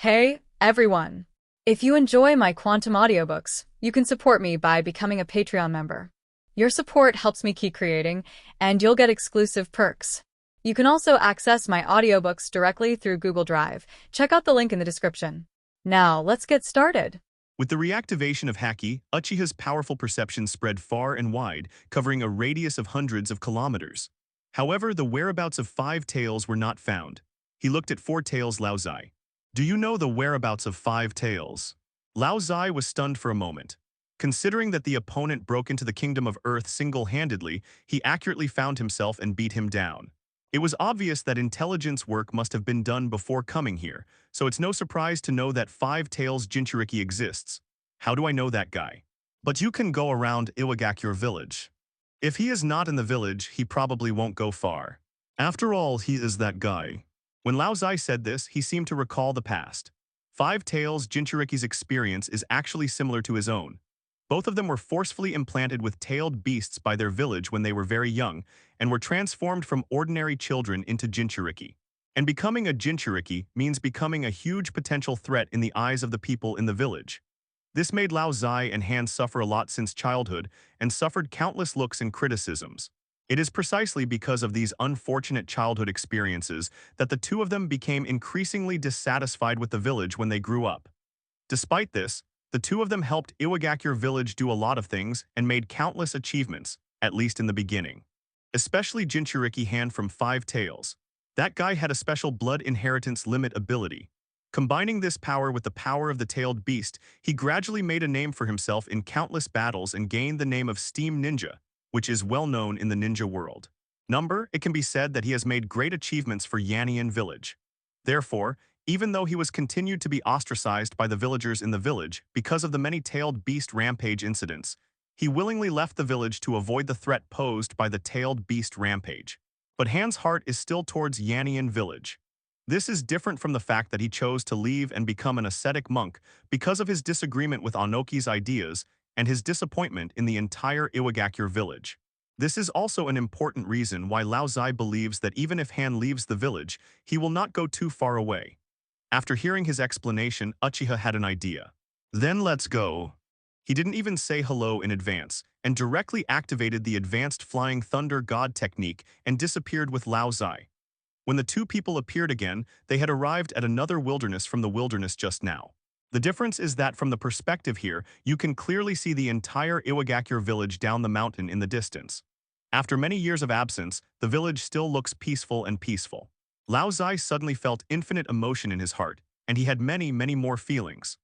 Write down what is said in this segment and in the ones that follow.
Hey, everyone! If you enjoy my quantum audiobooks, you can support me by becoming a Patreon member. Your support helps me keep creating, and you'll get exclusive perks. You can also access my audiobooks directly through Google Drive. Check out the link in the description. Now, let's get started. With the reactivation of Haki, Uchiha's powerful perception spread far and wide, covering a radius of hundreds of kilometers. However, the whereabouts of Five Tails were not found. He looked at Four Tails Lao Zai. Do you know the whereabouts of Five Tails? Lao Zai was stunned for a moment. Considering that the opponent broke into the Kingdom of Earth single-handedly, he accurately found himself and beat him down. It was obvious that intelligence work must have been done before coming here, so it's no surprise to know that Five Tails Jinchuriki exists. How do I know that guy? But you can go around Iwagakure village. If he is not in the village, he probably won't go far. After all, he is that guy. When Lao Zai said this, he seemed to recall the past. Five Tails Jinchuriki's experience is actually similar to his own. Both of them were forcefully implanted with tailed beasts by their village when they were very young, and were transformed from ordinary children into Jinchuriki. And becoming a Jinchuriki means becoming a huge potential threat in the eyes of the people in the village. This made Lao Zai and Han suffer a lot since childhood, and suffered countless looks and criticisms. It is precisely because of these unfortunate childhood experiences that the two of them became increasingly dissatisfied with the village when they grew up. Despite this, the two of them helped Iwagakure village do a lot of things and made countless achievements, at least in the beginning. Especially Jinchuriki Han from Five Tails. That guy had a special blood inheritance limit ability. Combining this power with the power of the tailed beast, he gradually made a name for himself in countless battles and gained the name of Steam Ninja, which is well known in the ninja world. It can be said that he has made great achievements for Yannian village. Therefore, even though he was continued to be ostracized by the villagers in the village because of the many tailed beast rampage incidents, he willingly left the village to avoid the threat posed by the tailed beast rampage. But Han's heart is still towards Yannian village. This is different from the fact that he chose to leave and become an ascetic monk because of his disagreement with Onoki's ideas and his disappointment in the entire Iwagakure village. This is also an important reason why Lao Zai believes that even if Han leaves the village, he will not go too far away. After hearing his explanation, Uchiha had an idea. Then let's go. He didn't even say hello in advance, and directly activated the advanced Flying Thunder God technique and disappeared with Lao Zai. When the two people appeared again, they had arrived at another wilderness from the wilderness just now. The difference is that from the perspective here, you can clearly see the entire Iwagakure village down the mountain in the distance. After many years of absence, the village still looks peaceful and peaceful. Lao Zai suddenly felt infinite emotion in his heart, and he had many, many more feelings.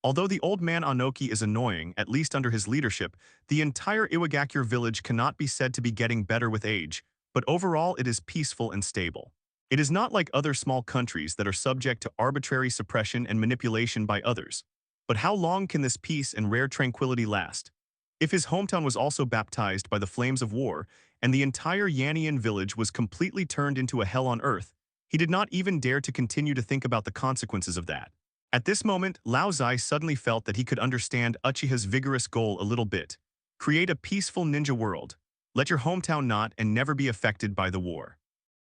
Although the old man Onoki is annoying, at least under his leadership, the entire Iwagakure village cannot be said to be getting better with age, but overall it is peaceful and stable. It is not like other small countries that are subject to arbitrary suppression and manipulation by others. But how long can this peace and rare tranquility last? If his hometown was also baptized by the flames of war, and the entire Yannian village was completely turned into a hell on earth, he did not even dare to continue to think about the consequences of that. At this moment, Lao Zai suddenly felt that he could understand Uchiha's vigorous goal a little bit. Create a peaceful ninja world. Let your hometown not and never be affected by the war.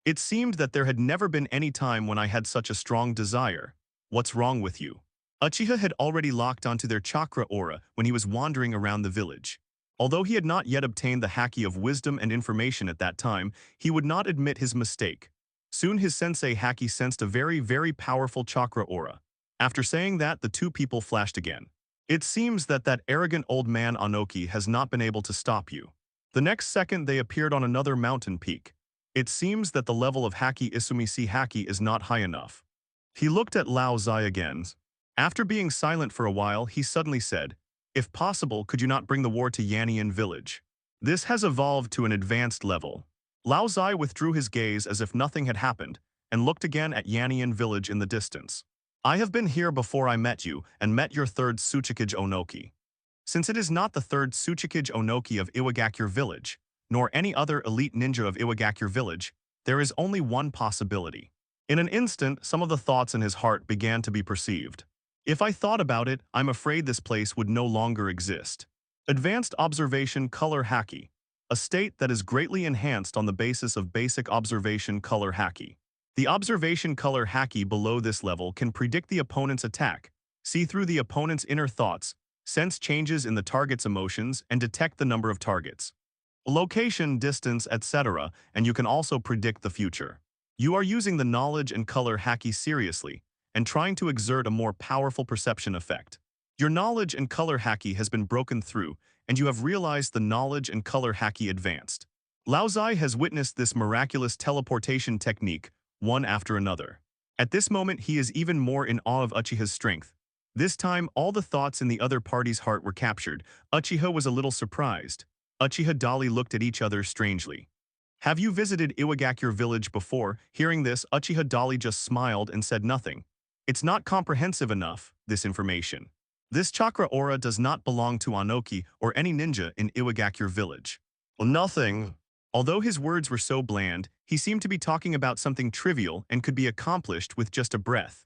It seemed that there had never been any time when I had such a strong desire. What's wrong with you? Uchiha had already locked onto their chakra aura when he was wandering around the village. Although he had not yet obtained the Haki of wisdom and information at that time, he would not admit his mistake. Soon his sensei Haki sensed a very, very powerful chakra aura. After saying that, the two people flashed again. It seems that that arrogant old man Onoki has not been able to stop you. The next second they appeared on another mountain peak. It seems that the level of Haki Isumisi Haki is not high enough. He looked at Lao Zai again. After being silent for a while, he suddenly said, "If possible, could you not bring the war to Yannian village? This has evolved to an advanced level." Lao Zai withdrew his gaze as if nothing had happened, and looked again at Yannian village in the distance. "I have been here before I met you, and met your third Tsuchikage Onoki. Since it is not the third Tsuchikage Onoki of Iwagakure village, nor any other elite ninja of Iwagakure village, there is only one possibility." In an instant, some of the thoughts in his heart began to be perceived. If I thought about it, I'm afraid this place would no longer exist. Advanced Observation Color Haki. A state that is greatly enhanced on the basis of basic observation color Haki. The observation color haki below this level can predict the opponent's attack, see through the opponent's inner thoughts, sense changes in the target's emotions, and detect the number of targets, location, distance, etc., and you can also predict the future. You are using the knowledge and color haki seriously and trying to exert a more powerful perception effect. Your knowledge and color haki has been broken through, and you have realized the knowledge and color haki advanced. Laozai has witnessed this miraculous teleportation technique one after another. At this moment, he is even more in awe of Uchiha's strength. This time, all the thoughts in the other party's heart were captured. Uchiha was a little surprised. Uchiha Dali looked at each other strangely. Have you visited Iwagakure village before? Hearing this, Uchiha Dali just smiled and said nothing. It's not comprehensive enough, this information. This chakra aura does not belong to Anoki or any ninja in Iwagakure village. Nothing. Although his words were so bland, he seemed to be talking about something trivial and could be accomplished with just a breath.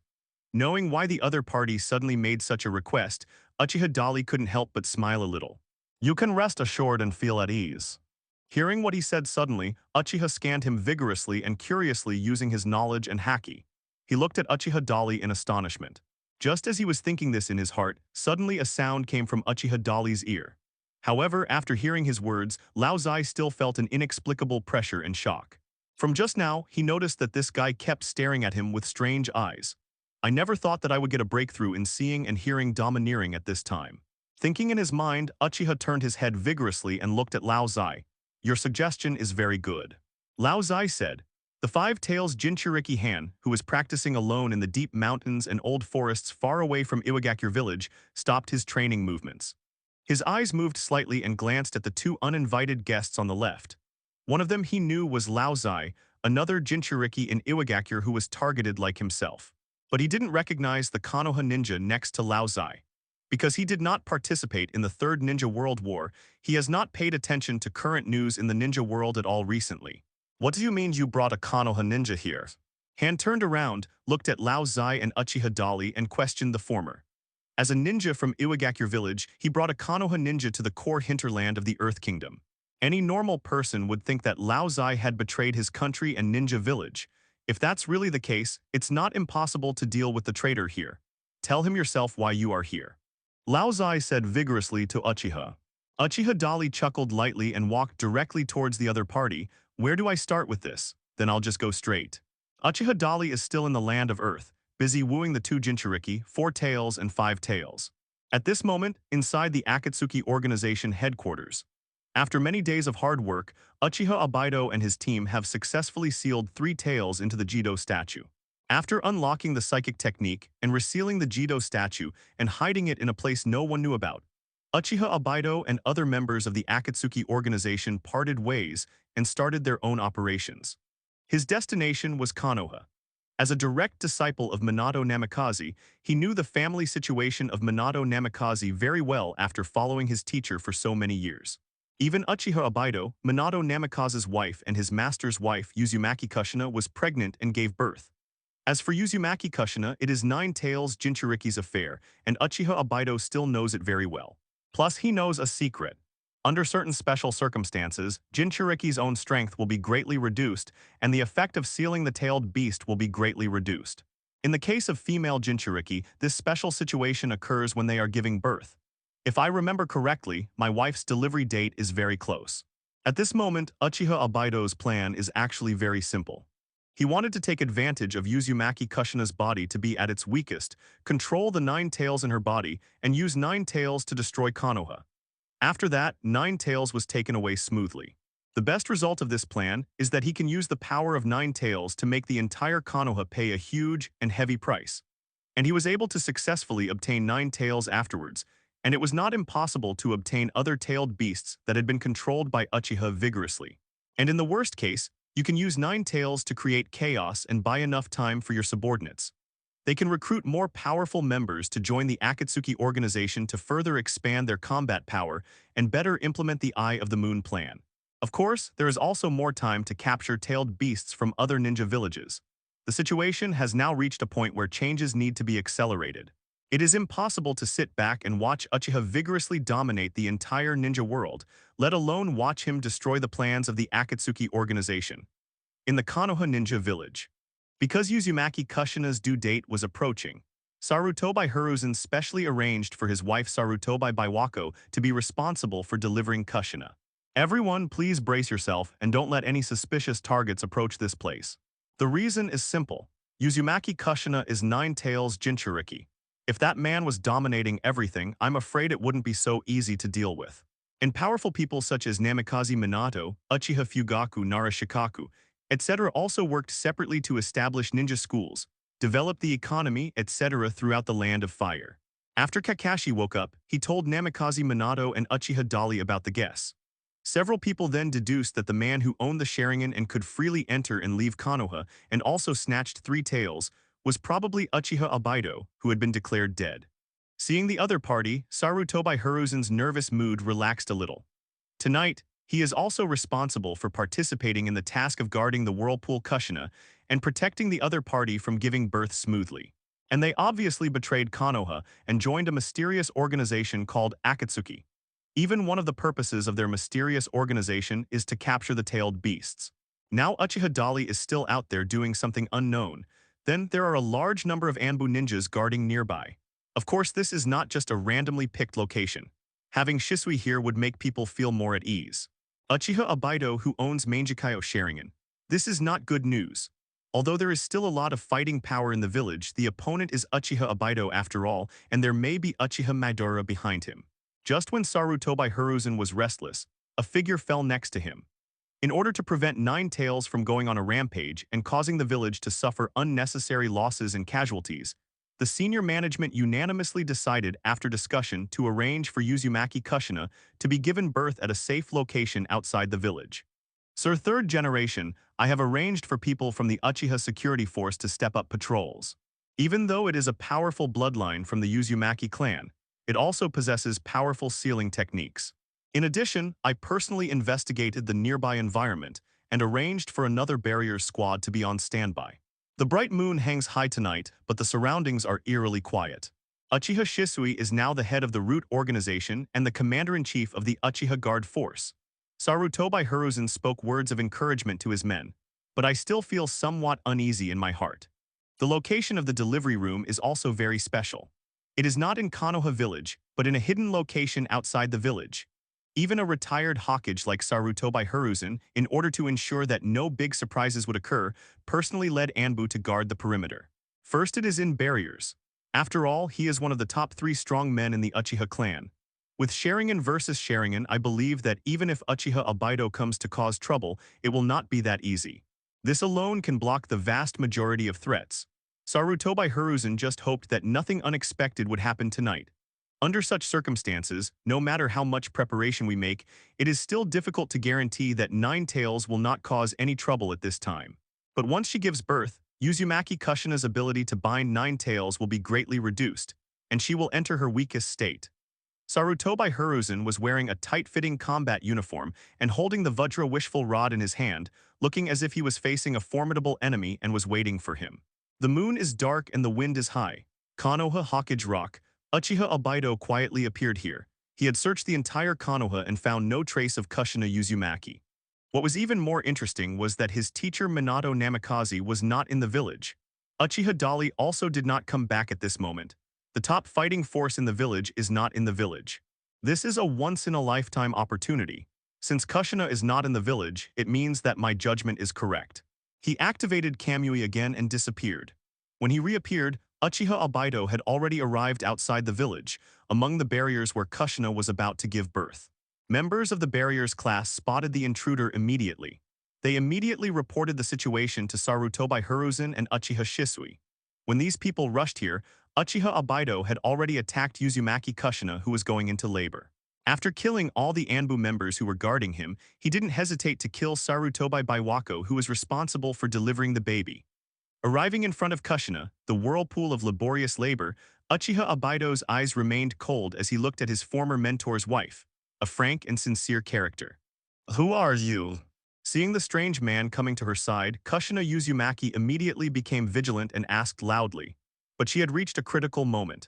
Knowing why the other party suddenly made such a request, Uchiha Dali couldn't help but smile a little. You can rest assured and feel at ease. Hearing what he said suddenly, Uchiha scanned him vigorously and curiously using his knowledge and haki. He looked at Uchiha Dali in astonishment. Just as he was thinking this in his heart, suddenly a sound came from Uchiha Dali's ear. However, after hearing his words, Laozai still felt an inexplicable pressure and shock. From just now, he noticed that this guy kept staring at him with strange eyes. I never thought that I would get a breakthrough in seeing and hearing domineering at this time. Thinking in his mind, Uchiha turned his head vigorously and looked at Laozai. Your suggestion is very good. Laozai said. The Five Tails Jinchuriki Han, who was practicing alone in the deep mountains and old forests far away from Iwagakure village, stopped his training movements. His eyes moved slightly and glanced at the two uninvited guests on the left. One of them he knew was Laozai, another Jinchuriki in Iwagakure who was targeted like himself. But he didn't recognize the Konoha ninja next to Laozai. Because he did not participate in the Third Ninja World War, he has not paid attention to current news in the ninja world at all recently. What do you mean you brought a Konoha ninja here? Han turned around, looked at Laozai and Uchiha Dali and questioned the former. As a ninja from Iwagakure village, he brought a Konoha ninja to the core hinterland of the Earth Kingdom. Any normal person would think that Laozai had betrayed his country and ninja village. If that's really the case, it's not impossible to deal with the traitor here. Tell him yourself why you are here. Laozai said vigorously to Uchiha. Uchiha Dali chuckled lightly and walked directly towards the other party. Where do I start with this? Then I'll just go straight. Uchiha Dali is still in the land of Earth, busy wooing the two Jinchuriki, 4 Tails and 5 Tails. At this moment, inside the Akatsuki organization headquarters. After many days of hard work, Uchiha Obaido and his team have successfully sealed 3 Tails into the Jido statue. After unlocking the psychic technique and resealing the Jido statue and hiding it in a place no one knew about, Uchiha Obaido and other members of the Akatsuki organization parted ways and started their own operations. His destination was Konoha. As a direct disciple of Minato Namikaze, he knew the family situation of Minato Namikaze very well after following his teacher for so many years. Even Uchiha Obaido, Minato Namikaze's wife and his master's wife Uzumaki Kushina was pregnant and gave birth. As for Uzumaki Kushina, it is 9 Tails Jinchuriki's affair, and Uchiha Obaido still knows it very well. Plus, he knows a secret. Under certain special circumstances, Jinchuriki's own strength will be greatly reduced, and the effect of sealing the tailed beast will be greatly reduced. In the case of female Jinchuriki, this special situation occurs when they are giving birth. If I remember correctly, my wife's delivery date is very close. At this moment, Uchiha Obaido's plan is actually very simple. He wanted to take advantage of Uzumaki Kushina's body to be at its weakest, control the 9 Tails in her body, and use 9 Tails to destroy Konoha. After that, 9 Tails was taken away smoothly. The best result of this plan is that he can use the power of 9 Tails to make the entire Konoha pay a huge and heavy price. And he was able to successfully obtain 9 Tails afterwards, and it was not impossible to obtain other tailed beasts that had been controlled by Uchiha vigorously. And in the worst case, you can use 9 Tails to create chaos and buy enough time for your subordinates. They can recruit more powerful members to join the Akatsuki organization to further expand their combat power and better implement the Eye of the Moon plan. Of course, there is also more time to capture tailed beasts from other ninja villages. The situation has now reached a point where changes need to be accelerated. It is impossible to sit back and watch Uchiha vigorously dominate the entire ninja world, let alone watch him destroy the plans of the Akatsuki organization. In the Konoha ninja village, Because Uzumaki Kushina's due date was approaching, Sarutobi Hiruzen specially arranged for his wife Sarutobi Biwako to be responsible for delivering Kushina. Everyone, please brace yourself and don't let any suspicious targets approach this place. The reason is simple. Uzumaki Kushina is Nine Tails Jinchuriki. If that man was dominating everything, I'm afraid it wouldn't be so easy to deal with. And powerful people such as Namikaze Minato, Uchiha Fugaku Narashikaku, etc. also worked separately to establish ninja schools, develop the economy, etc. throughout the Land of Fire. After Kakashi woke up, he told Namikaze Minato and Uchiha Dali about the guess. Several people then deduced that the man who owned the Sharingan and could freely enter and leave Konoha and also snatched three tails was probably Uchiha Obaido, who had been declared dead. Seeing the other party, Sarutobi Hiruzen's nervous mood relaxed a little. Tonight, he is also responsible for participating in the task of guarding the Whirlpool Kushina and protecting the other party from giving birth smoothly. And they obviously betrayed Konoha and joined a mysterious organization called Akatsuki. Even one of the purposes of their mysterious organization is to capture the tailed beasts. Now Uchiha Dali is still out there doing something unknown. Then there are a large number of Anbu ninjas guarding nearby. Of course, this is not just a randomly picked location. Having Shisui here would make people feel more at ease. Uchiha Obaido, who owns Mangekyō Sharingan. This is not good news. Although there is still a lot of fighting power in the village, the opponent is Uchiha Obaido after all, and there may be Uchiha Madara behind him. Just when Sarutobi Hiruzen was restless, a figure fell next to him. In order to prevent Nine Tails from going on a rampage and causing the village to suffer unnecessary losses and casualties, the senior management unanimously decided after discussion to arrange for Uzumaki Kushina to be given birth at a safe location outside the village. Sir, third generation, I have arranged for people from the Uchiha security force to step up patrols. Even though it is a powerful bloodline from the Uzumaki clan, it also possesses powerful sealing techniques. In addition, I personally investigated the nearby environment and arranged for another barrier squad to be on standby. The bright moon hangs high tonight, but the surroundings are eerily quiet. Uchiha Shisui is now the head of the root organization and the commander-in-chief of the Uchiha Guard Force. Sarutobi Hiruzen spoke words of encouragement to his men, but I still feel somewhat uneasy in my heart. The location of the delivery room is also very special. It is not in Konoha village, but in a hidden location outside the village. Even a retired Hokage like Sarutobi Hiruzen, in order to ensure that no big surprises would occur, personally led Anbu to guard the perimeter. First, it is in barriers. After all, he is one of the top 3 strong men in the Uchiha clan. With Sharingan versus Sharingan, I believe that even if Uchiha Obaido comes to cause trouble, it will not be that easy. This alone can block the vast majority of threats. Sarutobi Hiruzen just hoped that nothing unexpected would happen tonight. Under such circumstances, no matter how much preparation we make, it is still difficult to guarantee that Nine Tails will not cause any trouble at this time. But once she gives birth, Uzumaki Kushina's ability to bind Nine Tails will be greatly reduced, and she will enter her weakest state. Sarutobi Hiruzen was wearing a tight-fitting combat uniform and holding the Vajra Wishful Rod in his hand, looking as if he was facing a formidable enemy and was waiting for him. The moon is dark and the wind is high. Konoha Hokage Rock. Uchiha Obaido quietly appeared here. He had searched the entire Konoha and found no trace of Kushina Uzumaki. What was even more interesting was that his teacher Minato Namikaze was not in the village. Uchiha Dali also did not come back at this moment. The top fighting force in the village is not in the village. This is a once-in-a-lifetime opportunity. Since Kushina is not in the village, it means that my judgment is correct. He activated Kamui again and disappeared. When he reappeared, Uchiha Obaido had already arrived outside the village, among the barriers where Kushina was about to give birth. Members of the barriers class spotted the intruder immediately. They immediately reported the situation to Sarutobi Hiruzen and Uchiha Shisui. When these people rushed here, Uchiha Obaido had already attacked Uzumaki Kushina, who was going into labor. After killing all the Anbu members who were guarding him, he didn't hesitate to kill Sarutobi Biwako, who was responsible for delivering the baby. Arriving in front of Kushina, the whirlpool of laborious labor, Uchiha Obaido's eyes remained cold as he looked at his former mentor's wife, a frank and sincere character. "Who are you?" Seeing the strange man coming to her side, Kushina Uzumaki immediately became vigilant and asked loudly. But she had reached a critical moment.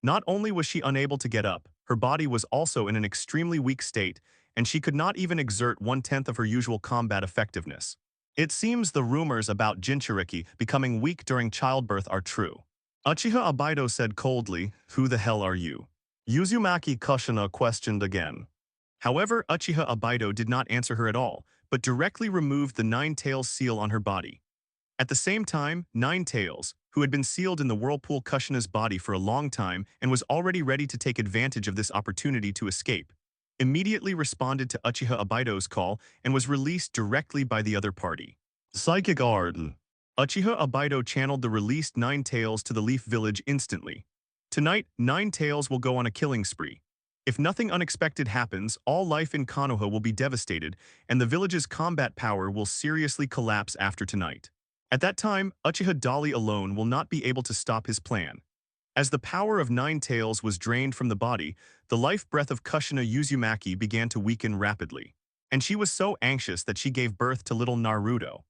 Not only was she unable to get up, her body was also in an extremely weak state, and she could not even exert 1/10 of her usual combat effectiveness. It seems the rumors about Jinchuriki becoming weak during childbirth are true. Uchiha Abido said coldly, "Who the hell are you?" Uzumaki Kushina questioned again. However, Uchiha Abido did not answer her at all, but directly removed the Nine Tails seal on her body. At the same time, Nine Tails, who had been sealed in the Whirlpool Kushina's body for a long time and was already ready to take advantage of this opportunity to escape, immediately responded to Uchiha Abido's call and was released directly by the other party. Psychic Art. Uchiha Abido channeled the released Nine Tails to the Leaf Village instantly. Tonight, Nine Tails will go on a killing spree. If nothing unexpected happens, all life in Konoha will be devastated, and the village's combat power will seriously collapse after tonight. At that time, Uchiha Dali alone will not be able to stop his plan. As the power of Nine Tails was drained from the body, the life breath of Kushina Uzumaki began to weaken rapidly. And she was so anxious that she gave birth to little Naruto.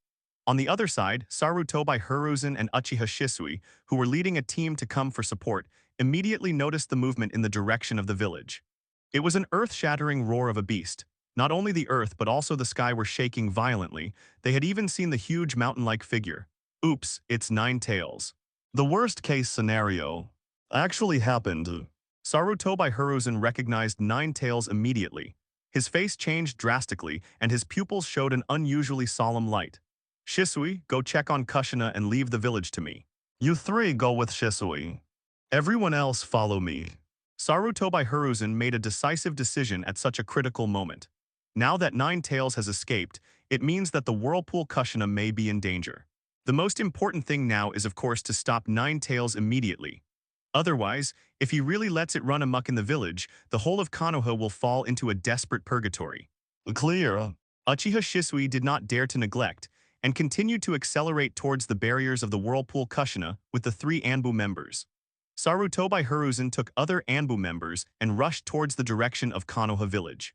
On the other side, Sarutobi Hiruzen and Uchiha Shisui, who were leading a team to come for support, immediately noticed the movement in the direction of the village. It was an earth-shattering roar of a beast. Not only the earth but also the sky were shaking violently. They had even seen the huge mountain-like figure. Oops, it's Nine Tails. The worst-case scenario actually happened. Sarutobi Hiruzen recognized Nine Tails immediately. His face changed drastically, and his pupils showed an unusually solemn light. Shisui, go check on Kushina and leave the village to me. You three go with Shisui. Everyone else follow me. Sarutobi Hiruzen made a decisive decision at such a critical moment. Now that Nine Tails has escaped, it means that the Whirlpool Kushina may be in danger. The most important thing now is of course to stop Nine Tails immediately. Otherwise, if he really lets it run amok in the village, the whole of Konoha will fall into a desperate purgatory. Clear. Uchiha Shisui did not dare to neglect, and continued to accelerate towards the barriers of the Whirlpool Kushina with the three Anbu members. Sarutobi Hiruzen took other Anbu members and rushed towards the direction of Konoha village.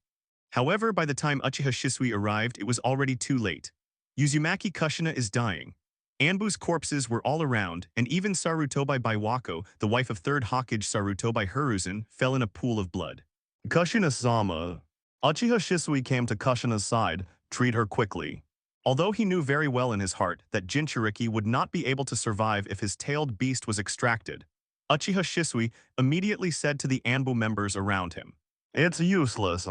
However, by the time Uchiha Shisui arrived, it was already too late. Uzumaki Kushina is dying. Anbu's corpses were all around, and even Sarutobi Biwako, the wife of 3rd Hokage Sarutobi Hiruzen, fell in a pool of blood. Kushina-sama. Uchiha Shisui came to Kushina's side. Treat her quickly. Although he knew very well in his heart that Jinchuriki would not be able to survive if his tailed beast was extracted, Uchiha Shisui immediately said to the Anbu members around him, "It's useless.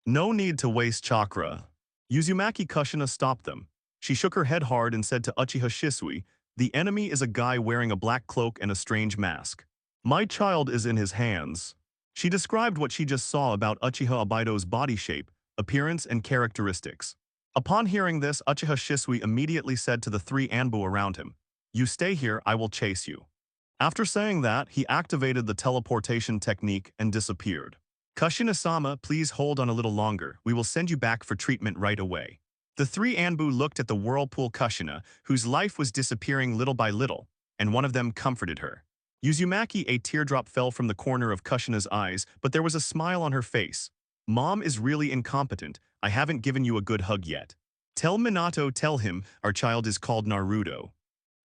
No need to waste chakra." Uzumaki Kushina stopped them. She shook her head hard and said to Uchiha Shisui, "The enemy is a guy wearing a black cloak and a strange mask. My child is in his hands." She described what she just saw about Uchiha Abido's body shape, appearance, and characteristics. Upon hearing this, Uchiha Shisui immediately said to the three Anbu around him, "You stay here, I will chase you." After saying that, he activated the teleportation technique and disappeared. "Kushina-sama, please hold on a little longer. We will send you back for treatment right away." The three Anbu looked at the Whirlpool Kushina, whose life was disappearing little by little, and one of them comforted her. Uzumaki, a teardrop fell from the corner of Kushina's eyes, but there was a smile on her face. "Mom is really incompetent. I haven't given you a good hug yet. Tell Minato, tell him, our child is called Naruto."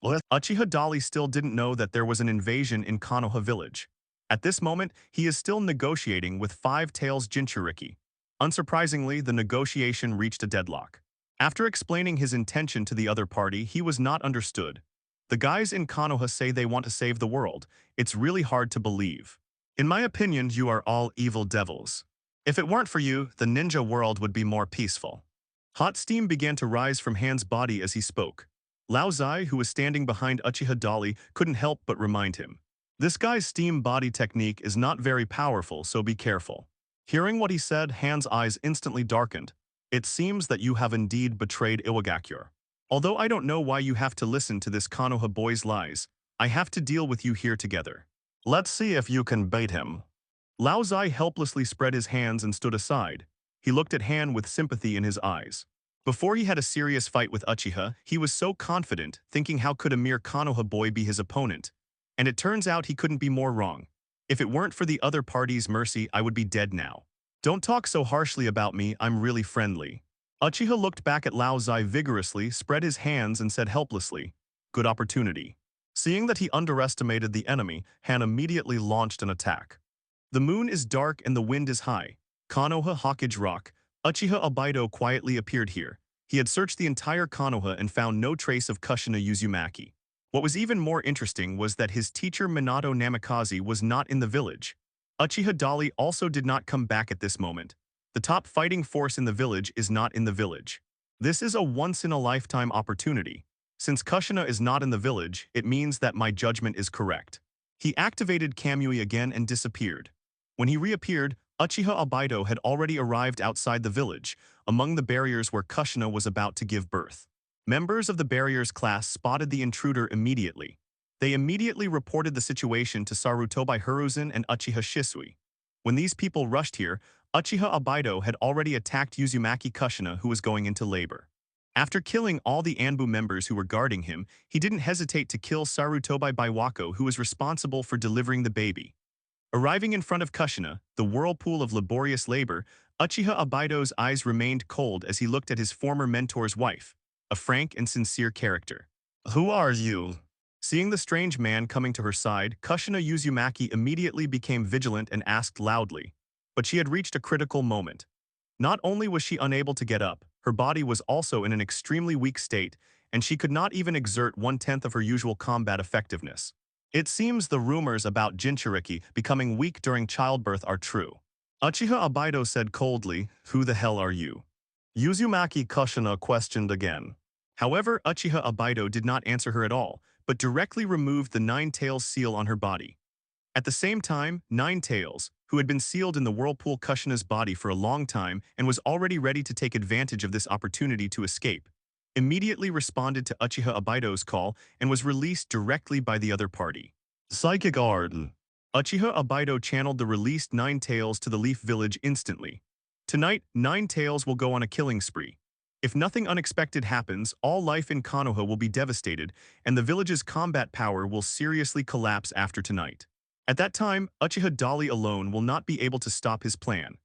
Uchiha Dali still didn't know that there was an invasion in Konoha village. At this moment, he is still negotiating with Five Tails Jinchuriki. Unsurprisingly, the negotiation reached a deadlock. After explaining his intention to the other party, he was not understood. The guys in Konoha say they want to save the world. It's really hard to believe. In my opinion, you are all evil devils. If it weren't for you, the ninja world would be more peaceful. Hot steam began to rise from Han's body as he spoke. Lao Zai, who was standing behind Uchiha Dali, couldn't help but remind him. This guy's steam body technique is not very powerful, so be careful. Hearing what he said, Han's eyes instantly darkened. It seems that you have indeed betrayed Iwagakure. Although I don't know why you have to listen to this Konoha boy's lies, I have to deal with you here together. Let's see if you can bait him. Lao Zai helplessly spread his hands and stood aside. He looked at Han with sympathy in his eyes. Before he had a serious fight with Uchiha, he was so confident, thinking how could a mere Konoha boy be his opponent? And it turns out he couldn't be more wrong. If it weren't for the other party's mercy, I would be dead now. Don't talk so harshly about me, I'm really friendly. Uchiha looked back at Lao Zai vigorously, spread his hands and said helplessly, "Good opportunity." Seeing that he underestimated the enemy, Han immediately launched an attack. The moon is dark and the wind is high. Konoha Hokage Rock. Uchiha Abido quietly appeared here. He had searched the entire Konoha and found no trace of Kushina Uzumaki. What was even more interesting was that his teacher Minato Namikaze was not in the village. Uchiha Dali also did not come back at this moment. The top fighting force in the village is not in the village. This is a once-in-a-lifetime opportunity. Since Kushina is not in the village, it means that my judgment is correct. He activated Kamui again and disappeared. When he reappeared, Uchiha Obito had already arrived outside the village, among the barriers where Kushina was about to give birth. Members of the barriers class spotted the intruder immediately. They immediately reported the situation to Sarutobi Hiruzen and Uchiha Shisui. When these people rushed here, Uchiha Obito had already attacked Uzumaki Kushina, who was going into labor. After killing all the Anbu members who were guarding him, he didn't hesitate to kill Sarutobi Baiwako, who was responsible for delivering the baby. Arriving in front of Kushina, the whirlpool of laborious labor, Uchiha Obito's eyes remained cold as he looked at his former mentor's wife, a frank and sincere character. "Who are you?" Seeing the strange man coming to her side, Kushina Uzumaki immediately became vigilant and asked loudly. But she had reached a critical moment. Not only was she unable to get up, her body was also in an extremely weak state, and she could not even exert 1/10 of her usual combat effectiveness. It seems the rumors about Jinchuriki becoming weak during childbirth are true. Uchiha Obito said coldly, "Who the hell are you?" Uzumaki Kushina questioned again. However, Uchiha Obito did not answer her at all, but directly removed the Nine Tails seal on her body. At the same time, Nine Tails, who had been sealed in the whirlpool Kushina's body for a long time and was already ready to take advantage of this opportunity to escape, immediately responded to Uchiha Obito's call and was released directly by the other party. Psychic Art. Uchiha Obito channeled the released Nine Tails to the Leaf Village instantly. Tonight, Nine Tails will go on a killing spree. If nothing unexpected happens, all life in Konoha will be devastated, and the village's combat power will seriously collapse after tonight. At that time, Uchiha Dali alone will not be able to stop his plan.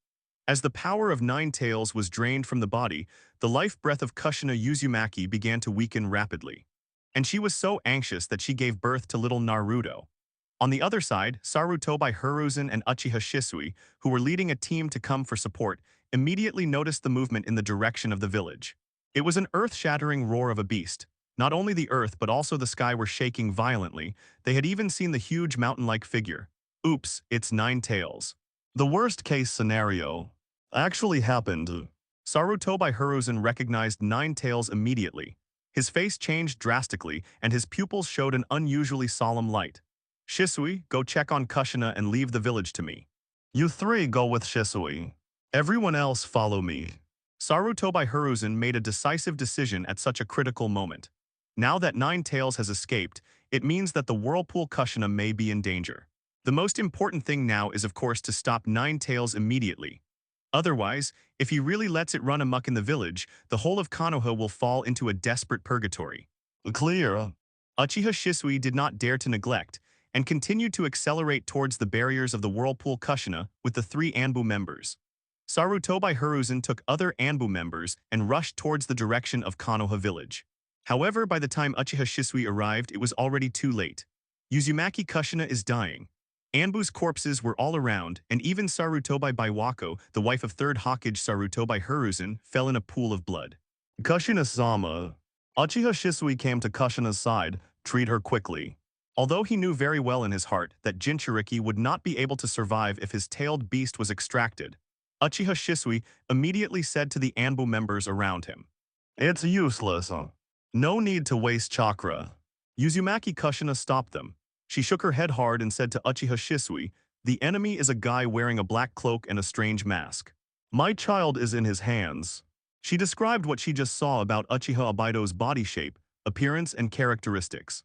As the power of Nine Tails was drained from the body, the life breath of Kushina Uzumaki began to weaken rapidly. And she was so anxious that she gave birth to little Naruto. On the other side, Sarutobi Hiruzen and Uchiha Shisui, who were leading a team to come for support, immediately noticed the movement in the direction of the village. It was an earth-shattering roar of a beast. Not only the earth but also the sky were shaking violently. They had even seen the huge mountain-like figure. Oops, it's Nine Tails. The worst-case scenario actually happened. Sarutobi Hiruzen recognized Nine Tails immediately. His face changed drastically, and his pupils showed an unusually solemn light. Shisui, go check on Kushina and leave the village to me. You three go with Shisui. Everyone else follow me. Sarutobi Hiruzen made a decisive decision at such a critical moment. Now that Nine Tails has escaped, it means that the whirlpool Kushina may be in danger. The most important thing now is of course to stop Nine Tails immediately. Otherwise, if he really lets it run amok in the village, the whole of Konoha will fall into a desperate purgatory. Clear. Uchiha Shisui did not dare to neglect, and continued to accelerate towards the barriers of the whirlpool Kushina with the 3 Anbu members. Sarutobi Hiruzen took other Anbu members and rushed towards the direction of Konoha village. However, by the time Uchiha Shisui arrived, it was already too late. Uzumaki Kushina is dying. Anbu's corpses were all around, and even Sarutobi Baiwako, the wife of 3rd Hokage Sarutobi Hiruzen, fell in a pool of blood. Kushina-sama. Uchiha Shisui came to Kushina's side, treat her quickly. Although he knew very well in his heart that Jinchuriki would not be able to survive if his tailed beast was extracted, Uchiha Shisui immediately said to the Anbu members around him, "It's useless. No need to waste chakra." Uzumaki Kushina stopped them. She shook her head hard and said to Uchiha Shisui, "The enemy is a guy wearing a black cloak and a strange mask. My child is in his hands." She described what she just saw about Uchiha Obito's body shape, appearance, and characteristics.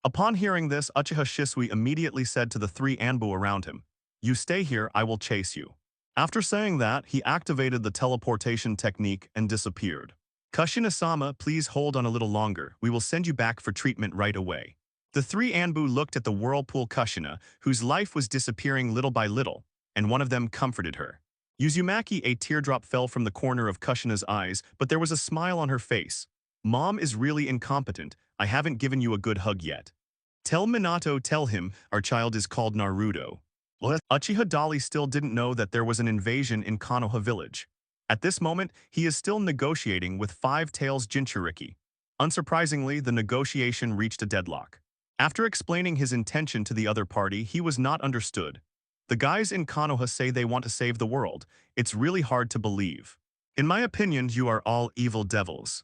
Upon hearing this, Uchiha Shisui immediately said to the 3 Anbu around him, "You stay here, I will chase you." After saying that, he activated the teleportation technique and disappeared. Kushina-sama, please hold on a little longer. We will send you back for treatment right away. The 3 Anbu looked at the whirlpool Kushina, whose life was disappearing little by little, and one of them comforted her. Uzumaki, a teardrop fell from the corner of Kushina's eyes, but there was a smile on her face. Mom is really incompetent. I haven't given you a good hug yet. Tell Minato, tell him, our child is called Naruto. What? Uchiha Dali still didn't know that there was an invasion in Konoha village. At this moment, he is still negotiating with Five Tails Jinchuriki. Unsurprisingly, the negotiation reached a deadlock. After explaining his intention to the other party, he was not understood. The guys in Konoha say they want to save the world. It's really hard to believe. In my opinion, you are all evil devils.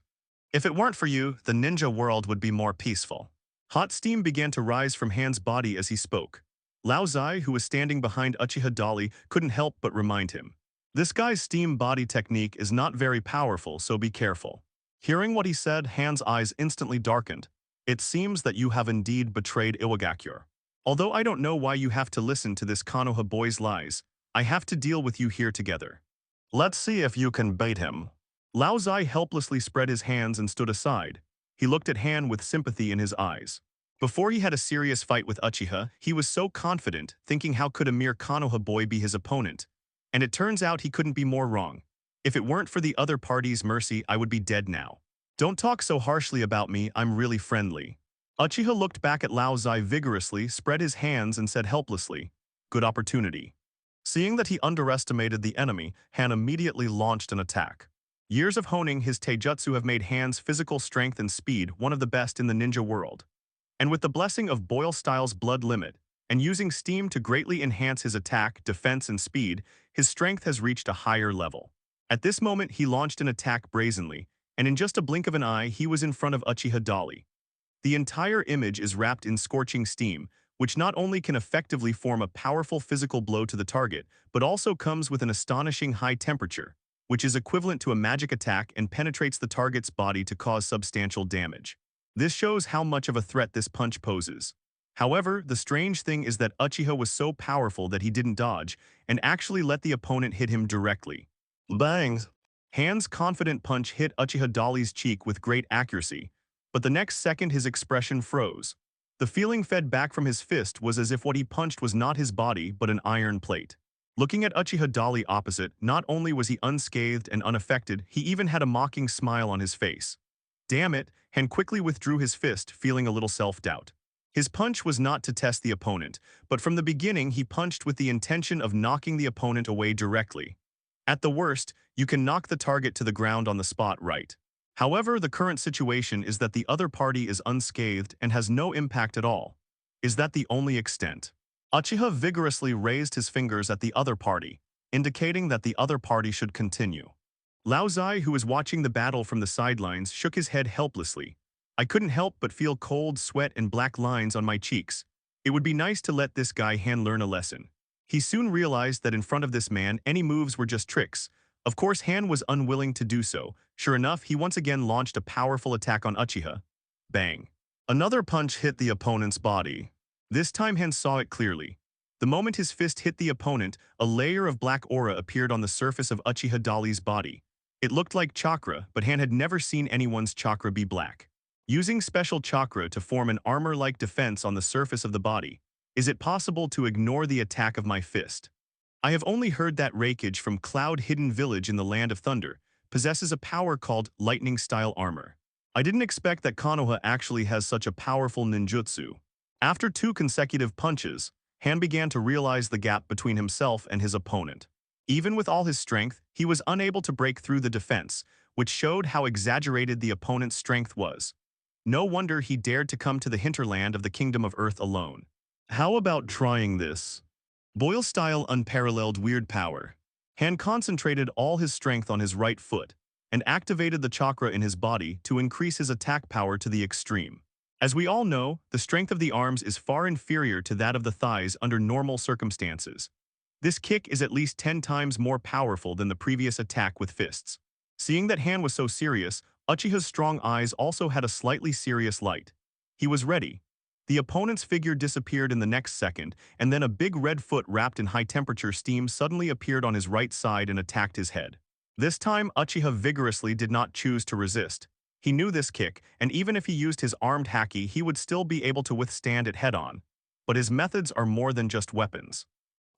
If it weren't for you, the ninja world would be more peaceful. Hot steam began to rise from Han's body as he spoke. Lao Zai, who was standing behind Uchiha Dali, couldn't help but remind him. This guy's steam body technique is not very powerful, so be careful. Hearing what he said, Han's eyes instantly darkened. It seems that you have indeed betrayed Iwagakure. Although I don't know why you have to listen to this Konoha boy's lies, I have to deal with you here together. Let's see if you can bait him. Lao Zai helplessly spread his hands and stood aside. He looked at Han with sympathy in his eyes. Before he had a serious fight with Uchiha, he was so confident, thinking how could a mere Konoha boy be his opponent. And it turns out he couldn't be more wrong. If it weren't for the other party's mercy, I would be dead now. Don't talk so harshly about me, I'm really friendly. Uchiha looked back at Lao Zai vigorously, spread his hands and said helplessly, "Good opportunity." Seeing that he underestimated the enemy, Han immediately launched an attack. Years of honing his taijutsu have made Han's physical strength and speed one of the best in the ninja world. And with the blessing of Boyle Style's blood limit, and using steam to greatly enhance his attack, defense, and speed, his strength has reached a higher level. At this moment, he launched an attack brazenly, and in just a blink of an eye, he was in front of Uchiha Dali. The entire image is wrapped in scorching steam, which not only can effectively form a powerful physical blow to the target, but also comes with an astonishing high temperature, which is equivalent to a magic attack and penetrates the target's body to cause substantial damage. This shows how much of a threat this punch poses. However, the strange thing is that Uchiha was so powerful that he didn't dodge, and actually let the opponent hit him directly. Bang! Han's confident punch hit Uchiha Dali's cheek with great accuracy, but the next second his expression froze. The feeling fed back from his fist was as if what he punched was not his body but an iron plate. Looking at Uchiha Dali opposite, not only was he unscathed and unaffected, he even had a mocking smile on his face. Damn it, Han quickly withdrew his fist, feeling a little self-doubt. His punch was not to test the opponent, but from the beginning he punched with the intention of knocking the opponent away directly. At the worst, you can knock the target to the ground on the spot, right? However, the current situation is that the other party is unscathed and has no impact at all. Is that the only extent? Uchiha vigorously raised his fingers at the other party, indicating that the other party should continue. Lao Zai, who was watching the battle from the sidelines, shook his head helplessly. I couldn't help but feel cold sweat and black lines on my cheeks. It would be nice to let this guy Han learn a lesson. He soon realized that in front of this man, any moves were just tricks. Of course, Han was unwilling to do so. Sure enough, he once again launched a powerful attack on Uchiha. Bang. Another punch hit the opponent's body. This time Han saw it clearly. The moment his fist hit the opponent, a layer of black aura appeared on the surface of Uchiha Dali's body. It looked like chakra, but Han had never seen anyone's chakra be black. Using special chakra to form an armor-like defense on the surface of the body, is it possible to ignore the attack of my fist? I have only heard that Reikage from Cloud Hidden Village in the Land of Thunder possesses a power called lightning-style armor. I didn't expect that Konoha actually has such a powerful ninjutsu. After 2 consecutive punches, Han began to realize the gap between himself and his opponent. Even with all his strength, he was unable to break through the defense, which showed how exaggerated the opponent's strength was. No wonder he dared to come to the hinterland of the Kingdom of Earth alone. How about trying this? Boyle-style unparalleled weird power. Han concentrated all his strength on his right foot and activated the chakra in his body to increase his attack power to the extreme. As we all know, the strength of the arms is far inferior to that of the thighs under normal circumstances. This kick is at least 10 times more powerful than the previous attack with fists. Seeing that Han was so serious, Uchiha's strong eyes also had a slightly serious light. He was ready. The opponent's figure disappeared in the next second, and then a big red foot wrapped in high-temperature steam suddenly appeared on his right side and attacked his head. This time, Uchiha vigorously did not choose to resist. He knew this kick, and even if he used his armed haki, he would still be able to withstand it head-on. But his methods are more than just weapons.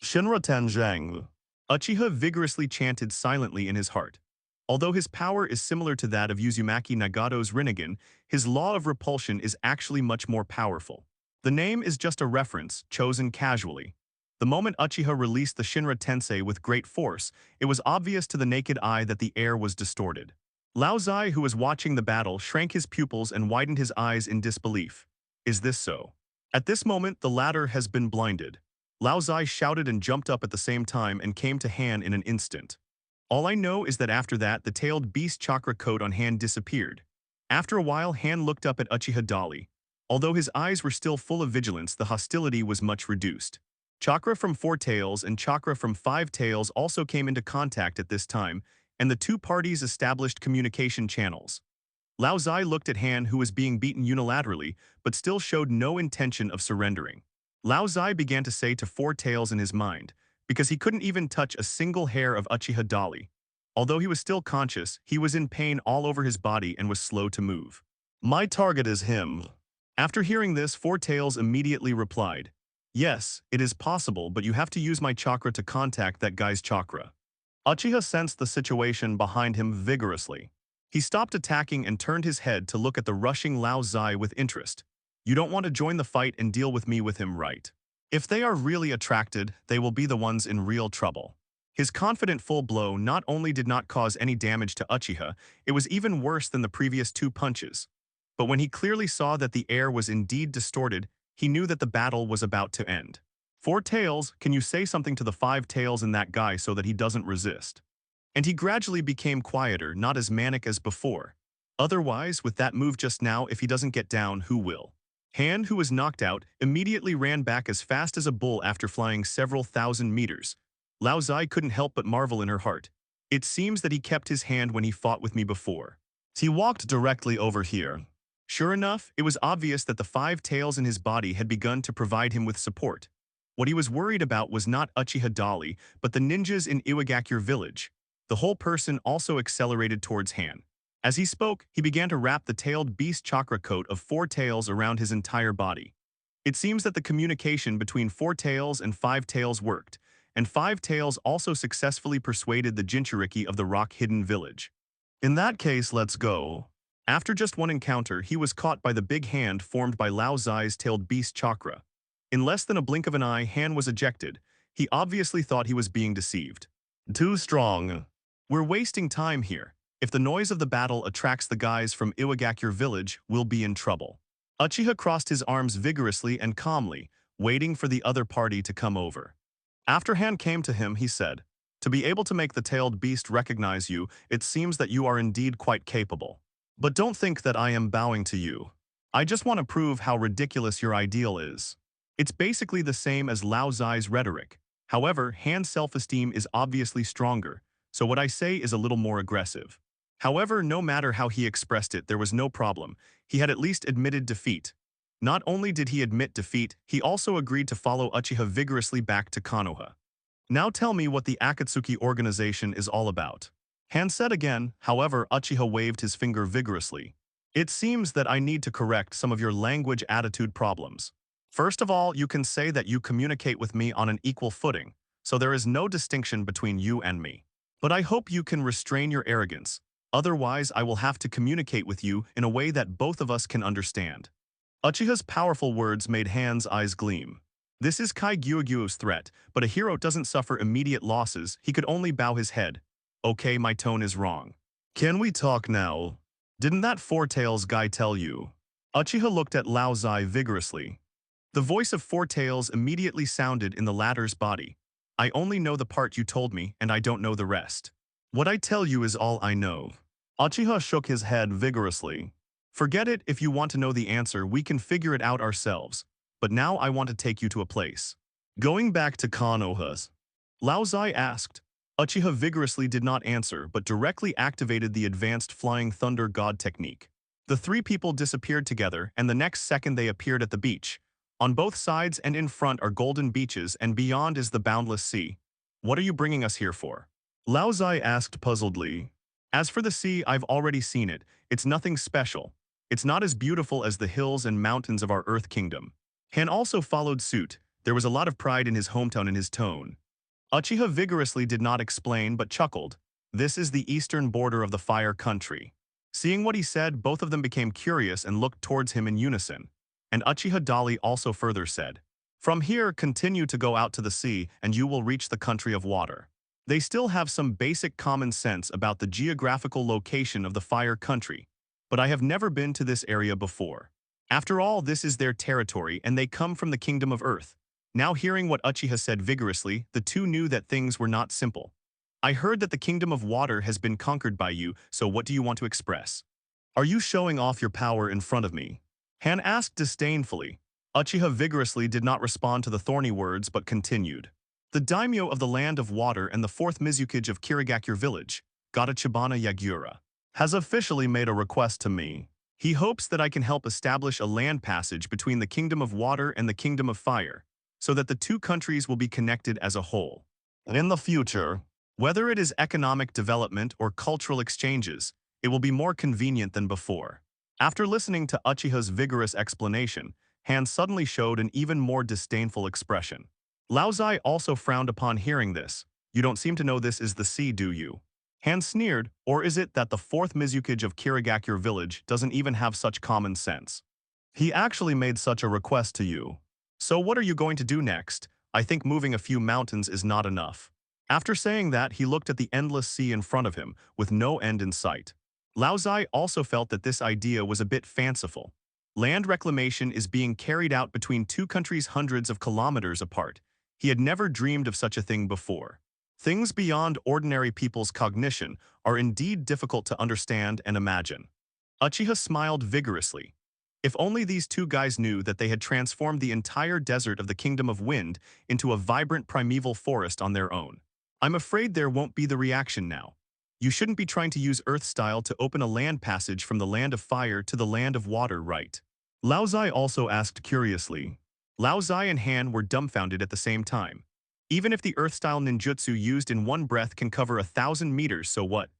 Shinra Tanjang. Uchiha vigorously chanted silently in his heart. Although his power is similar to that of Uzumaki Nagato's Rinnegan, his law of repulsion is actually much more powerful. The name is just a reference, chosen casually. The moment Uchiha released the Shinra Tensei with great force, it was obvious to the naked eye that the air was distorted. Lao Zai, who was watching the battle, shrank his pupils and widened his eyes in disbelief. Is this so? At this moment, the latter has been blinded. Lao Zai shouted and jumped up at the same time and came to Han in an instant. All I know is that after that, the tailed beast chakra coat on Han disappeared. After a while, Han looked up at Uchiha Dali. Although his eyes were still full of vigilance, the hostility was much reduced. Chakra from 4 tails and chakra from 5 tails also came into contact at this time, and the two parties established communication channels. Lao Zai looked at Han, who was being beaten unilaterally, but still showed no intention of surrendering. Lao Zai began to say to 4 tails in his mind, because he couldn't even touch a single hair of Uchiha Dali. Although he was still conscious, he was in pain all over his body and was slow to move. My target is him. After hearing this, 4 tails immediately replied, yes, it is possible, but you have to use my chakra to contact that guy's chakra. Uchiha sensed the situation behind him vigorously. He stopped attacking and turned his head to look at the rushing Lao Zai with interest. You don't want to join the fight and deal with me with him, right? If they are really attracted, they will be the ones in real trouble. His confident full blow not only did not cause any damage to Uchiha, it was even worse than the previous 2 punches. But when he clearly saw that the air was indeed distorted, he knew that the battle was about to end. 4 tails, can you say something to the 5 tails in that guy so that he doesn't resist? And he gradually became quieter, not as manic as before. Otherwise, with that move just now, if he doesn't get down, who will? Han, who was knocked out, immediately ran back as fast as a bull after flying several thousand meters. Lao Zai couldn't help but marvel in her heart. It seems that he kept his hand when he fought with me before. He walked directly over here. Sure enough, it was obvious that the 5 tails in his body had begun to provide him with support. What he was worried about was not Uchiha Dali, but the ninjas in Iwagakure village. The whole person also accelerated towards Han. As he spoke, he began to wrap the tailed beast chakra coat of 4 tails around his entire body. It seems that the communication between 4 tails and 5 tails worked, and 5 tails also successfully persuaded the Jinchuriki of the rock-hidden village. In that case, let's go. After just one encounter, he was caught by the big hand formed by Lao Zai's tailed beast chakra. In less than a blink of an eye, Han was ejected. He obviously thought he was being deceived. Too strong. We're wasting time here. If the noise of the battle attracts the guys from Iwagakure village, we'll be in trouble. Uchiha crossed his arms vigorously and calmly, waiting for the other party to come over. After Han came to him, he said, to be able to make the tailed beast recognize you, it seems that you are indeed quite capable. But don't think that I am bowing to you. I just want to prove how ridiculous your ideal is. It's basically the same as Lao Zai's rhetoric. However, Han's self-esteem is obviously stronger, so what I say is a little more aggressive. However, no matter how he expressed it, there was no problem. He had at least admitted defeat. Not only did he admit defeat, he also agreed to follow Uchiha vigorously back to Konoha. Now tell me what the Akatsuki organization is all about. Han said again, however, Uchiha waved his finger vigorously. It seems that I need to correct some of your language attitude problems. First of all, you can say that you communicate with me on an equal footing, so there is no distinction between you and me. But I hope you can restrain your arrogance. Otherwise, I will have to communicate with you in a way that both of us can understand. Uchiha's powerful words made Han's eyes gleam. This is Kai Gyugyu's threat, but a hero doesn't suffer immediate losses, he could only bow his head. Okay, my tone is wrong. Can we talk now? Didn't that 4 tails guy tell you? Uchiha looked at Lao Zai vigorously. The voice of 4 tails immediately sounded in the latter's body. I only know the part you told me, and I don't know the rest. What I tell you is all I know. Uchiha shook his head vigorously. Forget it, if you want to know the answer, we can figure it out ourselves. But now I want to take you to a place. Going back to Konoha's. Lao Zai asked. Uchiha vigorously did not answer, but directly activated the advanced Flying Thunder God technique. The 3 people disappeared together, and the next second they appeared at the beach. On both sides and in front are golden beaches, and beyond is the boundless sea. What are you bringing us here for? Lao Zai asked puzzledly. As for the sea, I've already seen it. It's nothing special. It's not as beautiful as the hills and mountains of our Earth Kingdom. Han also followed suit. There was a lot of pride in his hometown in his tone. Uchiha vigorously did not explain but chuckled. This is the eastern border of the Fire Country. Seeing what he said, both of them became curious and looked towards him in unison. And Uchiha Dali also further said, From here, continue to go out to the sea and you will reach the country of water. They still have some basic common sense about the geographical location of the fire country, but I have never been to this area before. After all, this is their territory and they come from the kingdom of earth. Now hearing what Uchiha said vigorously, the two knew that things were not simple. I heard that the kingdom of water has been conquered by you, so what do you want to express? Are you showing off your power in front of me? Han asked disdainfully. Uchiha vigorously did not respond to the thorny words but continued. The daimyo of the land of water and the fourth Mizukage of Kirigakure village, Godachibana Yagura, has officially made a request to me. He hopes that I can help establish a land passage between the kingdom of water and the kingdom of fire, so that the two countries will be connected as a whole. In the future, whether it is economic development or cultural exchanges, it will be more convenient than before. After listening to Uchiha's vigorous explanation, Han suddenly showed an even more disdainful expression. Lao Zai also frowned upon hearing this. You don't seem to know this is the sea, do you? Han sneered, or is it that the fourth Mizukage of Kirigakure village doesn't even have such common sense? He actually made such a request to you. So what are you going to do next? I think moving a few mountains is not enough. After saying that, he looked at the endless sea in front of him, with no end in sight. Lao Zai also felt that this idea was a bit fanciful. Land reclamation is being carried out between two countries hundreds of kilometers apart. He had never dreamed of such a thing before. Things beyond ordinary people's cognition are indeed difficult to understand and imagine. Uchiha smiled vigorously. If only these two guys knew that they had transformed the entire desert of the Kingdom of Wind into a vibrant primeval forest on their own. I'm afraid there won't be the reaction now. You shouldn't be trying to use Earth style to open a land passage from the land of fire to the land of water, right? Lao Zai also asked curiously. Lao Zai and Han were dumbfounded at the same time. Even if the Earth style ninjutsu used in one breath can cover 1,000 meters, so what?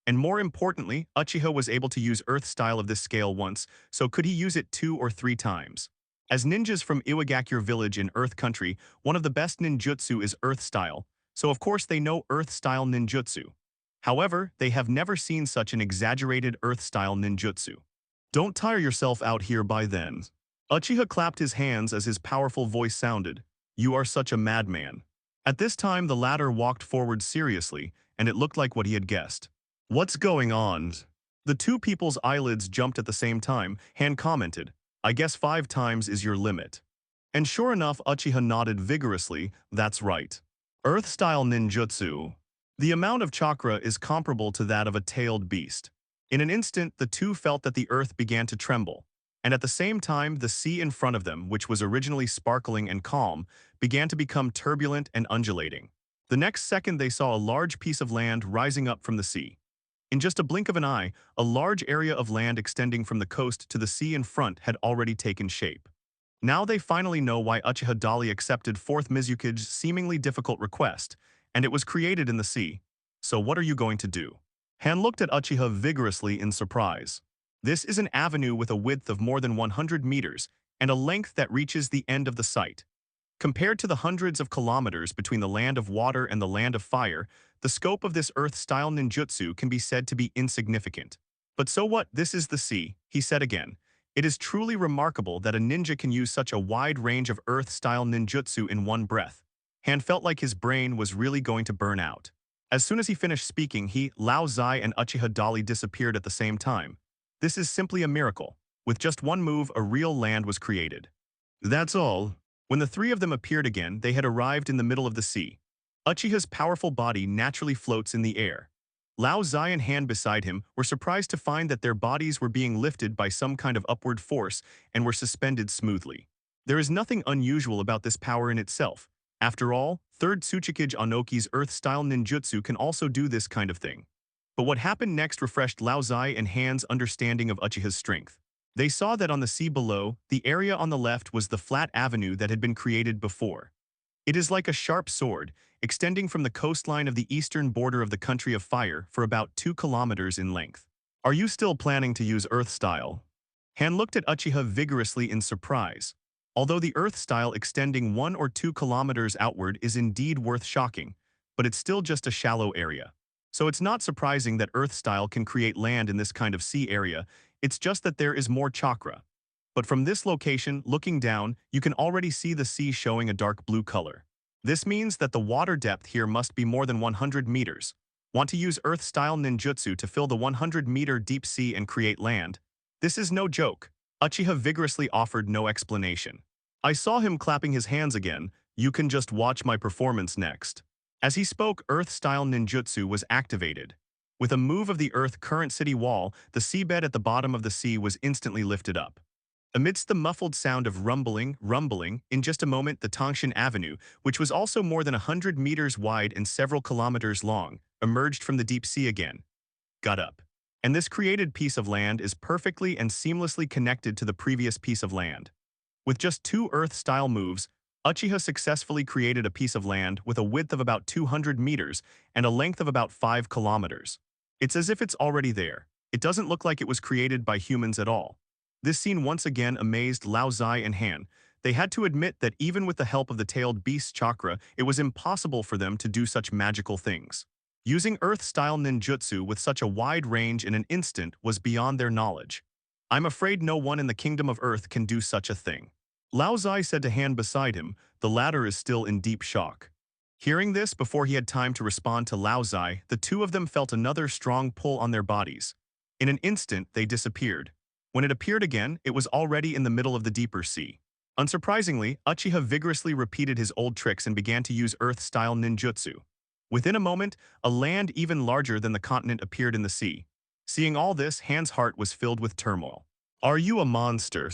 And more importantly, Uchiha was able to use Earth style of this scale once, so could he use it 2 or 3 times? As ninjas from Iwagakure village in Earth country, one of the best ninjutsu is Earth style, so of course they know Earth style ninjutsu. However, they have never seen such an exaggerated Earth-style ninjutsu. Don't tire yourself out here by then. Uchiha clapped his hands as his powerful voice sounded. You are such a madman. At this time, the latter walked forward seriously, and it looked like what he had guessed. What's going on? The two people's eyelids jumped at the same time. Han commented, I guess 5 times is your limit. And sure enough, Uchiha nodded vigorously, that's right. Earth-style ninjutsu. The amount of chakra is comparable to that of a tailed beast. In an instant, the two felt that the earth began to tremble, and at the same time, the sea in front of them, which was originally sparkling and calm, began to become turbulent and undulating. The next second, they saw a large piece of land rising up from the sea. In just a blink of an eye, a large area of land extending from the coast to the sea in front had already taken shape. Now they finally know why Uchiha Dali accepted fourth Mizukage's seemingly difficult request, and it was created in the sea. So what are you going to do? Han looked at Uchiha vigorously in surprise. This is an avenue with a width of more than 100 meters and a length that reaches the end of the site. Compared to the hundreds of kilometers between the land of water and the land of fire, the scope of this Earth-style ninjutsu can be said to be insignificant. But so what, this is the sea, he said again. It is truly remarkable that a ninja can use such a wide range of Earth-style ninjutsu in one breath. Han felt like his brain was really going to burn out. As soon as he finished speaking, Lao Zai and Uchiha Dali disappeared at the same time. This is simply a miracle. With just one move, a real land was created. That's all. When the three of them appeared again, they had arrived in the middle of the sea. Uchiha's powerful body naturally floats in the air. Lao Zai and Han beside him were surprised to find that their bodies were being lifted by some kind of upward force and were suspended smoothly. There is nothing unusual about this power in itself. After all, third Tsuchikage Onoki's Earth-style ninjutsu can also do this kind of thing. But what happened next refreshed Lao Zai and Han's understanding of Uchiha's strength. They saw that on the sea below, the area on the left was the flat avenue that had been created before. It is like a sharp sword, extending from the coastline of the eastern border of the country of fire for about 2 kilometers in length. Are you still planning to use Earth-style? Han looked at Uchiha vigorously in surprise. Although the Earth style extending 1 or 2 kilometers outward is indeed worth shocking, but it's still just a shallow area. So it's not surprising that Earth style can create land in this kind of sea area, it's just that there is more chakra. But from this location, looking down, you can already see the sea showing a dark blue color. This means that the water depth here must be more than 100 meters. Want to use Earth-style ninjutsu to fill the 100-meter deep sea and create land? This is no joke. Uchiha vigorously offered no explanation. I saw him clapping his hands again. You can just watch my performance next. As he spoke, Earth-style ninjutsu was activated. With a move of the Earth current city wall, the seabed at the bottom of the sea was instantly lifted up. Amidst the muffled sound of rumbling, in just a moment the Tangshan Avenue, which was also more than 100 meters wide and several kilometers long, emerged from the deep sea again. Got up. And this created piece of land is perfectly and seamlessly connected to the previous piece of land. With just 2 Earth-style moves, Uchiha successfully created a piece of land with a width of about 200 meters and a length of about 5 kilometers. It's as if it's already there. It doesn't look like it was created by humans at all. This scene once again amazed Lao Zai and Han. They had to admit that even with the help of the tailed beast's chakra, it was impossible for them to do such magical things. Using Earth-style ninjutsu with such a wide range in an instant was beyond their knowledge. I'm afraid no one in the Kingdom of Earth can do such a thing. Lao Zai said to Han beside him. The latter is still in deep shock. Hearing this before he had time to respond to Lao Zai, the two of them felt another strong pull on their bodies. In an instant, they disappeared. When it appeared again, it was already in the middle of the deeper sea. Unsurprisingly, Uchiha vigorously repeated his old tricks and began to use Earth-style ninjutsu. Within a moment, a land even larger than the continent appeared in the sea. Seeing all this, Han's heart was filled with turmoil. Are you a monster?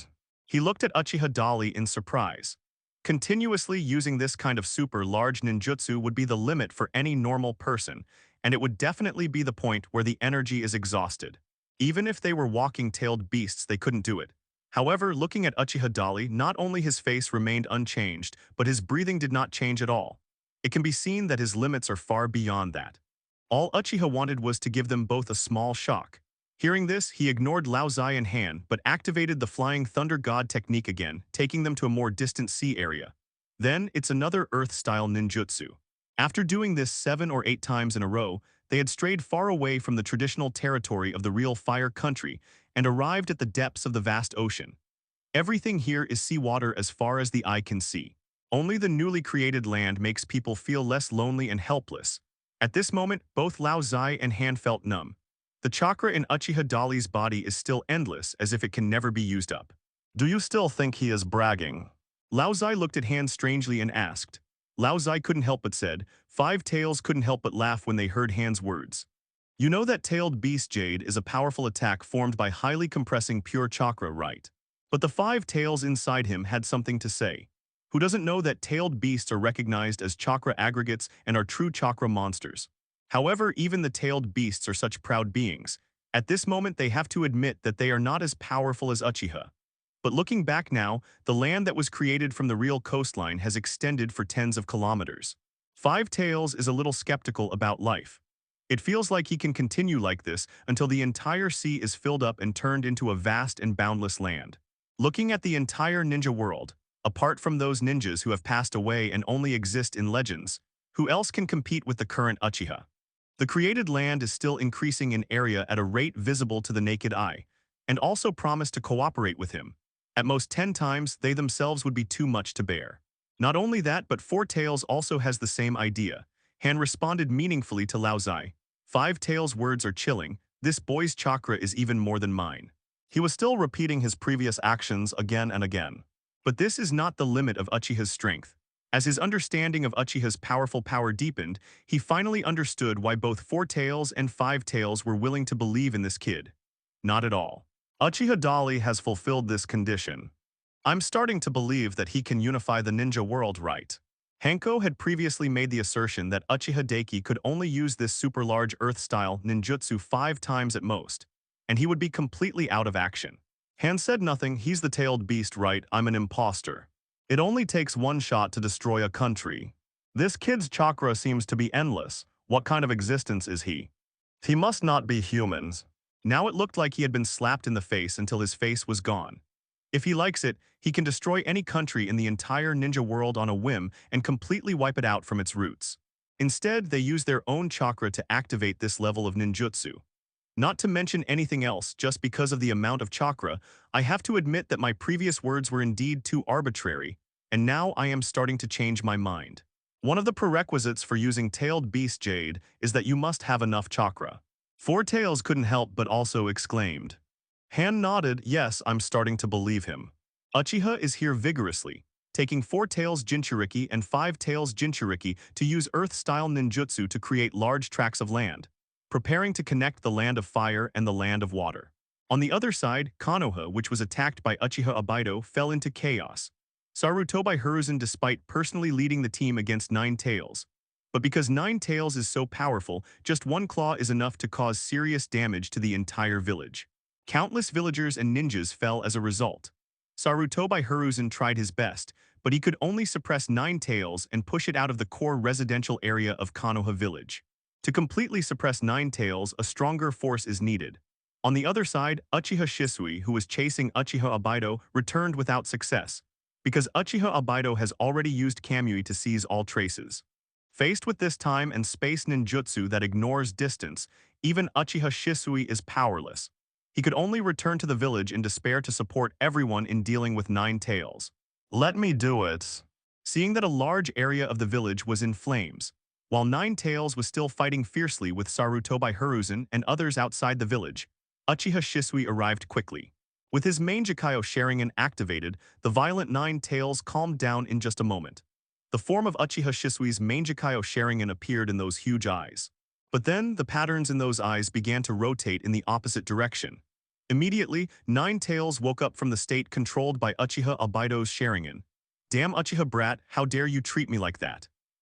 He looked at Uchiha Dali in surprise. Continuously using this kind of super-large ninjutsu would be the limit for any normal person, and it would definitely be the point where the energy is exhausted. Even if they were walking tailed beasts, they couldn't do it. However, looking at Uchiha Dali, not only his face remained unchanged, but his breathing did not change at all. It can be seen that his limits are far beyond that. All Uchiha wanted was to give them both a small shock. Hearing this, he ignored Lao Zai and Han, but activated the Flying Thunder God technique again, taking them to a more distant sea area. Then, it's another Earth-style ninjutsu. After doing this 7 or 8 times in a row, they had strayed far away from the traditional territory of the real fire country and arrived at the depths of the vast ocean. Everything here is seawater as far as the eye can see. Only the newly created land makes people feel less lonely and helpless. At this moment, both Lao Zai and Han felt numb. The chakra in Uchiha Dali's body is still endless, as if it can never be used up. Do you still think he is bragging? Lao Zai looked at Han strangely and asked. Lao Zai couldn't help but said. 5 Tails couldn't help but laugh when they heard Han's words. You know that tailed beast jade is a powerful attack formed by highly compressing pure chakra, right? But the 5 tails inside him had something to say. Who doesn't know that tailed beasts are recognized as chakra aggregates and are true chakra monsters? However, even the tailed beasts are such proud beings. At this moment, they have to admit that they are not as powerful as Uchiha. But looking back now, the land that was created from the real coastline has extended for tens of kilometers. 5 Tails is a little skeptical about life. It feels like he can continue like this until the entire sea is filled up and turned into a vast and boundless land. Looking at the entire ninja world, apart from those ninjas who have passed away and only exist in legends, who else can compete with the current Uchiha? The created land is still increasing in area at a rate visible to the naked eye, and also promise to cooperate with him. At most 10 times, they themselves would be too much to bear. Not only that, but 4 Tails also has the same idea. Han responded meaningfully to Lao Zai. 5 Tails' words are chilling. This boy's chakra is even more than mine. He was still repeating his previous actions again and again. But this is not the limit of Uchiha's strength. As his understanding of Uchiha's powerful power deepened, he finally understood why both 4 Tails and 5 Tails were willing to believe in this kid. Not at all. Uchiha Dali has fulfilled this condition. I'm starting to believe that he can unify the ninja world, right? Hanko had previously made the assertion that Uchiha Daiki could only use this super-large Earth-style ninjutsu 5 times at most, and he would be completely out of action. Han said nothing. He's the tailed beast, right? I'm an imposter. It only takes one shot to destroy a country. This kid's chakra seems to be endless. What kind of existence is he? He must not be humans. Now it looked like he had been slapped in the face until his face was gone. If he likes it, he can destroy any country in the entire ninja world on a whim and completely wipe it out from its roots. Instead, they use their own chakra to activate this level of ninjutsu. Not to mention anything else, just because of the amount of chakra, I have to admit that my previous words were indeed too arbitrary, and now I am starting to change my mind. One of the prerequisites for using Tailed Beast Jade is that you must have enough chakra. Four Tails couldn't help but also exclaimed. Han nodded, yes, I'm starting to believe him. Uchiha is here vigorously, taking 4 Tails Jinchuriki and 5 Tails Jinchuriki to use Earth-style ninjutsu to create large tracts of land, preparing to connect the land of fire and the land of water. On the other side, Konoha, which was attacked by Uchiha Obaido, fell into chaos. Sarutobi Hiruzen despite personally leading the team against 9 Tails. But because 9 Tails is so powerful, just one claw is enough to cause serious damage to the entire village. Countless villagers and ninjas fell as a result. Sarutobi Hiruzen tried his best, but he could only suppress 9 Tails and push it out of the core residential area of Konoha village. To completely suppress 9 Tails, a stronger force is needed. On the other side, Uchiha Shisui, who was chasing Uchiha Obaido, returned without success, because Uchiha Obaido has already used Kamui to seize all traces. Faced with this time and space ninjutsu that ignores distance, even Uchiha Shisui is powerless. He could only return to the village in despair to support everyone in dealing with 9 Tails. Let me do it. Seeing that a large area of the village was in flames, while 9 Tails was still fighting fiercely with Sarutobi Hiruzen and others outside the village, Uchiha Shisui arrived quickly. With his Mangekyō Sharingan activated, the violent 9 Tails calmed down in just a moment. The form of Uchiha Shisui's Mangekyō Sharingan appeared in those huge eyes. But then, the patterns in those eyes began to rotate in the opposite direction. Immediately, 9 Tails woke up from the state controlled by Uchiha Obaido's Sharingan. Damn Uchiha brat, how dare you treat me like that?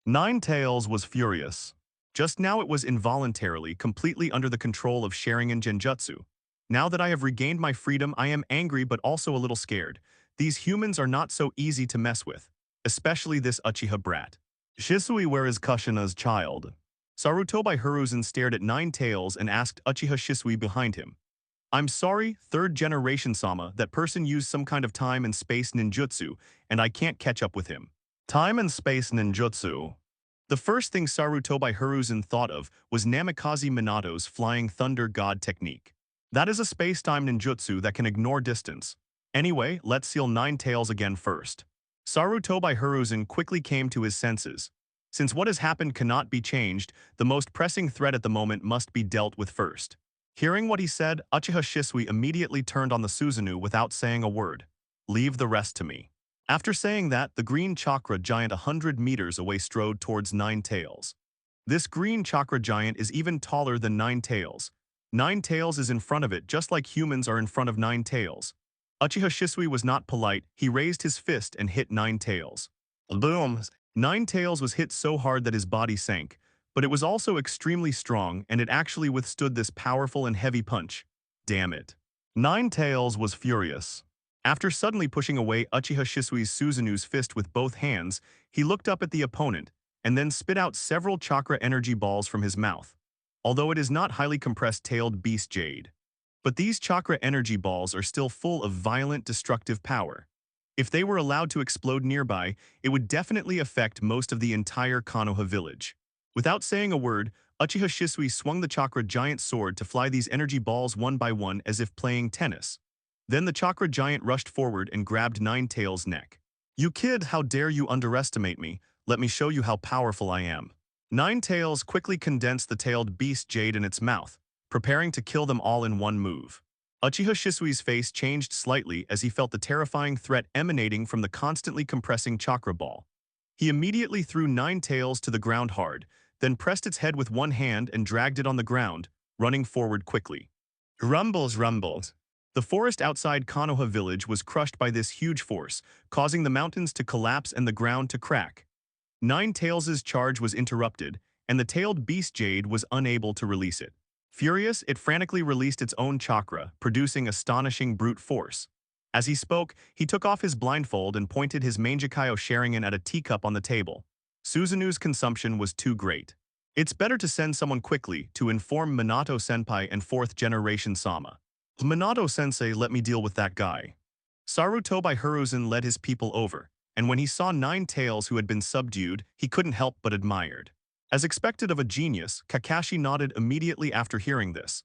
9 Tails was furious. Just now it was involuntarily, completely under the control of Sharingan Genjutsu. Now that I have regained my freedom, I am angry but also a little scared. These humans are not so easy to mess with, especially this Uchiha brat. Shisui, where is Kushina's child? Sarutobi Hiruzen stared at 9 Tails and asked Uchiha Shisui behind him. I'm sorry, 3rd generation Sama, that person used some kind of time and space ninjutsu, and I can't catch up with him. Time and space ninjutsu. The first thing Sarutobi Hiruzen thought of was Namikaze Minato's Flying Thunder God technique. That is a space-time ninjutsu that can ignore distance. Anyway, let's seal 9 Tails again first. Sarutobi Hiruzen quickly came to his senses. Since what has happened cannot be changed, the most pressing threat at the moment must be dealt with first. Hearing what he said, Uchiha Shisui immediately turned on the Susanoo without saying a word. Leave the rest to me. After saying that, the green chakra giant 100 meters away strode towards 9 Tails. This green chakra giant is even taller than 9 Tails. 9 Tails is in front of it just like humans are in front of 9 Tails. Uchiha Shisui was not polite, he raised his fist and hit 9 Tails. Boom! 9 Tails was hit so hard that his body sank, but it was also extremely strong and it actually withstood this powerful and heavy punch. Damn it. 9 Tails was furious. After suddenly pushing away Uchiha Shisui's Susanoo's fist with both hands, he looked up at the opponent and then spit out several chakra energy balls from his mouth. Although it is not highly compressed tailed beast jade. But these chakra energy balls are still full of violent destructive power. If they were allowed to explode nearby, it would definitely affect most of the entire Konoha village. Without saying a word, Uchiha Shisui swung the chakra giant sword to fly these energy balls one by one as if playing tennis. Then the chakra giant rushed forward and grabbed 9 Tails' neck. You kid, how dare you underestimate me? Let me show you how powerful I am. 9 Tails quickly condensed the tailed beast jade in its mouth, preparing to kill them all in one move. Uchiha Shisui's face changed slightly as he felt the terrifying threat emanating from the constantly compressing chakra ball. He immediately threw 9 Tails to the ground hard, then pressed its head with one hand and dragged it on the ground, running forward quickly. Rumbles, rumbles. The forest outside Konoha village was crushed by this huge force, causing the mountains to collapse and the ground to crack. 9 Tails' charge was interrupted, and the tailed beast jade was unable to release it. Furious, it frantically released its own chakra, producing astonishing brute force. As he spoke, he took off his blindfold and pointed his Mangekyō Sharingan at a teacup on the table. Susanoo's consumption was too great. It's better to send someone quickly to inform Minato-senpai and 4th generation Sama. Minato-sensei, let me deal with that guy. Sarutobi Hiruzen led his people over, and when he saw 9 Tails who had been subdued, he couldn't help but admired. As expected of a genius, Kakashi nodded immediately after hearing this.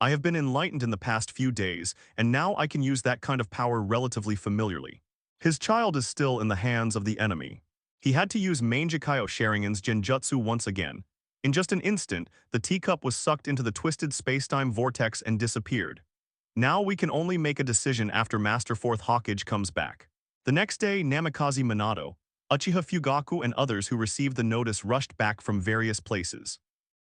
I have been enlightened in the past few days, and now I can use that kind of power relatively familiarly. His child is still in the hands of the enemy. He had to use Mangekyō Sharingan's genjutsu once again. In just an instant, the teacup was sucked into the twisted spacetime vortex and disappeared. Now we can only make a decision after Master Fourth Hokage comes back. The next day, Namikaze Minato, Uchiha Fugaku and others who received the notice rushed back from various places.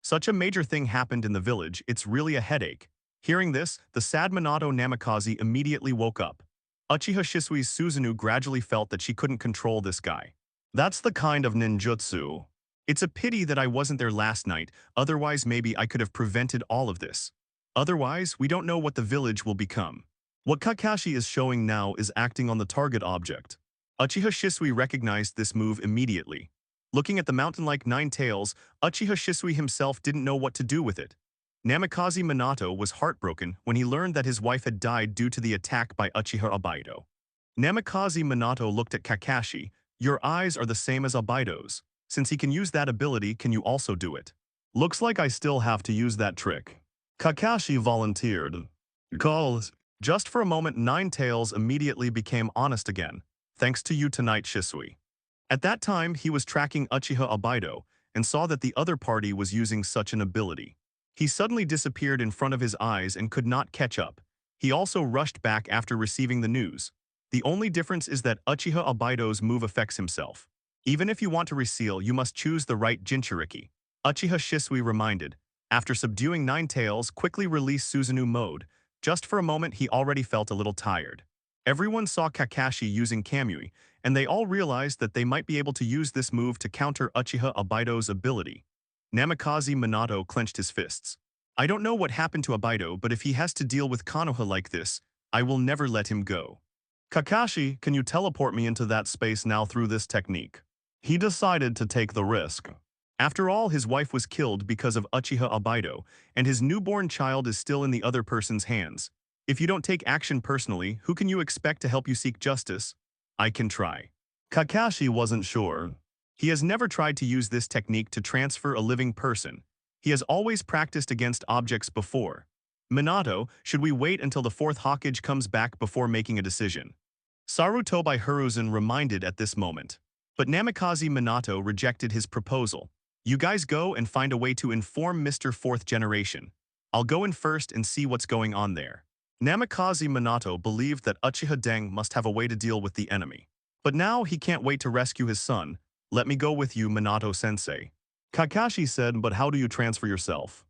Such a major thing happened in the village, it's really a headache. Hearing this, the sad Minato Namikaze immediately woke up. Uchiha Shisui's Susanoo gradually felt that she couldn't control this guy. That's the kind of ninjutsu. It's a pity that I wasn't there last night, otherwise maybe I could have prevented all of this. Otherwise, we don't know what the village will become. What Kakashi is showing now is acting on the target object. Uchiha Shisui recognized this move immediately. Looking at the mountain-like nine tails, Uchiha Shisui himself didn't know what to do with it. Namikaze Minato was heartbroken when he learned that his wife had died due to the attack by Uchiha Obito. Namikaze Minato looked at Kakashi. Your eyes are the same as Obito's. Since he can use that ability, can you also do it? Looks like I still have to use that trick. Kakashi volunteered. Calls. Just for a moment, Nine Tails immediately became honest again. Thanks to you tonight, Shisui. At that time, he was tracking Uchiha Obito and saw that the other party was using such an ability. He suddenly disappeared in front of his eyes and could not catch up. He also rushed back after receiving the news. The only difference is that Uchiha Obito's move affects himself. Even if you want to reseal, you must choose the right Jinchuriki. Uchiha Shisui reminded. After subduing Nine Tails, quickly release Susanoo mode. Just for a moment, he already felt a little tired. Everyone saw Kakashi using Kamui, and they all realized that they might be able to use this move to counter Uchiha Obito's ability. Namikaze Minato clenched his fists. I don't know what happened to Obito, but if he has to deal with Konoha like this, I will never let him go. Kakashi, can you teleport me into that space now through this technique? He decided to take the risk. After all, his wife was killed because of Uchiha Obito, and his newborn child is still in the other person's hands. If you don't take action personally, who can you expect to help you seek justice? I can try. Kakashi wasn't sure. He has never tried to use this technique to transfer a living person. He has always practiced against objects before. Minato, should we wait until the fourth Hokage comes back before making a decision? Sarutobi Hiruzen reminded at this moment. But Namikaze Minato rejected his proposal. You guys go and find a way to inform Mr. Fourth Generation. I'll go in first and see what's going on there. Namikaze Minato believed that Uchiha Deng must have a way to deal with the enemy. But now he can't wait to rescue his son. Let me go with you, Minato-sensei. Kakashi said, but how do you transfer yourself?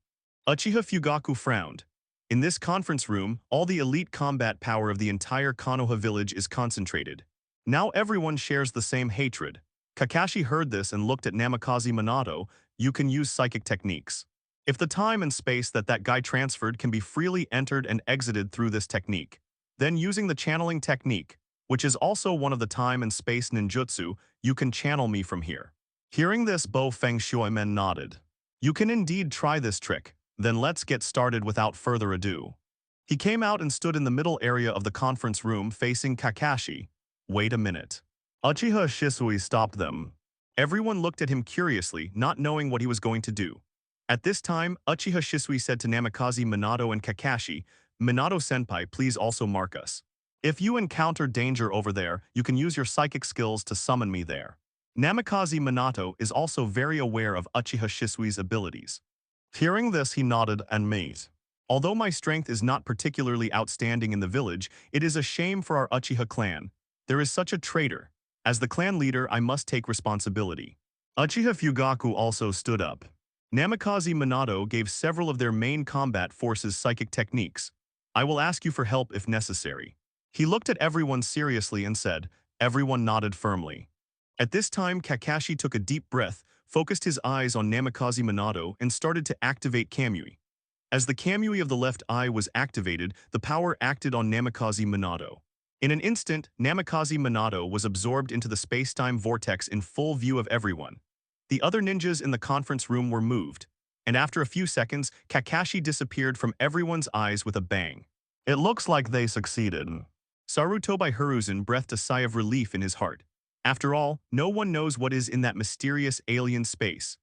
Uchiha Fugaku frowned. In this conference room, all the elite combat power of the entire Konoha village is concentrated. Now everyone shares the same hatred. Kakashi heard this and looked at Namikaze Minato. You can use psychic techniques. If the time and space that guy transferred can be freely entered and exited through this technique, then using the channeling technique, which is also one of the time and space ninjutsu, you can channel me from here. Hearing this, Bo Feng Shuimen nodded. You can indeed try this trick, then let's get started without further ado. He came out and stood in the middle area of the conference room facing Kakashi. Wait a minute. Uchiha Shisui stopped them. Everyone looked at him curiously, not knowing what he was going to do. At this time, Uchiha Shisui said to Namikaze Minato and Kakashi, Minato-senpai, please also mark us. If you encounter danger over there, you can use your psychic skills to summon me there. Namikaze Minato is also very aware of Uchiha Shisui's abilities. Hearing this, he nodded and made. Although my strength is not particularly outstanding in the village, it is a shame for our Uchiha clan. There is such a traitor. As the clan leader, I must take responsibility. Uchiha Fugaku also stood up. Namikaze Minato gave several of their main combat forces psychic techniques. I will ask you for help if necessary. He looked at everyone seriously and said, everyone nodded firmly. At this time, Kakashi took a deep breath, focused his eyes on Namikaze Minato, and started to activate Kamui. As the Kamui of the left eye was activated, the power acted on Namikaze Minato. In an instant, Namikaze Minato was absorbed into the space-time vortex in full view of everyone. The other ninjas in the conference room were moved, and after a few seconds, Kakashi disappeared from everyone's eyes with a bang. It looks like they succeeded. Sarutobi Hiruzen breathed a sigh of relief in his heart. After all, no one knows what is in that mysterious alien space.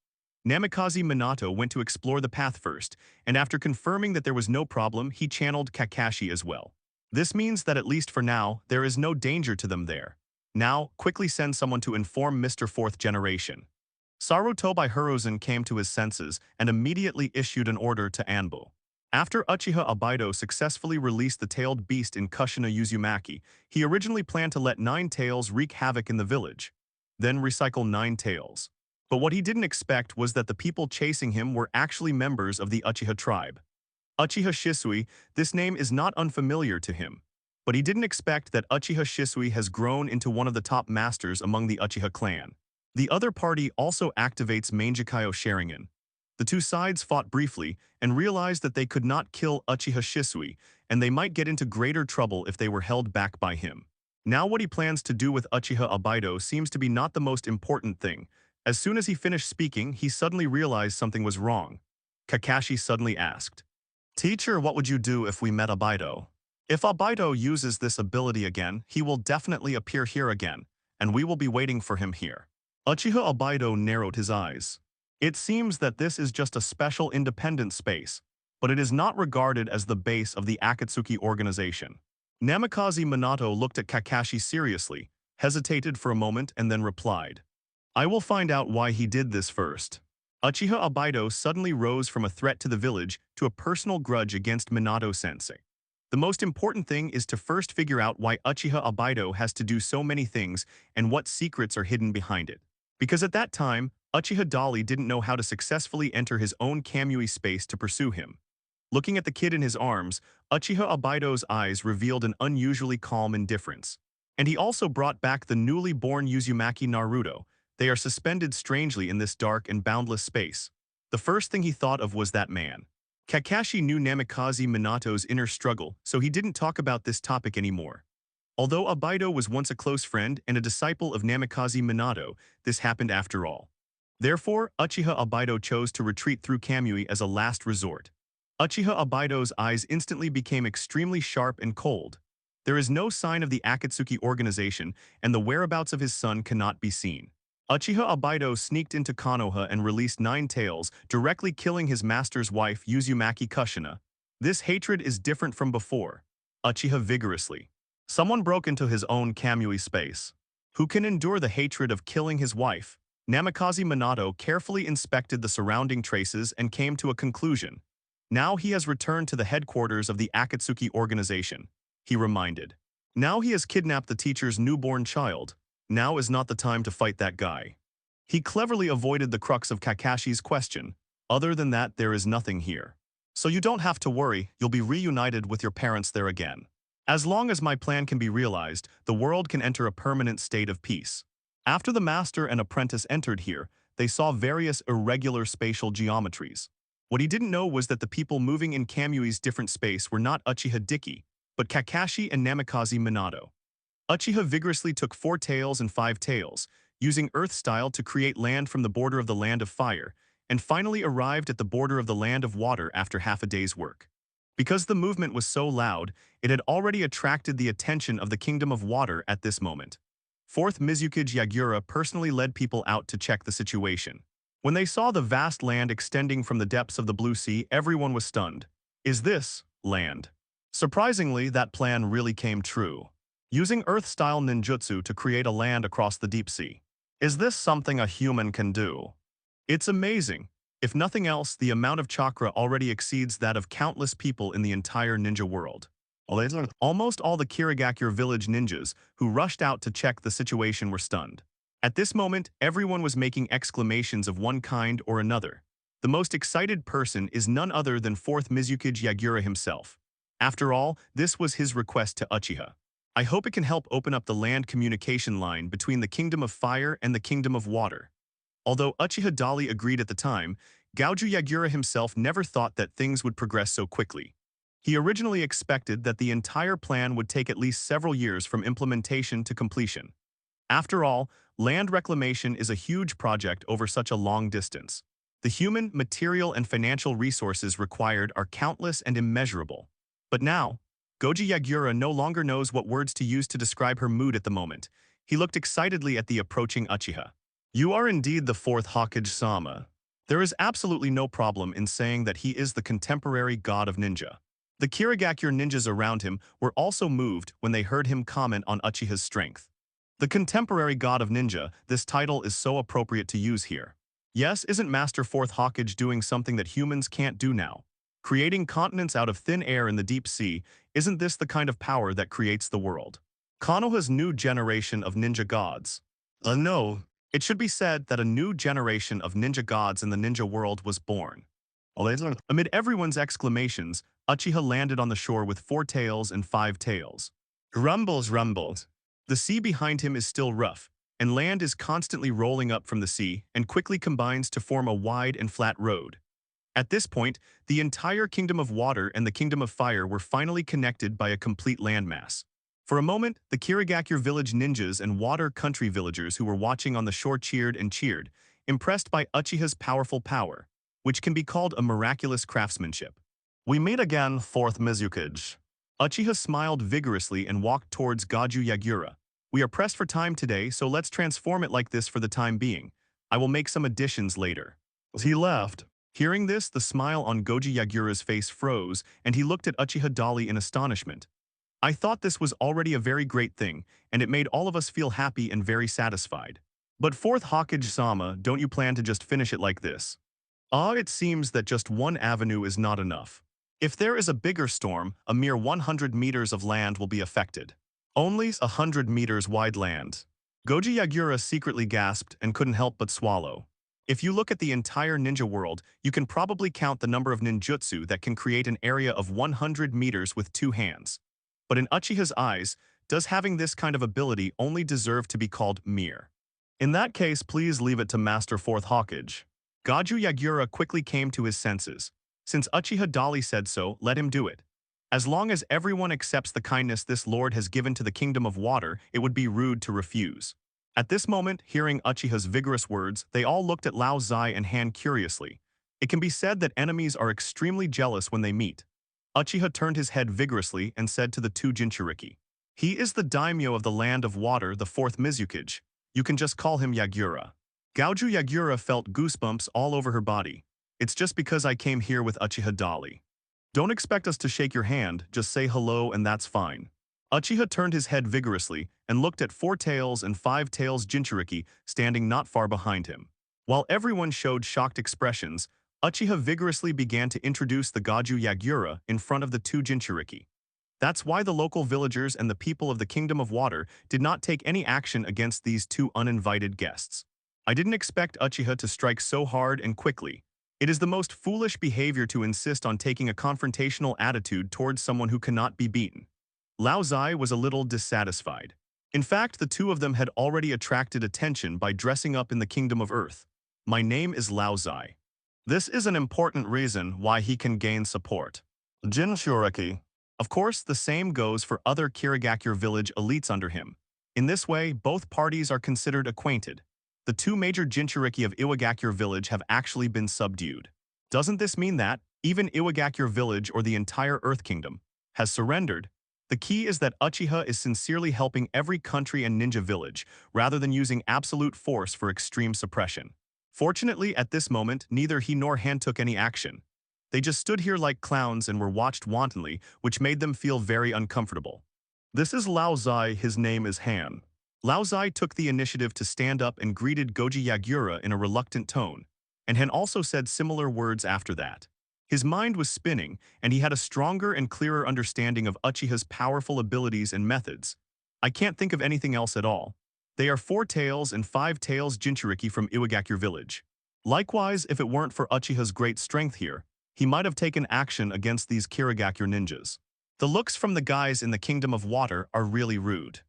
Namikaze Minato went to explore the path first, and after confirming that there was no problem, he channeled Kakashi as well. This means that at least for now, there is no danger to them there. Now, quickly send someone to inform Mr. Fourth Generation. Sarutobi Hiruzen came to his senses and immediately issued an order to Anbu. After Uchiha Obito successfully released the tailed beast in Kushina Uzumaki, he originally planned to let 9 Tails wreak havoc in the village, then recycle 9 Tails. But what he didn't expect was that the people chasing him were actually members of the Uchiha tribe. Uchiha Shisui, this name is not unfamiliar to him. But he didn't expect that Uchiha Shisui has grown into one of the top masters among the Uchiha clan. The other party also activates Mangekyō Sharingan. The two sides fought briefly and realized that they could not kill Uchiha Shisui, and they might get into greater trouble if they were held back by him. Now what he plans to do with Uchiha Obito seems to be not the most important thing. As soon as he finished speaking, he suddenly realized something was wrong. Kakashi suddenly asked, "Teacher, what would you do if we met Obito?" "If Obito uses this ability again, he will definitely appear here again, and we will be waiting for him here." Uchiha Obito narrowed his eyes. It seems that this is just a special independent space, but it is not regarded as the base of the Akatsuki organization. Namikaze Minato looked at Kakashi seriously, hesitated for a moment, and then replied, "I will find out why he did this first." Uchiha Obito suddenly rose from a threat to the village to a personal grudge against Minato-sensei. The most important thing is to first figure out why Uchiha Obito has to do so many things and what secrets are hidden behind it. Because at that time, Uchiha Dali didn't know how to successfully enter his own Kamui space to pursue him. Looking at the kid in his arms, Uchiha Obito's eyes revealed an unusually calm indifference. And he also brought back the newly born Uzumaki Naruto. They are suspended strangely in this dark and boundless space. The first thing he thought of was that man. Kakashi knew Namikaze Minato's inner struggle, so he didn't talk about this topic anymore. Although Obito was once a close friend and a disciple of Namikaze Minato, this happened after all. Therefore, Uchiha Obito chose to retreat through Kamui as a last resort. Uchiha Obito's eyes instantly became extremely sharp and cold. There is no sign of the Akatsuki organization, and the whereabouts of his son cannot be seen. Uchiha Obito sneaked into Konoha and released 9 Tails, directly killing his master's wife Uzumaki Kushina. This hatred is different from before. Uchiha vigorously. Someone broke into his own Kamui space. Who can endure the hatred of killing his wife? Namikaze Minato carefully inspected the surrounding traces and came to a conclusion. Now he has returned to the headquarters of the Akatsuki organization, he reminded. Now he has kidnapped the teacher's newborn child. Now is not the time to fight that guy. He cleverly avoided the crux of Kakashi's question. Other than that, there is nothing here. So you don't have to worry, you'll be reunited with your parents there again. As long as my plan can be realized, the world can enter a permanent state of peace. After the master and apprentice entered here, they saw various irregular spatial geometries. What he didn't know was that the people moving in Kamui's different space were not Uchiha Diki, but Kakashi and Namikaze Minato. Uchiha vigorously took 4 tails and 5 tails, using Earth style to create land from the border of the Land of Fire, and finally arrived at the border of the Land of Water after half a day's work. Because the movement was so loud, it had already attracted the attention of the Kingdom of Water at this moment. 4th Mizukage Yagura personally led people out to check the situation. When they saw the vast land extending from the depths of the Blue Sea, everyone was stunned. Is this land? Surprisingly, that plan really came true. Using Earth-style ninjutsu to create a land across the deep sea. Is this something a human can do? It's amazing. If nothing else, the amount of chakra already exceeds that of countless people in the entire ninja world. Almost all the Kirigakure village ninjas who rushed out to check the situation were stunned. At this moment, everyone was making exclamations of one kind or another. The most excited person is none other than 4th Mizukage Yagura himself. After all, this was his request to Uchiha. I hope it can help open up the land communication line between the Kingdom of Fire and the Kingdom of Water. Although Uchiha Dali agreed at the time, Gouju Yagura himself never thought that things would progress so quickly. He originally expected that the entire plan would take at least several years from implementation to completion. After all, land reclamation is a huge project over such a long distance. The human, material, and financial resources required are countless and immeasurable. But now, Goji Yagura no longer knows what words to use to describe her mood at the moment. He looked excitedly at the approaching Uchiha. You are indeed the 4th Hokage-sama. There is absolutely no problem in saying that he is the contemporary god of ninja. The Kirigakure ninjas around him were also moved when they heard him comment on Uchiha's strength. The contemporary god of ninja, this title is so appropriate to use here. Yes, isn't Master Fourth Hokage doing something that humans can't do now? Creating continents out of thin air in the deep sea, isn't this the kind of power that creates the world? Konoha's new generation of ninja gods. No, it should be said that a new generation of ninja gods in the ninja world was born. Amid everyone's exclamations, Uchiha landed on the shore with 4 tails and 5 tails. Rumbles, rumbles. The sea behind him is still rough, and land is constantly rolling up from the sea and quickly combines to form a wide and flat road. At this point, the entire Kingdom of Water and the Kingdom of Fire were finally connected by a complete landmass. For a moment, the Kirigakure village ninjas and water country villagers who were watching on the shore cheered and cheered, impressed by Uchiha's powerful power, which can be called a miraculous craftsmanship. We meet again, Fourth Mizukage. Uchiha smiled vigorously and walked towards Goju Yagura. We are pressed for time today, so let's transform it like this for the time being. I will make some additions later. He left. Hearing this, the smile on Goju Yagura's face froze, and he looked at Uchiha Dali in astonishment. I thought this was already a very great thing, and it made all of us feel happy and very satisfied. But Fourth Hokage-sama, don't you plan to just finish it like this? It seems that just one avenue is not enough. If there is a bigger storm, a mere 100 meters of land will be affected. Only 100 meters wide land. Goju Yagura secretly gasped and couldn't help but swallow. If you look at the entire ninja world, you can probably count the number of ninjutsu that can create an area of 100 meters with 2 hands. But in Uchiha's eyes, does having this kind of ability only deserve to be called mere? In that case, please leave it to Master Fourth Hokage. Goju Yagura quickly came to his senses. Since Uchiha Dali said so, let him do it. As long as everyone accepts the kindness this lord has given to the Kingdom of Water, it would be rude to refuse. At this moment, hearing Uchiha's vigorous words, they all looked at Lao Zai and Han curiously. It can be said that enemies are extremely jealous when they meet. Uchiha turned his head vigorously and said to the 2 Jinchuriki. He is the daimyo of the land of water, the 4th Mizukage. You can just call him Yagura. Goju Yagura felt goosebumps all over her body. It's just because I came here with Uchiha Dali. Don't expect us to shake your hand, just say hello and that's fine. Uchiha turned his head vigorously and looked at 4 tails and 5 tails Jinchuriki standing not far behind him. While everyone showed shocked expressions, Uchiha vigorously began to introduce the Goju Yagura in front of the 2 Jinchuriki. That's why the local villagers and the people of the Kingdom of Water did not take any action against these 2 uninvited guests. I didn't expect Uchiha to strike so hard and quickly. It is the most foolish behavior to insist on taking a confrontational attitude towards someone who cannot be beaten. Lao Zai was a little dissatisfied. In fact, the 2 of them had already attracted attention by dressing up in the Kingdom of Earth. My name is Lao Zai. This is an important reason why he can gain support. Jinchuriki. Of course, the same goes for other Kirigakure village elites under him. In this way, both parties are considered acquainted. The 2 major Jinchuriki of Iwagakure village have actually been subdued. Doesn't this mean that, even Iwagakure village or the entire Earth Kingdom, has surrendered? The key is that Uchiha is sincerely helping every country and ninja village, rather than using absolute force for extreme suppression. Fortunately, at this moment, neither he nor Han took any action. They just stood here like clowns and were watched wantonly, which made them feel very uncomfortable. This is Lao Zai, his name is Han. Lao Zai took the initiative to stand up and greeted Goju Yagura in a reluctant tone, and Han also said similar words after that. His mind was spinning, and he had a stronger and clearer understanding of Uchiha's powerful abilities and methods. I can't think of anything else at all. They are 4 tails and 5 tails Jinchuriki from Iwagakure village. Likewise, if it weren't for Uchiha's great strength here, he might have taken action against these Kirigakure ninjas. The looks from the guys in the Kingdom of Water are really rude.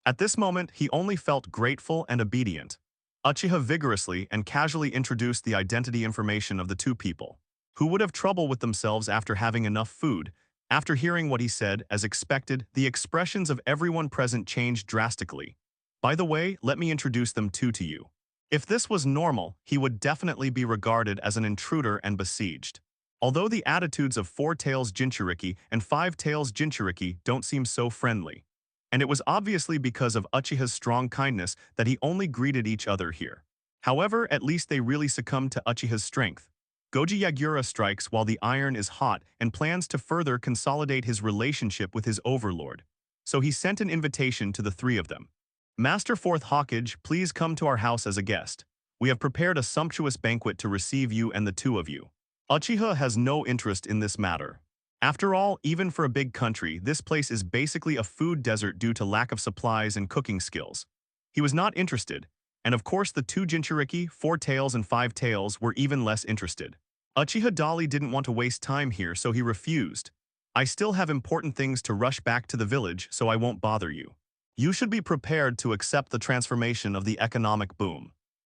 At this moment, he only felt grateful and obedient. Uchiha vigorously and casually introduced the identity information of the 2 people, who would have trouble with themselves after having enough food. After hearing what he said, as expected, the expressions of everyone present changed drastically. By the way, let me introduce them to you. If this was normal, he would definitely be regarded as an intruder and besieged. Although the attitudes of 4 tails Jinchuriki and 5 tails Jinchuriki don't seem so friendly. And it was obviously because of Uchiha's strong kindness that he only greeted each other here. However, at least they really succumbed to Uchiha's strength. Goji Yagura strikes while the iron is hot and plans to further consolidate his relationship with his overlord. So he sent an invitation to the three of them. Master Fourth Hawkage, please come to our house as a guest. We have prepared a sumptuous banquet to receive you and the two of you. Uchiha has no interest in this matter. After all, even for a big country, this place is basically a food desert due to lack of supplies and cooking skills. He was not interested, and of course the two Jinchuriki, Four Tails and Five Tails, were even less interested. Uchiha Dali didn't want to waste time here, so he refused. I still have important things to rush back to the village, so I won't bother you. You should be prepared to accept the transformation of the economic boom.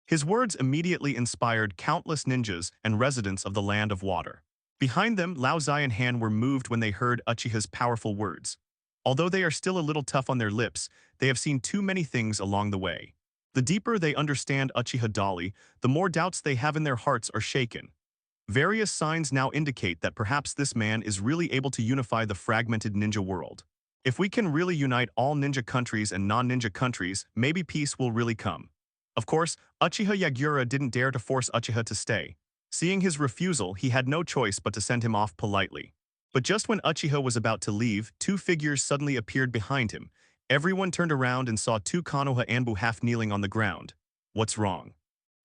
His words immediately inspired countless ninjas and residents of the Land of Water. Behind them, Lao Zai and Han were moved when they heard Uchiha's powerful words. Although they are still a little tough on their lips, they have seen too many things along the way. The deeper they understand Uchiha Dali, the more doubts they have in their hearts are shaken. Various signs now indicate that perhaps this man is really able to unify the fragmented ninja world. If we can really unite all ninja countries and non-ninja countries, maybe peace will really come. Of course, Uchiha Yagura didn't dare to force Uchiha to stay. Seeing his refusal, he had no choice but to send him off politely. But just when Uchiha was about to leave, two figures suddenly appeared behind him. Everyone turned around and saw two Konoha Anbu half-kneeling on the ground. What's wrong?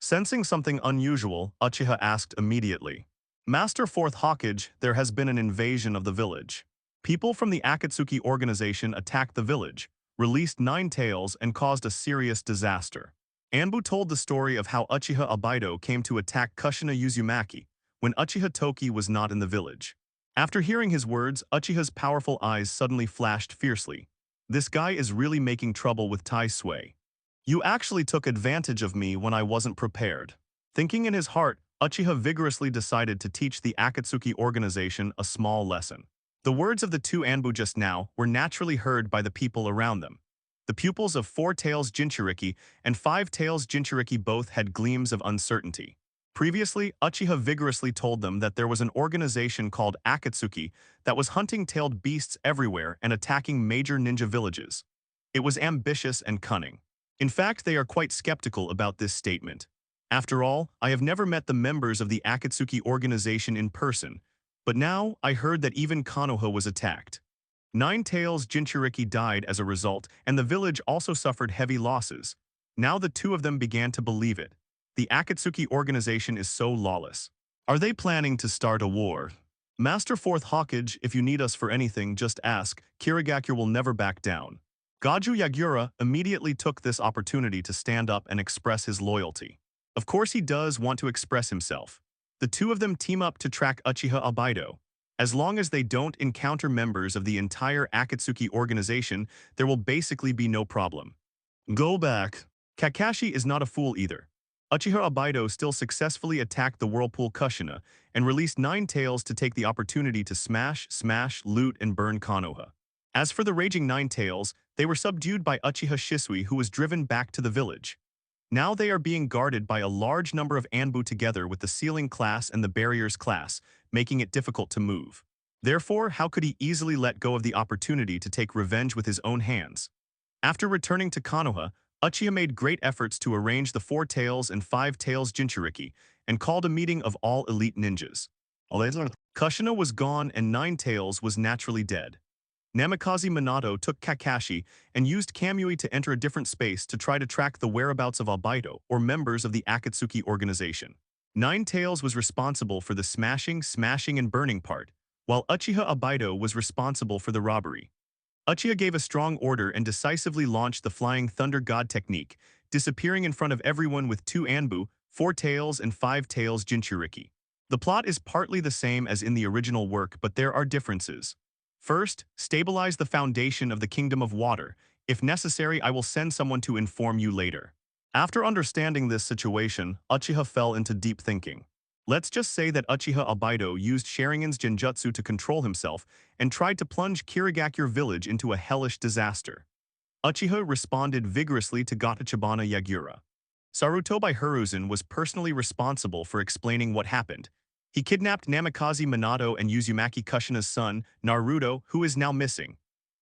Sensing something unusual, Uchiha asked immediately. Master Fourth Hawkage, there has been an invasion of the village. People from the Akatsuki organization attacked the village, released 9 tails, and caused a serious disaster. Anbu told the story of how Uchiha Obaido came to attack Kushina Uzumaki when Uchiha Toki was not in the village. After hearing his words, Uchiha's powerful eyes suddenly flashed fiercely. This guy is really making trouble with Tai Sui. You actually took advantage of me when I wasn't prepared. Thinking in his heart, Uchiha vigorously decided to teach the Akatsuki organization a small lesson. The words of the two Anbu just now were naturally heard by the people around them. The pupils of Four Tails Jinchuriki and Five Tails Jinchuriki both had gleams of uncertainty. Previously, Uchiha vigorously told them that there was an organization called Akatsuki that was hunting tailed beasts everywhere and attacking major ninja villages. It was ambitious and cunning. In fact, they are quite skeptical about this statement. After all, I have never met the members of the Akatsuki organization in person, but now I heard that even Konoha was attacked. 9 Tails Jinchuriki died as a result, and the village also suffered heavy losses. Now the two of them began to believe it. The Akatsuki organization is so lawless. Are they planning to start a war? Master Fourth Hawkage, if you need us for anything, just ask. Kirigakure will never back down. Goju Yagura immediately took this opportunity to stand up and express his loyalty. Of course he does want to express himself. The two of them team up to track Uchiha Obaido. As long as they don't encounter members of the entire Akatsuki organization, there will basically be no problem. Go back. Kakashi is not a fool either. Uchiha Obaido still successfully attacked the Whirlpool Kushina and released 9 tails to take the opportunity to smash, loot, and burn Konoha. As for the raging 9 tails, they were subdued by Uchiha Shisui, who was driven back to the village. Now they are being guarded by a large number of Anbu together with the Sealing class and the Barriers class, making it difficult to move. Therefore, how could he easily let go of the opportunity to take revenge with his own hands? After returning to Konoha, Uchiha made great efforts to arrange the 4 Tails and 5 Tails Jinchuriki and called a meeting of all elite ninjas. Kushina was gone and 9 Tails was naturally dead. Namikaze Minato took Kakashi and used Kamui to enter a different space to try to track the whereabouts of Obaido or members of the Akatsuki organization. 9 Tails was responsible for the smashing, and burning part, while Uchiha Obaido was responsible for the robbery. Uchiha gave a strong order and decisively launched the Flying Thunder God technique, disappearing in front of everyone with 2 Anbu, 4 Tails and 5 Tails Jinchuriki. The plot is partly the same as in the original work, but there are differences. First, stabilize the foundation of the Kingdom of Water. If necessary, I will send someone to inform you later. After understanding this situation, Uchiha fell into deep thinking. Let's just say that Uchiha Obaido used Sharingan's genjutsu to control himself and tried to plunge Kirigakure village into a hellish disaster. Uchiha responded vigorously to Gotachibana Yagura. Sarutobi Hiruzen was personally responsible for explaining what happened. He kidnapped Namikaze Minato and Uzumaki Kushina's son, Naruto, who is now missing.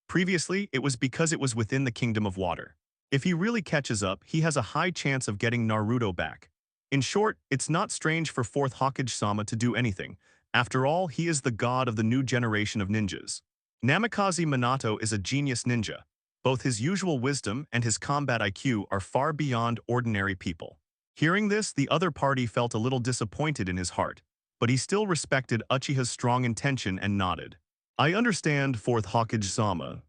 Previously, it was because it was within the Kingdom of Water. If he really catches up, he has a high chance of getting Naruto back. In short, it's not strange for 4th Hokage-sama to do anything. After all, he is the god of the new generation of ninjas. Namikaze Minato is a genius ninja. Both his usual wisdom and his combat IQ are far beyond ordinary people. Hearing this, the other party felt a little disappointed in his heart, but he still respected Uchiha's strong intention and nodded. I understand, 4th Hokage-sama.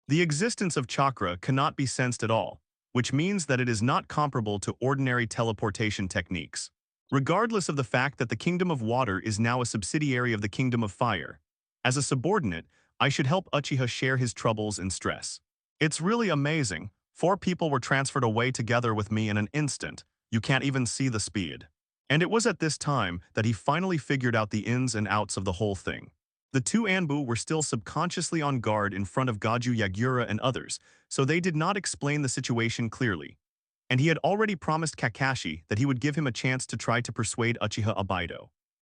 The existence of chakra cannot be sensed at all, which means that it is not comparable to ordinary teleportation techniques. Regardless of the fact that the Kingdom of Water is now a subsidiary of the Kingdom of Fire, as a subordinate, I should help Uchiha share his troubles and stress. It's really amazing. 4 people were transferred away together with me in an instant. You can't even see the speed. And it was at this time that he finally figured out the ins and outs of the whole thing. The 2 Anbu were still subconsciously on guard in front of Goju Yagura and others, so they did not explain the situation clearly. And he had already promised Kakashi that he would give him a chance to try to persuade Uchiha Obaido.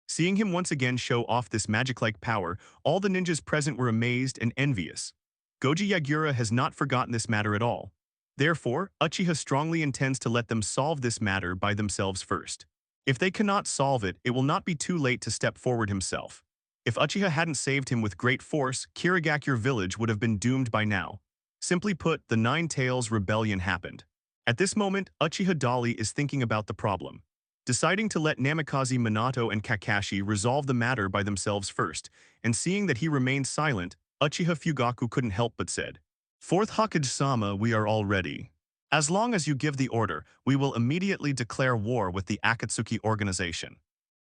Seeing him once again show off this magic-like power, all the ninjas present were amazed and envious. Goju Yagura has not forgotten this matter at all. Therefore, Uchiha strongly intends to let them solve this matter by themselves first. If they cannot solve it, it will not be too late to step forward himself. If Uchiha hadn't saved him with great force, Kirigakure village would have been doomed by now. Simply put, the Nine Tails rebellion happened. At this moment, Uchiha Dali is thinking about the problem. Deciding to let Namikaze Minato and Kakashi resolve the matter by themselves first, and seeing that he remained silent, Uchiha Fugaku couldn't help but said, 4th Hokage-sama, we are all ready. As long as you give the order, we will immediately declare war with the Akatsuki organization.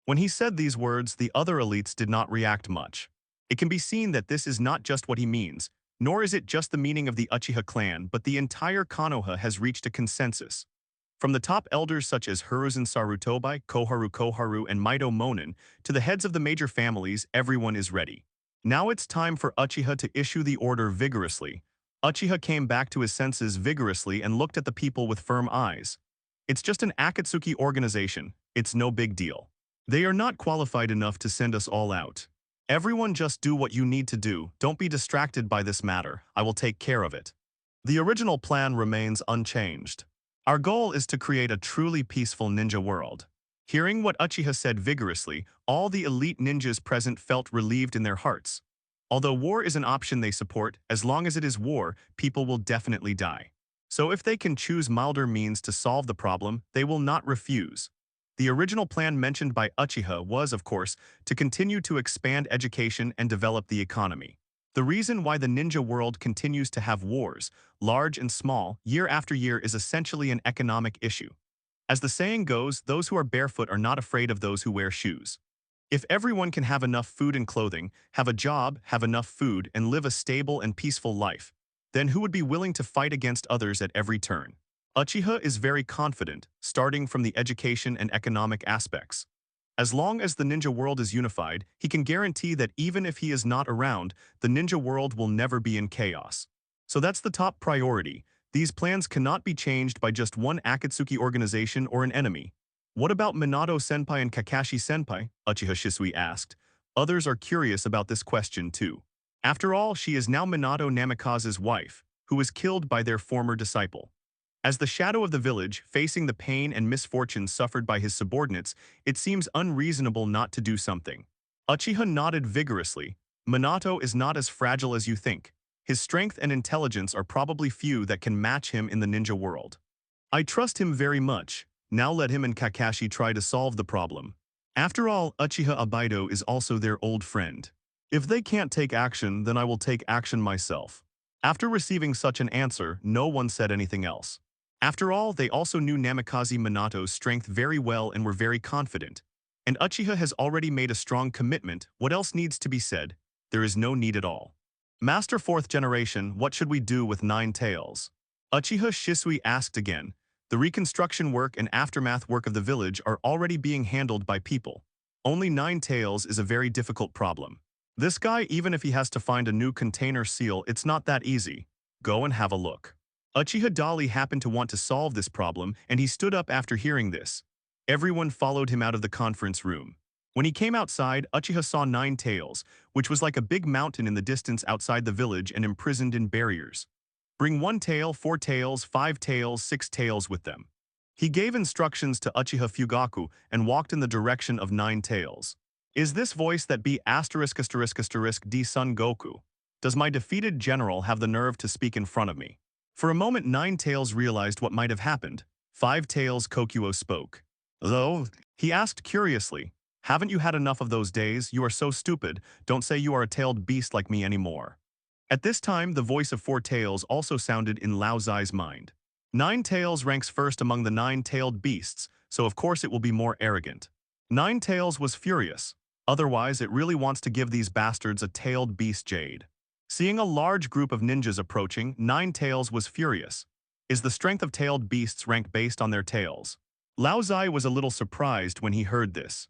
When he said these words, the other elites did not react much. It can be seen that this is not just what he means, nor is it just the meaning of the Uchiha clan, but the entire Konoha has reached a consensus. From the top elders such as Hiruzen Sarutobi, Koharu, and Mito Monin, to the heads of the major families, everyone is ready. Now it's time for Uchiha to issue the order vigorously. Uchiha came back to his senses vigorously and looked at the people with firm eyes. It's just an Akatsuki organization. It's no big deal. They are not qualified enough to send us all out. Everyone just do what you need to do. Don't be distracted by this matter. I will take care of it. The original plan remains unchanged. Our goal is to create a truly peaceful ninja world. Hearing what Uchiha said vigorously, all the elite ninjas present felt relieved in their hearts. Although war is an option they support, as long as it is war, people will definitely die. So if they can choose milder means to solve the problem, they will not refuse. The original plan mentioned by Uchiha was, of course, to continue to expand education and develop the economy. The reason why the ninja world continues to have wars, large and small, year after year is essentially an economic issue. As the saying goes, those who are barefoot are not afraid of those who wear shoes. If everyone can have enough food and clothing, have a job, have enough food, and live a stable and peaceful life, then who would be willing to fight against others at every turn? Uchiha is very confident, starting from the education and economic aspects. As long as the ninja world is unified, he can guarantee that even if he is not around, the ninja world will never be in chaos. So that's the top priority. These plans cannot be changed by just one Akatsuki organization or an enemy. What about Minato-senpai and Kakashi-senpai? Uchiha Shisui asked. Others are curious about this question too. After all, she is now Minato Namikaze's wife, who was killed by their former disciple. As the shadow of the village, facing the pain and misfortune suffered by his subordinates, it seems unreasonable not to do something. Uchiha nodded vigorously. Minato is not as fragile as you think. His strength and intelligence are probably few that can match him in the ninja world. I trust him very much. Now let him and Kakashi try to solve the problem. After all, Uchiha Obaido is also their old friend. If they can't take action, then I will take action myself. After receiving such an answer, no one said anything else. After all, they also knew Namikaze Minato's strength very well and were very confident. And Uchiha has already made a strong commitment. What else needs to be said? There is no need at all. Master 4th generation, what should we do with 9 tails? Uchiha Shisui asked again. The reconstruction work and aftermath work of the village are already being handled by people. Only 9 tails is a very difficult problem. This guy, even if he has to find a new container seal, it's not that easy. Go and have a look. Uchiha Dali happened to want to solve this problem, and he stood up after hearing this. Everyone followed him out of the conference room. When he came outside, Uchiha saw 9 tails, which was like a big mountain in the distance outside the village and imprisoned in barriers. Bring 1 tail, 4 tails, 5 tails, 6 tails with them. He gave instructions to Uchiha Fugaku and walked in the direction of 9 tails. Is this voice that be ******* Son Goku? Does my defeated general have the nerve to speak in front of me? For a moment 9 tails realized what might have happened. 5 tails Kokuo spoke. Hello? He asked curiously. Haven't you had enough of those days? You are so stupid, don't say you are a tailed beast like me anymore. At this time the voice of 4 tails also sounded in Lao Zai's mind. 9 tails ranks first among the 9-tailed beasts, so of course it will be more arrogant. 9 tails was furious. Otherwise it really wants to give these bastards a tailed beast jade. Seeing a large group of ninjas approaching, 9 tails was furious. Is the strength of tailed beasts ranked based on their tails? Lao Zai was a little surprised when he heard this.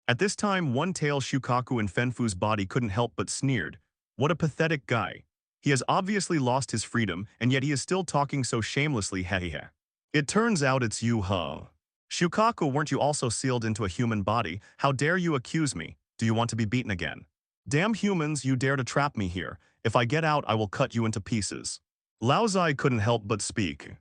At this time 1 tail Shukaku in Fenfu's body couldn't help but sneered. What a pathetic guy. He has obviously lost his freedom, and yet he is still talking so shamelessly, hehehe. It turns out it's you, huh? Shukaku, weren't you also sealed into a human body? How dare you accuse me? Do you want to be beaten again? Damn humans, you dare to trap me here. If I get out, I will cut you into pieces. Lao Zai couldn't help but speak.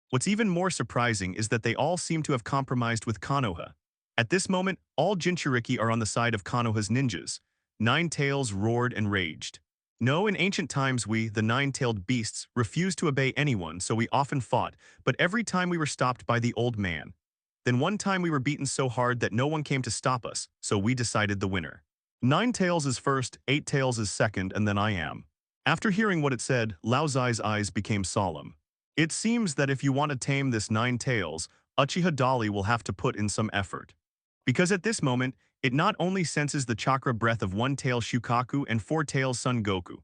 What's even more surprising is that they all seem to have compromised with Konoha. At this moment, all Jinchuriki are on the side of Konoha's ninjas. 9 tails roared and raged. No, in ancient times we, the 9-tailed beasts, refused to obey anyone, so we often fought, but every time we were stopped by the old man. Then one time we were beaten so hard that no one came to stop us, so we decided the winner. 9 tails is first, 8 tails is second, and then I am. After hearing what it said, Lao Zai's eyes became solemn. It seems that if you want to tame this 9 tails, Uchiha Dali will have to put in some effort. Because at this moment, it not only senses the chakra breath of 1 tail Shukaku and 4 tails Son Goku,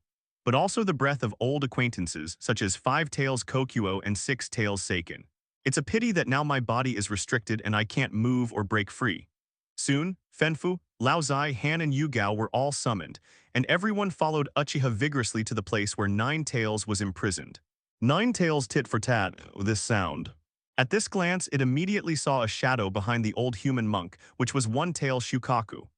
but also the breath of old acquaintances such as 5 tails Kokuo and 6 tails Seiken. It's a pity that now my body is restricted and I can't move or break free. Soon, Fenfu, Lao Zai, Han and Yugao were all summoned, and everyone followed Uchiha vigorously to the place where 9 tails was imprisoned. 9 tails tit for tat, this sound. At this glance, it immediately saw a shadow behind the old human monk, which was 1 tail Shukaku.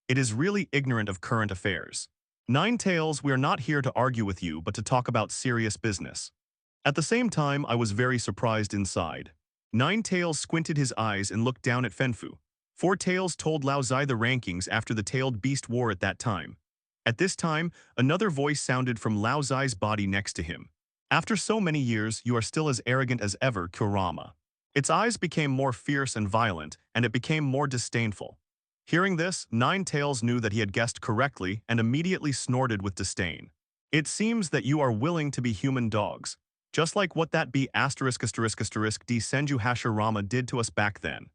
It is really ignorant of current affairs. 9 tails, we are not here to argue with you, but to talk about serious business. At the same time, I was very surprised inside. 9 tails squinted his eyes and looked down at Fenfu. 4 tails told Lao Zai the rankings after the tailed beast war at that time. At this time, another voice sounded from Lao Zai's body next to him. After so many years, you are still as arrogant as ever, Kurama. Its eyes became more fierce and violent, and it became more disdainful. Hearing this, 9 tails knew that he had guessed correctly and immediately snorted with disdain. It seems that you are willing to be human dogs, just like what that be ****** D Senju Hashirama did to us back then.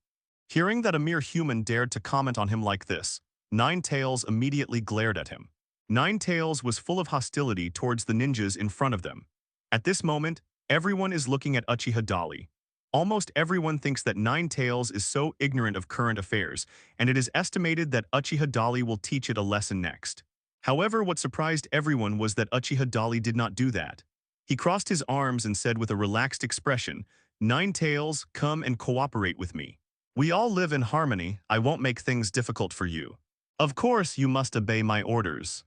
Hearing that a mere human dared to comment on him like this, 9 tails immediately glared at him. 9 tails was full of hostility towards the ninjas in front of them. At this moment, everyone is looking at Uchiha Dali. Almost everyone thinks that 9 tails is so ignorant of current affairs, and it is estimated that Uchiha Dali will teach it a lesson next. However, what surprised everyone was that Uchiha Dali did not do that. He crossed his arms and said with a relaxed expression, 9 tails, come and cooperate with me. We all live in harmony, I won't make things difficult for you. Of course, you must obey my orders.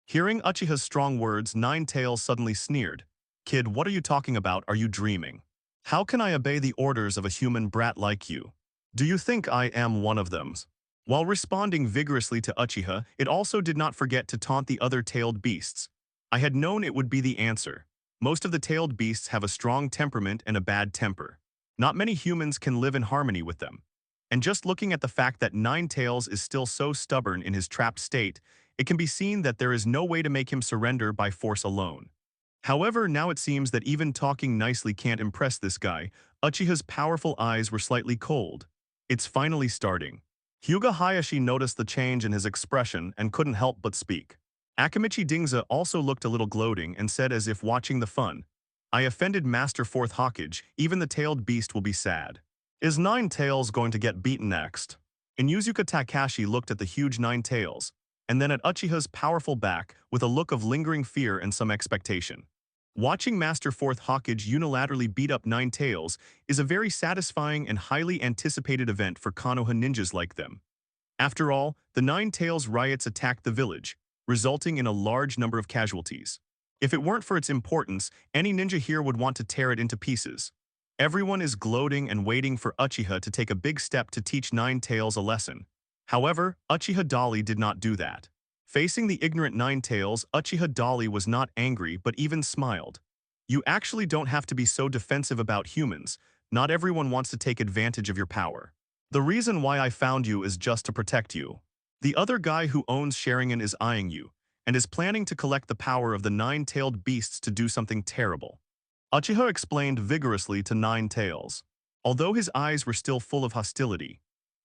Hearing Uchiha's strong words, 9 tails suddenly sneered. Kid, what are you talking about? Are you dreaming? How can I obey the orders of a human brat like you? Do you think I am one of them? While responding vigorously to Uchiha, it also did not forget to taunt the other tailed beasts. I had known it would be the answer. Most of the tailed beasts have a strong temperament and a bad temper. Not many humans can live in harmony with them. And just looking at the fact that 9 tails is still so stubborn in his trapped state, it can be seen that there is no way to make him surrender by force alone. However, now it seems that even talking nicely can't impress this guy. Uchiha's powerful eyes were slightly cold. It's finally starting. Hyuga Hayashi noticed the change in his expression and couldn't help but speak. Akimichi Dingza also looked a little gloating and said as if watching the fun, I offended Master Fourth Hokage, even the tailed beast will be sad. Is 9 tails going to get beaten next? Inuzuka Takashi looked at the huge 9 tails, and then at Uchiha's powerful back with a look of lingering fear and some expectation. Watching Master Fourth Hokage unilaterally beat up 9 tails is a very satisfying and highly anticipated event for Konoha ninjas like them. After all, the 9 tails riots attacked the village, resulting in a large number of casualties. If it weren't for its importance, any ninja here would want to tear it into pieces. Everyone is gloating and waiting for Uchiha to take a big step to teach Nine Tails a lesson. However, Uchiha Dali did not do that. Facing the ignorant Nine Tails, Uchiha Dali was not angry but even smiled. You actually don't have to be so defensive about humans. Not everyone wants to take advantage of your power. The reason why I found you is just to protect you. The other guy who owns Sharingan is eyeing you, and is planning to collect the power of the nine-tailed beasts to do something terrible. Uchiha explained vigorously to Nine Tails, although his eyes were still full of hostility.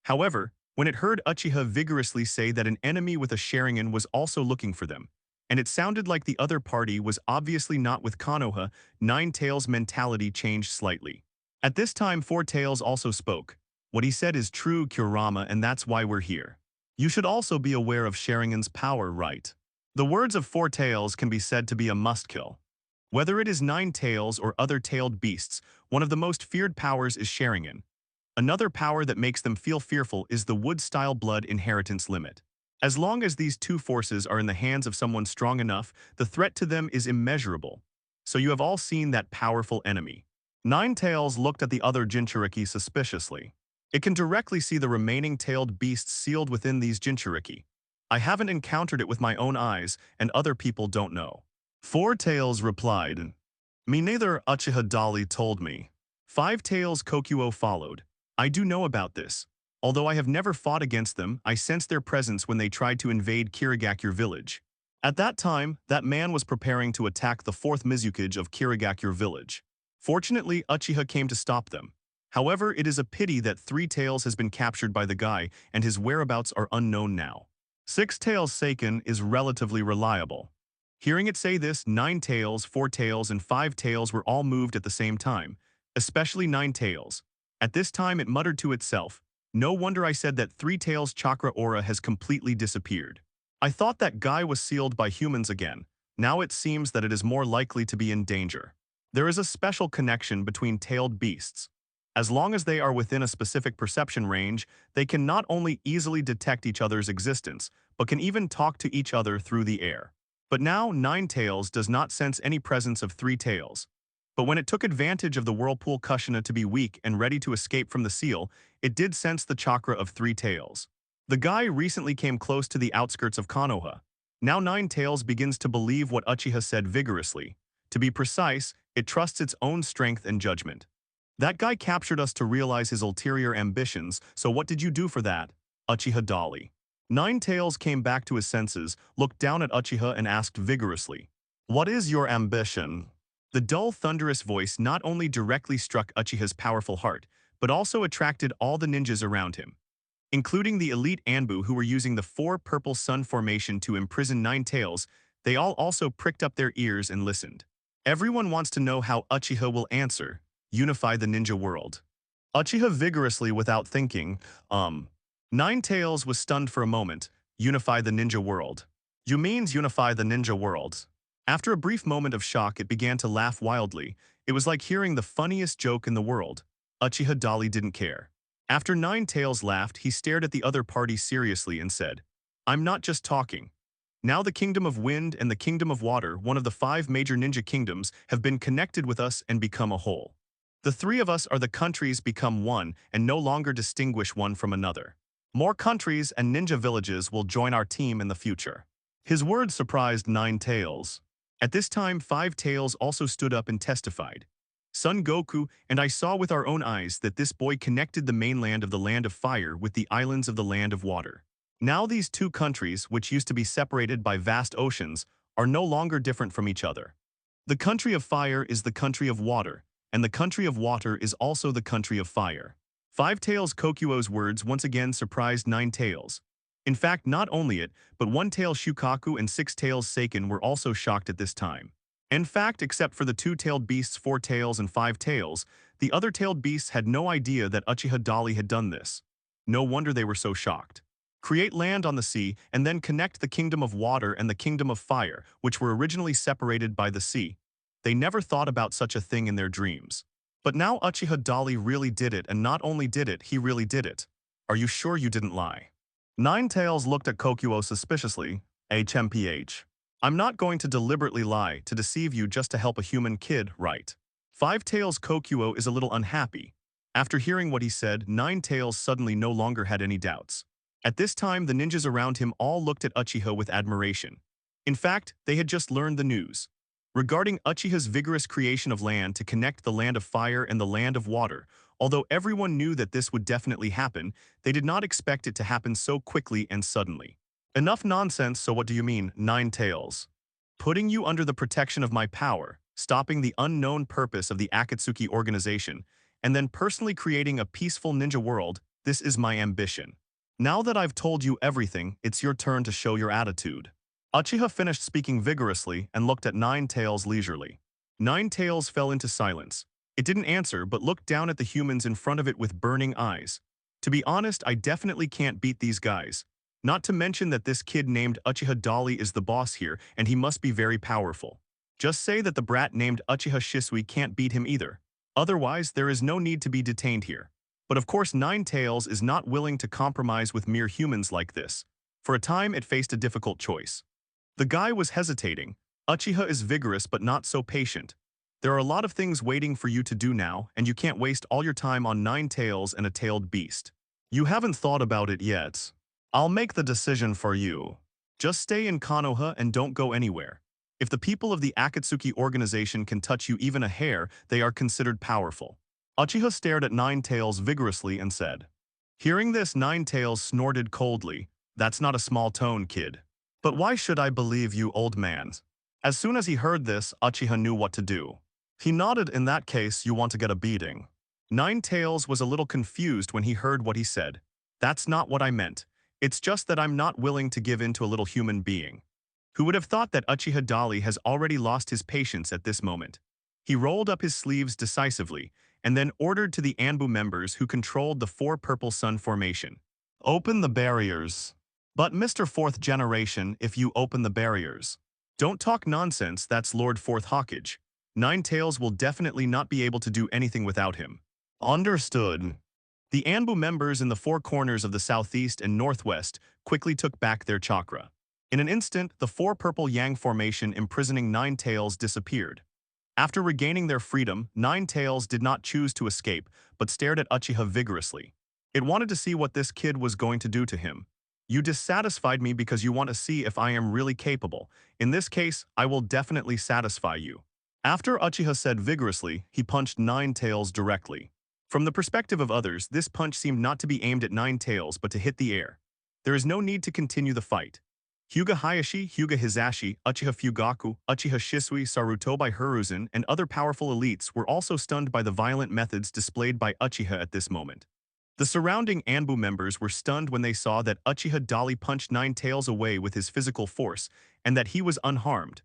However, when it heard Uchiha vigorously say that an enemy with a Sharingan was also looking for them, and it sounded like the other party was obviously not with Konoha, Nine Tails' mentality changed slightly. At this time, Four Tails also spoke. What he said is true, Kurama, and that's why we're here. You should also be aware of Sharingan's power, right? The words of Four Tails can be said to be a must-kill. Whether it is Nine Tails or other tailed beasts, one of the most feared powers is Sharingan. Another power that makes them feel fearful is the wood-style blood inheritance limit. As long as these two forces are in the hands of someone strong enough, the threat to them is immeasurable. So you have all seen that powerful enemy. Nine Tails looked at the other Jinchuriki suspiciously. It can directly see the remaining tailed beasts sealed within these Jinchuriki. I haven't encountered it with my own eyes, and other people don't know. Four Tails replied, Me neither, Uchiha Dali told me. Five Tails Kokuo followed. I do know about this. Although I have never fought against them, I sensed their presence when they tried to invade Kirigakure village. At that time, that man was preparing to attack the fourth Mizukage of Kirigakure village. Fortunately, Uchiha came to stop them. However, it is a pity that Three Tails has been captured by the guy and his whereabouts are unknown now. Six Tails Seiken is relatively reliable. Hearing it say this, Nine Tails, Four Tails, and Five Tails were all moved at the same time, especially Nine Tails. At this time it muttered to itself, no wonder I said that Three Tails' chakra aura has completely disappeared. I thought that guy was sealed by humans again. Now it seems that it is more likely to be in danger. There is a special connection between tailed beasts. As long as they are within a specific perception range, they can not only easily detect each other's existence, but can even talk to each other through the air. But now Nine Tails does not sense any presence of Three Tails. But when it took advantage of the Whirlpool Kushina to be weak and ready to escape from the seal, it did sense the chakra of Three Tails. The guy recently came close to the outskirts of Konoha. Now Nine Tails begins to believe what Uchiha said vigorously. To be precise, it trusts its own strength and judgment. That guy captured us to realize his ulterior ambitions, so what did you do for that? Uchiha Dali. Nine Tails came back to his senses, looked down at Uchiha and asked vigorously, What is your ambition? The dull, thunderous voice not only directly struck Uchiha's powerful heart, but also attracted all the ninjas around him, including the elite Anbu who were using the four purple sun formation to imprison Nine Tails. They all also pricked up their ears and listened. Everyone wants to know how Uchiha will answer. Unify the ninja world. Uchiha vigorously without thinking, Nine Tails was stunned for a moment. Unify the ninja world. You means unify the ninja world. After a brief moment of shock, it began to laugh wildly. It was like hearing the funniest joke in the world. Uchiha Dali didn't care. After Nine Tails laughed, he stared at the other party seriously and said, I'm not just talking. Now the Kingdom of Wind and the Kingdom of Water, one of the 5 major ninja kingdoms, have been connected with us and become a whole. The 3 of us are the countries become one and no longer distinguish one from another. More countries and ninja villages will join our team in the future. His words surprised Nine Tails. At this time, Five Tails also stood up and testified. Son Goku and I saw with our own eyes that this boy connected the mainland of the Land of Fire with the islands of the Land of Water. Now these 2 countries, which used to be separated by vast oceans, are no longer different from each other. The country of fire is the country of water, and the country of water is also the country of fire. Five Tails Kokuo's words once again surprised Nine Tails. In fact, not only it, but One Tail Shukaku and Six Tails Seiken were also shocked at this time. In fact, except for the 2-tailed beasts Four Tails and Five Tails, the other tailed beasts had no idea that Uchiha Dali had done this. No wonder they were so shocked. Create land on the sea and then connect the Kingdom of Water and the Kingdom of Fire, which were originally separated by the sea. They never thought about such a thing in their dreams. But now Uchiha Dali really did it, and not only did it, he really did it. Are you sure you didn't lie? Nine Tails looked at Kokuo suspiciously. HMPH. I'm not going to deliberately lie to deceive you just to help a human kid, right? Five Tails Kokuo is a little unhappy. After hearing what he said, Nine Tails suddenly no longer had any doubts. At this time, the ninjas around him all looked at Uchiha with admiration. In fact, they had just learned the news. Regarding Uchiha's vigorous creation of land to connect the land of fire and the land of water, although everyone knew that this would definitely happen, they did not expect it to happen so quickly and suddenly. Enough nonsense, so what do you mean, Nine Tails? Putting you under the protection of my power, stopping the unknown purpose of the Akatsuki organization, and then personally creating a peaceful ninja world, this is my ambition. Now that I've told you everything, it's your turn to show your attitude. Uchiha finished speaking vigorously and looked at Nine Tails leisurely. Nine Tails fell into silence. It didn't answer but looked down at the humans in front of it with burning eyes. To be honest, I definitely can't beat these guys. Not to mention that this kid named Uchiha Dali is the boss here and he must be very powerful. Just say that the brat named Uchiha Shisui can't beat him either. Otherwise, there is no need to be detained here. But of course Nine Tails is not willing to compromise with mere humans like this. For a time it faced a difficult choice. The guy was hesitating. Uchiha is vigorous but not so patient. There are a lot of things waiting for you to do now, and you can't waste all your time on Nine Tails and a tailed beast. You haven't thought about it yet. I'll make the decision for you. Just stay in Konoha and don't go anywhere. If the people of the Akatsuki organization can touch you even a hair, they are considered powerful. Uchiha stared at Nine Tails vigorously and said. Hearing this, Nine Tails snorted coldly. That's not a small tone, kid. But why should I believe you, old man? As soon as he heard this, Uchiha knew what to do. He nodded. In that case, you want to get a beating. Nine Tails was a little confused when he heard what he said. That's not what I meant. It's just that I'm not willing to give in to a little human being. Who would have thought that Uchiha Dali has already lost his patience at this moment? He rolled up his sleeves decisively, and then ordered to the Anbu members who controlled the Four Purple Sun formation. Open the barriers. But Mr. Fourth Generation, if you open the barriers. Don't talk nonsense, that's Lord Fourth Hawkage. Nine Tails will definitely not be able to do anything without him. Understood. The Anbu members in the four corners of the southeast and northwest quickly took back their chakra. In an instant, the Four Purple Yang formation imprisoning Nine Tails disappeared. After regaining their freedom, Nine Tails did not choose to escape, but stared at Uchiha vigorously. It wanted to see what this kid was going to do to him. You dissatisfied me because you want to see if I am really capable. In this case, I will definitely satisfy you. After Uchiha said vigorously, he punched Nine Tails directly. From the perspective of others, this punch seemed not to be aimed at Nine Tails but to hit the air. There is no need to continue the fight. Hyuga Hayashi, Hyuga Hizashi, Uchiha Fugaku, Uchiha Shisui, Sarutobi Hiruzen, and other powerful elites were also stunned by the violent methods displayed by Uchiha at this moment. The surrounding Anbu members were stunned when they saw that Uchiha Dali punched Nine Tails away with his physical force, and that he was unharmed.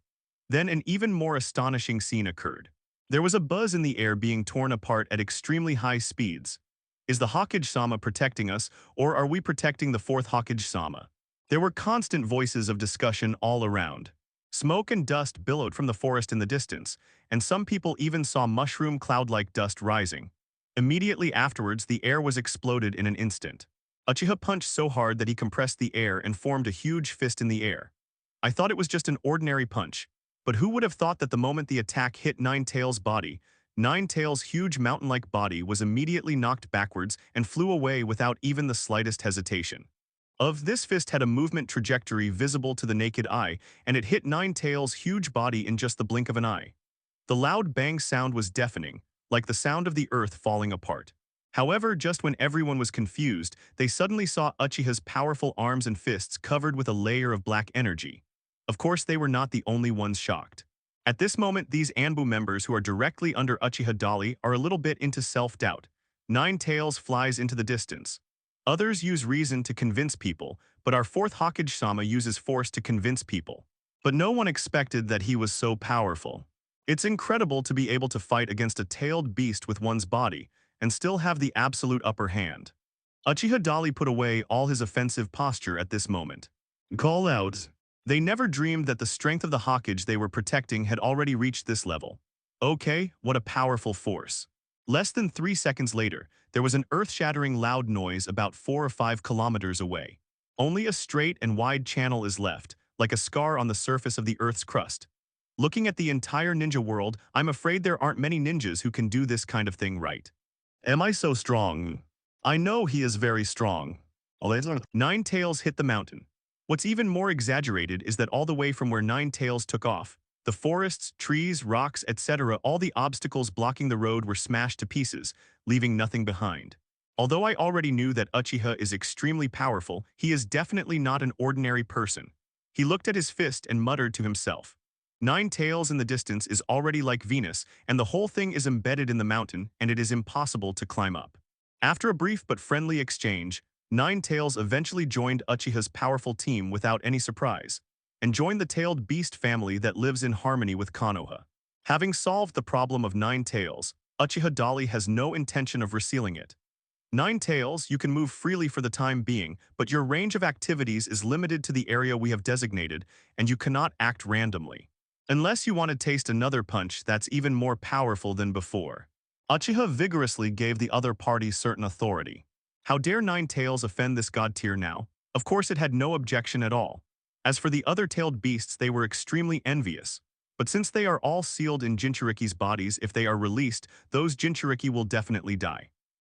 Then an even more astonishing scene occurred. There was a buzz in the air being torn apart at extremely high speeds. Is the Hokage-sama protecting us, or are we protecting the fourth Hokage-sama? There were constant voices of discussion all around. Smoke and dust billowed from the forest in the distance, and some people even saw mushroom cloud-like dust rising. Immediately afterwards, the air was exploded in an instant. Uchiha punched so hard that he compressed the air and formed a huge fist in the air. I thought it was just an ordinary punch, but who would have thought that the moment the attack hit Nine Tails' body, Nine Tails' huge mountain-like body was immediately knocked backwards and flew away without even the slightest hesitation. This fist had a movement trajectory visible to the naked eye, and it hit Nine Tails' huge body in just the blink of an eye. The loud bang sound was deafening, like the sound of the earth falling apart. However, just when everyone was confused, they suddenly saw Uchiha's powerful arms and fists covered with a layer of black energy. Of course, they were not the only ones shocked. At this moment, these Anbu members who are directly under Uchiha Dali are a little bit into self-doubt. Nine Tails flies into the distance. Others use reason to convince people, but our fourth Hokage-sama uses force to convince people. But no one expected that he was so powerful. It's incredible to be able to fight against a tailed beast with one's body, and still have the absolute upper hand. Uchiha Dali put away all his offensive posture at this moment. Call out. They never dreamed that the strength of the Hokage they were protecting had already reached this level. Okay, what a powerful force. Less than 3 seconds later, there was an earth-shattering loud noise about 4 or 5 kilometers away. Only a straight and wide channel is left, like a scar on the surface of the Earth's crust. Looking at the entire ninja world, I'm afraid there aren't many ninjas who can do this kind of thing right. Am I so strong? I know he is very strong. Nine Tails hit the mountain. What's even more exaggerated is that all the way from where Nine Tails took off, the forests, trees, rocks, etc., all the obstacles blocking the road were smashed to pieces, leaving nothing behind. Although I already knew that Uchiha is extremely powerful, he is definitely not an ordinary person. He looked at his fist and muttered to himself. Nine Tails in the distance is already like Venus, and the whole thing is embedded in the mountain, and it is impossible to climb up. After a brief but friendly exchange, Nine Tails eventually joined Uchiha's powerful team without any surprise, and joined the tailed beast family that lives in harmony with Konoha. Having solved the problem of Nine Tails, Uchiha Dali has no intention of resealing it. Nine Tails, you can move freely for the time being, but your range of activities is limited to the area we have designated, and you cannot act randomly. Unless you want to taste another punch that's even more powerful than before. Uchiha vigorously gave the other party certain authority. How dare Nine Tails offend this god tier now? Of course it had no objection at all. As for the other tailed beasts, they were extremely envious. But since they are all sealed in Jinchuriki's bodies, if they are released, those Jinchuriki will definitely die.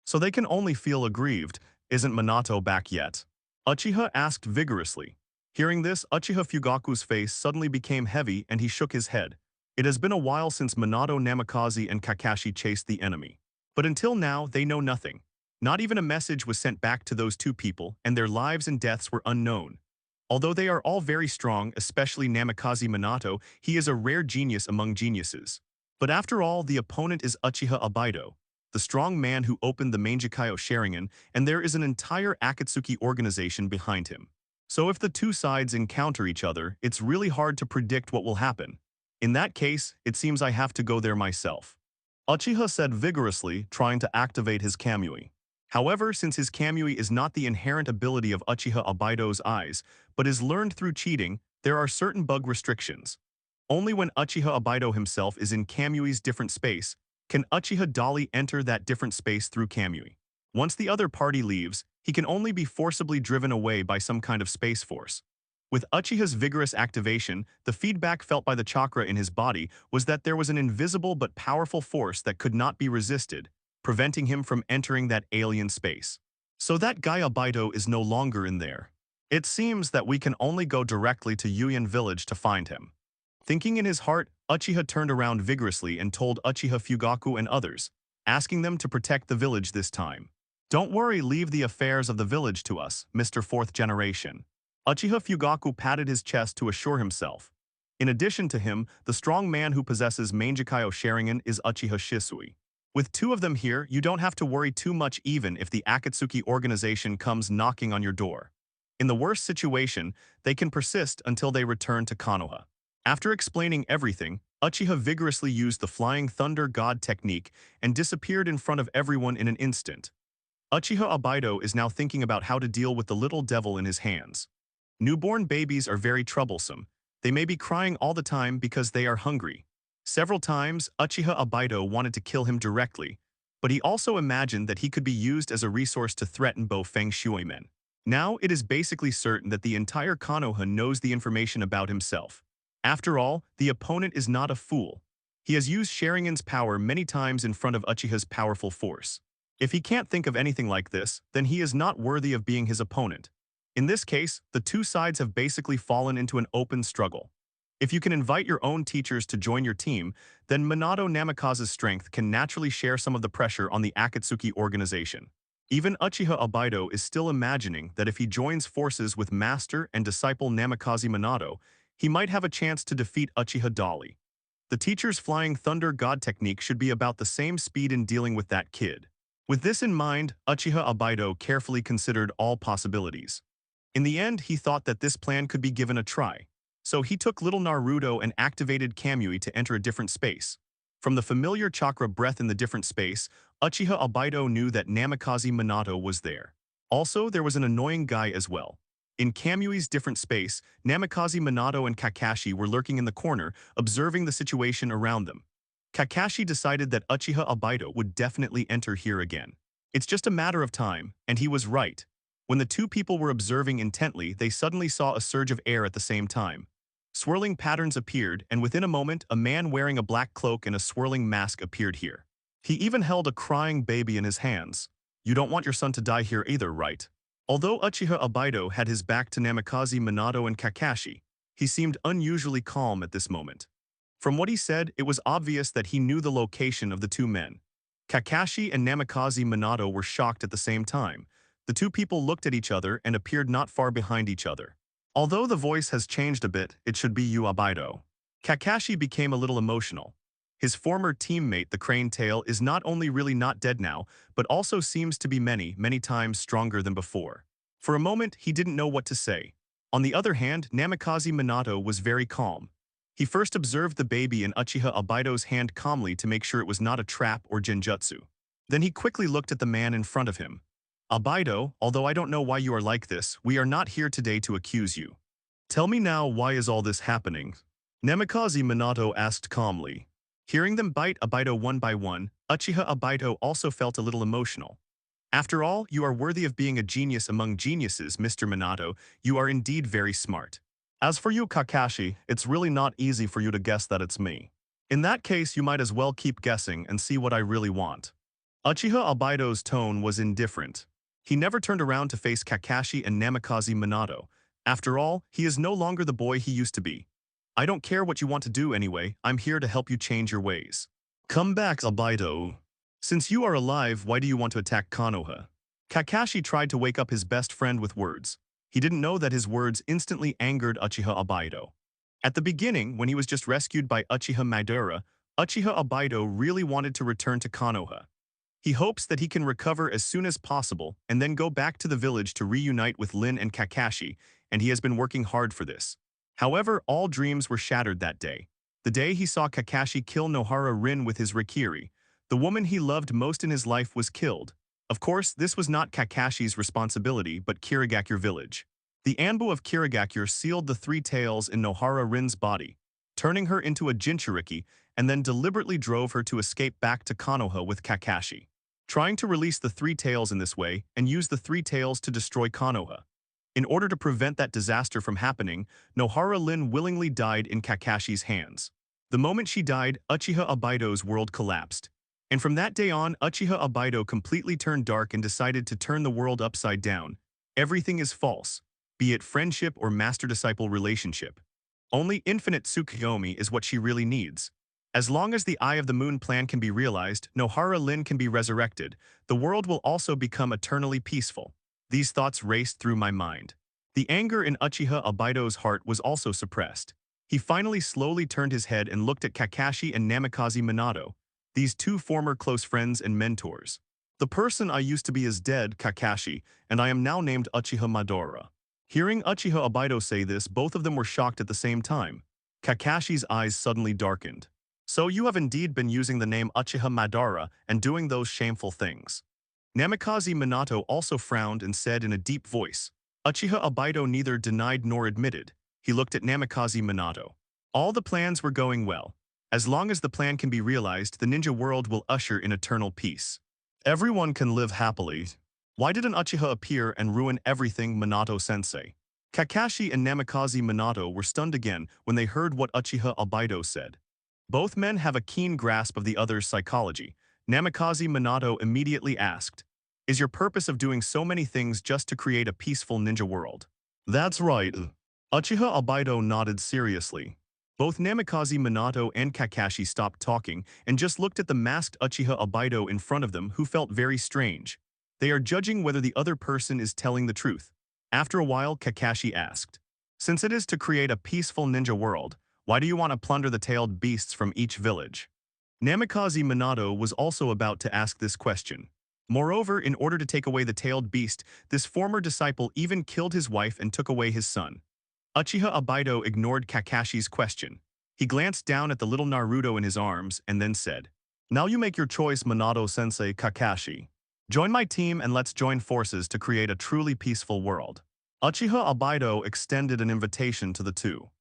So they can only feel aggrieved. Isn't Minato back yet? Uchiha asked vigorously. Hearing this, Uchiha Fugaku's face suddenly became heavy and he shook his head. It has been a while since Minato, Namikaze, and Kakashi chased the enemy. But until now, they know nothing. Not even a message was sent back to those two people, and their lives and deaths were unknown. Although they are all very strong, especially Namikaze Minato, he is a rare genius among geniuses. But after all, the opponent is Uchiha Obaido, the strong man who opened the Mangekyō Sharingan, and there is an entire Akatsuki organization behind him. So if the two sides encounter each other, it's really hard to predict what will happen. In that case, it seems I have to go there myself. Uchiha said vigorously, trying to activate his Kamui. However, since his Kamui is not the inherent ability of Uchiha Obaido's eyes, but is learned through cheating, there are certain bug restrictions. Only when Uchiha Obaido himself is in Kamui's different space, can Uchiha Dali enter that different space through Kamui. Once the other party leaves, he can only be forcibly driven away by some kind of space force. With Uchiha's vigorous activation, the feedback felt by the chakra in his body was that there was an invisible but powerful force that could not be resisted, preventing him from entering that alien space. So that guy Obaido is no longer in there. It seems that we can only go directly to Yuyan village to find him. Thinking in his heart, Uchiha turned around vigorously and told Uchiha Fugaku and others, asking them to protect the village this time. Don't worry, leave the affairs of the village to us, Mr. Fourth Generation. Uchiha Fugaku patted his chest to assure himself. In addition to him, the strong man who possesses Mangekyō Sharingan is Uchiha Shisui. With two of them here, you don't have to worry too much even if the Akatsuki organization comes knocking on your door. In the worst situation, they can persist until they return to Konoha. After explaining everything, Uchiha vigorously used the Flying Thunder God technique and disappeared in front of everyone in an instant. Uchiha Obaido is now thinking about how to deal with the little devil in his hands. Newborn babies are very troublesome. They may be crying all the time because they are hungry. Several times, Uchiha Obaido wanted to kill him directly, but he also imagined that he could be used as a resource to threaten both Feng Shuimen. Now it is basically certain that the entire Konoha knows the information about himself. After all, the opponent is not a fool. He has used Sharingan's power many times in front of Uchiha's powerful force. If he can't think of anything like this, then he is not worthy of being his opponent. In this case, the two sides have basically fallen into an open struggle. If you can invite your own teachers to join your team, then Minato Namikaze's strength can naturally share some of the pressure on the Akatsuki organization. Even Uchiha Obaido is still imagining that if he joins forces with Master and Disciple Namikaze Minato, he might have a chance to defeat Uchiha Dali. The teacher's Flying Thunder God technique should be about the same speed in dealing with that kid. With this in mind, Uchiha Obaido carefully considered all possibilities. In the end, he thought that this plan could be given a try. So he took little Naruto and activated Kamui to enter a different space. From the familiar chakra breath in the different space, Uchiha Obaido knew that Namikaze Minato was there. Also, there was an annoying guy as well. In Kamui's different space, Namikaze Minato and Kakashi were lurking in the corner, observing the situation around them. Kakashi decided that Uchiha Obaido would definitely enter here again. It's just a matter of time, and he was right. When the two people were observing intently, they suddenly saw a surge of air at the same time. Swirling patterns appeared, and within a moment, a man wearing a black cloak and a swirling mask appeared here. He even held a crying baby in his hands. You don't want your son to die here either, right? Although Uchiha Obaido had his back to Namikaze Minato and Kakashi, he seemed unusually calm at this moment. From what he said, it was obvious that he knew the location of the two men. Kakashi and Namikaze Minato were shocked at the same time. The two people looked at each other and appeared not far behind each other. Although the voice has changed a bit, it should be you, Obaido. Kakashi became a little emotional. His former teammate, the Crane Tail, is not only really not dead now, but also seems to be many, many times stronger than before. For a moment, he didn't know what to say. On the other hand, Namikaze Minato was very calm. He first observed the baby in Uchiha Obaido's hand calmly to make sure it was not a trap or genjutsu. Then he quickly looked at the man in front of him. Obaido, although I don't know why you are like this, we are not here today to accuse you. Tell me now, why is all this happening? Namikaze Minato asked calmly. Hearing them bite Obaido one by one, Uchiha Obaido also felt a little emotional. After all, you are worthy of being a genius among geniuses, Mr. Minato. You are indeed very smart. As for you, Kakashi, it's really not easy for you to guess that it's me. In that case, you might as well keep guessing and see what I really want. Uchiha Obaido's tone was indifferent. He never turned around to face Kakashi and Namikaze Minato. After all, he is no longer the boy he used to be. I don't care what you want to do anyway, I'm here to help you change your ways. Come back, Obaido. Since you are alive, why do you want to attack Konoha? Kakashi tried to wake up his best friend with words. He didn't know that his words instantly angered Uchiha Obaido. At the beginning, when he was just rescued by Uchiha Madara, Uchiha Obaido really wanted to return to Konoha. He hopes that he can recover as soon as possible and then go back to the village to reunite with Lin and Kakashi, and he has been working hard for this. However, all dreams were shattered that day. The day he saw Kakashi kill Nohara Rin with his Rikiri, the woman he loved most in his life was killed. Of course, this was not Kakashi's responsibility, but Kirigakure village. The Anbu of Kirigakure sealed the three tails in Nohara Rin's body, turning her into a Jinchuriki, and then deliberately drove her to escape back to Konoha with Kakashi, trying to release the three tails in this way and use the three tails to destroy Konoha. In order to prevent that disaster from happening, Nohara Lin willingly died in Kakashi's hands. The moment she died, Uchiha Obaido's world collapsed. And from that day on, Uchiha Obaido completely turned dark and decided to turn the world upside down. Everything is false, be it friendship or master-disciple relationship. Only infinite Tsukuyomi is what she really needs. As long as the Eye of the Moon plan can be realized, Nohara Lin can be resurrected, the world will also become eternally peaceful. These thoughts raced through my mind. The anger in Uchiha Obaido's heart was also suppressed. He finally slowly turned his head and looked at Kakashi and Namikaze Minato, these two former close friends and mentors. The person I used to be is dead, Kakashi, and I am now named Uchiha Madara. Hearing Uchiha Obaido say this, both of them were shocked at the same time. Kakashi's eyes suddenly darkened. So you have indeed been using the name Uchiha Madara and doing those shameful things. Namikaze Minato also frowned and said in a deep voice. Uchiha Obaido neither denied nor admitted. He looked at Namikaze Minato. All the plans were going well. As long as the plan can be realized, the ninja world will usher in eternal peace. Everyone can live happily. Why did an Uchiha appear and ruin everything, Minato-sensei? Kakashi and Namikaze Minato were stunned again when they heard what Uchiha Obaido said. Both men have a keen grasp of the other's psychology. Namikaze Minato immediately asked, "Is your purpose of doing so many things just to create a peaceful ninja world?" "That's right." Uchiha Obaido nodded seriously. Both Namikaze Minato and Kakashi stopped talking and just looked at the masked Uchiha Obaido in front of them, who felt very strange. They are judging whether the other person is telling the truth. After a while, Kakashi asked, "Since it is to create a peaceful ninja world, why do you want to plunder the tailed beasts from each village?" Namikaze Minato was also about to ask this question. Moreover, in order to take away the tailed beast, this former disciple even killed his wife and took away his son. Uchiha Obaido ignored Kakashi's question. He glanced down at the little Naruto in his arms and then said, "Now you make your choice, Minato-sensei Kakashi. Join my team and let's join forces to create a truly peaceful world." Uchiha Obaido extended an invitation to the two.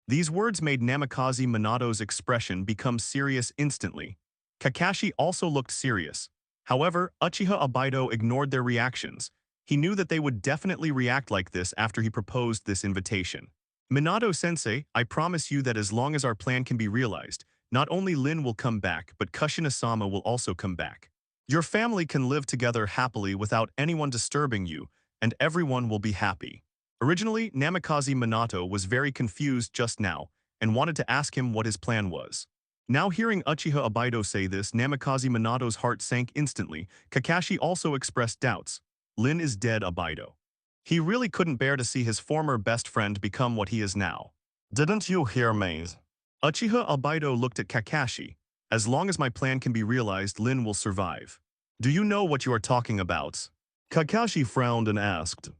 These words made Namikaze Minato's expression become serious instantly. Kakashi also looked serious. However, Uchiha Obaido ignored their reactions. He knew that they would definitely react like this after he proposed this invitation. Minato-sensei, I promise you that as long as our plan can be realized, not only Lin will come back, but Kushina-sama will also come back. Your family can live together happily without anyone disturbing you, and everyone will be happy. Originally, Namikaze Minato was very confused just now and wanted to ask him what his plan was. Now hearing Uchiha Obaido say this, Namikaze Minato's heart sank instantly. Kakashi also expressed doubts. Lin is dead, Obaido. He really couldn't bear to see his former best friend become what he is now. Didn't you hear me? Uchiha Obaido looked at Kakashi. As long as my plan can be realized, Lin will survive. Do you know what you are talking about? Kakashi frowned and asked.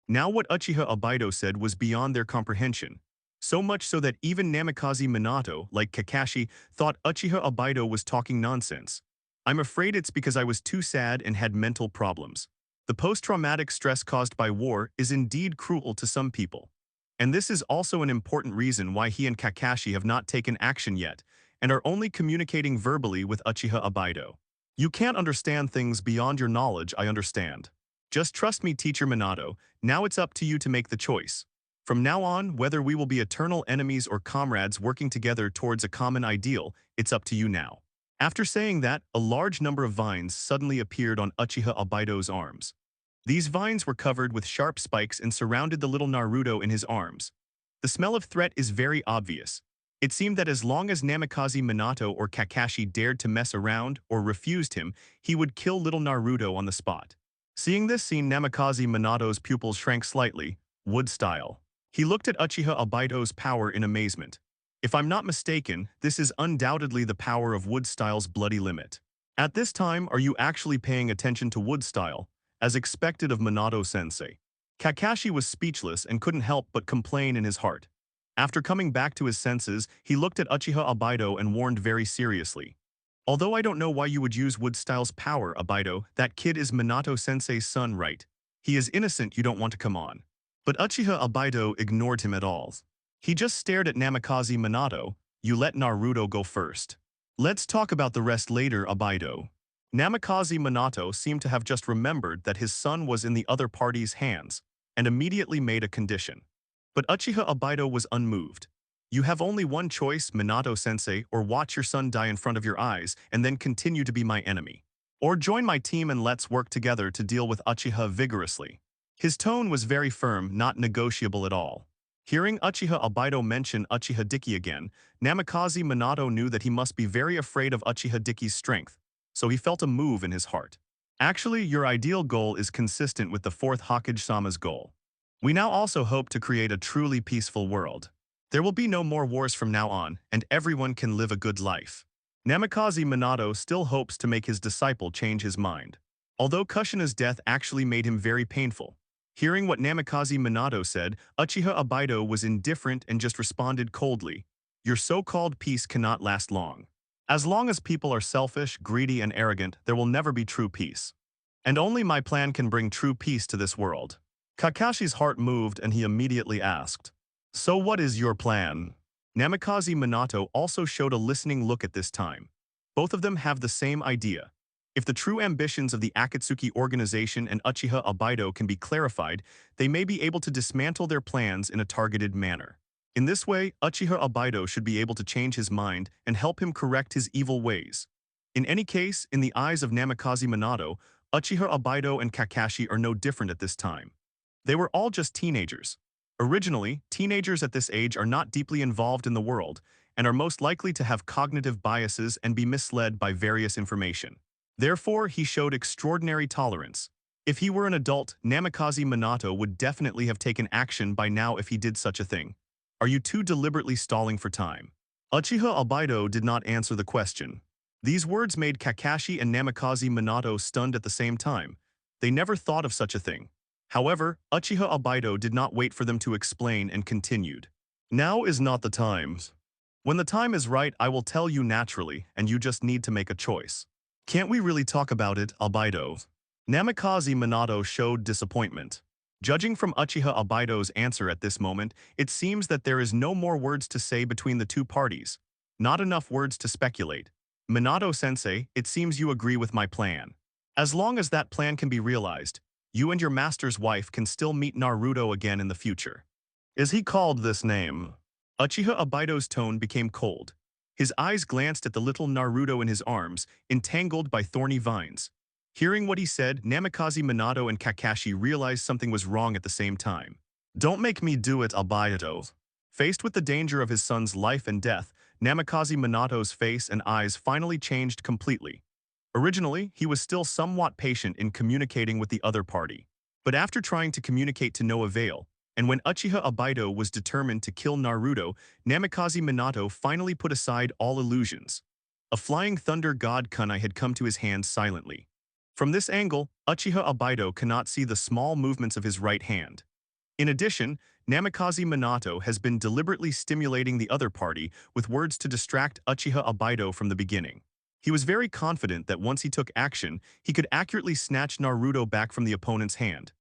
Now what Uchiha Obaido said was beyond their comprehension. So much so that even Namikaze Minato, like Kakashi, thought Uchiha Obaido was talking nonsense. I'm afraid it's because I was too sad and had mental problems. The post-traumatic stress caused by war is indeed cruel to some people. And this is also an important reason why he and Kakashi have not taken action yet, and are only communicating verbally with Uchiha Obaido. You can't understand things beyond your knowledge, I understand. Just trust me, Teacher Minato, now it's up to you to make the choice. From now on, whether we will be eternal enemies or comrades working together towards a common ideal, it's up to you now. After saying that, a large number of vines suddenly appeared on Uchiha Obaido's arms. These vines were covered with sharp spikes and surrounded the little Naruto in his arms. The smell of threat is very obvious. It seemed that as long as Namikaze Minato or Kakashi dared to mess around or refused him, he would kill little Naruto on the spot. Seeing this scene, Namikaze Minato's pupils shrank slightly, wood style. He looked at Uchiha Obaido's power in amazement. If I'm not mistaken, this is undoubtedly the power of wood style's bloody limit. At this time, are you actually paying attention to wood style, as expected of Minato-sensei? Kakashi was speechless and couldn't help but complain in his heart. After coming back to his senses, he looked at Uchiha Obaido and warned very seriously. Although I don't know why you would use wood style's power, Obaido, that kid is Minato-sensei's son, right? He is innocent, you don't want to come on. But Uchiha Obaido ignored him at all. He just stared at Namikaze Minato. You let Naruto go first. Let's talk about the rest later, Obaido. Namikaze Minato seemed to have just remembered that his son was in the other party's hands, and immediately made a condition. But Uchiha Obaido was unmoved. You have only one choice, Minato-sensei, or watch your son die in front of your eyes and then continue to be my enemy. Or join my team and let's work together to deal with Uchiha vigorously. His tone was very firm, not negotiable at all. Hearing Uchiha Obaido mention Uchiha Diki again, Namikaze Minato knew that he must be very afraid of Uchiha Diki's strength, so he felt a move in his heart. Actually, your ideal goal is consistent with the fourth Hokage-sama's goal. We now also hope to create a truly peaceful world. There will be no more wars from now on, and everyone can live a good life. Namikaze Minato still hopes to make his disciple change his mind. Although Kushina's death actually made him very painful. Hearing what Namikaze Minato said, Uchiha Obaido was indifferent and just responded coldly. Your so-called peace cannot last long. As long as people are selfish, greedy, and arrogant, there will never be true peace. And only my plan can bring true peace to this world. Kakashi's heart moved and he immediately asked, so what is your plan? Namikaze Minato also showed a listening look at this time. Both of them have the same idea. If the true ambitions of the Akatsuki organization and Uchiha Obaido can be clarified, they may be able to dismantle their plans in a targeted manner. In this way, Uchiha Obaido should be able to change his mind and help him correct his evil ways. In any case, in the eyes of Namikaze Minato, Uchiha Obaido and Kakashi are no different at this time. They were all just teenagers. Originally, teenagers at this age are not deeply involved in the world and are most likely to have cognitive biases and be misled by various information. Therefore, he showed extraordinary tolerance. If he were an adult, Namikaze Minato would definitely have taken action by now if he did such a thing. Are you too deliberately stalling for time? Uchiha Obaido did not answer the question. These words made Kakashi and Namikaze Minato stunned at the same time. They never thought of such a thing. However, Uchiha Obaido did not wait for them to explain and continued. Now is not the time. When the time is right, I will tell you naturally, and you just need to make a choice. Can't we really talk about it, Obaido? Namikaze Minato showed disappointment. Judging from Uchiha Obaido's answer at this moment, it seems that there is no more words to say between the two parties. Not enough words to speculate. Minato-sensei, it seems you agree with my plan. As long as that plan can be realized, You and your master's wife can still meet Naruto again in the future. Is he called this name? Uchiha Obito's tone became cold. His eyes glanced at the little Naruto in his arms, entangled by thorny vines. Hearing what he said, Namikaze Minato and Kakashi realized something was wrong at the same time. Don't make me do it, Obito. Faced with the danger of his son's life and death, Namikaze Minato's face and eyes finally changed completely. Originally, he was still somewhat patient in communicating with the other party. But after trying to communicate to no avail, and when Uchiha Obito was determined to kill Naruto, Namikaze Minato finally put aside all illusions. A flying thunder god kunai had come to his hand silently. From this angle, Uchiha Obito cannot see the small movements of his right hand. In addition, Namikaze Minato has been deliberately stimulating the other party with words to distract Uchiha Obito from the beginning. He was very confident that once he took action, he could accurately snatch Naruto back from the opponent's hand.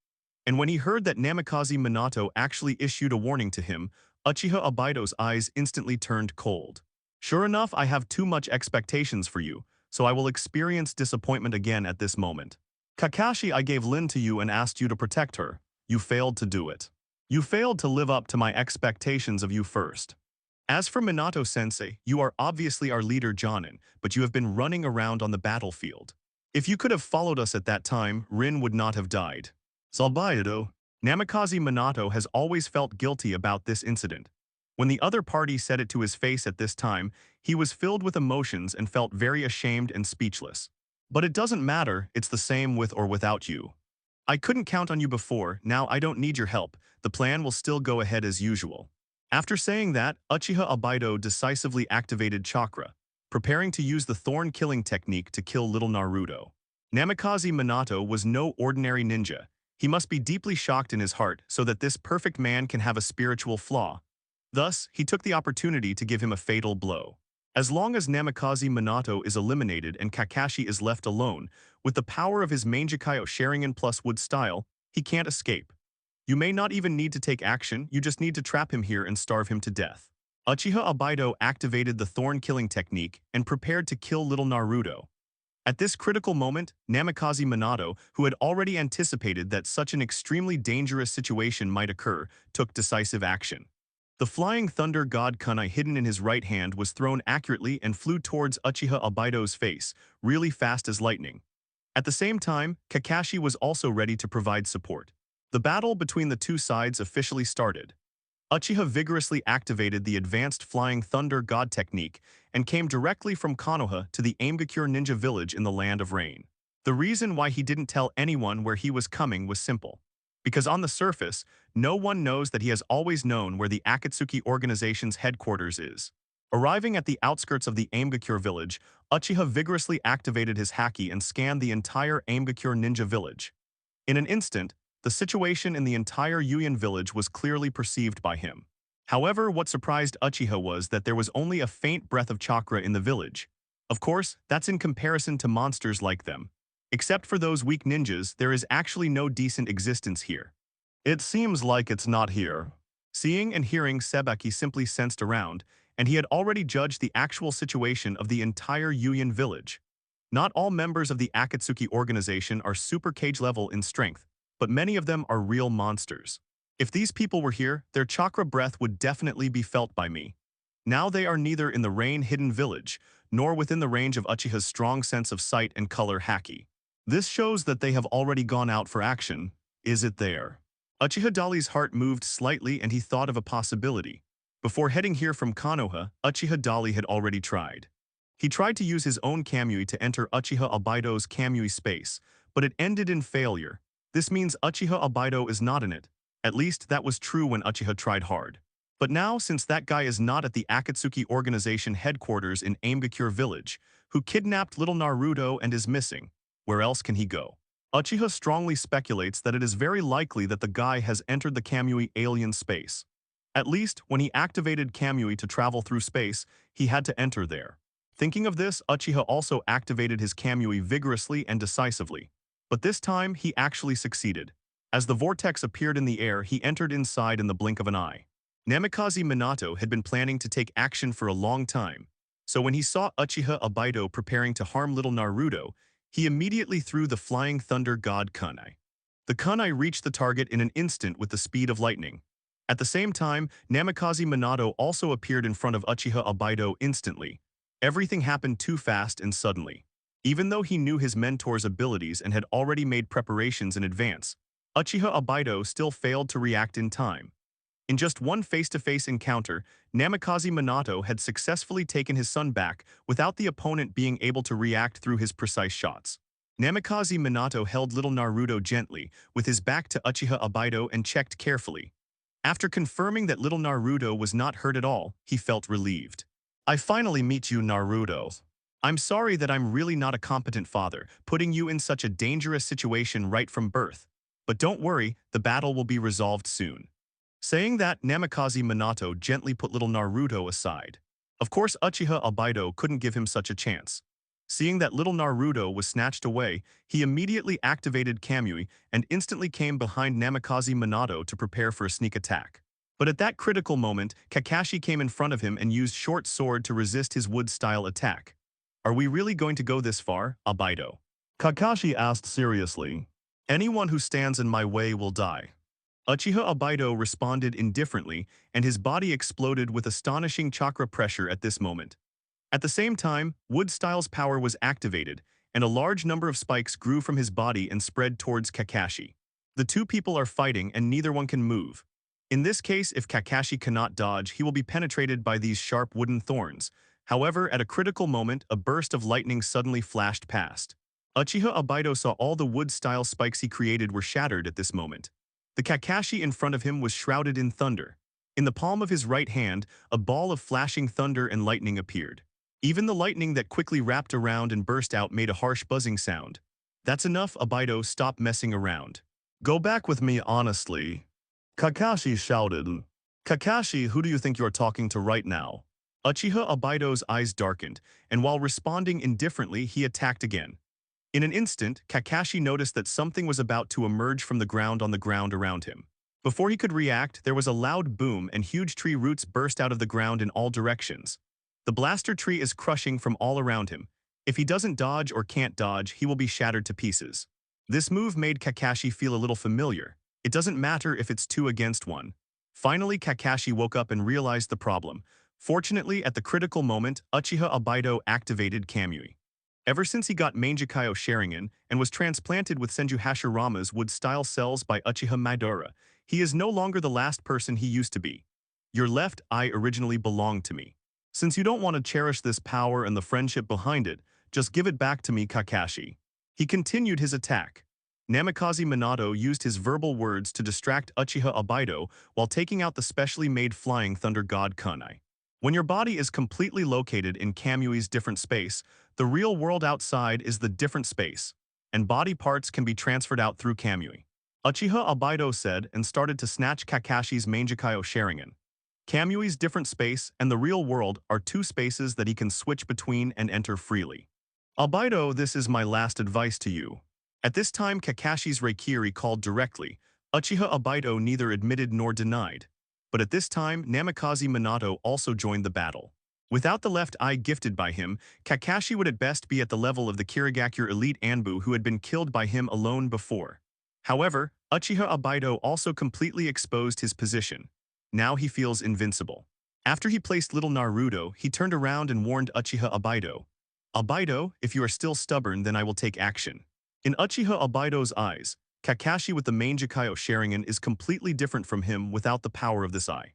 And when he heard that Namikaze Minato actually issued a warning to him, Uchiha Obito's eyes instantly turned cold. Sure enough, I have too much expectations for you, so I will experience disappointment again at this moment. Kakashi, I gave Lin to you and asked you to protect her. You failed to do it. You failed to live up to my expectations of you first. As for Minato-sensei, you are obviously our leader Jonin, but you have been running around on the battlefield. If you could have followed us at that time, Rin would not have died. Salbayado. Namikaze Minato has always felt guilty about this incident. When the other party said it to his face at this time, he was filled with emotions and felt very ashamed and speechless. But it doesn't matter, it's the same with or without you. I couldn't count on you before, now I don't need your help, the plan will still go ahead as usual. After saying that, Uchiha Obito decisively activated chakra, preparing to use the thorn-killing technique to kill little Naruto. Namikaze Minato was no ordinary ninja. He must be deeply shocked in his heart so that this perfect man can have a spiritual flaw. Thus, he took the opportunity to give him a fatal blow. As long as Namikaze Minato is eliminated and Kakashi is left alone, with the power of his Mangekyō Sharingan plus Wood style, he can't escape. You may not even need to take action, you just need to trap him here and starve him to death. Uchiha Obito activated the thorn-killing technique and prepared to kill little Naruto. At this critical moment, Namikaze Minato, who had already anticipated that such an extremely dangerous situation might occur, took decisive action. The flying thunder god kunai hidden in his right hand was thrown accurately and flew towards Uchiha Obito's face, really fast as lightning. At the same time, Kakashi was also ready to provide support. The battle between the two sides officially started. Uchiha vigorously activated the advanced flying thunder god technique and came directly from Konoha to the Mangekyō ninja village in the Land of Rain. The reason why he didn't tell anyone where he was coming was simple. Because on the surface, no one knows that he has always known where the Akatsuki organization's headquarters is. Arriving at the outskirts of the Mangekyō village, Uchiha vigorously activated his haki and scanned the entire Mangekyō ninja village. In an instant, the situation in the entire Yuyan village was clearly perceived by him. However, what surprised Uchiha was that there was only a faint breath of chakra in the village. Of course, that's in comparison to monsters like them. Except for those weak ninjas, there is actually no decent existence here. It seems like it's not here. Seeing and hearing, Sebeki simply sensed around, and he had already judged the actual situation of the entire Yuyan village. Not all members of the Akatsuki organization are super cage level in strength, but many of them are real monsters. If these people were here, their chakra breath would definitely be felt by me. Now they are neither in the rain-hidden village, nor within the range of Uchiha's strong sense of sight and color haki. This shows that they have already gone out for action. Is it there? Uchiha Dali's heart moved slightly and he thought of a possibility. Before heading here from Konoha, Uchiha Dali had already tried. He tried to use his own Kamui to enter Uchiha Obito's Kamui space, but it ended in failure. This means Uchiha Obito is not in it. At least that was true when Uchiha tried hard. But now, since that guy is not at the Akatsuki organization headquarters in Mangekyō village, who kidnapped little Naruto and is missing, where else can he go? Uchiha strongly speculates that it is very likely that the guy has entered the Kamui alien space. At least, when he activated Kamui to travel through space, he had to enter there. Thinking of this, Uchiha also activated his Kamui vigorously and decisively. But this time, he actually succeeded. As the vortex appeared in the air, he entered inside in the blink of an eye. Namikaze Minato had been planning to take action for a long time, so when he saw Uchiha Obito preparing to harm little Naruto, he immediately threw the flying thunder god kunai. The kunai reached the target in an instant with the speed of lightning. At the same time, Namikaze Minato also appeared in front of Uchiha Obaido instantly. Everything happened too fast and suddenly. Even though he knew his mentor's abilities and had already made preparations in advance, Uchiha Obaido still failed to react in time. In just one face-to-face encounter, Namikaze Minato had successfully taken his son back without the opponent being able to react through his precise shots. Namikaze Minato held little Naruto gently, with his back to Uchiha Obaido and checked carefully. After confirming that little Naruto was not hurt at all, he felt relieved. I finally meet you, Naruto. I'm sorry that I'm really not a competent father, putting you in such a dangerous situation right from birth. But don't worry, the battle will be resolved soon. Saying that, Namikaze Minato gently put little Naruto aside. Of course, Uchiha Obaido couldn't give him such a chance. Seeing that little Naruto was snatched away, he immediately activated Kamui and instantly came behind Namikaze Minato to prepare for a sneak attack. But at that critical moment, Kakashi came in front of him and used short sword to resist his wood-style attack. Are we really going to go this far, Obaido? Kakashi asked seriously. Anyone who stands in my way will die. Uchiha Obaido responded indifferently, and his body exploded with astonishing chakra pressure at this moment. At the same time, Wood-style's power was activated, and a large number of spikes grew from his body and spread towards Kakashi. The two people are fighting and neither one can move. In this case, if Kakashi cannot dodge, he will be penetrated by these sharp wooden thorns. However, at a critical moment, a burst of lightning suddenly flashed past. Uchiha Obaido saw all the wood-style spikes he created were shattered at this moment. The Kakashi in front of him was shrouded in thunder. In the palm of his right hand, a ball of flashing thunder and lightning appeared. Even the lightning that quickly wrapped around and burst out made a harsh buzzing sound. That's enough, Obaido, stop messing around. Go back with me, honestly. Kakashi shouted. Kakashi, who do you think you're talking to right now? Uchiha Obaido's eyes darkened, and while responding indifferently, he attacked again. In an instant, Kakashi noticed that something was about to emerge from the ground on the ground around him. Before he could react, there was a loud boom and huge tree roots burst out of the ground in all directions. The blaster tree is crushing from all around him. If he doesn't dodge or can't dodge, he will be shattered to pieces. This move made Kakashi feel a little familiar. It doesn't matter if it's 2 against 1. Finally, Kakashi woke up and realized the problem. Fortunately, at the critical moment, Uchiha Obaido activated Kamui. Ever since he got Mangekyō Sharingan and was transplanted with Senju Hashirama's wood-style cells by Uchiha Madara, he is no longer the last person he used to be. Your left eye originally belonged to me. Since you don't want to cherish this power and the friendship behind it, just give it back to me, Kakashi. He continued his attack. Namikaze Minato used his verbal words to distract Uchiha Obaido while taking out the specially made Flying Thunder God Kunai. When your body is completely located in Kamui's different space, the real world outside is the different space, and body parts can be transferred out through Kamui. Uchiha Obaido said and started to snatch Kakashi's Mangekyō Sharingan. Kamui's different space and the real world are 2 spaces that he can switch between and enter freely. Obaido, this is my last advice to you. At this time, Kakashi's Reikiri called directly. Uchiha Obaido neither admitted nor denied. But at this time, Namikaze Minato also joined the battle. Without the left eye gifted by him, Kakashi would at best be at the level of the Kirigakure elite Anbu who had been killed by him alone before. However, Uchiha Obaido also completely exposed his position. Now he feels invincible. After he placed little Naruto, he turned around and warned Uchiha Obaido. Obaido, if you are still stubborn, then I will take action. In Uchiha Obaido's eyes, Kakashi with the Mangekyō Sharingan is completely different from him without the power of this eye.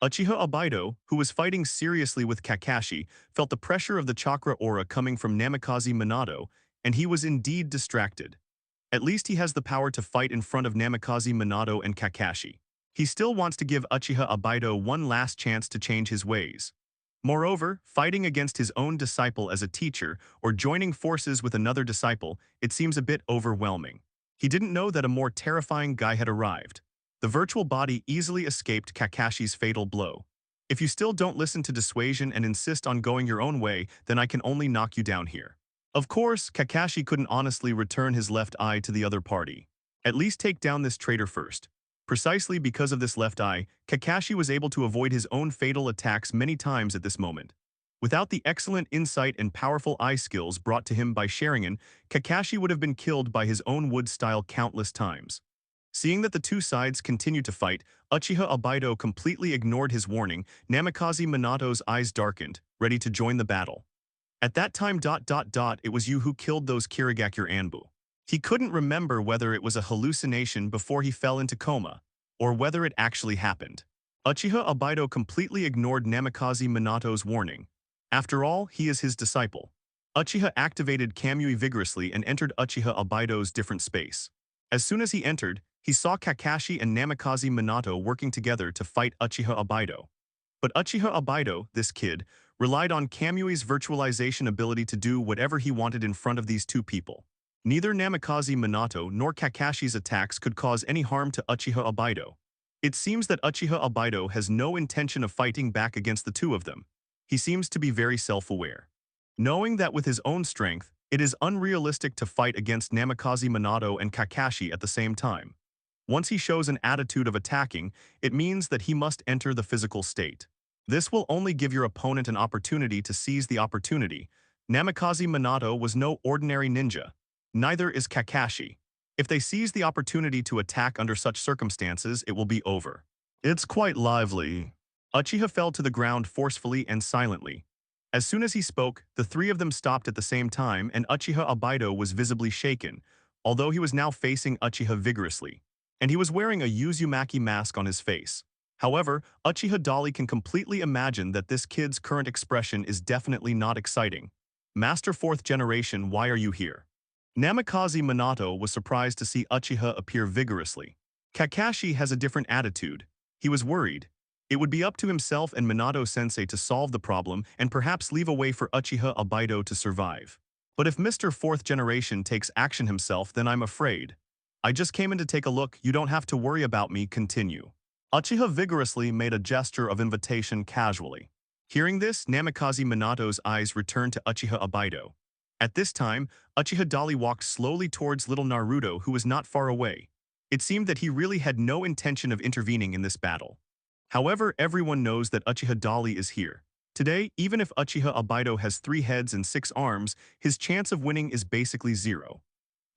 Uchiha Obaido, who was fighting seriously with Kakashi, felt the pressure of the chakra aura coming from Namikaze Minato, and he was indeed distracted. At least he has the power to fight in front of Namikaze Minato and Kakashi. He still wants to give Uchiha Obaido one last chance to change his ways. Moreover, fighting against his own disciple as a teacher or joining forces with another disciple, it seems a bit overwhelming. He didn't know that a more terrifying guy had arrived. The virtual body easily escaped Kakashi's fatal blow. If you still don't listen to dissuasion and insist on going your own way, then I can only knock you down here. Of course, Kakashi couldn't honestly return his left eye to the other party. At least take down this traitor first. Precisely because of this left eye, Kakashi was able to avoid his own fatal attacks many times at this moment. Without the excellent insight and powerful eye skills brought to him by Sharingan, Kakashi would have been killed by his own wood style countless times. Seeing that the two sides continued to fight, Uchiha Obaido completely ignored his warning. Namikaze Minato's eyes darkened, ready to join the battle. At that time, it was you who killed those Kirigakure Anbu. He couldn't remember whether it was a hallucination before he fell into coma, or whether it actually happened. Uchiha Obaido completely ignored Namikaze Minato's warning. After all, he is his disciple. Uchiha activated Kamui vigorously and entered Uchiha Obaido's different space. As soon as he entered, he saw Kakashi and Namikaze Minato working together to fight Uchiha Obaido. But Uchiha Obaido, this kid, relied on Kamui's virtualization ability to do whatever he wanted in front of these two people. Neither Namikaze Minato nor Kakashi's attacks could cause any harm to Uchiha Obaido. It seems that Uchiha Obaido has no intention of fighting back against the two of them. He seems to be very self-aware. Knowing that with his own strength, it is unrealistic to fight against Namikaze Minato and Kakashi at the same time. Once he shows an attitude of attacking, it means that he must enter the physical state. This will only give your opponent an opportunity to seize the opportunity. Namikaze Minato was no ordinary ninja. Neither is Kakashi. If they seize the opportunity to attack under such circumstances, it will be over. It's quite lively. Uchiha fell to the ground forcefully and silently. As soon as he spoke, the three of them stopped at the same time and Uchiha Obaido was visibly shaken, although he was now facing Uchiha vigorously. And he was wearing a Uzumaki mask on his face. However, Uchiha Dali can completely imagine that this kid's current expression is definitely not exciting. Master 4th generation, why are you here? Namikaze Minato was surprised to see Uchiha appear vigorously. Kakashi has a different attitude. He was worried. It would be up to himself and Minato-sensei to solve the problem and perhaps leave a way for Uchiha Obaido to survive. But if Mr. 4th generation takes action himself, then I'm afraid. I just came in to take a look, you don't have to worry about me, continue. Uchiha vigorously made a gesture of invitation casually. Hearing this, Namikaze Minato's eyes returned to Uchiha Obaido. At this time, Uchiha Dali walked slowly towards little Naruto who was not far away. It seemed that he really had no intention of intervening in this battle. However, everyone knows that Uchiha Dali is here. Today, even if Uchiha Obaido has 3 heads and 6 arms, his chance of winning is basically 0.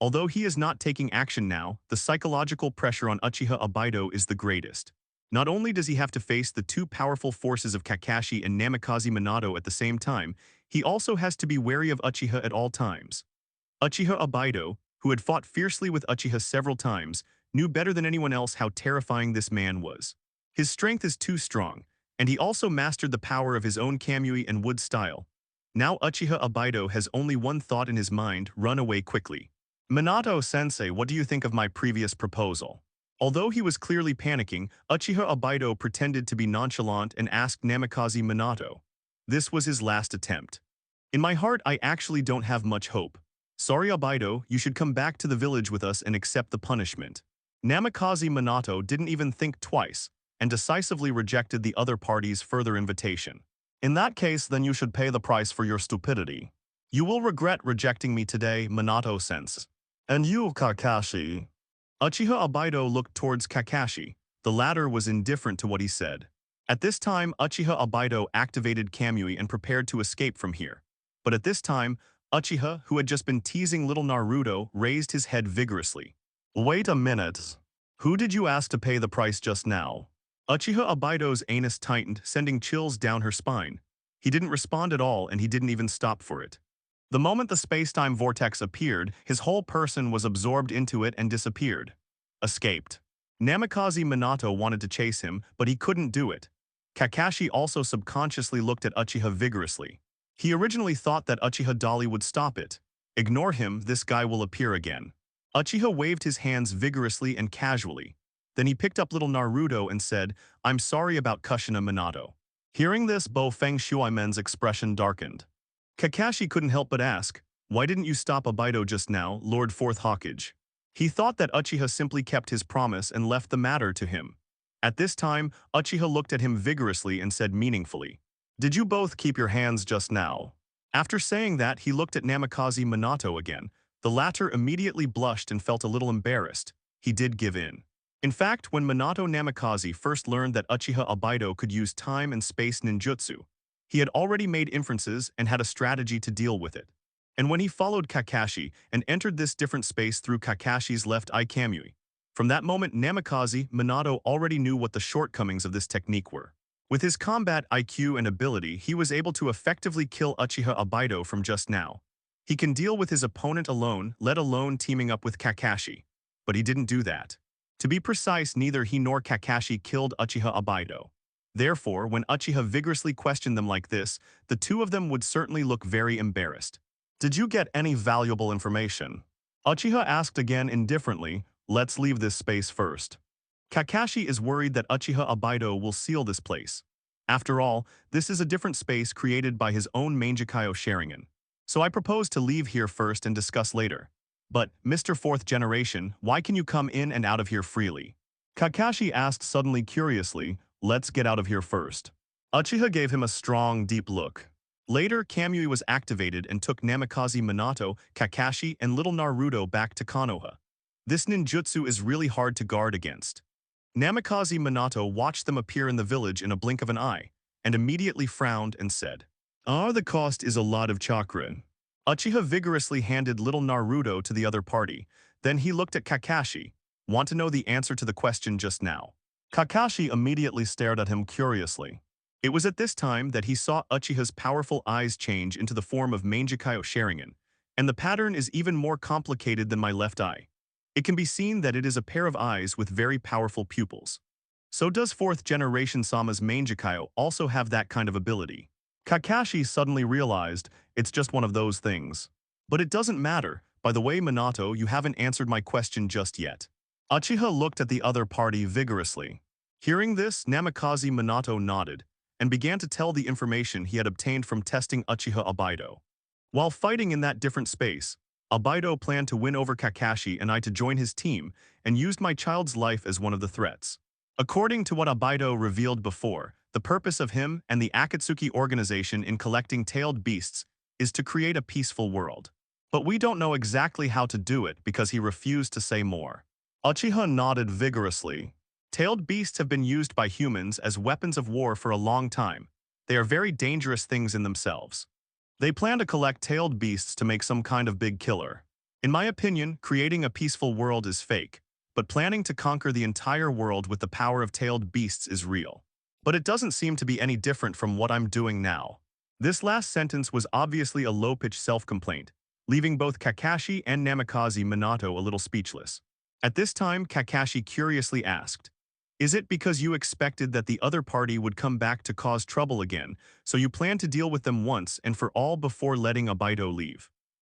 Although he is not taking action now, the psychological pressure on Uchiha Obaido is the greatest. Not only does he have to face the 2 powerful forces of Kakashi and Namikaze Minato at the same time, he also has to be wary of Uchiha at all times. Uchiha Obaido, who had fought fiercely with Uchiha several times, knew better than anyone else how terrifying this man was. His strength is too strong, and he also mastered the power of his own Kamui and wood style. Now Uchiha Obaido has only one thought in his mind: run away quickly. Minato-sensei, what do you think of my previous proposal? Although he was clearly panicking, Uchiha Obaido pretended to be nonchalant and asked Namikaze Minato. This was his last attempt. In my heart, I actually don't have much hope. Sorry Obaido, you should come back to the village with us and accept the punishment. Namikaze Minato didn't even think twice, and decisively rejected the other party's further invitation. In that case, then you should pay the price for your stupidity. You will regret rejecting me today, Minato-sensei. And you, Kakashi. Uchiha Obaido looked towards Kakashi. The latter was indifferent to what he said. At this time, Uchiha Obaido activated Kamui and prepared to escape from here. But at this time, Uchiha, who had just been teasing little Naruto, raised his head vigorously. Wait a minute. Who did you ask to pay the price just now? Uchiha Obaido's anus tightened, sending chills down her spine. He didn't respond at all, and he didn't even stop for it. The moment the space-time vortex appeared, his whole person was absorbed into it and disappeared. Escaped. Namikaze Minato wanted to chase him, but he couldn't do it. Kakashi also subconsciously looked at Uchiha vigorously. He originally thought that Uchiha Dali would stop it. Ignore him, this guy will appear again. Uchiha waved his hands vigorously and casually. Then he picked up little Naruto and said, I'm sorry about Kushina Minato. Hearing this, Bo Feng Shuimen's expression darkened. Kakashi couldn't help but ask, why didn't you stop Obaido just now, Lord 4th Hokage? He thought that Uchiha simply kept his promise and left the matter to him. At this time, Uchiha looked at him vigorously and said meaningfully, did you both keep your hands just now? After saying that, he looked at Namikaze Minato again. The latter immediately blushed and felt a little embarrassed. He did give in. In fact, when Minato Namikaze first learned that Uchiha Obaido could use time and space ninjutsu, he had already made inferences and had a strategy to deal with it. And when he followed Kakashi and entered this different space through Kakashi's left eye Kamui, From that moment, Namikaze Minato already knew what the shortcomings of this technique were. With his combat IQ and ability, he was able to effectively kill Uchiha Obaido from just now. He can deal with his opponent alone, let alone teaming up with Kakashi. But he didn't do that. To be precise, neither he nor Kakashi killed Uchiha Obaido. Therefore, when Uchiha vigorously questioned them like this, the two of them would certainly look very embarrassed. "Did you get any valuable information?" Uchiha asked again indifferently. "Let's leave this space first." Kakashi is worried that Uchiha Obaido will seal this place. After all, this is a different space created by his own Mangekyō Sharingan. So I propose to leave here first and discuss later. "But, Mr. Fourth Generation, why can you come in and out of here freely?" Kakashi asked suddenly curiously. "Let's get out of here first." Uchiha gave him a strong, deep look. Later, Kamui was activated and took Namikaze Minato, Kakashi, and little Naruto back to Konoha. This ninjutsu is really hard to guard against. Namikaze Minato watched them appear in the village in a blink of an eye, and immediately frowned and said, "The cost is a lot of chakra." Uchiha vigorously handed little Naruto to the other party. Then he looked at Kakashi. "Want to know the answer to the question just now?" Kakashi immediately stared at him curiously. It was at this time that he saw Uchiha's powerful eyes change into the form of Mangekyō Sharingan, and the pattern is even more complicated than my left eye. It can be seen that it is a pair of eyes with very powerful pupils. So does 4th generation Sama's Mangekyō also have that kind of ability? Kakashi suddenly realized it's just one of those things. But it doesn't matter. By the way, Minato, you haven't answered my question just yet. Uchiha looked at the other party vigorously. Hearing this, Namikaze Minato nodded and began to tell the information he had obtained from testing Uchiha Obaido. While fighting in that different space, Obaido planned to win over Kakashi and I to join his team and used my child's life as one of the threats. According to what Obaido revealed before, the purpose of him and the Akatsuki organization in collecting tailed beasts is to create a peaceful world. But we don't know exactly how to do it because he refused to say more. Uchiha nodded vigorously. Tailed beasts have been used by humans as weapons of war for a long time. They are very dangerous things in themselves. They plan to collect tailed beasts to make some kind of big killer. In my opinion, creating a peaceful world is fake, but planning to conquer the entire world with the power of tailed beasts is real. But it doesn't seem to be any different from what I'm doing now. This last sentence was obviously a low-pitched self-complaint, leaving both Kakashi and Namikaze Minato a little speechless. At this time, Kakashi curiously asked, "Is it because you expected that the other party would come back to cause trouble again, so you planned to deal with them once and for all before letting Obaido leave?"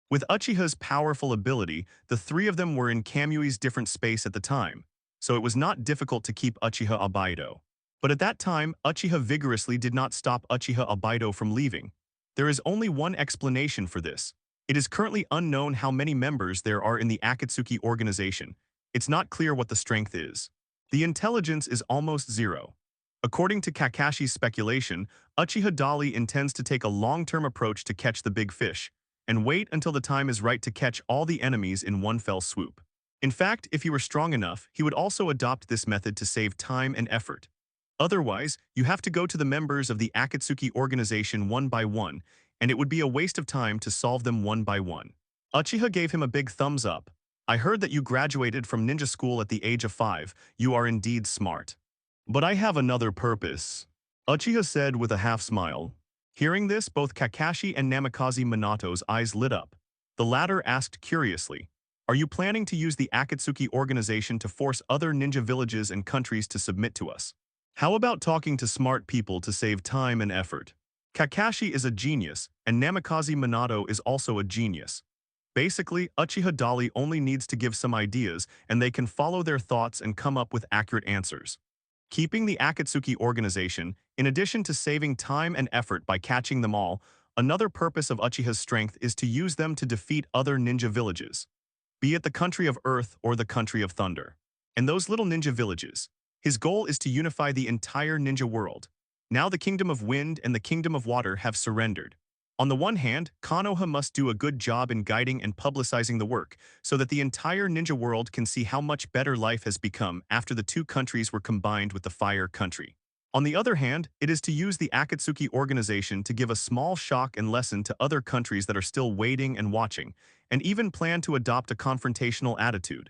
With Uchiha's powerful ability, the three of them were in Kamui's different space at the time, so it was not difficult to keep Uchiha Obaido. But at that time, Uchiha vigorously did not stop Uchiha Obaido from leaving. There is only one explanation for this. It is currently unknown how many members there are in the Akatsuki organization. It's not clear what the strength is. The intelligence is almost zero. According to Kakashi's speculation, Uchiha Dali intends to take a long-term approach to catch the big fish, and wait until the time is right to catch all the enemies in one fell swoop. In fact, if he were strong enough, he would also adopt this method to save time and effort. Otherwise, you have to go to the members of the Akatsuki organization one by one, and it would be a waste of time to solve them one by one. Uchiha gave him a big thumbs up. "I heard that you graduated from ninja school at the age of 5. You are indeed smart. But I have another purpose," Uchiha said with a half-smile. Hearing this, both Kakashi and Namikaze Minato's eyes lit up. The latter asked curiously, "Are you planning to use the Akatsuki organization to force other ninja villages and countries to submit to us? How about talking to smart people to save time and effort?" Kakashi is a genius, and Namikaze Minato is also a genius. Basically, Uchiha Dali only needs to give some ideas, and they can follow their thoughts and come up with accurate answers. Keeping the Akatsuki organization, in addition to saving time and effort by catching them all, another purpose of Uchiha's strength is to use them to defeat other ninja villages, be it the country of Earth or the country of Thunder. And those little ninja villages, his goal is to unify the entire ninja world. Now the Kingdom of Wind and the Kingdom of Water have surrendered. On the one hand, Konoha must do a good job in guiding and publicizing the work, so that the entire ninja world can see how much better life has become after the two countries were combined with the Fire Country. On the other hand, it is to use the Akatsuki organization to give a small shock and lesson to other countries that are still waiting and watching, and even plan to adopt a confrontational attitude.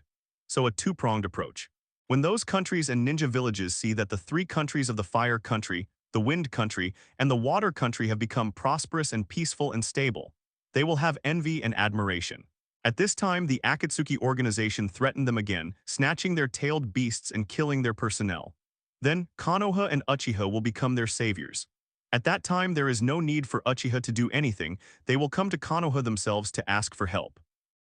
so a two-pronged approach. When those countries and ninja villages see that the three countries of the fire country, the wind country, and the water country have become prosperous and peaceful and stable, they will have envy and admiration. At this time, the Akatsuki organization threatened them again, snatching their tailed beasts and killing their personnel. Then, Konoha and Uchiha will become their saviors. At that time, there is no need for Uchiha to do anything, they will come to Konoha themselves to ask for help.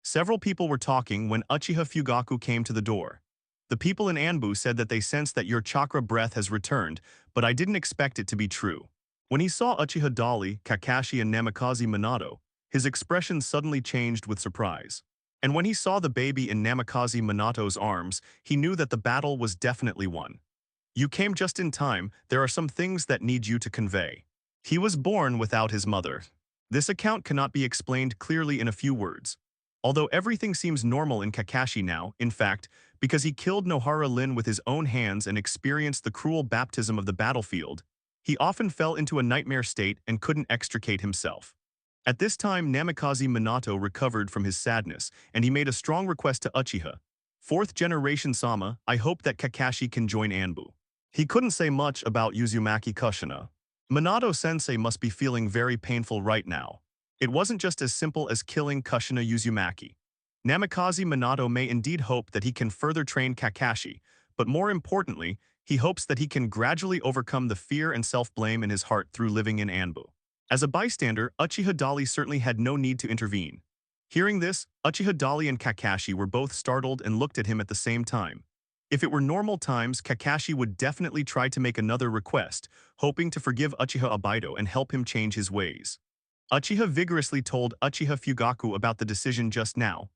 Several people were talking when Uchiha Fugaku came to the door. The people in Anbu said that they sensed that your chakra breath has returned, but I didn't expect it to be true. When he saw Uchiha Dali, Kakashi and Namikaze Minato, his expression suddenly changed with surprise. And when he saw the baby in Namikaze Minato's arms, he knew that the battle was definitely won. You came just in time, there are some things that need you to convey. He was born without his mother. This account cannot be explained clearly in a few words. Although everything seems normal in Kakashi now, in fact, because he killed Nohara Lin with his own hands and experienced the cruel baptism of the battlefield, he often fell into a nightmare state and couldn't extricate himself. At this time, Namikaze Minato recovered from his sadness, and he made a strong request to Uchiha. Fourth generation Sama, I hope that Kakashi can join Anbu. He couldn't say much about Uzumaki Kushina. Minato-sensei must be feeling very painful right now. It wasn't just as simple as killing Kushina Uzumaki. Namikaze Minato may indeed hope that he can further train Kakashi, but more importantly, he hopes that he can gradually overcome the fear and self-blame in his heart through living in Anbu. As a bystander, Uchiha Dali certainly had no need to intervene. Hearing this, Uchiha Dali and Kakashi were both startled and looked at him at the same time. If it were normal times, Kakashi would definitely try to make another request, hoping to forgive Uchiha Obito and help him change his ways. Uchiha vigorously told Uchiha Fugaku about the decision just now.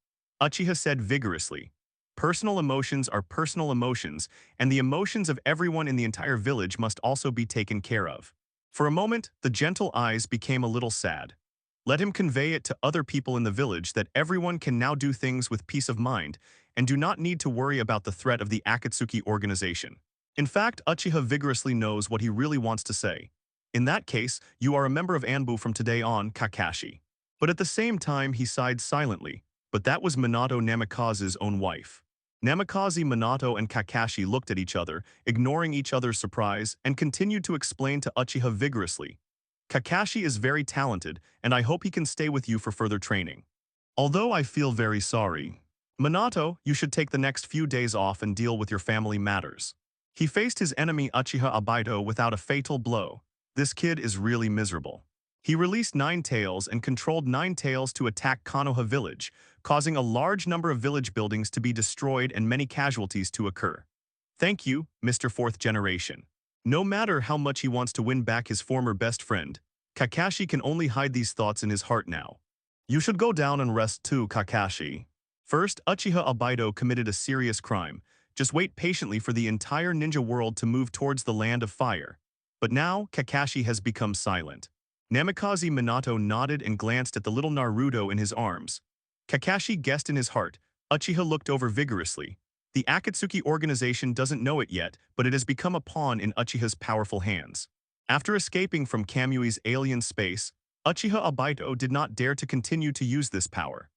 Uchiha said vigorously, "Personal emotions are personal emotions, and the emotions of everyone in the entire village must also be taken care of." For a moment, the gentle eyes became a little sad. Let him convey it to other people in the village that everyone can now do things with peace of mind and do not need to worry about the threat of the Akatsuki organization. In fact, Uchiha vigorously knows what he really wants to say. In that case, you are a member of Anbu from today on, Kakashi. But at the same time, he sighed silently. But that was Minato Namikaze's own wife. Namikaze Minato and Kakashi looked at each other, ignoring each other's surprise, and continued to explain to Uchiha vigorously. Kakashi is very talented, and I hope he can stay with you for further training. Although I feel very sorry. Minato, you should take the next few days off and deal with your family matters. He faced his enemy Uchiha Obito without a fatal blow. This kid is really miserable. He released 9 tails and controlled 9 tails to attack Konoha village, causing a large number of village buildings to be destroyed and many casualties to occur. Thank you, Mr. Fourth Generation. No matter how much he wants to win back his former best friend, Kakashi can only hide these thoughts in his heart now. You should go down and rest too, Kakashi. First, Uchiha Obito committed a serious crime. Just wait patiently for the entire ninja world to move towards the land of fire. But now, Kakashi has become silent. Namikaze Minato nodded and glanced at the little Naruto in his arms. Kakashi guessed in his heart. Uchiha looked over vigorously. The Akatsuki organization doesn't know it yet, but it has become a pawn in Uchiha's powerful hands. After escaping from Kamui's alien space, Uchiha Obito did not dare to continue to use this power.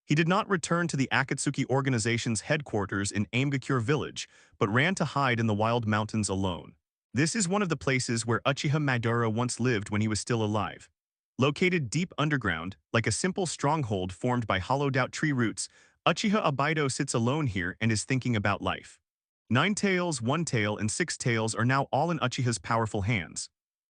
He did not return to the Akatsuki organization's headquarters in Mangekyō village, but ran to hide in the wild mountains alone. This is one of the places where Uchiha Madara once lived when he was still alive. Located deep underground, like a simple stronghold formed by hollowed-out tree roots, Uchiha Obito sits alone here and is thinking about life. 9 tails, 1 tail, and 6 tails are now all in Uchiha's powerful hands.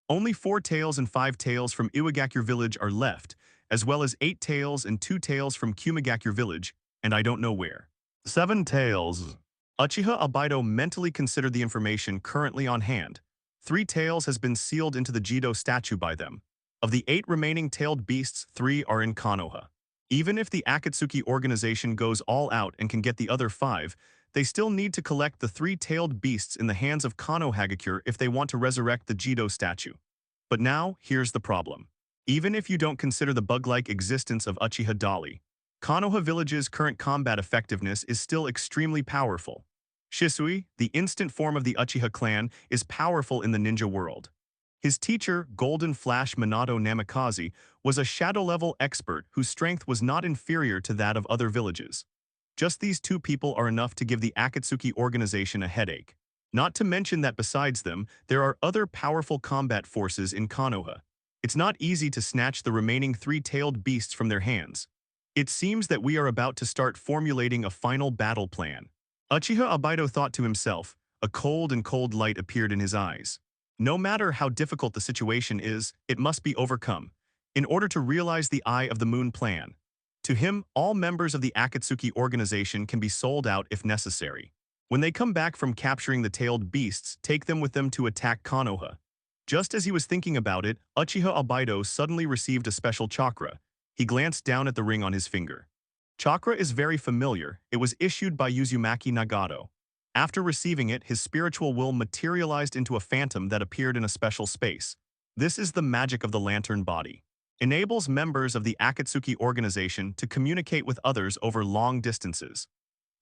Only 4 tails and 5 tails from Iwagakure village are left, as well as 8 tails and 2 tails from Kumagakure village, and I don't know where. 7 tails. Uchiha Obito mentally considered the information currently on hand. 3 tails has been sealed into the Jido statue by them. Of the 8 remaining tailed beasts, 3 are in Konoha. Even if the Akatsuki organization goes all out and can get the other 5, they still need to collect the 3 tailed beasts in the hands of Konohagakure if they want to resurrect the Jido statue. But now, here's the problem. Even if you don't consider the bug-like existence of Uchiha Dali, Konoha village's current combat effectiveness is still extremely powerful. Shisui, the instant form of the Uchiha clan, is powerful in the ninja world. His teacher, Golden Flash Minato Namikaze, was a shadow-level expert whose strength was not inferior to that of other villages. Just these two people are enough to give the Akatsuki organization a headache. Not to mention that besides them, there are other powerful combat forces in Konoha. It's not easy to snatch the remaining three-tailed beasts from their hands. It seems that we are about to start formulating a final battle plan. Uchiha Obito thought to himself. A cold light appeared in his eyes. No matter how difficult the situation is, it must be overcome, in order to realize the Eye of the Moon plan. To him, all members of the Akatsuki organization can be sold out if necessary. When they come back from capturing the tailed beasts, take them with them to attack Konoha. Just as he was thinking about it, Uchiha Obito suddenly received a special chakra. He glanced down at the ring on his finger. Chakra is very familiar. It was issued by Uzumaki Nagato. After receiving it, his spiritual will materialized into a phantom that appeared in a special space. This is the magic of the lantern body. Enables members of the Akatsuki organization to communicate with others over long distances.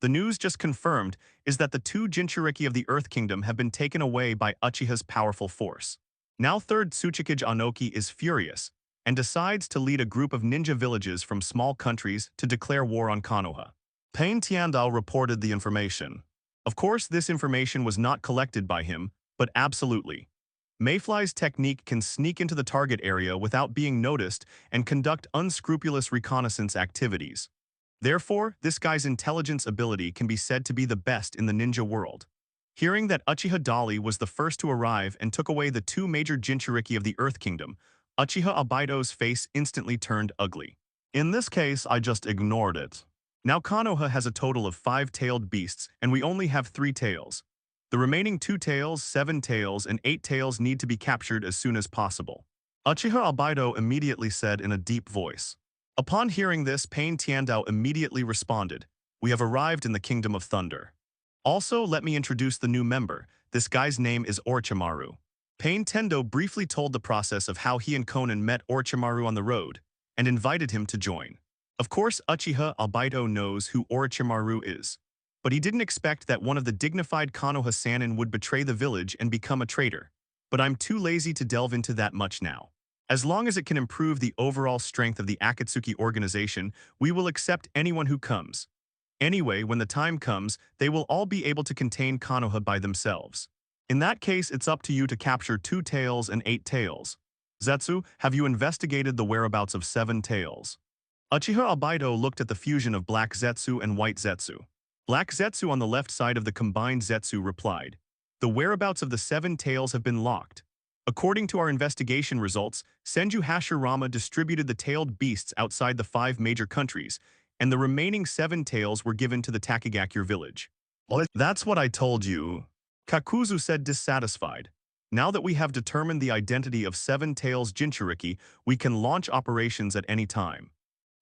The news just confirmed is that the two Jinchuriki of the Earth Kingdom have been taken away by Uchiha's powerful force. Now third Tsuchikage Onoki is furious and decides to lead a group of ninja villages from small countries to declare war on Konoha. Pain Tiandao reported the information. Of course, this information was not collected by him, but absolutely. Mayfly's technique can sneak into the target area without being noticed and conduct unscrupulous reconnaissance activities. Therefore, this guy's intelligence ability can be said to be the best in the ninja world. Hearing that Uchiha Dali was the first to arrive and took away the two major Jinchuriki of the Earth Kingdom, Uchiha Obito's face instantly turned ugly. In this case, I just ignored it. Now Konoha has a total of 5-tailed beasts, and we only have 3 tails. The remaining 2 tails, 7 tails, and 8 tails need to be captured as soon as possible. Uchiha Obito immediately said in a deep voice. Upon hearing this, Pain Tiandao immediately responded, "We have arrived in the Kingdom of Thunder. Also, let me introduce the new member. This guy's name is Orochimaru." Pain Tendo briefly told the process of how he and Konan met Orochimaru on the road, and invited him to join. Of course, Uchiha Obito knows who Orochimaru is. But he didn't expect that one of the dignified Konoha Sannin would betray the village and become a traitor. But I'm too lazy to delve into that much now. As long as it can improve the overall strength of the Akatsuki organization, we will accept anyone who comes. Anyway, when the time comes, they will all be able to contain Konoha by themselves. In that case, it's up to you to capture 2 tails and 8 tails. Zetsu, have you investigated the whereabouts of 7 tails? Uchiha Obito looked at the fusion of Black Zetsu and White Zetsu. Black Zetsu on the left side of the combined Zetsu replied, "The whereabouts of the 7 tails have been locked. According to our investigation results, Senju Hashirama distributed the tailed beasts outside the 5 major countries, and the remaining 7 tails were given to the Takagakure village." "Well, that's what I told you," Kakuzu said dissatisfied. "Now that we have determined the identity of 7 tails Jinchuriki, we can launch operations at any time."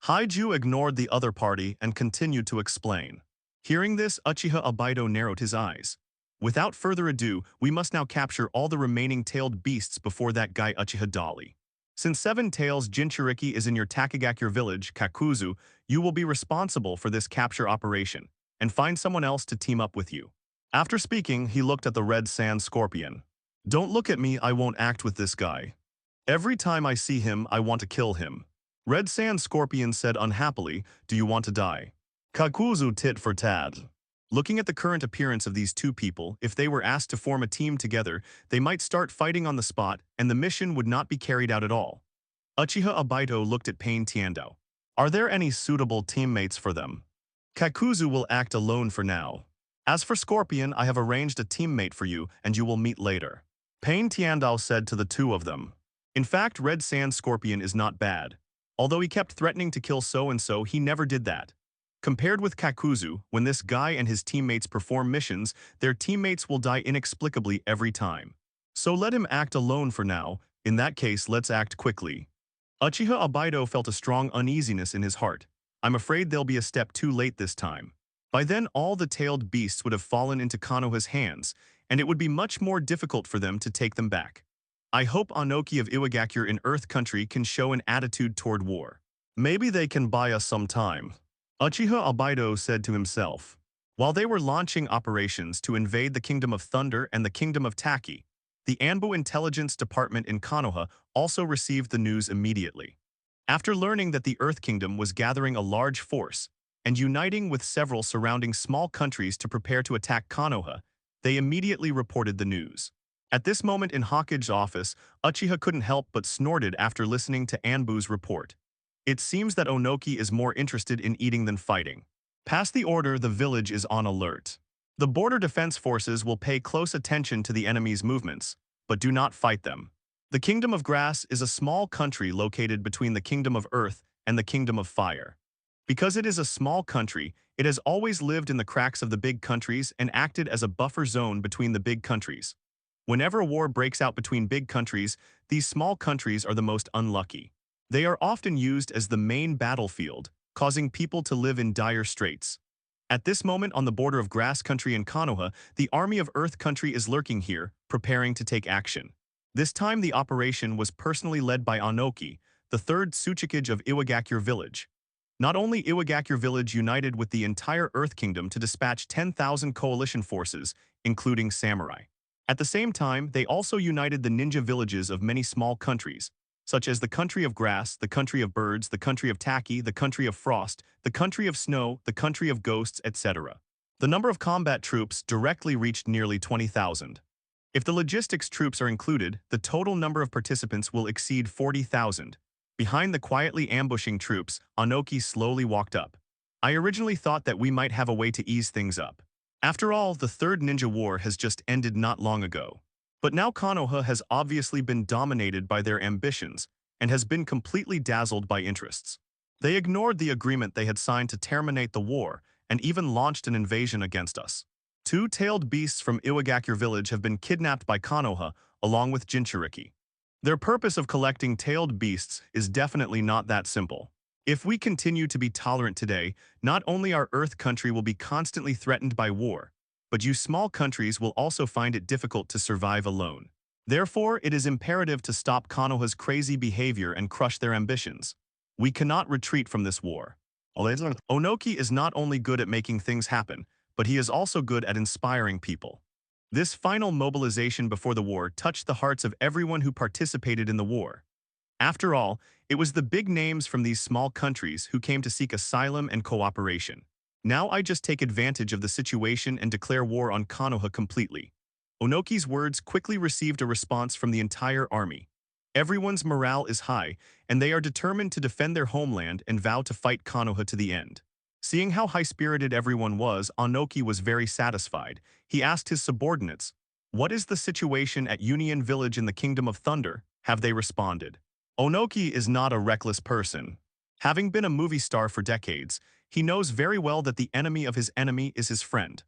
Haiju ignored the other party and continued to explain. Hearing this, Uchiha Obito narrowed his eyes. Without further ado, we must now capture all the remaining tailed beasts before that guy Uchiha Dali. Since 7 tails Jinchuriki is in your Takagakure village, Kakuzu, you will be responsible for this capture operation, and find someone else to team up with you. After speaking, he looked at the Red Sand Scorpion. "Don't look at me, I won't act with this guy. Every time I see him, I want to kill him." Red Sand Scorpion said unhappily, "Do you want to die?" Kakuzu tit for tat. Looking at the current appearance of these two people, if they were asked to form a team together, they might start fighting on the spot, and the mission would not be carried out at all. Uchiha Obito looked at Pain Tiandao. "Are there any suitable teammates for them?" "Kakuzu will act alone for now. As for Scorpion, I have arranged a teammate for you, and you will meet later." Pain Tiandao said to the two of them. In fact, Red Sand Scorpion is not bad. Although he kept threatening to kill so-and-so, he never did that. Compared with Kakuzu, when this guy and his teammates perform missions, their teammates will die inexplicably every time. So let him act alone for now. In that case, let's act quickly. Uchiha Obito felt a strong uneasiness in his heart. I'm afraid they'll be a step too late this time. By then, all the tailed beasts would have fallen into Konoha's hands, and it would be much more difficult for them to take them back. I hope Onoki of Iwagakure in Earth Country can show an attitude toward war. Maybe they can buy us some time. Uchiha Obito said to himself. While they were launching operations to invade the Kingdom of Thunder and the Kingdom of Taki, the Anbu Intelligence Department in Konoha also received the news immediately. After learning that the Earth Kingdom was gathering a large force, and uniting with several surrounding small countries to prepare to attack Konoha, they immediately reported the news. At this moment in Hokage's office, Uchiha couldn't help but snorted after listening to Anbu's report. It seems that Onoki is more interested in eating than fighting. Past the order, the village is on alert. The border defense forces will pay close attention to the enemy's movements, but do not fight them. The Kingdom of Grass is a small country located between the Kingdom of Earth and the Kingdom of Fire. Because it is a small country, it has always lived in the cracks of the big countries and acted as a buffer zone between the big countries. Whenever a war breaks out between big countries, these small countries are the most unlucky. They are often used as the main battlefield, causing people to live in dire straits. At this moment on the border of Grass Country and Konoha, the army of Earth Country is lurking here, preparing to take action. This time the operation was personally led by Onoki, the third Tsuchikage of Iwagakure village. Not only Iwagakure village united with the entire Earth Kingdom to dispatch 10,000 coalition forces, including samurai. At the same time, they also united the ninja villages of many small countries, such as the country of grass, the country of birds, the country of Taki, the country of frost, the country of snow, the country of ghosts, etc. The number of combat troops directly reached nearly 20,000. If the logistics troops are included, the total number of participants will exceed 40,000. Behind the quietly ambushing troops, Onoki slowly walked up. I originally thought that we might have a way to ease things up. After all, the Third Ninja War has just ended not long ago. But now Konoha has obviously been dominated by their ambitions and has been completely dazzled by interests. They ignored the agreement they had signed to terminate the war and even launched an invasion against us. Two-tailed beasts from Iwagakure village have been kidnapped by Konoha along with Jinchuriki. Their purpose of collecting tailed beasts is definitely not that simple. If we continue to be tolerant today, not only our Earth country will be constantly threatened by war, but you small countries will also find it difficult to survive alone. Therefore, it is imperative to stop Konoha's crazy behavior and crush their ambitions. We cannot retreat from this war. Onoki is not only good at making things happen, but he is also good at inspiring people. This final mobilization before the war touched the hearts of everyone who participated in the war. After all, it was the big names from these small countries who came to seek asylum and cooperation. Now I just take advantage of the situation and declare war on Konoha completely. Onoki's words quickly received a response from the entire army. Everyone's morale is high, and they are determined to defend their homeland and vow to fight Konoha to the end. Seeing how high-spirited everyone was, Onoki was very satisfied. He asked his subordinates, "What is the situation at Union Village in the Kingdom of Thunder?" Have they responded? Onoki is not a reckless person. Having been a movie star for decades, he knows very well that the enemy of his enemy is his friend.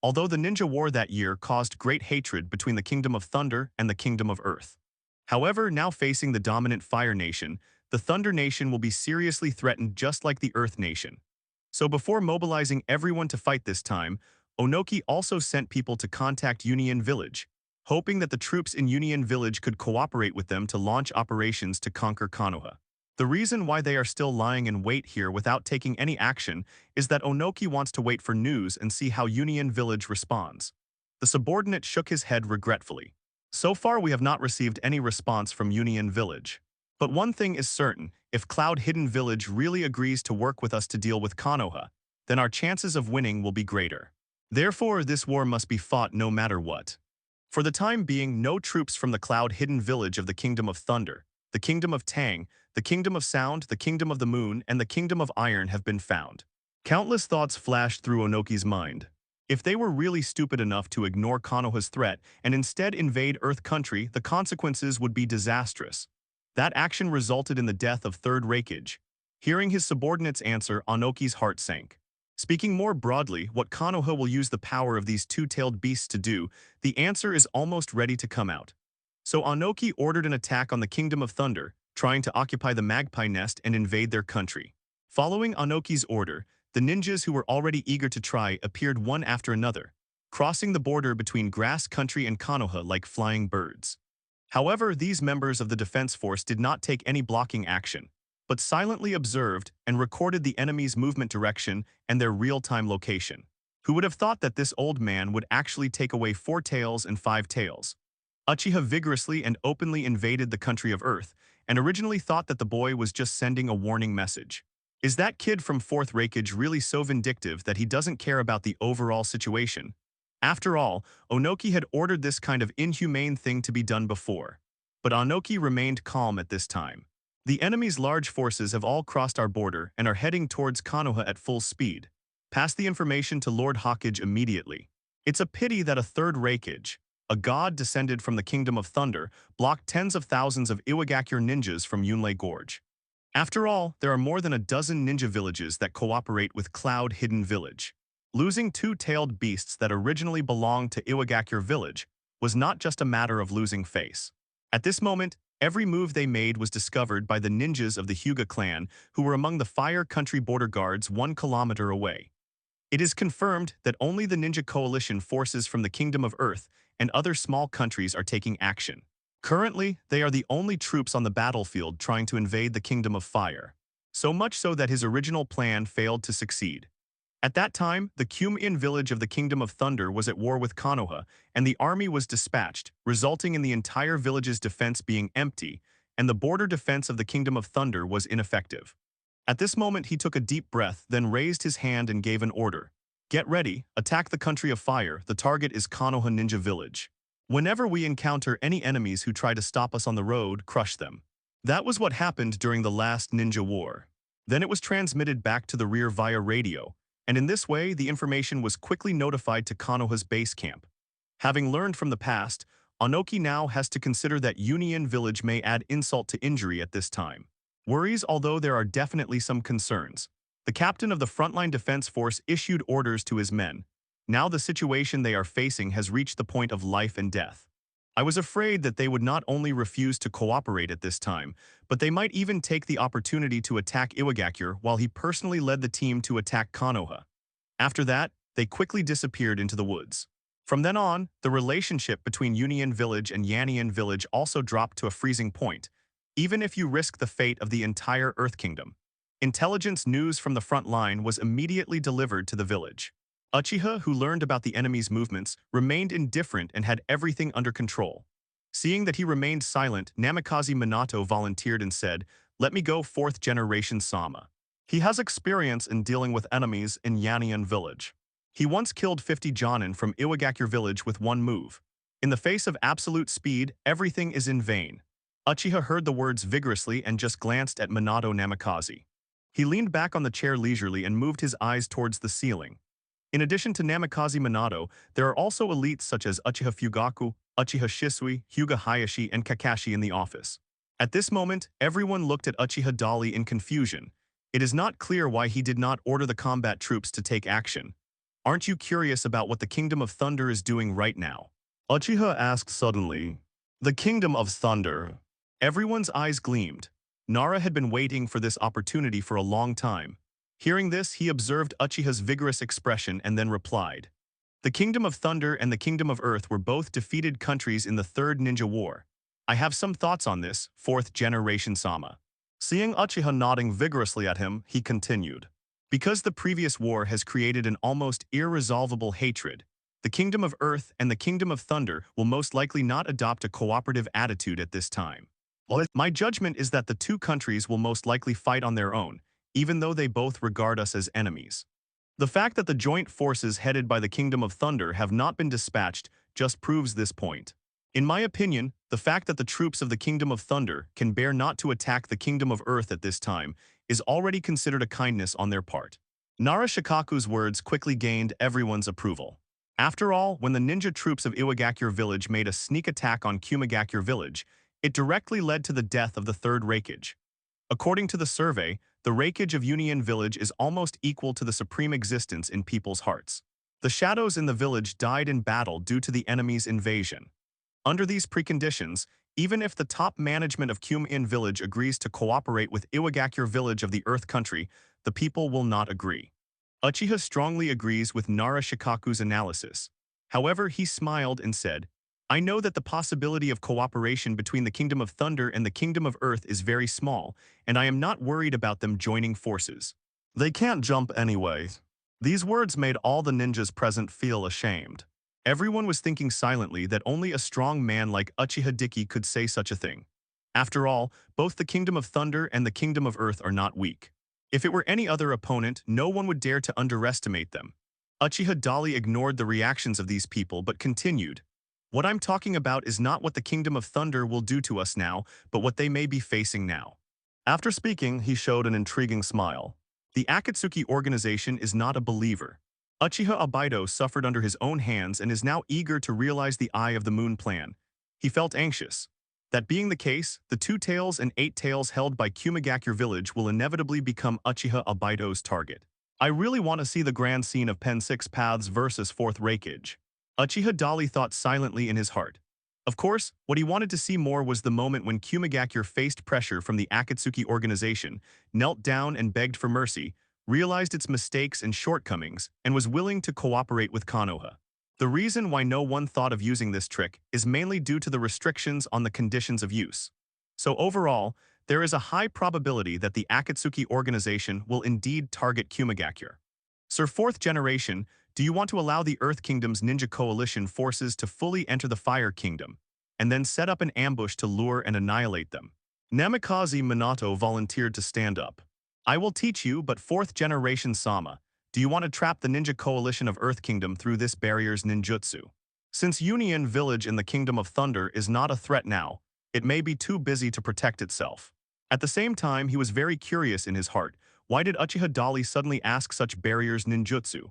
Although the Ninja War that year caused great hatred between the Kingdom of Thunder and the Kingdom of Earth. However, now facing the dominant Fire Nation, the Thunder Nation will be seriously threatened just like the Earth Nation. So before mobilizing everyone to fight this time, Onoki also sent people to contact Union Village, hoping that the troops in Union Village could cooperate with them to launch operations to conquer Konoha. The reason why they are still lying in wait here without taking any action is that Onoki wants to wait for news and see how Union Village responds. The subordinate shook his head regretfully. So far we have not received any response from Union Village. But one thing is certain, if Cloud Hidden Village really agrees to work with us to deal with Konoha, then our chances of winning will be greater. Therefore, this war must be fought no matter what. For the time being, no troops from the Cloud Hidden Village of the Kingdom of Thunder, the Kingdom of Tang, the Kingdom of Sound, the Kingdom of the Moon, and the Kingdom of Iron have been found. Countless thoughts flashed through Onoki's mind. If they were really stupid enough to ignore Konoha's threat and instead invade Earth Country, the consequences would be disastrous. That action resulted in the death of Third Reikage. Hearing his subordinate's answer, Onoki's heart sank. Speaking more broadly, what Konoha will use the power of these two-tailed beasts to do, the answer is almost ready to come out. So Onoki ordered an attack on the Kingdom of Thunder, trying to occupy the Magpie Nest and invade their country. Following Onoki's order, the ninjas who were already eager to try appeared one after another, crossing the border between Grass Country and Konoha like flying birds. However, these members of the defense force did not take any blocking action, but silently observed and recorded the enemy's movement direction and their real-time location. Who would have thought that this old man would actually take away 4 tails and 5 tails? Uchiha vigorously and openly invaded the country of Earth, and originally thought that the boy was just sending a warning message. Is that kid from 4th Reikage really so vindictive that he doesn't care about the overall situation? After all, Onoki had ordered this kind of inhumane thing to be done before. But Onoki remained calm at this time. The enemy's large forces have all crossed our border and are heading towards Konoha at full speed. Pass the information to Lord Hawkage immediately. It's a pity that a 3rd Reikage, a god descended from the Kingdom of Thunder, blocked tens of thousands of Iwagakure ninjas from Yunlei Gorge. After all, there are more than a dozen ninja villages that cooperate with Cloud Hidden Village. Losing 2-tailed beasts that originally belonged to Iwagakure Village was not just a matter of losing face. At this moment, every move they made was discovered by the ninjas of the Hyuga clan, who were among the Fire Country border guards 1 kilometer away. It is confirmed that only the Ninja Coalition forces from the Kingdom of Earth and other small countries are taking action. Currently, they are the only troops on the battlefield trying to invade the Kingdom of Fire. So much so that his original plan failed to succeed. At that time, the Kyumin village of the Kingdom of Thunder was at war with Konoha, and the army was dispatched, resulting in the entire village's defense being empty, and the border defense of the Kingdom of Thunder was ineffective. At this moment, he took a deep breath, then raised his hand and gave an order. Get ready, attack the country of fire, the target is Konoha Ninja Village. Whenever we encounter any enemies who try to stop us on the road, crush them. That was what happened during the last ninja war. Then it was transmitted back to the rear via radio, and in this way the information was quickly notified to Konoha's base camp. Having learned from the past, Onoki now has to consider that Union Village may add insult to injury at this time. Worries, although there are definitely some concerns. The captain of the frontline defense force issued orders to his men. Now the situation they are facing has reached the point of life and death. I was afraid that they would not only refuse to cooperate at this time, but they might even take the opportunity to attack Iwagakure while he personally led the team to attack Konoha. After that, they quickly disappeared into the woods. From then on, the relationship between Union Village and Yanian Village also dropped to a freezing point, even if you risk the fate of the entire Earth Kingdom. Intelligence news from the front line was immediately delivered to the village. Uchiha, who learned about the enemy's movements, remained indifferent and had everything under control. Seeing that he remained silent, Namikaze Minato volunteered and said, "Let me go 4th generation Sama. He has experience in dealing with enemies in Yanian Village. He once killed 50 Jonin from Iwagakure Village with one move. In the face of absolute speed, everything is in vain." Uchiha heard the words vigorously and just glanced at Minato Namikaze. He leaned back on the chair leisurely and moved his eyes towards the ceiling. In addition to Namikaze Minato, there are also elites such as Uchiha Fugaku, Uchiha Shisui, Hyuga Hayashi, and Kakashi in the office. At this moment, everyone looked at Uchiha Dali in confusion. It is not clear why he did not order the combat troops to take action. Aren't you curious about what the Kingdom of Thunder is doing right now? Uchiha asked suddenly. The Kingdom of Thunder. Everyone's eyes gleamed. Nara had been waiting for this opportunity for a long time. Hearing this, he observed Uchiha's vigorous expression and then replied. The Kingdom of Thunder and the Kingdom of Earth were both defeated countries in the 3rd Ninja War. I have some thoughts on this, 4th generation Sama. Seeing Uchiha nodding vigorously at him, he continued. Because the previous war has created an almost irresolvable hatred, the Kingdom of Earth and the Kingdom of Thunder will most likely not adopt a cooperative attitude at this time. My judgment is that the two countries will most likely fight on their own, even though they both regard us as enemies. The fact that the joint forces headed by the Kingdom of Thunder have not been dispatched just proves this point. In my opinion, the fact that the troops of the Kingdom of Thunder can bear not to attack the Kingdom of Earth at this time is already considered a kindness on their part. Nara Shikaku's words quickly gained everyone's approval. After all, when the ninja troops of Iwagakure Village made a sneak attack on Kumagakure Village, it directly led to the death of the 3rd Reikage. According to the survey, the Reikage of Union Village is almost equal to the supreme existence in people's hearts. The shadows in the village died in battle due to the enemy's invasion. Under these preconditions, even if the top management of Kyumin Village agrees to cooperate with Iwagakure Village of the Earth Country, the people will not agree. Uchiha strongly agrees with Nara Shikaku's analysis. However, he smiled and said, I know that the possibility of cooperation between the Kingdom of Thunder and the Kingdom of Earth is very small, and I am not worried about them joining forces. They can't jump anyway. These words made all the ninjas present feel ashamed. Everyone was thinking silently that only a strong man like Uchiha Diki could say such a thing. After all, both the Kingdom of Thunder and the Kingdom of Earth are not weak. If it were any other opponent, no one would dare to underestimate them. Uchiha Dali ignored the reactions of these people but continued. What I'm talking about is not what the Kingdom of Thunder will do to us now, but what they may be facing now. After speaking, he showed an intriguing smile. The Akatsuki organization is not a believer. Uchiha Obito suffered under his own hands and is now eager to realize the Eye of the Moon plan. He felt anxious. That being the case, the 2 tails and 8 tails held by Kumigakure village will inevitably become Uchiha Obito's target. I really want to see the grand scene of Pen 6 Paths versus 4th Raikage. Uchiha Dali thought silently in his heart. Of course, what he wanted to see more was the moment when Kumigakure faced pressure from the Akatsuki organization, knelt down and begged for mercy, realized its mistakes and shortcomings, and was willing to cooperate with Konoha. The reason why no one thought of using this trick is mainly due to the restrictions on the conditions of use. So overall, there is a high probability that the Akatsuki organization will indeed target Kumigakure. Sir 4th Generation, do you want to allow the Earth Kingdom's Ninja Coalition forces to fully enter the Fire Kingdom, and then set up an ambush to lure and annihilate them? Namikaze Minato volunteered to stand up. I will teach you, but 4th Generation Sama, do you want to trap the Ninja Coalition of Earth Kingdom through this barrier's ninjutsu? Since Union Village in the Kingdom of Thunder is not a threat now, it may be too busy to protect itself. At the same time, he was very curious in his heart. Why did Uchiha Dali suddenly ask such barriers ninjutsu?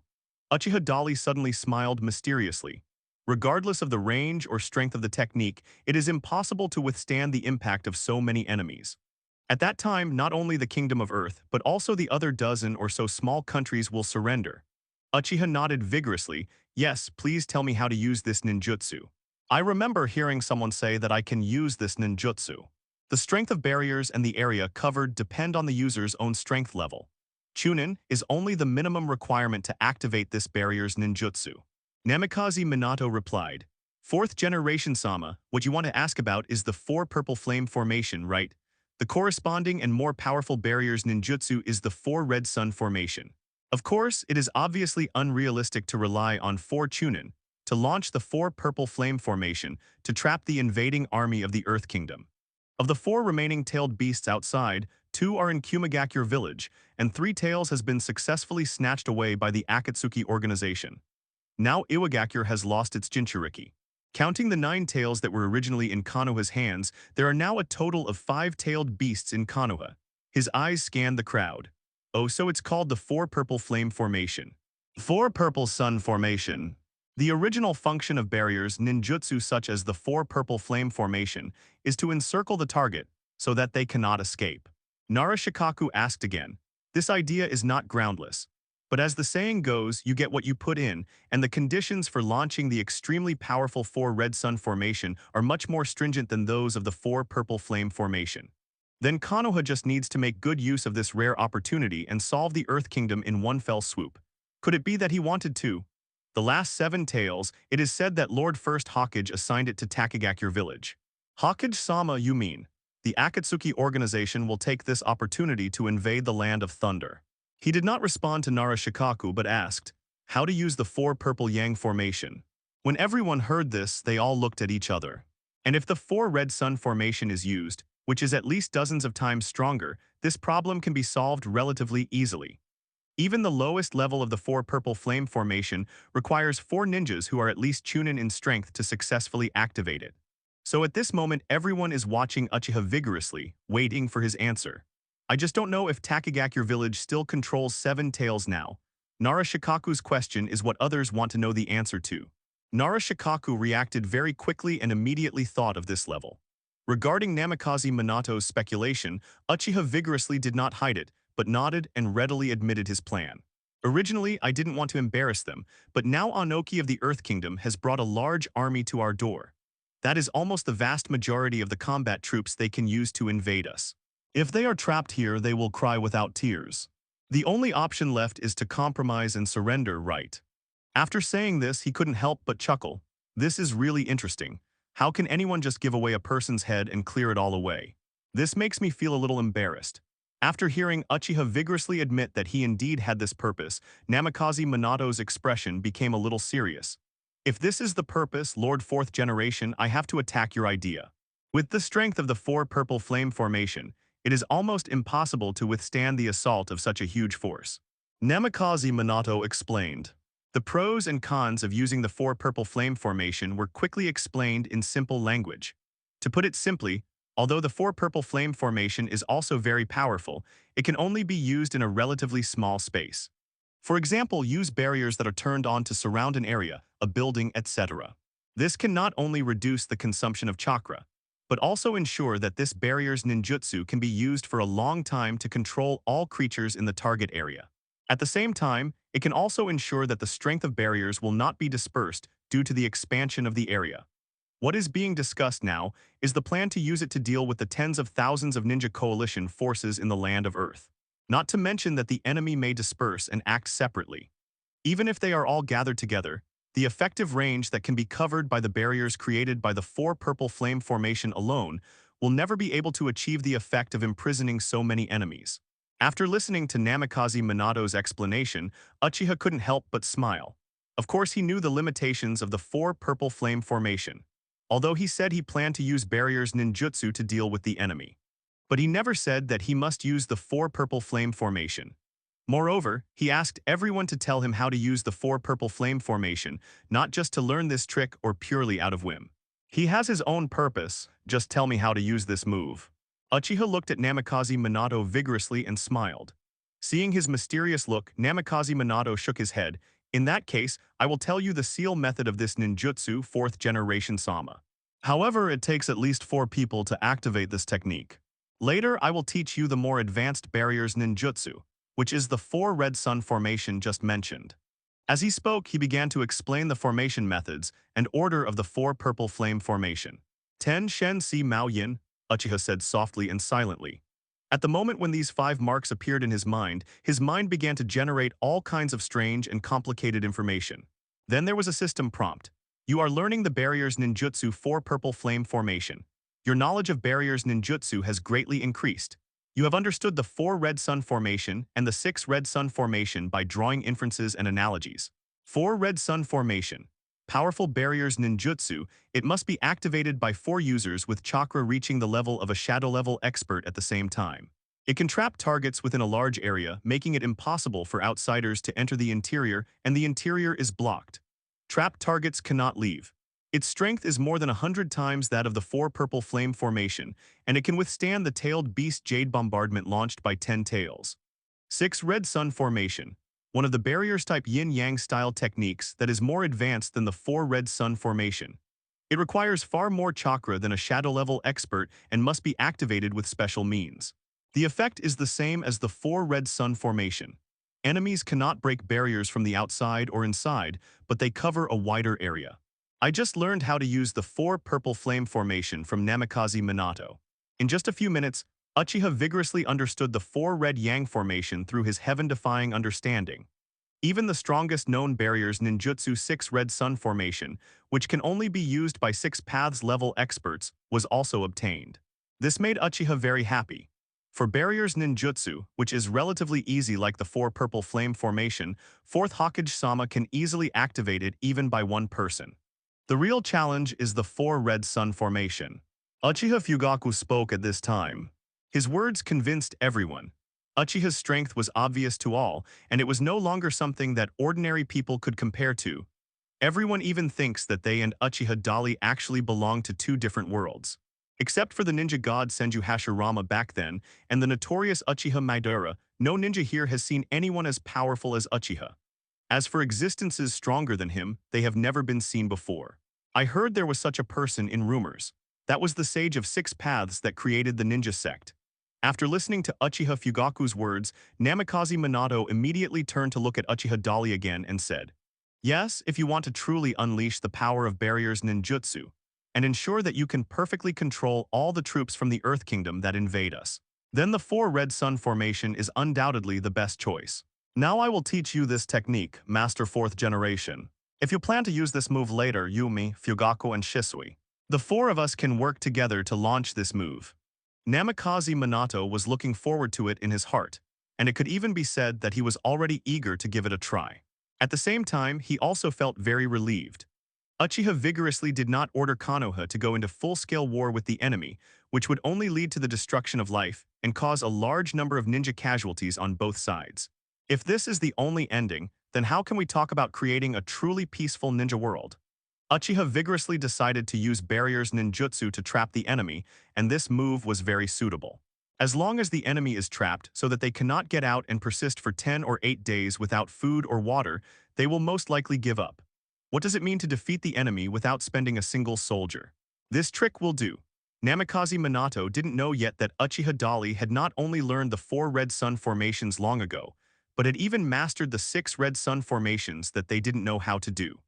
Uchiha Dali suddenly smiled mysteriously. Regardless of the range or strength of the technique, it is impossible to withstand the impact of so many enemies. At that time, not only the Kingdom of Earth, but also the other dozen or so small countries will surrender. Uchiha nodded vigorously. Yes, please tell me how to use this ninjutsu. I remember hearing someone say that I can use this ninjutsu. The strength of barriers and the area covered depend on the user's own strength level. Chunin is only the minimum requirement to activate this barrier's ninjutsu. Namikaze Minato replied, 4th Generation Sama, what you want to ask about is the 4 purple flame formation, right? The corresponding and more powerful barrier's ninjutsu is the 4 red sun formation. Of course, it is obviously unrealistic to rely on 4 Chunin to launch the 4 purple flame formation to trap the invading army of the Earth Kingdom. Of the 4 remaining tailed beasts outside, 2 are in Kumigakure village, and 3 tails has been successfully snatched away by the Akatsuki organization. Now Iwagakure has lost its Jinchuriki. Counting the 9 tails that were originally in Konoha's hands, there are now a total of 5-tailed beasts in Konoha. His eyes scanned the crowd. Oh, so it's called the 4 purple flame formation. 4 purple sun formation. The original function of barriers ninjutsu such as the 4 purple flame formation is to encircle the target so that they cannot escape. Narashikaku asked again. This idea is not groundless. But as the saying goes, you get what you put in, and the conditions for launching the extremely powerful 4 red sun formation are much more stringent than those of the 4 purple flame formation. Then Konoha just needs to make good use of this rare opportunity and solve the Earth Kingdom in one fell swoop. Could it be that he wanted to? The last 7 tails, it is said that Lord First Hokage assigned it to Takagakure village. Hokage-sama, you mean? The Akatsuki organization will take this opportunity to invade the land of thunder. He did not respond to Narashikaku but asked, how to use the 4 purple yang formation. When everyone heard this, they all looked at each other. And if the 4 red sun formation is used, which is at least dozens of times stronger, this problem can be solved relatively easily. Even the lowest level of the 4 purple flame formation requires 4 ninjas who are at least Chunin in strength to successfully activate it. So at this moment everyone is watching Uchiha vigorously, waiting for his answer. I just don't know if Takagakure village still controls 7 tails now. Narashikaku's question is what others want to know the answer to. Narashikaku reacted very quickly and immediately thought of this level. Regarding Namikaze Minato's speculation, Uchiha vigorously did not hide it, but nodded and readily admitted his plan. Originally, I didn't want to embarrass them, but now Anoki of the Earth Kingdom has brought a large army to our door. That is almost the vast majority of the combat troops they can use to invade us. If they are trapped here, they will cry without tears. The only option left is to compromise and surrender, right? After saying this, he couldn't help but chuckle. This is really interesting. How can anyone just give away a person's head and clear it all away? This makes me feel a little embarrassed. After hearing Uchiha vigorously admit that he indeed had this purpose, Namikaze Minato's expression became a little serious. If this is the purpose, Lord 4th Generation, I have to attack your idea. With the strength of the 4 purple flame formation, It is almost impossible to withstand the assault of such a huge force. Namikaze Minato explained. The pros and cons of using the four purple flame formation were quickly explained in simple language. To put it simply, although the four purple flame formation is also very powerful, it can only be used in a relatively small space. For example, use barriers that are turned on to surround an area, a building, etc. This can not only reduce the consumption of chakra, but also ensure that this barrier's ninjutsu can be used for a long time to control all creatures in the target area. At the same time, it can also ensure that the strength of barriers will not be dispersed due to the expansion of the area. What is being discussed now is the plan to use it to deal with the tens of thousands of ninja coalition forces in the land of Earth. Not to mention that the enemy may disperse and act separately. Even if they are all gathered together, the effective range that can be covered by the barriers created by the four purple flame formation alone will never be able to achieve the effect of imprisoning so many enemies. After listening to Namikaze Minato's explanation, Uchiha couldn't help but smile. Of course, he knew the limitations of the four purple flame formation, although he said he planned to use barriers ninjutsu to deal with the enemy. But he never said that he must use the four purple flame formation. Moreover, he asked everyone to tell him how to use the four purple flame formation, not just to learn this trick or purely out of whim. He has his own purpose, just tell me how to use this move. Uchiha looked at Namikaze Minato vigorously and smiled. Seeing his mysterious look, Namikaze Minato shook his head. In that case, I will tell you the seal method of this ninjutsu 4th generation Sama. However, it takes at least 4 people to activate this technique. Later, I will teach you the more advanced barriers ninjutsu, which is the 4 red sun formation just mentioned. As he spoke, he began to explain the formation methods and order of the 4 purple flame formation. Ten Shen Si Mao Yin, Uchiha said softly and silently. At the moment when these 5 marks appeared in his mind began to generate all kinds of strange and complicated information. Then there was a system prompt. You are learning the barriers ninjutsu 4 purple flame formation. Your knowledge of barriers ninjutsu has greatly increased. You have understood the 4 red sun formation and the 6 red sun formation by drawing inferences and analogies. 4 red sun formation. Powerful barriers ninjutsu, it must be activated by 4 users with chakra reaching the level of a shadow-level expert at the same time. It can trap targets within a large area, making it impossible for outsiders to enter the interior, and the interior is blocked. Trapped targets cannot leave. Its strength is more than 100 times that of the 4 purple flame formation, and it can withstand the tailed beast jade bombardment launched by 10 tails. 6 red sun formation. One of the barriers-type yin-yang style techniques that is more advanced than the 4 red sun formation. It requires far more chakra than a shadow-level expert and must be activated with special means. The effect is the same as the 4 red sun formation. Enemies cannot break barriers from the outside or inside, but they cover a wider area. I just learned how to use the 4 purple flame formation from Namikaze Minato. In just a few minutes, Uchiha vigorously understood the 4 red yang formation through his heaven-defying understanding. Even the strongest known barriers ninjutsu 6 red sun formation, which can only be used by 6 paths level experts, was also obtained. This made Uchiha very happy. For barriers ninjutsu, which is relatively easy like the 4 purple flame formation, 4th Hokage-sama can easily activate it even by one person. The real challenge is the 4 red sun formation. Uchiha Fugaku spoke at this time. His words convinced everyone. Uchiha's strength was obvious to all, and it was no longer something that ordinary people could compare to. Everyone even thinks that they and Uchiha Dali actually belong to 2 different worlds. Except for the ninja god Senju Hashirama back then, and the notorious Uchiha Madara, no ninja here has seen anyone as powerful as Uchiha. As for existences stronger than him, they have never been seen before. I heard there was such a person in rumors. That was the sage of 6 paths that created the ninja sect. After listening to Uchiha Fugaku's words, Namikaze Minato immediately turned to look at Uchiha Dali again and said, "Yes, if you want to truly unleash the power of barriers ninjutsu, and ensure that you can perfectly control all the troops from the Earth Kingdom that invade us, then the 4 red sun formation is undoubtedly the best choice. Now I will teach you this technique, Master 4th Generation. If you plan to use this move later, Yumi, Fugaku, and Shisui, the 4 of us can work together to launch this move." Namikaze Minato was looking forward to it in his heart, and it could even be said that he was already eager to give it a try. At the same time, he also felt very relieved. Uchiha vigorously did not order Konoha to go into full-scale war with the enemy, which would only lead to the destruction of life and cause a large number of ninja casualties on both sides. If this is the only ending, then how can we talk about creating a truly peaceful ninja world? Uchiha vigorously decided to use barriers ninjutsu to trap the enemy, and this move was very suitable. As long as the enemy is trapped so that they cannot get out and persist for 10 or 8 days without food or water, they will most likely give up. What does it mean to defeat the enemy without spending a single soldier? This trick will do. Namikaze Minato didn't know yet that Uchiha Dali had not only learned the 4 red sun formations long ago, but had even mastered the 6 red sun formations that they didn't know how to do.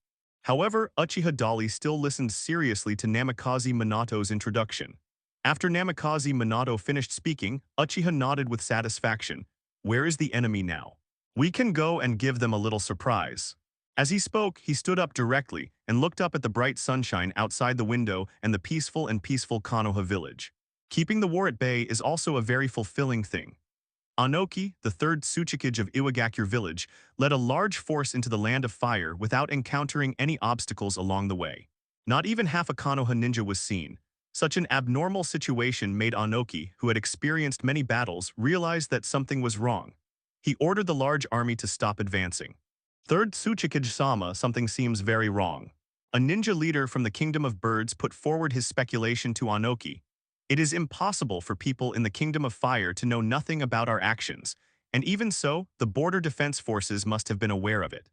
However, Uchiha Dali still listened seriously to Namikaze Minato's introduction. After Namikaze Minato finished speaking, Uchiha nodded with satisfaction. Where is the enemy now? We can go and give them a little surprise. As he spoke, he stood up directly and looked up at the bright sunshine outside the window and the peaceful Konoha village. Keeping the war at bay is also a very fulfilling thing. Anoki, the 3rd Tsuchikage of Iwagakure village, led a large force into the Land of Fire without encountering any obstacles along the way. Not even half a Konoha ninja was seen. Such an abnormal situation made Anoki, who had experienced many battles, realize that something was wrong. He ordered the large army to stop advancing. 3rd Tsuchikage-sama, something seems very wrong. A ninja leader from the Kingdom of Birds put forward his speculation to Anoki. It is impossible for people in the Kingdom of Fire to know nothing about our actions, and even so, the border defense forces must have been aware of it.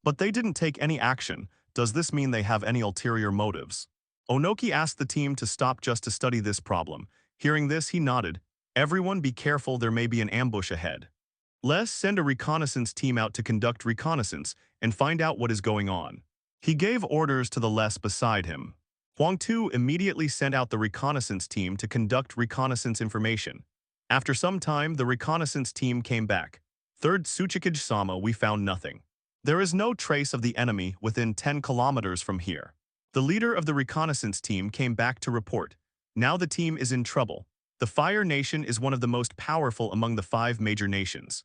But they didn't take any action. Does this mean they have any ulterior motives? Onoki asked the team to stop just to study this problem. Hearing this, he nodded. Everyone be careful, there may be an ambush ahead. Let's send a reconnaissance team out to conduct reconnaissance and find out what is going on. He gave orders to the less beside him. Huang Tu immediately sent out the reconnaissance team to conduct reconnaissance information. After some time, the reconnaissance team came back. 3rd Tsuchikage-sama, we found nothing. There is no trace of the enemy within 10 kilometers from here. The leader of the reconnaissance team came back to report. Now the team is in trouble. The Fire Nation is one of the most powerful among the 5 major nations.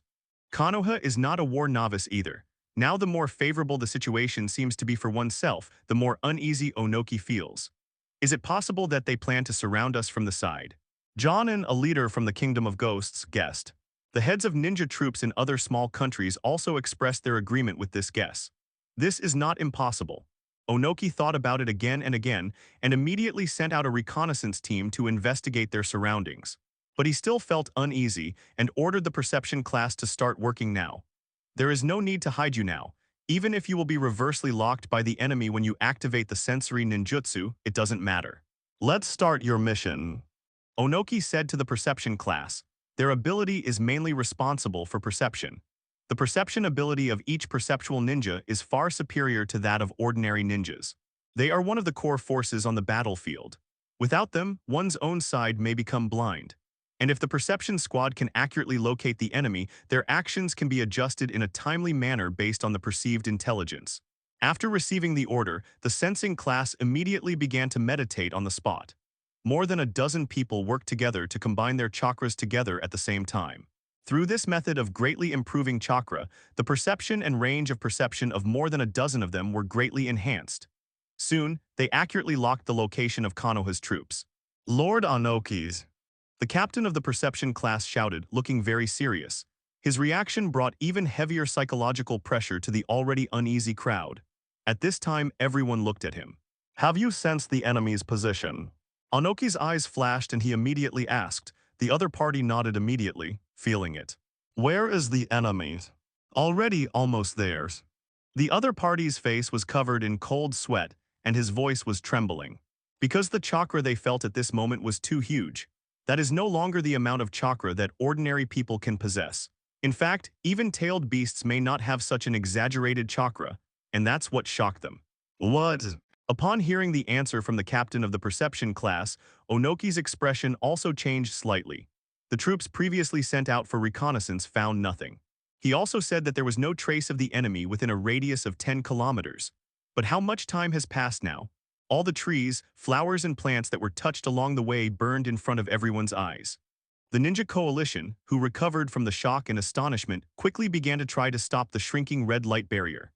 Konoha is not a war novice either. Now the more favorable the situation seems to be for oneself, the more uneasy Onoki feels. Is it possible that they plan to surround us from the side? Jonin, a leader from the Kingdom of Ghosts, guessed. The heads of ninja troops in other small countries also expressed their agreement with this guess. This is not impossible. Onoki thought about it again and again and immediately sent out a reconnaissance team to investigate their surroundings. But he still felt uneasy and ordered the perception class to start working now. There is no need to hide you now. Even if you will be reversely locked by the enemy when you activate the sensory ninjutsu, it doesn't matter. Let's start your mission. Onoki said to the perception class. Their ability is mainly responsible for perception. The perception ability of each perceptual ninja is far superior to that of ordinary ninjas. They are one of the core forces on the battlefield. Without them, one's own side may become blind. And if the perception squad can accurately locate the enemy, their actions can be adjusted in a timely manner based on the perceived intelligence. After receiving the order, the sensing class immediately began to meditate on the spot. More than a dozen people worked together to combine their chakras together at the same time. Through this method of greatly improving chakra, the perception and range of perception of more than a dozen of them were greatly enhanced. Soon, they accurately locked the location of Konoha's troops. Lord Anoki's. The captain of the perception class shouted, looking very serious. His reaction brought even heavier psychological pressure to the already uneasy crowd. At this time, everyone looked at him. Have you sensed the enemy's position? Anoki's eyes flashed and he immediately asked. The other party nodded immediately, feeling it. Where is the enemy? Already almost theirs. The other party's face was covered in cold sweat and his voice was trembling. Because the chakra they felt at this moment was too huge. That is no longer the amount of chakra that ordinary people can possess. In fact, even tailed beasts may not have such an exaggerated chakra, and that's what shocked them. What? Upon hearing the answer from the captain of the perception class, Onoki's expression also changed slightly. The troops previously sent out for reconnaissance found nothing. He also said that there was no trace of the enemy within a radius of 10 kilometers. But how much time has passed now? All the trees, flowers, and plants that were touched along the way burned in front of everyone's eyes. The ninja coalition, who recovered from the shock and astonishment, quickly began to try to stop the shrinking red light barrier.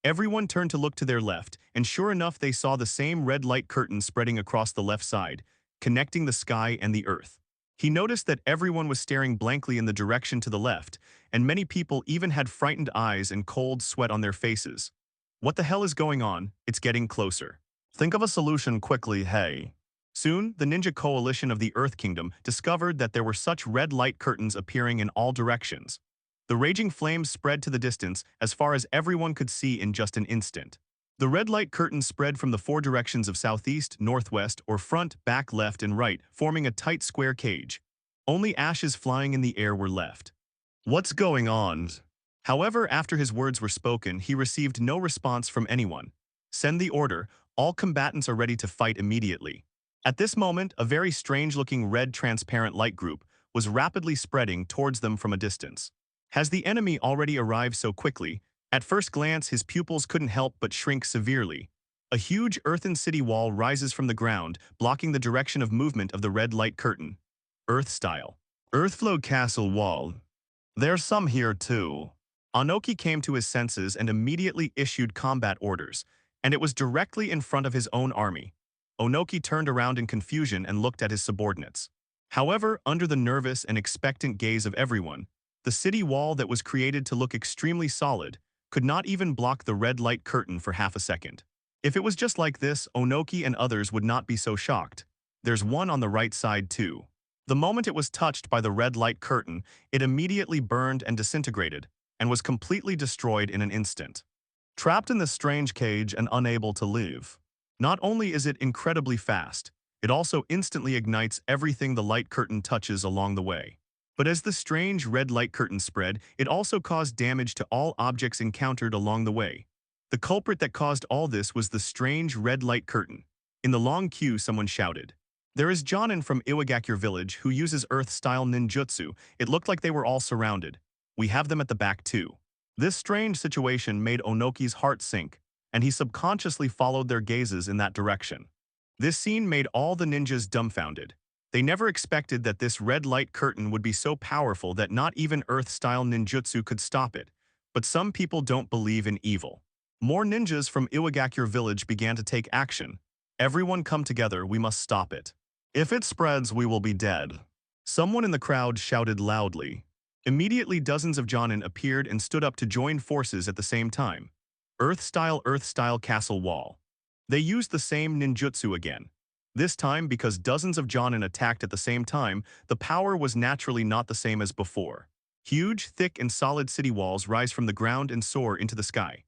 Everyone turned to look to their left, and sure enough they saw the same red light curtain spreading across the left side, connecting the sky and the earth. He noticed that everyone was staring blankly in the direction to the left, and many people even had frightened eyes and cold sweat on their faces. What the hell is going on? It's getting closer. Think of a solution quickly, hey. Soon, the ninja coalition of the Earth Kingdom discovered that there were such red light curtains appearing in all directions. The raging flames spread to the distance as far as everyone could see in just an instant. The red light curtains spread from the four directions of southeast, northwest, or front, back, left, and right, forming a tight square cage. Only ashes flying in the air were left. What's going on? However, after his words were spoken, he received no response from anyone. Send the order. All combatants are ready to fight immediately. At this moment, a very strange-looking red transparent light group was rapidly spreading towards them from a distance. Has the enemy already arrived so quickly? At first glance, his pupils couldn't help but shrink severely. A huge earthen city wall rises from the ground, blocking the direction of movement of the red light curtain. Earth style. Earthflow castle wall. There's some here too. Anoki came to his senses and immediately issued combat orders, and it was directly in front of his own army. Onoki turned around in confusion and looked at his subordinates. However, under the nervous and expectant gaze of everyone, the city wall that was created to look extremely solid could not even block the red light curtain for half a second. If it was just like this, Onoki and others would not be so shocked. There's one on the right side too. The moment it was touched by the red light curtain, it immediately burned and disintegrated, and was completely destroyed in an instant. Trapped in this strange cage and unable to leave. Not only is it incredibly fast, it also instantly ignites everything the light curtain touches along the way. But as the strange red light curtain spread, it also caused damage to all objects encountered along the way. The culprit that caused all this was the strange red light curtain. In the long queue, someone shouted. There is Jonin from Iwagakure village who uses Earth-style ninjutsu. It looked like they were all surrounded. We have them at the back too. This strange situation made Onoki's heart sink, and he subconsciously followed their gazes in that direction. This scene made all the ninjas dumbfounded. They never expected that this red light curtain would be so powerful that not even Earth-style ninjutsu could stop it. But some people don't believe in evil. More ninjas from Iwagakure village began to take action. Everyone come together, we must stop it. If it spreads, we will be dead. Someone in the crowd shouted loudly. Immediately dozens of Jonin appeared and stood up to join forces at the same time. Earth-style castle wall. They used the same ninjutsu again. This time, because dozens of Jonin attacked at the same time, the power was naturally not the same as before. Huge, thick, and solid city walls rise from the ground and soar into the sky.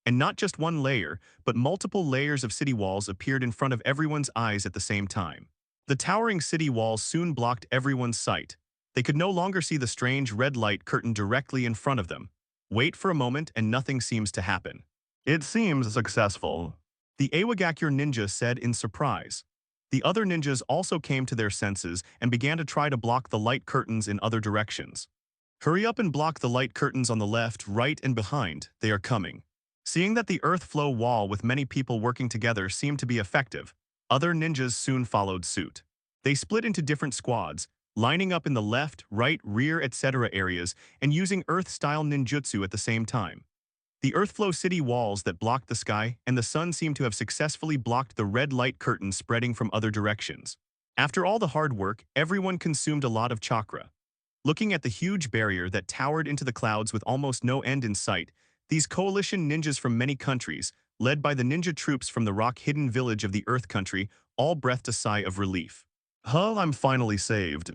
And not just one layer, but multiple layers of city walls appeared in front of everyone's eyes at the same time. The towering city walls soon blocked everyone's sight. They could no longer see the strange red light curtain directly in front of them. Wait for a moment and nothing seems to happen. It seems successful, the Iwagakure ninja said in surprise. The other ninjas also came to their senses and began to try to block the light curtains in other directions. Hurry up and block the light curtains on the left, right, and behind. They are coming. Seeing that the earth flow wall with many people working together seemed to be effective, other ninjas soon followed suit. They split into different squads, lining up in the left, right, rear, etc. areas and using Earth-style ninjutsu at the same time. The Earthflow city walls that blocked the sky and the sun seemed to have successfully blocked the red light curtain spreading from other directions. After all the hard work, everyone consumed a lot of chakra. Looking at the huge barrier that towered into the clouds with almost no end in sight, these coalition ninjas from many countries, led by the ninja troops from the rock-hidden village of the Earth Country, all breathed a sigh of relief. I'm finally saved.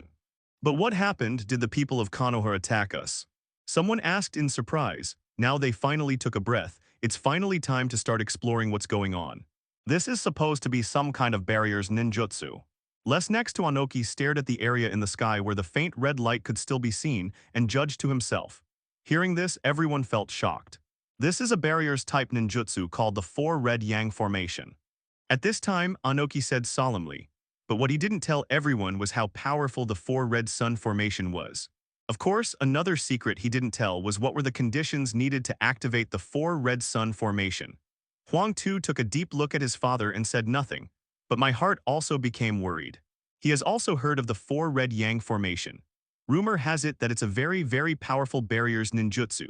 But what happened? Did the people of Konoha attack us? Someone asked in surprise. Now they finally took a breath. It's finally time to start exploring what's going on. This is supposed to be some kind of barrier's ninjutsu. Next to Anoki stared at the area in the sky where the faint red light could still be seen and judged to himself. Hearing this, everyone felt shocked. This is a barrier's type ninjutsu called the Four Red Yang Formation. At this time, Anoki said solemnly. But what he didn't tell everyone was how powerful the Four Red Sun Formation was. Of course, another secret he didn't tell was what were the conditions needed to activate the Four Red Sun Formation. Huang Tu took a deep look at his father and said nothing, but my heart also became worried. He has also heard of the Four Red Yang Formation. Rumor has it that it's a very, very powerful barrier's ninjutsu.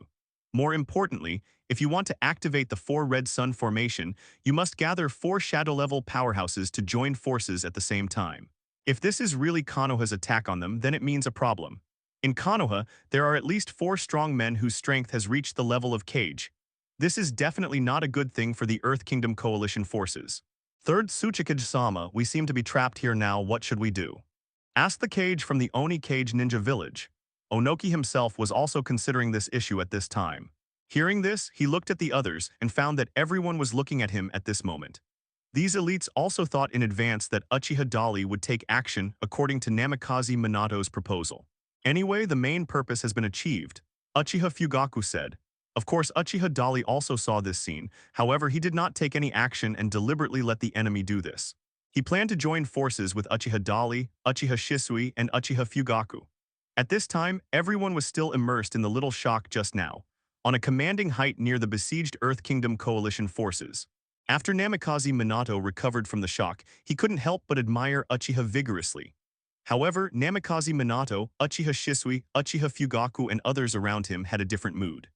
More importantly, if you want to activate the 4 red sun formation, you must gather 4 shadow-level powerhouses to join forces at the same time. If this is really Konoha's attack on them, then it means a problem. In Konoha, there are at least 4 strong men whose strength has reached the level of Cage. This is definitely not a good thing for the Earth Kingdom Coalition forces. Third Tsuchikage-sama, we seem to be trapped here now, what should we do? Ask the Cage from the Oni Cage Ninja Village. Onoki himself was also considering this issue at this time. Hearing this, he looked at the others and found that everyone was looking at him at this moment. These elites also thought in advance that Uchiha Dali would take action according to Namikaze Minato's proposal. Anyway, the main purpose has been achieved, Uchiha Fugaku said. Of course, Uchiha Dali also saw this scene, however he did not take any action and deliberately let the enemy do this. He planned to join forces with Uchiha Dali, Uchiha Shisui, and Uchiha Fugaku. At this time, everyone was still immersed in the little shock just now, on a commanding height near the besieged Earth Kingdom Coalition forces. After Namikaze Minato recovered from the shock, he couldn't help but admire Uchiha vigorously. However, Namikaze Minato, Uchiha Shisui, Uchiha Fugaku, and others around him had a different mood.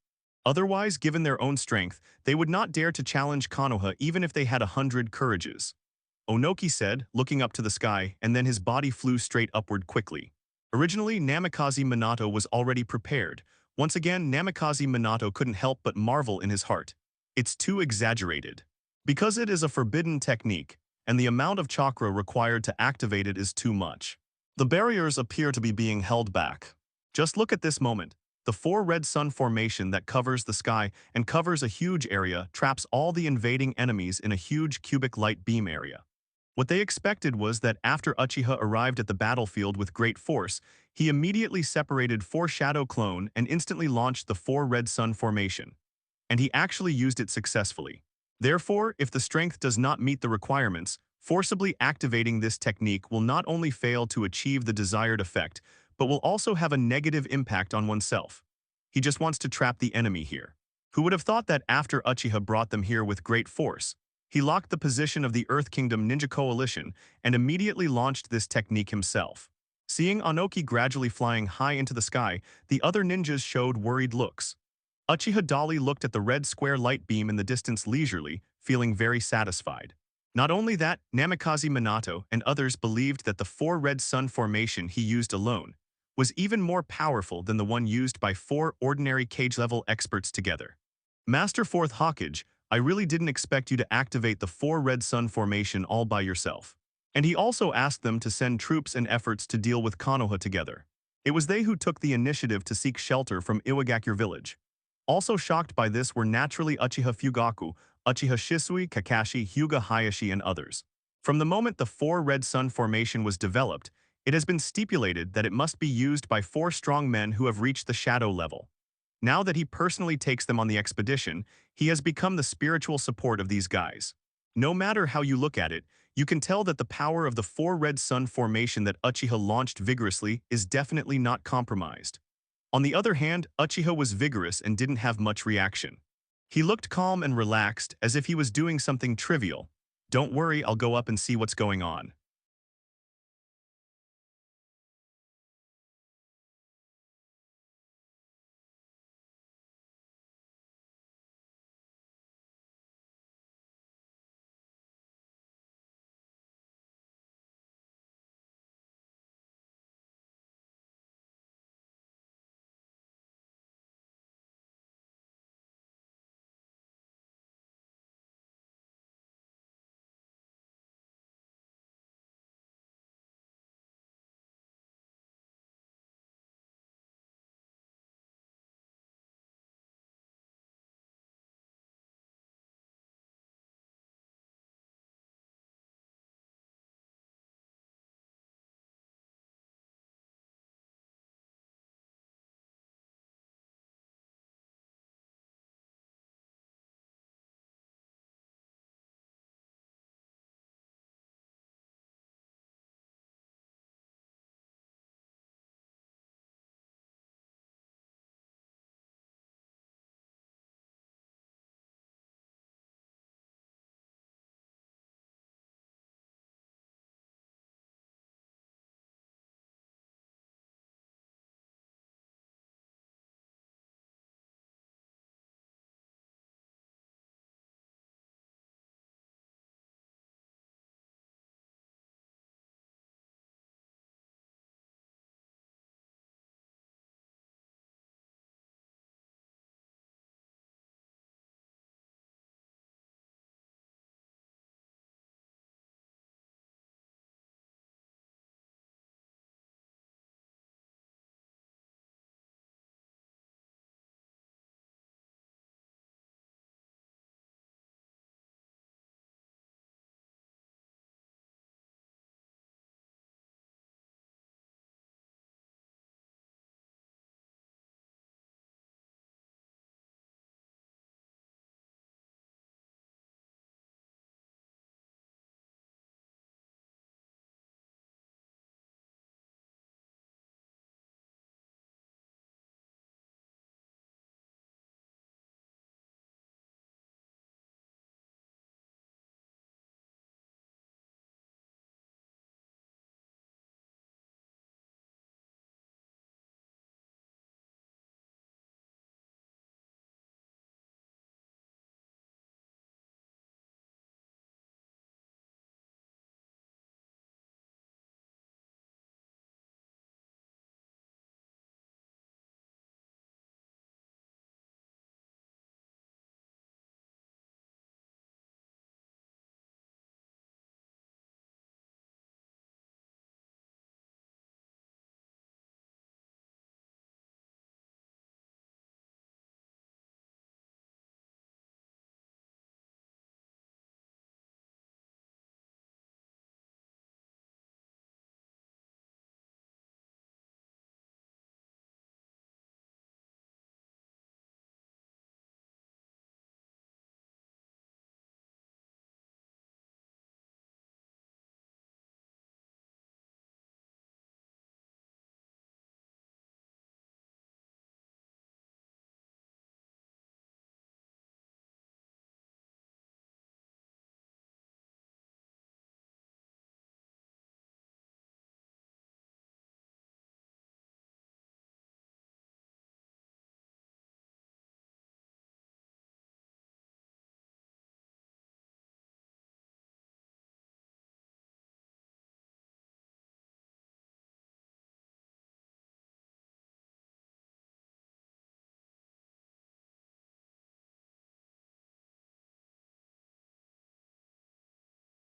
Otherwise, given their own strength, they would not dare to challenge Konoha even if they had 100 courages. Onoki said, looking up to the sky, and then his body flew straight upward quickly. Originally, Namikaze Minato was already prepared. Once again, Namikaze Minato couldn't help but marvel in his heart. It's too exaggerated. Because it is a forbidden technique, and the amount of chakra required to activate it is too much. The barriers appear to be being held back. Just look at this moment. The 4 red sun formation that covers the sky and covers a huge area traps all the invading enemies in a huge cubic light beam area. What they expected was that after Uchiha arrived at the battlefield with great force, he immediately separated 4 shadow clone and instantly launched the 4 red sun formation. And he actually used it successfully. Therefore, if the strength does not meet the requirements, forcibly activating this technique will not only fail to achieve the desired effect, but will also have a negative impact on oneself. He just wants to trap the enemy here. Who would have thought that after Uchiha brought them here with great force, he locked the position of the Earth Kingdom Ninja Coalition and immediately launched this technique himself. Seeing Onoki gradually flying high into the sky, the other ninjas showed worried looks. Uchiha Dali looked at the red square light beam in the distance leisurely, feeling very satisfied. Not only that, Namikaze Minato and others believed that the 4 red sun formation he used alone was even more powerful than the one used by 4 ordinary cage-level experts together. Master Fourth Hawkage, I really didn't expect you to activate the 4 red sun formation all by yourself. And he also asked them to send troops and efforts to deal with Konoha together. It was they who took the initiative to seek shelter from Iwagakure village. Also shocked by this were naturally Uchiha Fugaku, Uchiha Shisui, Kakashi, Hyuga Hayashi, and others. From the moment the 4 red sun formation was developed, it has been stipulated that it must be used by 4 strong men who have reached the shadow level. Now that he personally takes them on the expedition, he has become the spiritual support of these guys. No matter how you look at it, you can tell that the power of the 4 red sun formation that Uchiha launched vigorously is definitely not compromised. On the other hand, Uchiha was vigorous and didn't have much reaction. He looked calm and relaxed, as if he was doing something trivial. Don't worry, I'll go up and see what's going on.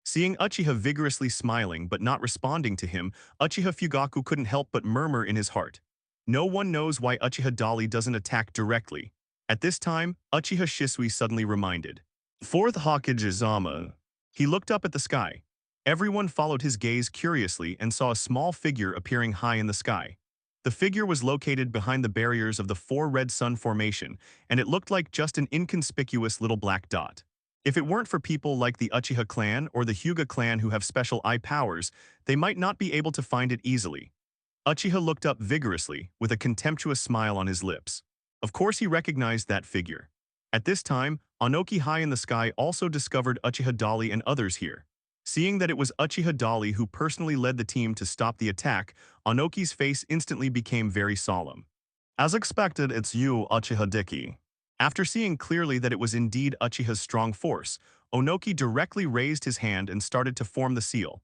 Seeing Uchiha vigorously smiling but not responding to him, Uchiha Fugaku couldn't help but murmur in his heart. No one knows why Uchiha Dali doesn't attack directly. At this time, Uchiha Shisui suddenly reminded. Fourth Hokage Izama. He looked up at the sky. Everyone followed his gaze curiously and saw a small figure appearing high in the sky. The figure was located behind the barriers of the Four Red Sun Formation, and it looked like just an inconspicuous little black dot. If it weren't for people like the Uchiha clan or the Hyuga clan who have special eye powers, they might not be able to find it easily. Uchiha looked up vigorously, with a contemptuous smile on his lips. Of course he recognized that figure. At this time, Onoki high in the sky also discovered Uchiha Dali and others here. Seeing that it was Uchiha Dali who personally led the team to stop the attack, Onoki's face instantly became very solemn. As expected, it's you, Uchiha Diki. After seeing clearly that it was indeed Uchiha's strong force, Onoki directly raised his hand and started to form the seal.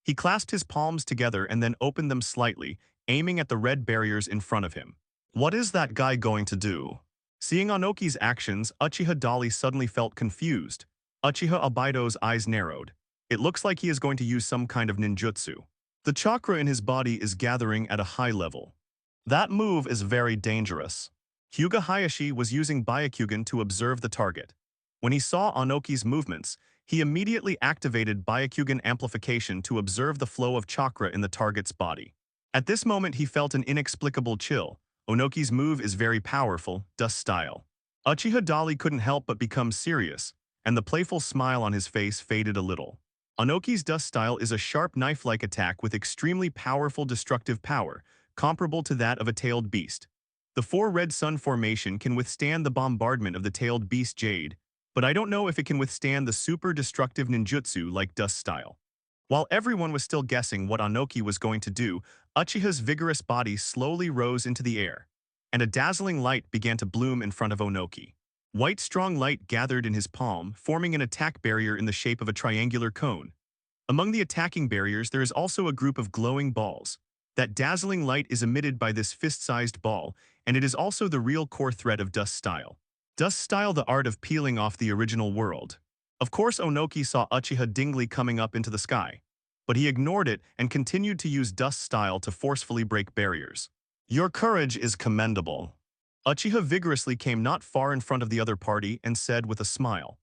He clasped his palms together and then opened them slightly, aiming at the red barriers in front of him. What is that guy going to do? Seeing Onoki's actions, Uchiha Dali suddenly felt confused. Uchiha Obaido's eyes narrowed. It looks like he is going to use some kind of ninjutsu. The chakra in his body is gathering at a high level. That move is very dangerous. Hyuga Hayashi was using Byakugan to observe the target. When he saw Onoki's movements, he immediately activated Byakugan amplification to observe the flow of chakra in the target's body. At this moment he felt an inexplicable chill. Onoki's move is very powerful, dust style. Uchiha Dali couldn't help but become serious, and the playful smile on his face faded a little. Onoki's dust style is a sharp knife-like attack with extremely powerful destructive power, comparable to that of a tailed beast. The Four Red Sun Formation can withstand the bombardment of the tailed beast Jade, but I don't know if it can withstand the super destructive ninjutsu like dust style. While everyone was still guessing what Onoki was going to do, Uchiha's vigorous body slowly rose into the air, and a dazzling light began to bloom in front of Onoki. White strong light gathered in his palm, forming an attack barrier in the shape of a triangular cone. Among the attacking barriers there is also a group of glowing balls. That dazzling light is emitted by this fist-sized ball, and it is also the real core thread of dust style. Dust style, the art of peeling off the original world. Of course Onoki saw Uchiha Dingli coming up into the sky, but he ignored it and continued to use dust style to forcefully break barriers. Your courage is commendable. Uchiha vigorously came not far in front of the other party and said with a smile.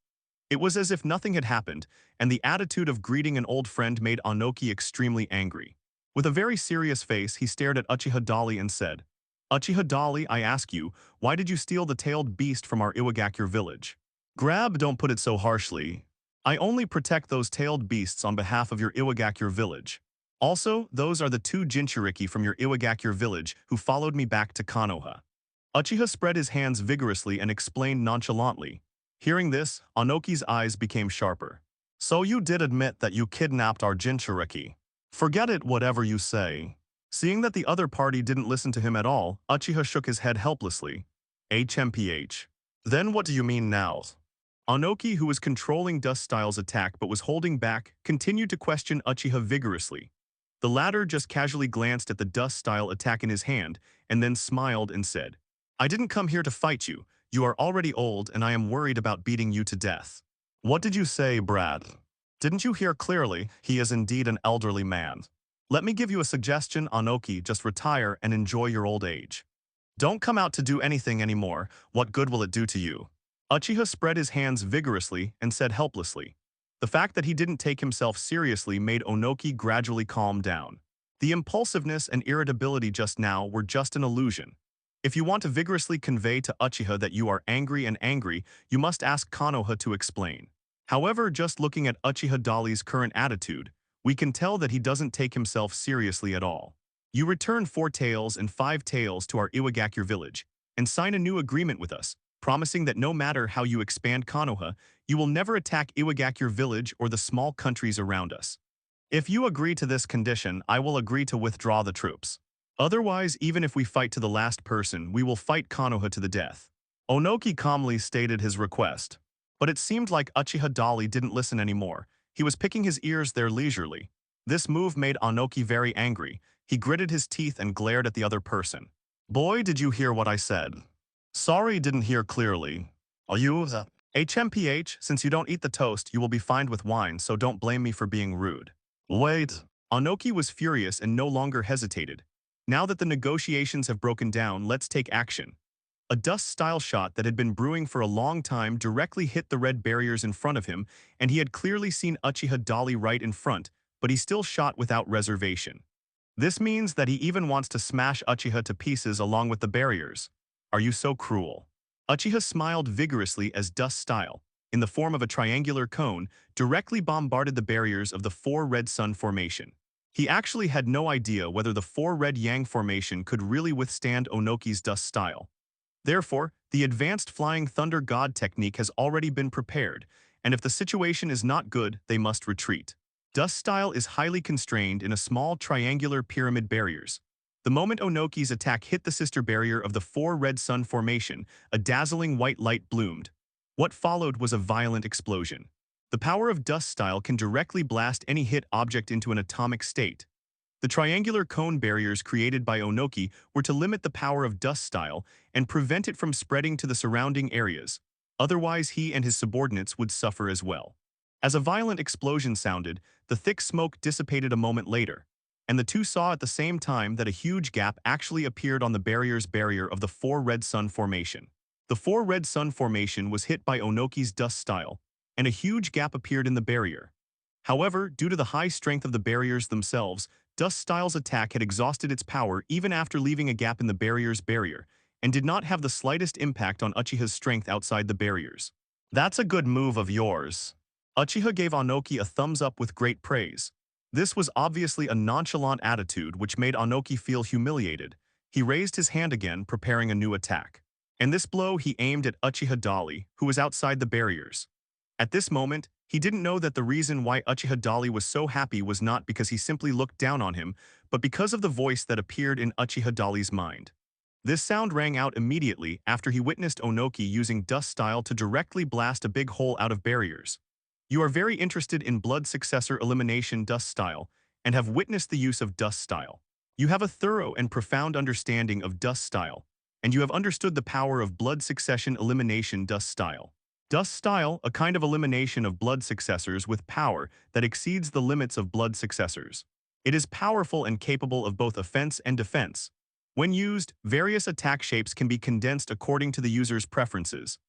It was as if nothing had happened, and the attitude of greeting an old friend made Onoki extremely angry. With a very serious face, he stared at Uchiha Dali and said, Uchiha Dali, I ask you, why did you steal the tailed beast from our Iwagakure village? Grab, don't put it so harshly. I only protect those tailed beasts on behalf of your Iwagakure village. Also, those are the two Jinchuriki from your Iwagakure village who followed me back to Konoha. Uchiha spread his hands vigorously and explained nonchalantly. Hearing this, Onoki's eyes became sharper. So you did admit that you kidnapped our Jinchuriki. Forget it, whatever you say. Seeing that the other party didn't listen to him at all, Uchiha shook his head helplessly. HMPH. Then what do you mean now? Onoki, who was controlling Dust Style's attack but was holding back, continued to question Uchiha vigorously. The latter just casually glanced at the Dust Style attack in his hand and then smiled and said, I didn't come here to fight you. You are already old and I am worried about beating you to death. What did you say, Brad? Didn't you hear clearly? He is indeed an elderly man. Let me give you a suggestion, Onoki, just retire and enjoy your old age. Don't come out to do anything anymore. What good will it do to you? Uchiha spread his hands vigorously and said helplessly. The fact that he didn't take himself seriously made Onoki gradually calm down. The impulsiveness and irritability just now were just an illusion. If you want to vigorously convey to Uchiha that you are angry and angry, you must ask Konoha to explain. However, just looking at Uchiha Dali's current attitude, we can tell that he doesn't take himself seriously at all. You return 4 tails and 5 tails to our Iwagakure village, and sign a new agreement with us, promising that no matter how you expand Konoha, you will never attack Iwagakure village or the small countries around us. If you agree to this condition, I will agree to withdraw the troops. Otherwise, even if we fight to the last person, we will fight Konoha to the death. Onoki calmly stated his request. But it seemed like Uchiha Dali didn't listen anymore. He was picking his ears there leisurely. This move made Onoki very angry. He gritted his teeth and glared at the other person. Boy, did you hear what I said? Sorry, didn't hear clearly. Are you? HMPH, since you don't eat the toast, you will be fined with wine, so don't blame me for being rude. Wait. Onoki was furious and no longer hesitated. Now that the negotiations have broken down, let's take action. A dust-style shot that had been brewing for a long time directly hit the red barriers in front of him, and he had clearly seen Uchiha dolly right in front, but he still shot without reservation. This means that he even wants to smash Uchiha to pieces along with the barriers. Are you so cruel? Uchiha smiled vigorously as dust-style, in the form of a triangular cone, directly bombarded the barriers of the four red sun formation. He actually had no idea whether the four red yang formation could really withstand Onoki's dust style. Therefore, the advanced flying thunder god technique has already been prepared, and if the situation is not good, they must retreat. Dust style is highly constrained in a small triangular pyramid barriers. The moment Onoki's attack hit the sister barrier of the four red sun formation, a dazzling white light bloomed. What followed was a violent explosion. The power of dust style can directly blast any hit object into an atomic state. The triangular cone barriers created by Onoki were to limit the power of dust style and prevent it from spreading to the surrounding areas. Otherwise, he and his subordinates would suffer as well. As a violent explosion sounded, the thick smoke dissipated a moment later, and the two saw at the same time that a huge gap actually appeared on the barrier of the four red sun formation. The four red sun formation was hit by Onoki's dust style, and a huge gap appeared in the barrier. However, due to the high strength of the barriers themselves, Dust Style's attack had exhausted its power even after leaving a gap in the barrier, and did not have the slightest impact on Uchiha's strength outside the barriers. That's a good move of yours. Uchiha gave Onoki a thumbs up with great praise. This was obviously a nonchalant attitude which made Onoki feel humiliated. He raised his hand again, preparing a new attack. In this blow, he aimed at Uchiha Dolly, who was outside the barriers. At this moment, he didn't know that the reason why Uchiha Dolly was so happy was not because he simply looked down on him, but because of the voice that appeared in Uchiha Dolly's mind. This sound rang out immediately after he witnessed Onoki using dust style to directly blast a big hole out of barriers. You are very interested in blood successor elimination dust style and have witnessed the use of dust style. You have a thorough and profound understanding of dust style, and you have understood the power of blood succession elimination dust style. Dust style, a kind of elimination of blood successors with power that exceeds the limits of blood successors. It is powerful and capable of both offense and defense. When used, various attack shapes can be condensed according to the user's preferences.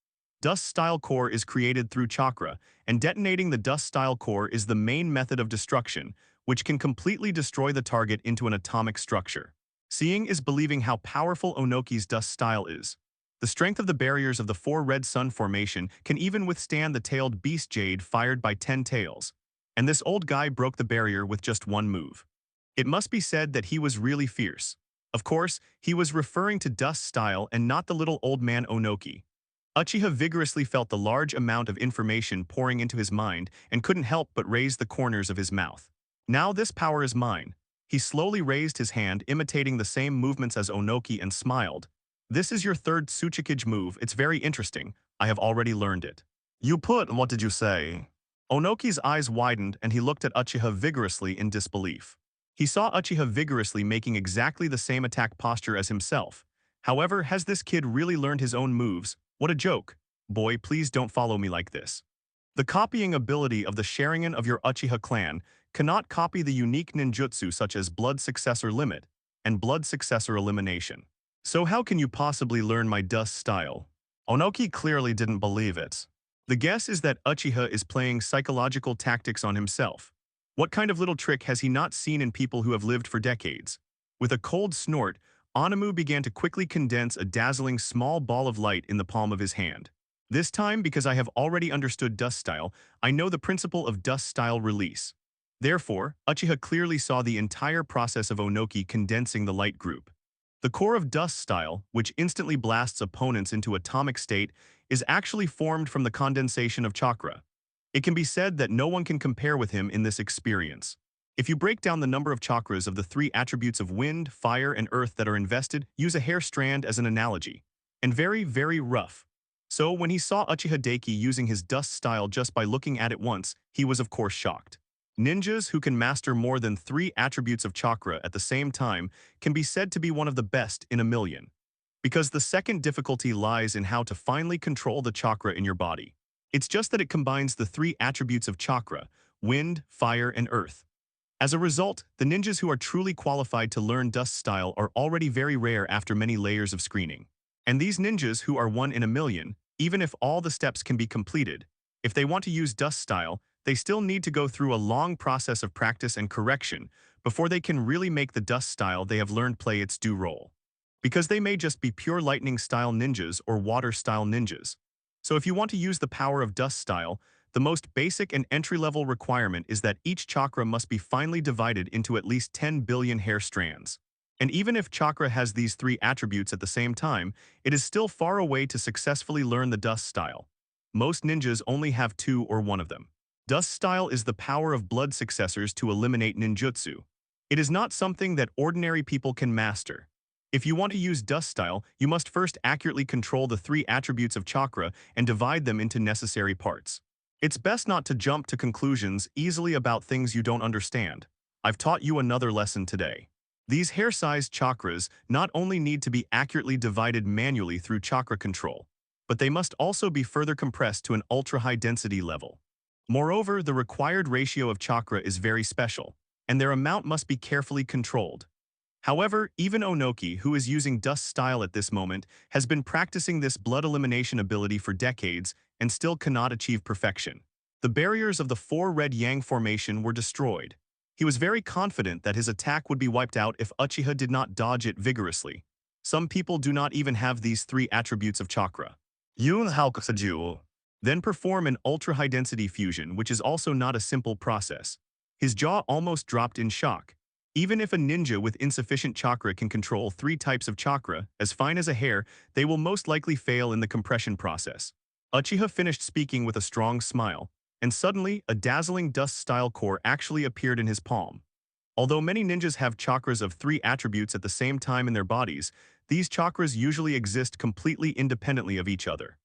Dust style core is created through chakra, and detonating the dust style core is the main method of destruction, which can completely destroy the target into an atomic structure. Seeing is believing how powerful Onoki's dust style is. The strength of the barriers of the four red sun formation can even withstand the tailed beast jade fired by 10 tails. And this old guy broke the barrier with just one move. It must be said that he was really fierce. Of course, he was referring to dust style and not the little old man Onoki. Uchiha vigorously felt the large amount of information pouring into his mind and couldn't help but raise the corners of his mouth. Now this power is mine. He slowly raised his hand, imitating the same movements as Onoki, and smiled. This is your third Tsuchikage move. It's very interesting. I have already learned it. What did you say? Onoki's eyes widened and he looked at Uchiha vigorously in disbelief. He saw Uchiha vigorously making exactly the same attack posture as himself. However, has this kid really learned his own moves? What a joke. Boy, please don't follow me like this. The copying ability of the Sharingan of your Uchiha clan cannot copy the unique ninjutsu such as blood successor limit and blood successor elimination. So how can you possibly learn my dust style? Onoki clearly didn't believe it. The guess is that Uchiha is playing psychological tactics on himself. What kind of little trick has he not seen in people who have lived for decades? With a cold snort, Anamu began to quickly condense a dazzling small ball of light in the palm of his hand. This time, because I have already understood dust style, I know the principle of dust style release. Therefore, Uchiha clearly saw the entire process of Onoki condensing the light group. The core of dust style, which instantly blasts opponents into atomic state, is actually formed from the condensation of chakra. It can be said that no one can compare with him in this experience. If you break down the number of chakras of the three attributes of wind, fire, and earth that are invested, use a hair strand as an analogy. And very, very rough. So when he saw Uchiha Daiki using his dust style just by looking at it once, he was of course shocked. Ninjas who can master more than 3 attributes of chakra at the same time can be said to be one of the best in a million. Because the second difficulty lies in how to finally control the chakra in your body. It's just that it combines the three attributes of chakra: wind, fire, and earth. As a result, the ninjas who are truly qualified to learn dust style are already very rare after many layers of screening. And these ninjas who are 1 in a million, even if all the steps can be completed, if they want to use dust style, they still need to go through a long process of practice and correction before they can really make the dust style they have learned play its due role. Because they may just be pure lightning style ninjas or water style ninjas. So if you want to use the power of dust style, the most basic and entry-level requirement is that each chakra must be finely divided into at least 10 billion hair strands. And even if chakra has these three attributes at the same time, it is still far away to successfully learn the dust style. Most ninjas only have two or one of them. Dust style is the power of blood successors to eliminate ninjutsu. It is not something that ordinary people can master. If you want to use dust style, you must first accurately control the three attributes of chakra and divide them into necessary parts. It's best not to jump to conclusions easily about things you don't understand. I've taught you another lesson today. These hair-sized chakras not only need to be accurately divided manually through chakra control, but they must also be further compressed to an ultra-high density level. Moreover, the required ratio of chakra is very special, and their amount must be carefully controlled. However, even Onoki, who is using dust style at this moment, has been practicing this blood elimination ability for decades and still cannot achieve perfection. The barriers of the four red yang formation were destroyed. He was very confident that his attack would be wiped out if Uchiha did not dodge it vigorously. Some people do not even have these three attributes of chakra. Yun Hakusaju. Then perform an ultra-high density fusion, which is also not a simple process. His jaw almost dropped in shock. Even if a ninja with insufficient chakra can control three types of chakra, as fine as a hair, they will most likely fail in the compression process. Uchiha finished speaking with a strong smile, and suddenly a dazzling dust-style core actually appeared in his palm. Although many ninjas have chakras of three attributes at the same time in their bodies, these chakras usually exist completely independently of each other.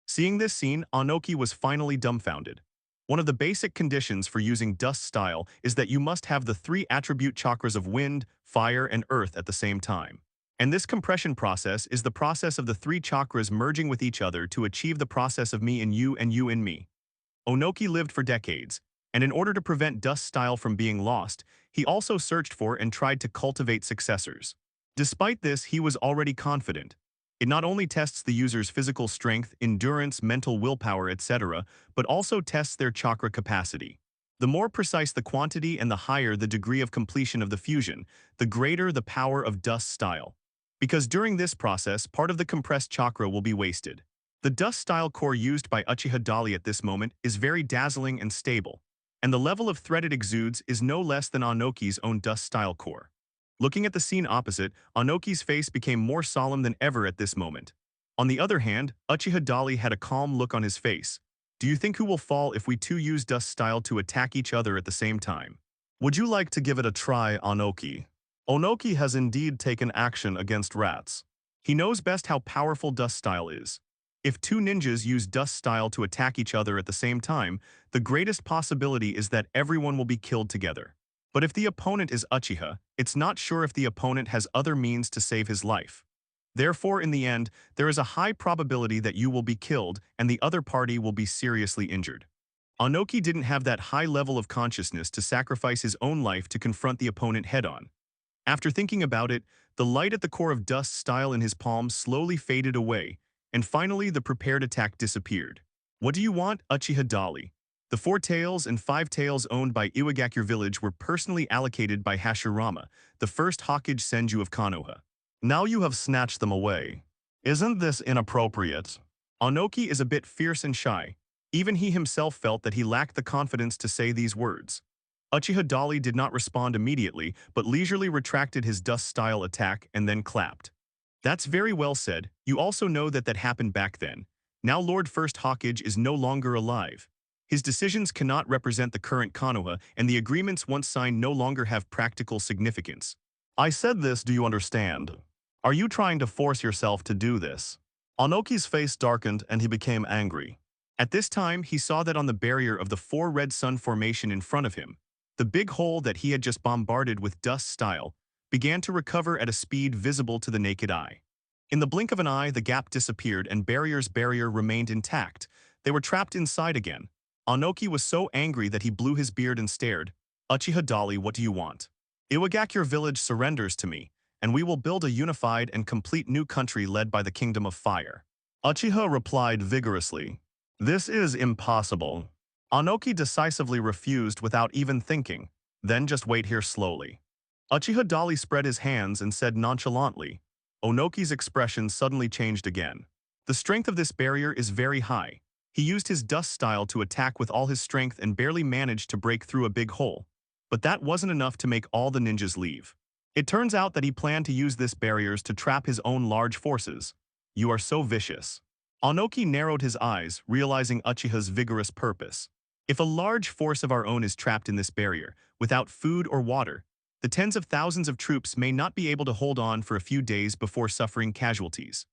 Seeing this scene, Onoki was finally dumbfounded. One of the basic conditions for using dust style is that you must have the three attribute chakras of wind, fire, and earth at the same time. And this compression process is the process of the three chakras merging with each other to achieve the process of me in you and you in me. Onoki lived for decades, and in order to prevent dust style from being lost, he also searched for and tried to cultivate successors. Despite this, he was already confident. It not only tests the user's physical strength, endurance, mental willpower, etc., but also tests their chakra capacity. The more precise the quantity and the higher the degree of completion of the fusion, the greater the power of dust style. Because during this process, part of the compressed chakra will be wasted. The dust style core used by Uchiha Dali at this moment is very dazzling and stable, and the level of threat it exudes is no less than Onoki's own dust style core. Looking at the scene opposite, Onoki's face became more solemn than ever at this moment. On the other hand, Uchiha Dali had a calm look on his face. Do you think who will fall if we two use dust style to attack each other at the same time? Would you like to give it a try, Onoki? Onoki has indeed taken action against rats. He knows best how powerful dust style is. If two ninjas use dust style to attack each other at the same time, the greatest possibility is that everyone will be killed together. But if the opponent is Uchiha, it's not sure if the opponent has other means to save his life. Therefore, in the end, there is a high probability that you will be killed and the other party will be seriously injured. Onoki didn't have that high level of consciousness to sacrifice his own life to confront the opponent head-on. After thinking about it, the light at the core of dust style in his palm slowly faded away, and finally the prepared attack disappeared. What do you want, Uchiha Dali? The 4 tails and 5 tails owned by Iwagakure village were personally allocated by Hashirama, the first Hokage Senju of Konoha. Now you have snatched them away. Isn't this inappropriate? Onoki is a bit fierce and shy. Even he himself felt that he lacked the confidence to say these words. Uchiha Dali did not respond immediately, but leisurely retracted his dust-style attack and then clapped. That's very well said. You also know that happened back then. Now Lord First Hokage is no longer alive. His decisions cannot represent the current Konoha, and the agreements once signed no longer have practical significance. I said this, do you understand? Are you trying to force yourself to do this? Onoki's face darkened and he became angry. At this time, he saw that on the barrier of the 4 red sun formation in front of him, the big hole that he had just bombarded with dust style began to recover at a speed visible to the naked eye. In the blink of an eye, the gap disappeared and barrier remained intact, They were trapped inside again. Onoki was so angry that he blew his beard and stared. Uchiha Dali, what do you want? Iwagakure village surrenders to me, and we will build a unified and complete new country led by the Kingdom of Fire. Uchiha replied vigorously. This is impossible. Onoki decisively refused without even thinking, then just wait here slowly. Uchiha Dali spread his hands and said nonchalantly. Onoki's expression suddenly changed again. The strength of this barrier is very high. He used his dust style to attack with all his strength and barely managed to break through a big hole. But that wasn't enough to make all the ninjas leave. It turns out that he planned to use this barriers to trap his own large forces. You are so vicious. Onoki narrowed his eyes, realizing Uchiha's vigorous purpose. If a large force of our own is trapped in this barrier, without food or water, the tens of thousands of troops may not be able to hold on for a few days before suffering casualties.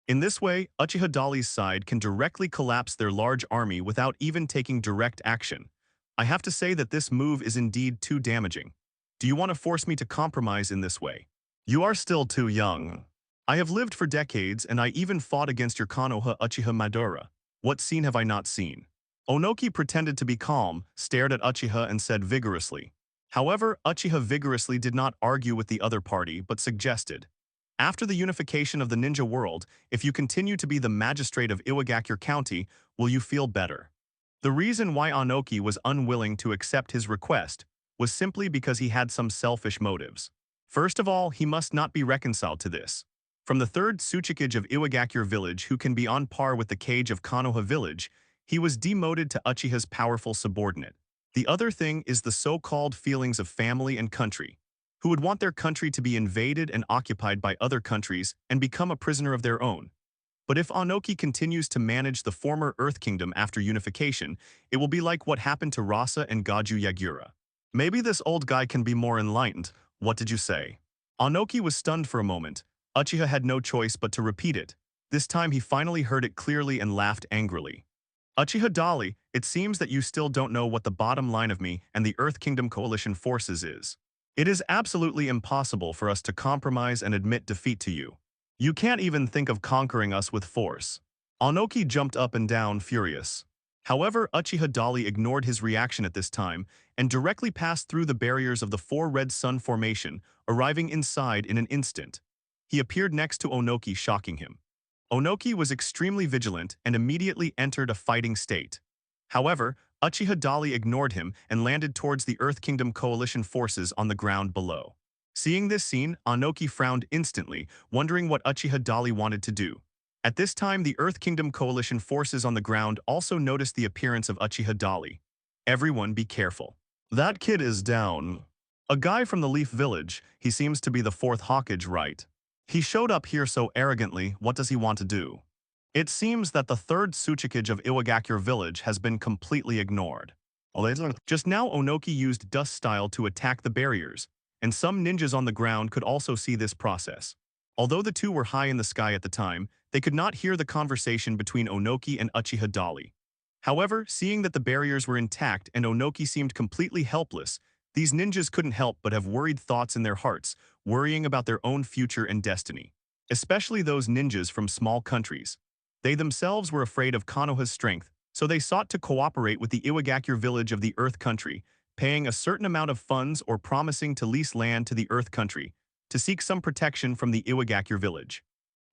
In this way, Uchiha Dali's side can directly collapse their large army without even taking direct action. I have to say that this move is indeed too damaging. Do you want to force me to compromise in this way? You are still too young. I have lived for decades and I even fought against your Konoha Uchiha Madara. What scene have I not seen? Onoki pretended to be calm, stared at Uchiha and said vigorously. However, Uchiha vigorously did not argue with the other party but suggested. After the unification of the ninja world, if you continue to be the magistrate of Iwagakure County, will you feel better? The reason why Onoki was unwilling to accept his request was simply because he had some selfish motives. First of all, he must not be reconciled to this. From the third Tsuchikage of Iwagakure village who can be on par with the Kage of Konoha village, he was demoted to Uchiha's powerful subordinate. The other thing is the so-called feelings of family and country, who would want their country to be invaded and occupied by other countries and become a prisoner of their own. But if Onoki continues to manage the former Earth Kingdom after unification, it will be like what happened to Rasa and Gaju Yagura. Maybe this old guy can be more enlightened. What did you say? Onoki was stunned for a moment. Uchiha had no choice but to repeat it. This time he finally heard it clearly and laughed angrily. Uchiha Dali, it seems that you still don't know what the bottom line of me and the Earth Kingdom Coalition forces is. It is absolutely impossible for us to compromise and admit defeat to you. You can't even think of conquering us with force. Onoki jumped up and down, furious. However, Uchiha Dali ignored his reaction at this time and directly passed through the barriers of the four red sun formation, arriving inside in an instant. He appeared next to Onoki, shocking him. Onoki was extremely vigilant and immediately entered a fighting state. However, Uchiha Dali ignored him and landed towards the Earth Kingdom Coalition forces on the ground below. Seeing this scene, Onoki frowned instantly, wondering what Uchiha Dali wanted to do. At this time, the Earth Kingdom Coalition forces on the ground also noticed the appearance of Uchiha Dali. Everyone be careful. That kid is down. A guy from the Leaf Village, he seems to be the fourth Hawkage, right? He showed up here so arrogantly, what does he want to do? It seems that the third Tsuchikage of Iwagakure village has been completely ignored. Just now Onoki used dust style to attack the barriers, and some ninjas on the ground could also see this process. Although the two were high in the sky at the time, they could not hear the conversation between Onoki and Uchiha Dali. However, seeing that the barriers were intact and Onoki seemed completely helpless, these ninjas couldn't help but have worried thoughts in their hearts, worrying about their own future and destiny. Especially those ninjas from small countries. They themselves were afraid of Konoha's strength, so they sought to cooperate with the Iwagakure village of the Earth Country, paying a certain amount of funds or promising to lease land to the Earth Country, to seek some protection from the Iwagakure village.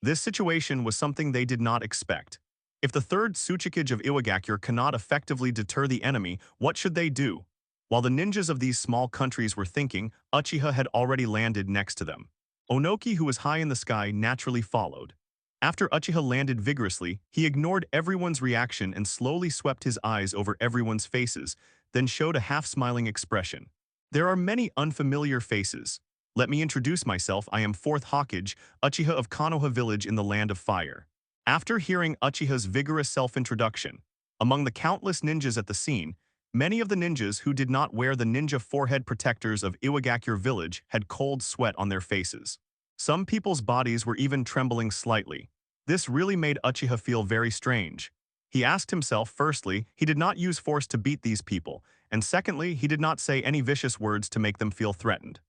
This situation was something they did not expect. If the third Tsuchikage of Iwagakure cannot effectively deter the enemy, what should they do? While the ninjas of these small countries were thinking, Uchiha had already landed next to them. Onoki, who was high in the sky, naturally followed. After Uchiha landed vigorously, he ignored everyone's reaction and slowly swept his eyes over everyone's faces, then showed a half-smiling expression. There are many unfamiliar faces. Let me introduce myself. I am 4th Hawkage, Uchiha of Konoha village in the Land of Fire. After hearing Uchiha's vigorous self-introduction, among the countless ninjas at the scene, many of the ninjas who did not wear the ninja forehead protectors of Iwagakure village had cold sweat on their faces. Some people's bodies were even trembling slightly. This really made Uchiha feel very strange. He asked himself, firstly, he did not use force to beat these people, and secondly, he did not say any vicious words to make them feel threatened.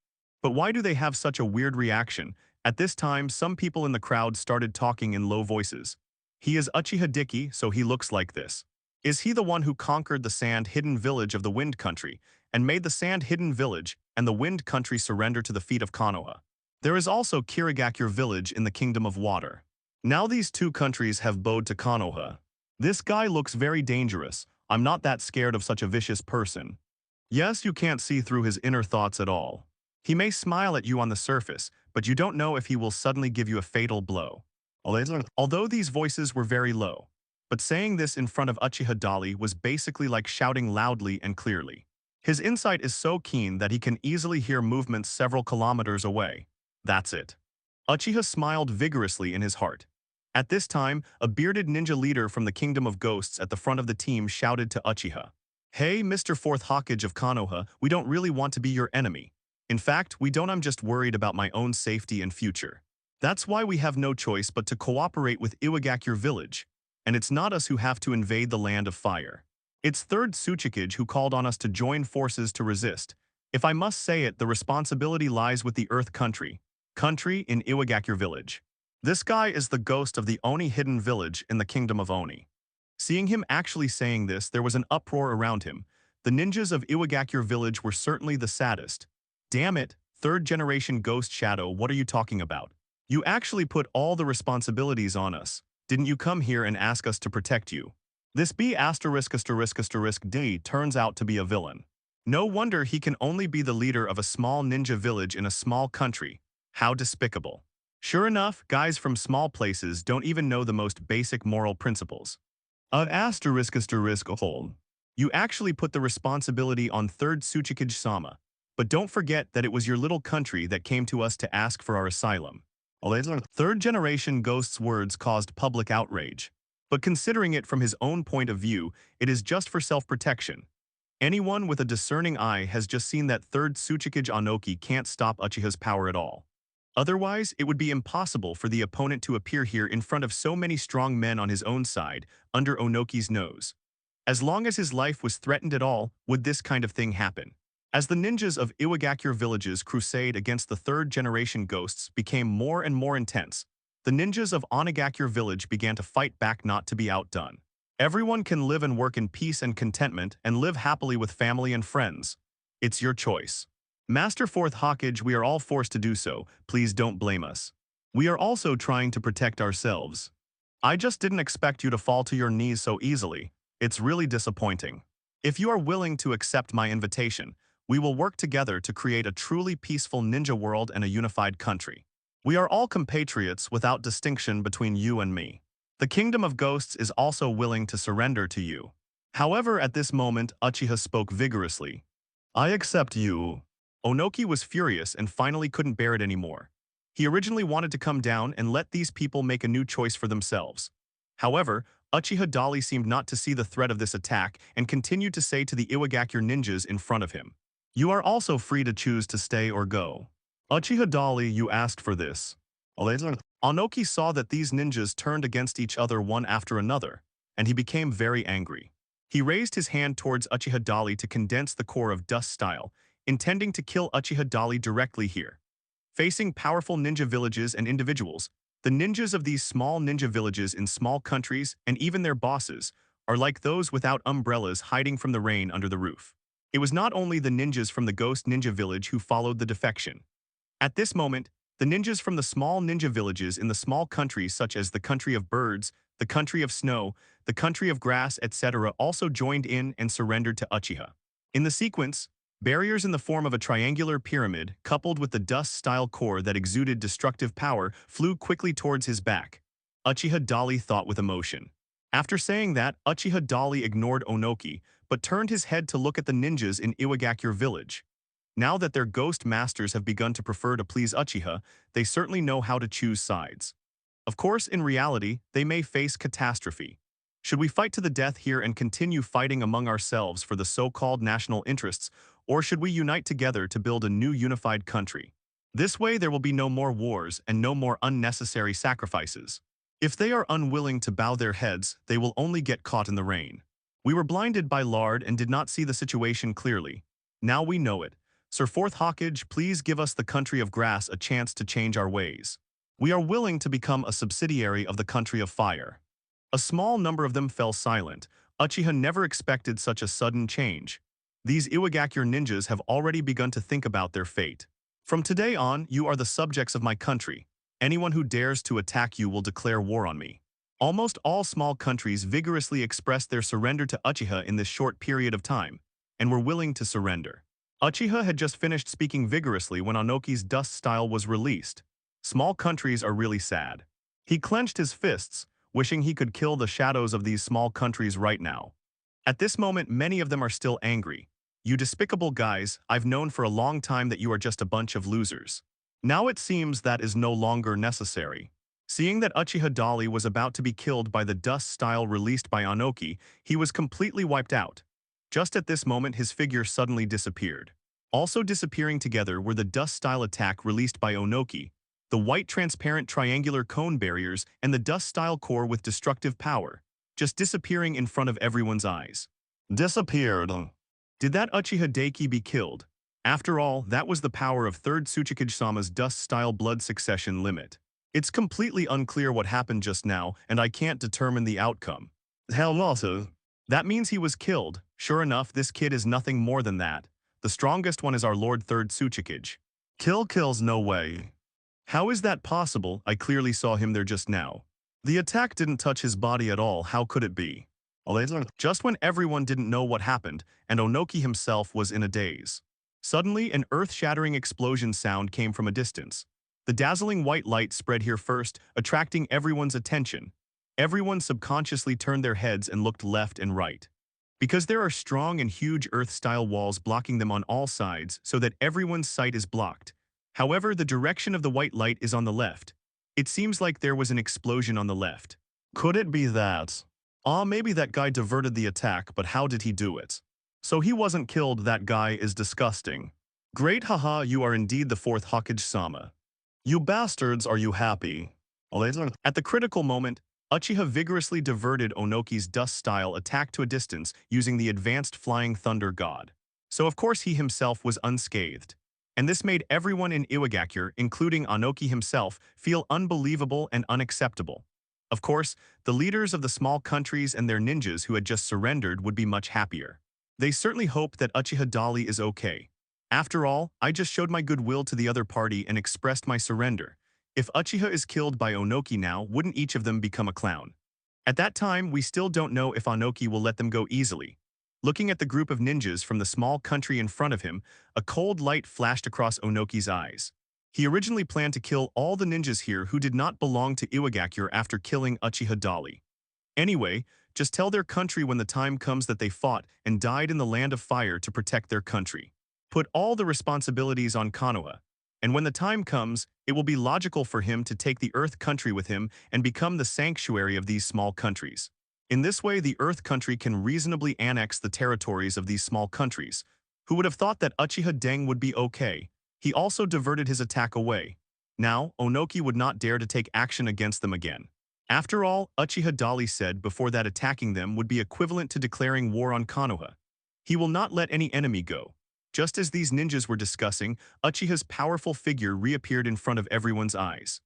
But why do they have such a weird reaction? At this time, some people in the crowd started talking in low voices. He is Uchiha Diki, so he looks like this. Is he the one who conquered the sand-hidden village of the Wind Country and made the sand-hidden village and the Wind Country surrender to the feet of Konoha? There is also Kirigakure village in the Kingdom of Water. Now these two countries have bowed to Konoha. This guy looks very dangerous. I'm not that scared of such a vicious person. Yes, you can't see through his inner thoughts at all. He may smile at you on the surface, but you don't know if he will suddenly give you a fatal blow. Although these voices were very low, but saying this in front of Uchiha Dali was basically like shouting loudly and clearly. His insight is so keen that he can easily hear movements several kilometers away. That's it. Uchiha smiled vigorously in his heart. At this time, a bearded ninja leader from the Kingdom of Ghosts at the front of the team shouted to Uchiha. Hey, Mr. Fourth Hokage of Konoha, we don't really want to be your enemy. In fact, we don't. I'm just worried about my own safety and future. That's why we have no choice but to cooperate with Iwagakure village. And it's not us who have to invade the land of fire. It's Third Tsuchikage who called on us to join forces to resist. If I must say it, the responsibility lies with the Earth Country in Iwagakure village. This guy is the ghost of the Oni hidden village in the Kingdom of Oni. Seeing him actually saying this, there was an uproar around him. The ninjas of Iwagakure village were certainly the saddest. Damn it, third generation ghost shadow, what are you talking about? You actually put all the responsibilities on us. Didn't you come here and ask us to protect you? This B*** D turns out to be a villain. No wonder he can only be the leader of a small ninja village in a small country. How despicable. Sure enough, guys from small places don't even know the most basic moral principles. You actually put the responsibility on Third Tsuchikage-sama. But don't forget that it was your little country that came to us to ask for our asylum. Third generation ghost's words caused public outrage. But considering it from his own point of view, it is just for self-protection. Anyone with a discerning eye has just seen that Third Tsuchikage Onoki can't stop Uchiha's power at all. Otherwise, it would be impossible for the opponent to appear here in front of so many strong men on his own side, under Onoki's nose. As long as his life was threatened at all, would this kind of thing happen. As the ninjas of Iwagakure village's crusade against the third-generation ghosts became more and more intense, the ninjas of Onigakure village began to fight back not to be outdone. Everyone can live and work in peace and contentment and live happily with family and friends. It's your choice. Master Fourth Hokage, we are all forced to do so, please don't blame us. We are also trying to protect ourselves. I just didn't expect you to fall to your knees so easily. It's really disappointing. If you are willing to accept my invitation, we will work together to create a truly peaceful ninja world and a unified country. We are all compatriots without distinction between you and me. The Kingdom of Ghosts is also willing to surrender to you. However, at this moment, Uchiha spoke vigorously. I accept you. Onoki was furious and finally couldn't bear it anymore. He originally wanted to come down and let these people make a new choice for themselves. However, Uchiha Dali seemed not to see the threat of this attack and continued to say to the Iwagakure ninjas in front of him, you are also free to choose to stay or go. Uchiha Dali, you asked for this. Onoki saw that these ninjas turned against each other one after another, and he became very angry. He raised his hand towards Uchiha Dali to condense the core of Dust Style, intending to kill Uchiha Dali directly here. Facing powerful ninja villages and individuals, the ninjas of these small ninja villages in small countries and even their bosses are like those without umbrellas hiding from the rain under the roof. It was not only the ninjas from the Ghost Ninja Village who followed the defection. At this moment, the ninjas from the small ninja villages in the small countries such as the Country of Birds, the Country of Snow, the Country of Grass, etc. also joined in and surrendered to Uchiha. In the sequence, barriers in the form of a triangular pyramid, coupled with the dust-style core that exuded destructive power, flew quickly towards his back. Uchiha Dali thought with emotion. After saying that, Uchiha Dali ignored Onoki, but turned his head to look at the ninjas in Iwagakure village. Now that their ghost masters have begun to prefer to please Uchiha, they certainly know how to choose sides. Of course, in reality, they may face catastrophe. Should we fight to the death here and continue fighting among ourselves for the so-called national interests, or should we unite together to build a new unified country? This way there will be no more wars and no more unnecessary sacrifices. If they are unwilling to bow their heads, they will only get caught in the rain. We were blinded by lard and did not see the situation clearly. Now we know it. Sir Fourth Hokage, please give us the Country of Grass a chance to change our ways. We are willing to become a subsidiary of the Country of Fire. A small number of them fell silent, Uchiha never expected such a sudden change. These Iwagakure ninjas have already begun to think about their fate. From today on, you are the subjects of my country. Anyone who dares to attack you will declare war on me. Almost all small countries vigorously expressed their surrender to Uchiha in this short period of time, and were willing to surrender. Uchiha had just finished speaking vigorously when Onoki's dust style was released. Small countries are really sad. He clenched his fists, wishing he could kill the shadows of these small countries right now. At this moment, many of them are still angry. You despicable guys, I've known for a long time that you are just a bunch of losers. Now it seems that is no longer necessary. Seeing that Uchiha Dali was about to be killed by the dust style released by Onoki, he was completely wiped out. Just at this moment, his figure suddenly disappeared. Also disappearing together were the dust style attack released by Onoki, the white transparent triangular cone barriers, and the dust style core with destructive power, just disappearing in front of everyone's eyes. Disappeared. Did that Uchiha Daiki be killed? After all, that was the power of 3rd Tsuchikage-sama's dust style blood succession limit. It's completely unclear what happened just now, and I can't determine the outcome. Hell no. That means he was killed. Sure enough, this kid is nothing more than that. The strongest one is our Lord 3rd Tsuchikage. Kills no way. How is that possible? I clearly saw him there just now. The attack didn't touch his body at all. How could it be? Just when everyone didn't know what happened, and Onoki himself was in a daze. Suddenly, an earth-shattering explosion sound came from a distance. The dazzling white light spread here first, attracting everyone's attention. Everyone subconsciously turned their heads and looked left and right. Because there are strong and huge earth-style walls blocking them on all sides so that everyone's sight is blocked. However, the direction of the white light is on the left. It seems like there was an explosion on the left. Could it be that? Maybe that guy diverted the attack, but how did he do it? So he wasn't killed. That guy is disgusting. Great, haha, you are indeed the 4th Hokage-sama. You bastards, are you happy? At the critical moment, Uchiha vigorously diverted Onoki's dust-style attack to a distance using the advanced Flying Thunder God. So of course he himself was unscathed. And this made everyone in Iwagakure, including Onoki himself, feel unbelievable and unacceptable. Of course, the leaders of the small countries and their ninjas who had just surrendered would be much happier. They certainly hope that Uchiha Dali is okay. After all, I just showed my goodwill to the other party and expressed my surrender. If Uchiha is killed by Onoki now, wouldn't each of them become a clown? At that time, we still don't know if Onoki will let them go easily. Looking at the group of ninjas from the small country in front of him, a cold light flashed across Onoki's eyes. He originally planned to kill all the ninjas here who did not belong to Iwagakure after killing Uchiha Dali. Anyway, just tell their country when the time comes that they fought and died in the land of fire to protect their country. Put all the responsibilities on Konoha, and when the time comes, it will be logical for him to take the Earth country with him and become the sanctuary of these small countries. In this way, the Earth country can reasonably annex the territories of these small countries. Who would have thought that Uchiha Deng would be okay? He also diverted his attack away. Now, Onoki would not dare to take action against them again. After all, Uchiha Dali said before that attacking them would be equivalent to declaring war on Konoha. He will not let any enemy go. Just as these ninjas were discussing, Uchiha's powerful figure reappeared in front of everyone's eyes.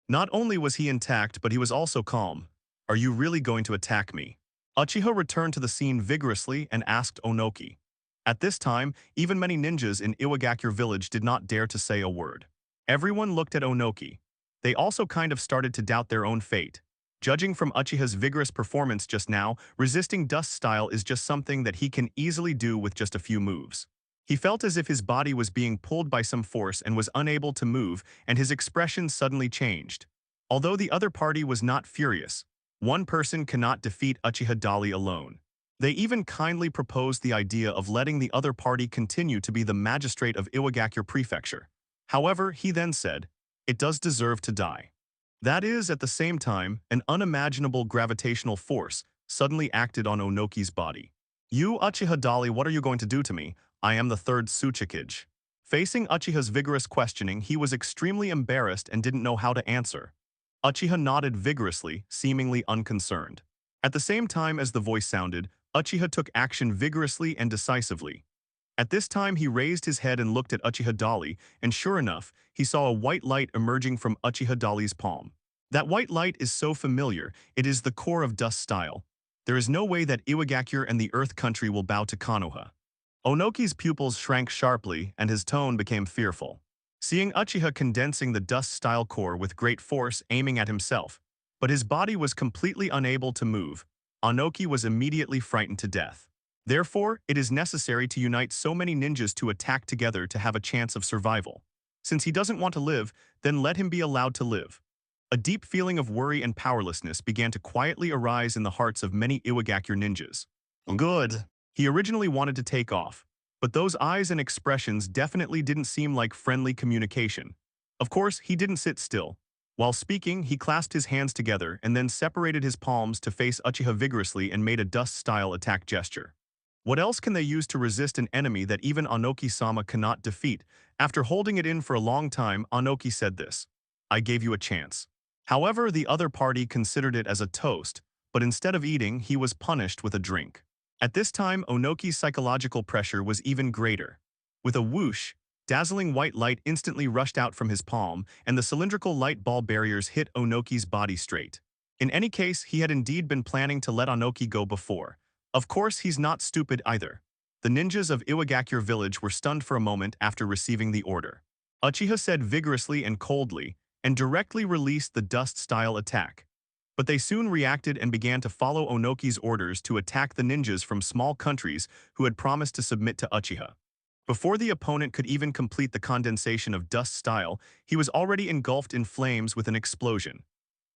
Not only was he intact, but he was also calm. Are you really going to attack me? Uchiha returned to the scene vigorously and asked Onoki. At this time, even many ninjas in Iwagakure village did not dare to say a word. Everyone looked at Onoki. They also kind of started to doubt their own fate. Judging from Uchiha's vigorous performance just now, resisting dust style is just something that he can easily do with just a few moves. He felt as if his body was being pulled by some force and was unable to move, and his expression suddenly changed. Although the other party was not furious, one person cannot defeat Uchiha Dali alone. They even kindly proposed the idea of letting the other party continue to be the magistrate of Iwagakure Prefecture. However, he then said, "It does deserve to die." That is, at the same time, an unimaginable gravitational force suddenly acted on Onoki's body. You, Uchiha Dali, what are you going to do to me? I am the 3rd Tsuchikage. Facing Uchiha's vigorous questioning, he was extremely embarrassed and didn't know how to answer. Uchiha nodded vigorously, seemingly unconcerned. At the same time as the voice sounded, Uchiha took action vigorously and decisively. At this time, he raised his head and looked at Uchiha Dali, and sure enough, he saw a white light emerging from Uchiha Dali's palm. That white light is so familiar, it is the core of dust style. There is no way that Iwagakure and the Earth Country will bow to Konoha. Onoki's pupils shrank sharply and his tone became fearful. Seeing Uchiha condensing the dust-style core with great force aiming at himself, but his body was completely unable to move, Onoki was immediately frightened to death. Therefore, it is necessary to unite so many ninjas to attack together to have a chance of survival. Since he doesn't want to live, then let him be allowed to live. A deep feeling of worry and powerlessness began to quietly arise in the hearts of many Iwagakure ninjas. Good. He originally wanted to take off, but those eyes and expressions definitely didn't seem like friendly communication. Of course, he didn't sit still. While speaking, he clasped his hands together and then separated his palms to face Uchiha vigorously and made a dust-style attack gesture. What else can they use to resist an enemy that even Onoki-sama cannot defeat? After holding it in for a long time, Onoki said this: "I gave you a chance." However, the other party considered it as a toast, but instead of eating, he was punished with a drink. At this time, Onoki's psychological pressure was even greater. With a whoosh, dazzling white light instantly rushed out from his palm, and the cylindrical light ball barriers hit Onoki's body straight. In any case, he had indeed been planning to let Onoki go before. Of course, he's not stupid either. The ninjas of Iwagakure village were stunned for a moment after receiving the order. Uchiha said vigorously and coldly, and directly released the dust-style attack. But they soon reacted and began to follow Onoki's orders to attack the ninjas from small countries who had promised to submit to Uchiha. Before the opponent could even complete the condensation of dust-style, he was already engulfed in flames with an explosion.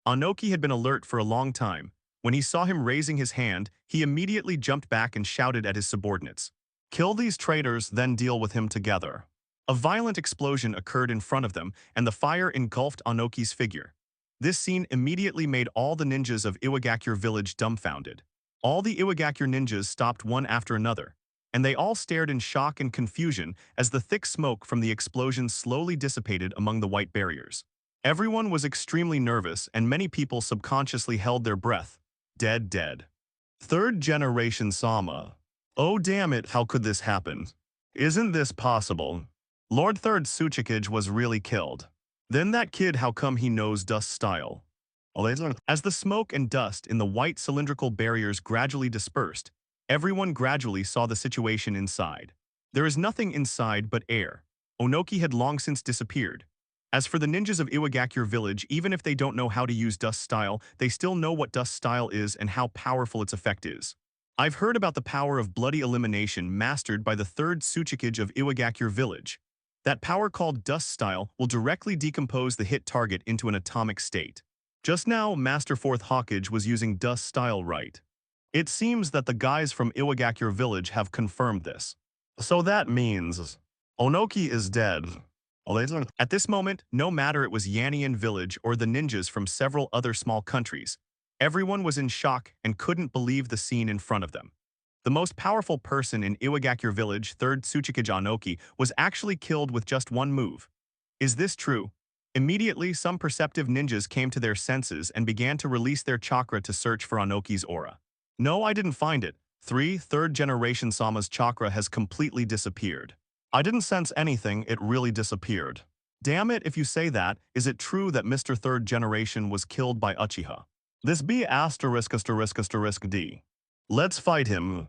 Onoki had been alert for a long time. When he saw him raising his hand, he immediately jumped back and shouted at his subordinates, "Kill these traitors, then deal with him together." A violent explosion occurred in front of them, and the fire engulfed Onoki's figure. This scene immediately made all the ninjas of Iwagakure village dumbfounded. All the Iwagakure ninjas stopped one after another, and they all stared in shock and confusion as the thick smoke from the explosion slowly dissipated among the white barriers. Everyone was extremely nervous, and many people subconsciously held their breath. Dead. Third generation Sama. Oh damn it, how could this happen? Isn't this possible? Lord Third Tsuchikage was really killed. Then that kid, how come he knows dust style? As the smoke and dust in the white cylindrical barriers gradually dispersed, everyone gradually saw the situation inside. There is nothing inside but air. Onoki had long since disappeared. As for the ninjas of Iwagakure village, even if they don't know how to use dust style, they still know what dust style is and how powerful its effect is. I've heard about the power of bloody elimination mastered by the third Tsuchikage of Iwagakure village. That power called dust style will directly decompose the hit target into an atomic state. Just now, Master Fourth Hawkage was using dust style right. It seems that the guys from Iwagakure village have confirmed this. So that means Onoki is dead. At this moment, no matter it was Yanian village or the ninjas from several other small countries, everyone was in shock and couldn't believe the scene in front of them. The most powerful person in Iwagakure village, third Tsuchikage Onoki, was actually killed with just one move. Is this true? Immediately, some perceptive ninjas came to their senses and began to release their chakra to search for Onoki's aura. No, I didn't find it. Third generation Sama's chakra has completely disappeared. I didn't sense anything, it really disappeared. Damn it, if you say that, is it true that Mr. Third Generation was killed by Uchiha? This be ****D. Let's fight him.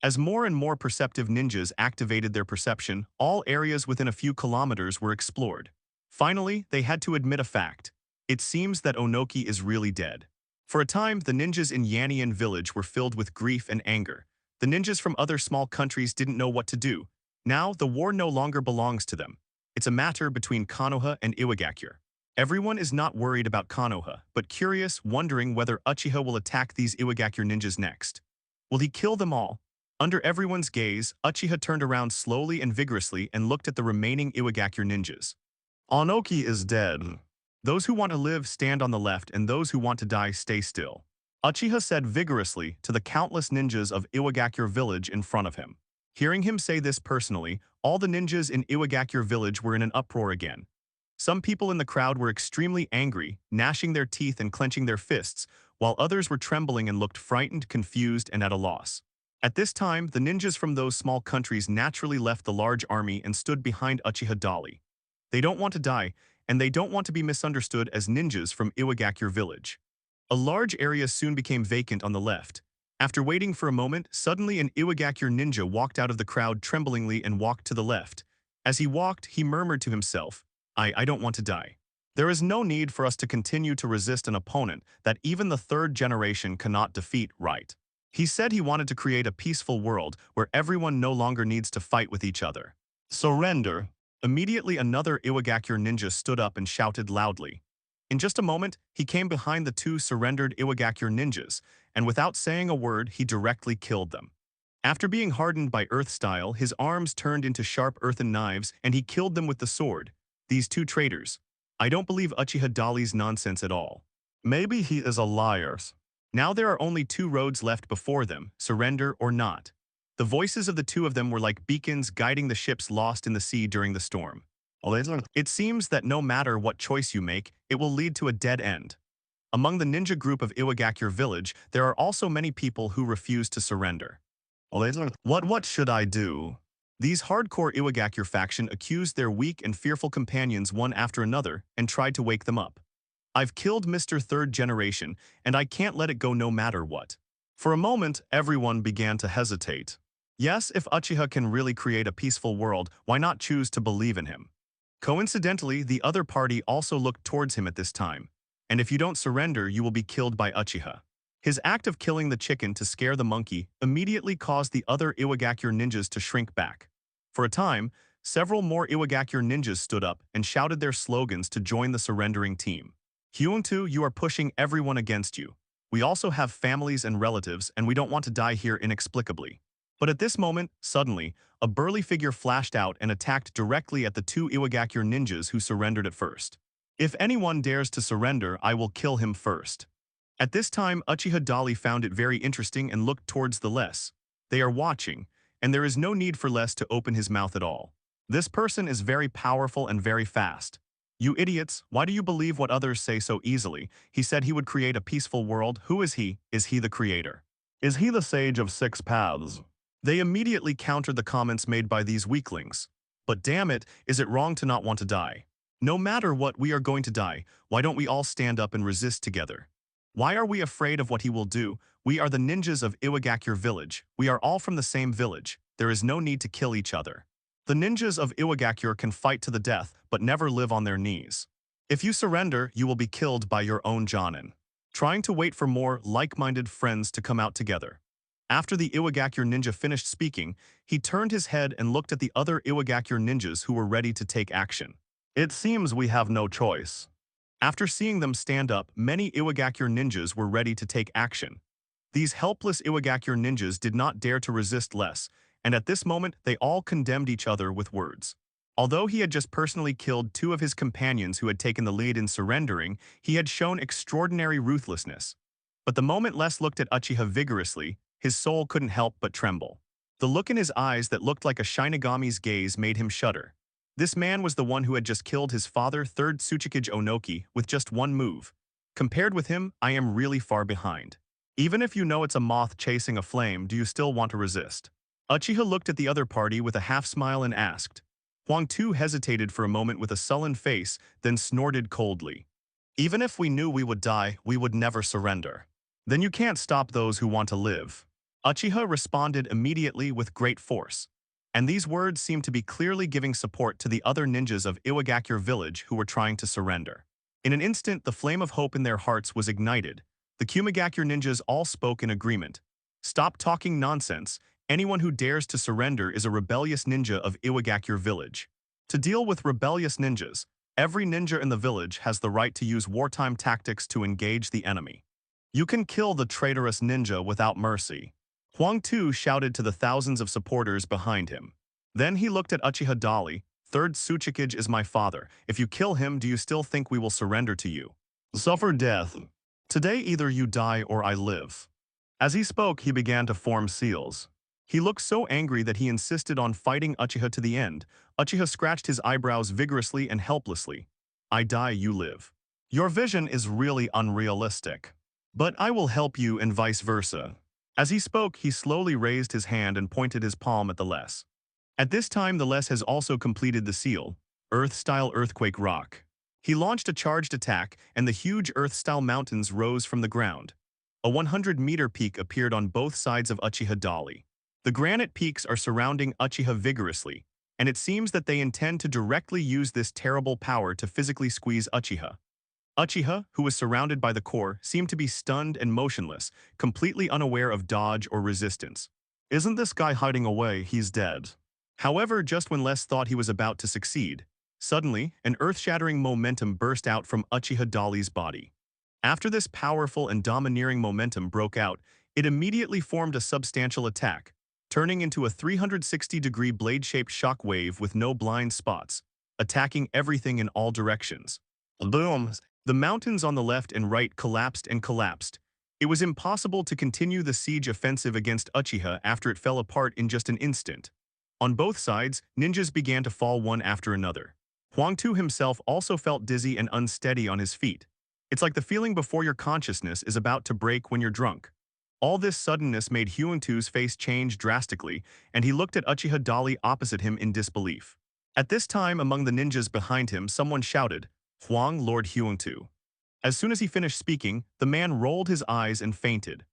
As more and more perceptive ninjas activated their perception, all areas within a few kilometers were explored. Finally, they had to admit a fact. It seems that Onoki is really dead. For a time, the ninjas in Yanian village were filled with grief and anger. The ninjas from other small countries didn't know what to do. Now, the war no longer belongs to them. It's a matter between Konoha and Iwagakure. Everyone is not worried about Konoha, but curious, wondering whether Uchiha will attack these Iwagakure ninjas next. Will he kill them all? Under everyone's gaze, Uchiha turned around slowly and vigorously and looked at the remaining Iwagakure ninjas. Onoki is dead. Those who want to live stand on the left and those who want to die stay still. Uchiha said vigorously to the countless ninjas of Iwagakure village in front of him. Hearing him say this personally, all the ninjas in Iwagakure village were in an uproar again. Some people in the crowd were extremely angry, gnashing their teeth and clenching their fists, while others were trembling and looked frightened, confused, and at a loss. At this time, the ninjas from those small countries naturally left the large army and stood behind Uchiha Dali. They don't want to die, and they don't want to be misunderstood as ninjas from Iwagakure village. A large area soon became vacant on the left. After waiting for a moment, suddenly an Iwagakure ninja walked out of the crowd tremblingly and walked to the left. As he walked, he murmured to himself, I don't want to die. There is no need for us to continue to resist an opponent that even the third generation cannot defeat, right? He said he wanted to create a peaceful world where everyone no longer needs to fight with each other. Surrender! Immediately another Iwagakure ninja stood up and shouted loudly. In just a moment, he came behind the two surrendered Iwagakure ninjas, and without saying a word, he directly killed them. After being hardened by earth style, his arms turned into sharp earthen knives, and he killed them with the sword. These two traitors. I don't believe Uchiha Dali's nonsense at all. Maybe he is a liar. Now there are only two roads left before them, surrender or not. The voices of the two of them were like beacons guiding the ships lost in the sea during the storm. It seems that no matter what choice you make, it will lead to a dead end. Among the ninja group of Iwagakure village, there are also many people who refuse to surrender. What should I do? These hardcore Iwagakure faction accused their weak and fearful companions one after another and tried to wake them up. I've killed Mr. Third Generation, and I can't let it go no matter what. For a moment, everyone began to hesitate. Yes, if Uchiha can really create a peaceful world, why not choose to believe in him? Coincidentally, the other party also looked towards him at this time. And if you don't surrender, you will be killed by Uchiha. His act of killing the chicken to scare the monkey immediately caused the other Iwagakure ninjas to shrink back. For a time, several more Iwagakure ninjas stood up and shouted their slogans to join the surrendering team. Hyuntu, you are pushing everyone against you. We also have families and relatives, and we don't want to die here inexplicably. But at this moment, suddenly, a burly figure flashed out and attacked directly at the two Iwagakure ninjas who surrendered at first. If anyone dares to surrender, I will kill him first. At this time, Uchiha Dali found it very interesting and looked towards the Les. They are watching, and there is no need for Les to open his mouth at all. This person is very powerful and very fast. You idiots, why do you believe what others say so easily? He said he would create a peaceful world. Who is he? Is he the creator? Is he the sage of six paths? They immediately countered the comments made by these weaklings. But damn it, is it wrong to not want to die? No matter what, we are going to die. Why don't we all stand up and resist together? Why are we afraid of what he will do? We are the ninjas of Iwagakure village. We are all from the same village. There is no need to kill each other. The ninjas of Iwagakure can fight to the death, but never live on their knees. If you surrender, you will be killed by your own Jonin. Trying to wait for more like-minded friends to come out together. After the Iwagakure ninja finished speaking, he turned his head and looked at the other Iwagakure ninjas who were ready to take action. It seems we have no choice. After seeing them stand up, many Iwagakure ninjas were ready to take action. These helpless Iwagakure ninjas did not dare to resist less, and at this moment they all condemned each other with words. Although he had just personally killed two of his companions who had taken the lead in surrendering, he had shown extraordinary ruthlessness. But the moment Les looked at Uchiha vigorously, his soul couldn't help but tremble. The look in his eyes that looked like a Shinigami's gaze made him shudder. This man was the one who had just killed his father, third Tsuchikage Onoki, with just one move. Compared with him, I am really far behind. Even if you know it's a moth chasing a flame, do you still want to resist? Uchiha looked at the other party with a half-smile and asked. Huang Tu hesitated for a moment with a sullen face, then snorted coldly. Even if we knew we would die, we would never surrender. Then you can't stop those who want to live. Uchiha responded immediately with great force. And these words seemed to be clearly giving support to the other ninjas of Iwagakure village who were trying to surrender. In an instant, the flame of hope in their hearts was ignited. The Kumigakure ninjas all spoke in agreement. Stop talking nonsense. Anyone who dares to surrender is a rebellious ninja of Iwagakure village. To deal with rebellious ninjas, every ninja in the village has the right to use wartime tactics to engage the enemy. You can kill the traitorous ninja without mercy. Huang Tu shouted to the thousands of supporters behind him. Then he looked at Uchiha Dali. Third Tsuchikage is my father. If you kill him, do you still think we will surrender to you? Suffer death. Today either you die or I live. As he spoke, he began to form seals. He looked so angry that he insisted on fighting Uchiha to the end. Uchiha scratched his eyebrows vigorously and helplessly. I die, you live. Your vision is really unrealistic. But I will help you and vice versa. As he spoke, he slowly raised his hand and pointed his palm at the Les. At this time, the Les has also completed the seal, Earth-style earthquake rock. He launched a charged attack, and the huge Earth-style mountains rose from the ground. A 100-meter peak appeared on both sides of Uchiha Dali. The granite peaks are surrounding Uchiha vigorously, and it seems that they intend to directly use this terrible power to physically squeeze Uchiha. Uchiha, who was surrounded by the core, seemed to be stunned and motionless, completely unaware of dodge or resistance. Isn't this guy hiding away? He's dead. However, just when Les thought he was about to succeed, suddenly, an earth-shattering momentum burst out from Uchiha Dali's body. After this powerful and domineering momentum broke out, it immediately formed a substantial attack, turning into a 360-degree blade-shaped shock wave with no blind spots, attacking everything in all directions. Boom! The mountains on the left and right collapsed and collapsed. It was impossible to continue the siege offensive against Uchiha after it fell apart in just an instant. On both sides, ninjas began to fall one after another. Huangtu himself also felt dizzy and unsteady on his feet. It's like the feeling before your consciousness is about to break when you're drunk. All this suddenness made Huangtu's face change drastically, and he looked at Uchiha Dali opposite him in disbelief. At this time, among the ninjas behind him, someone shouted, "Huang, Lord Huangtu." As soon as he finished speaking, the man rolled his eyes and fainted.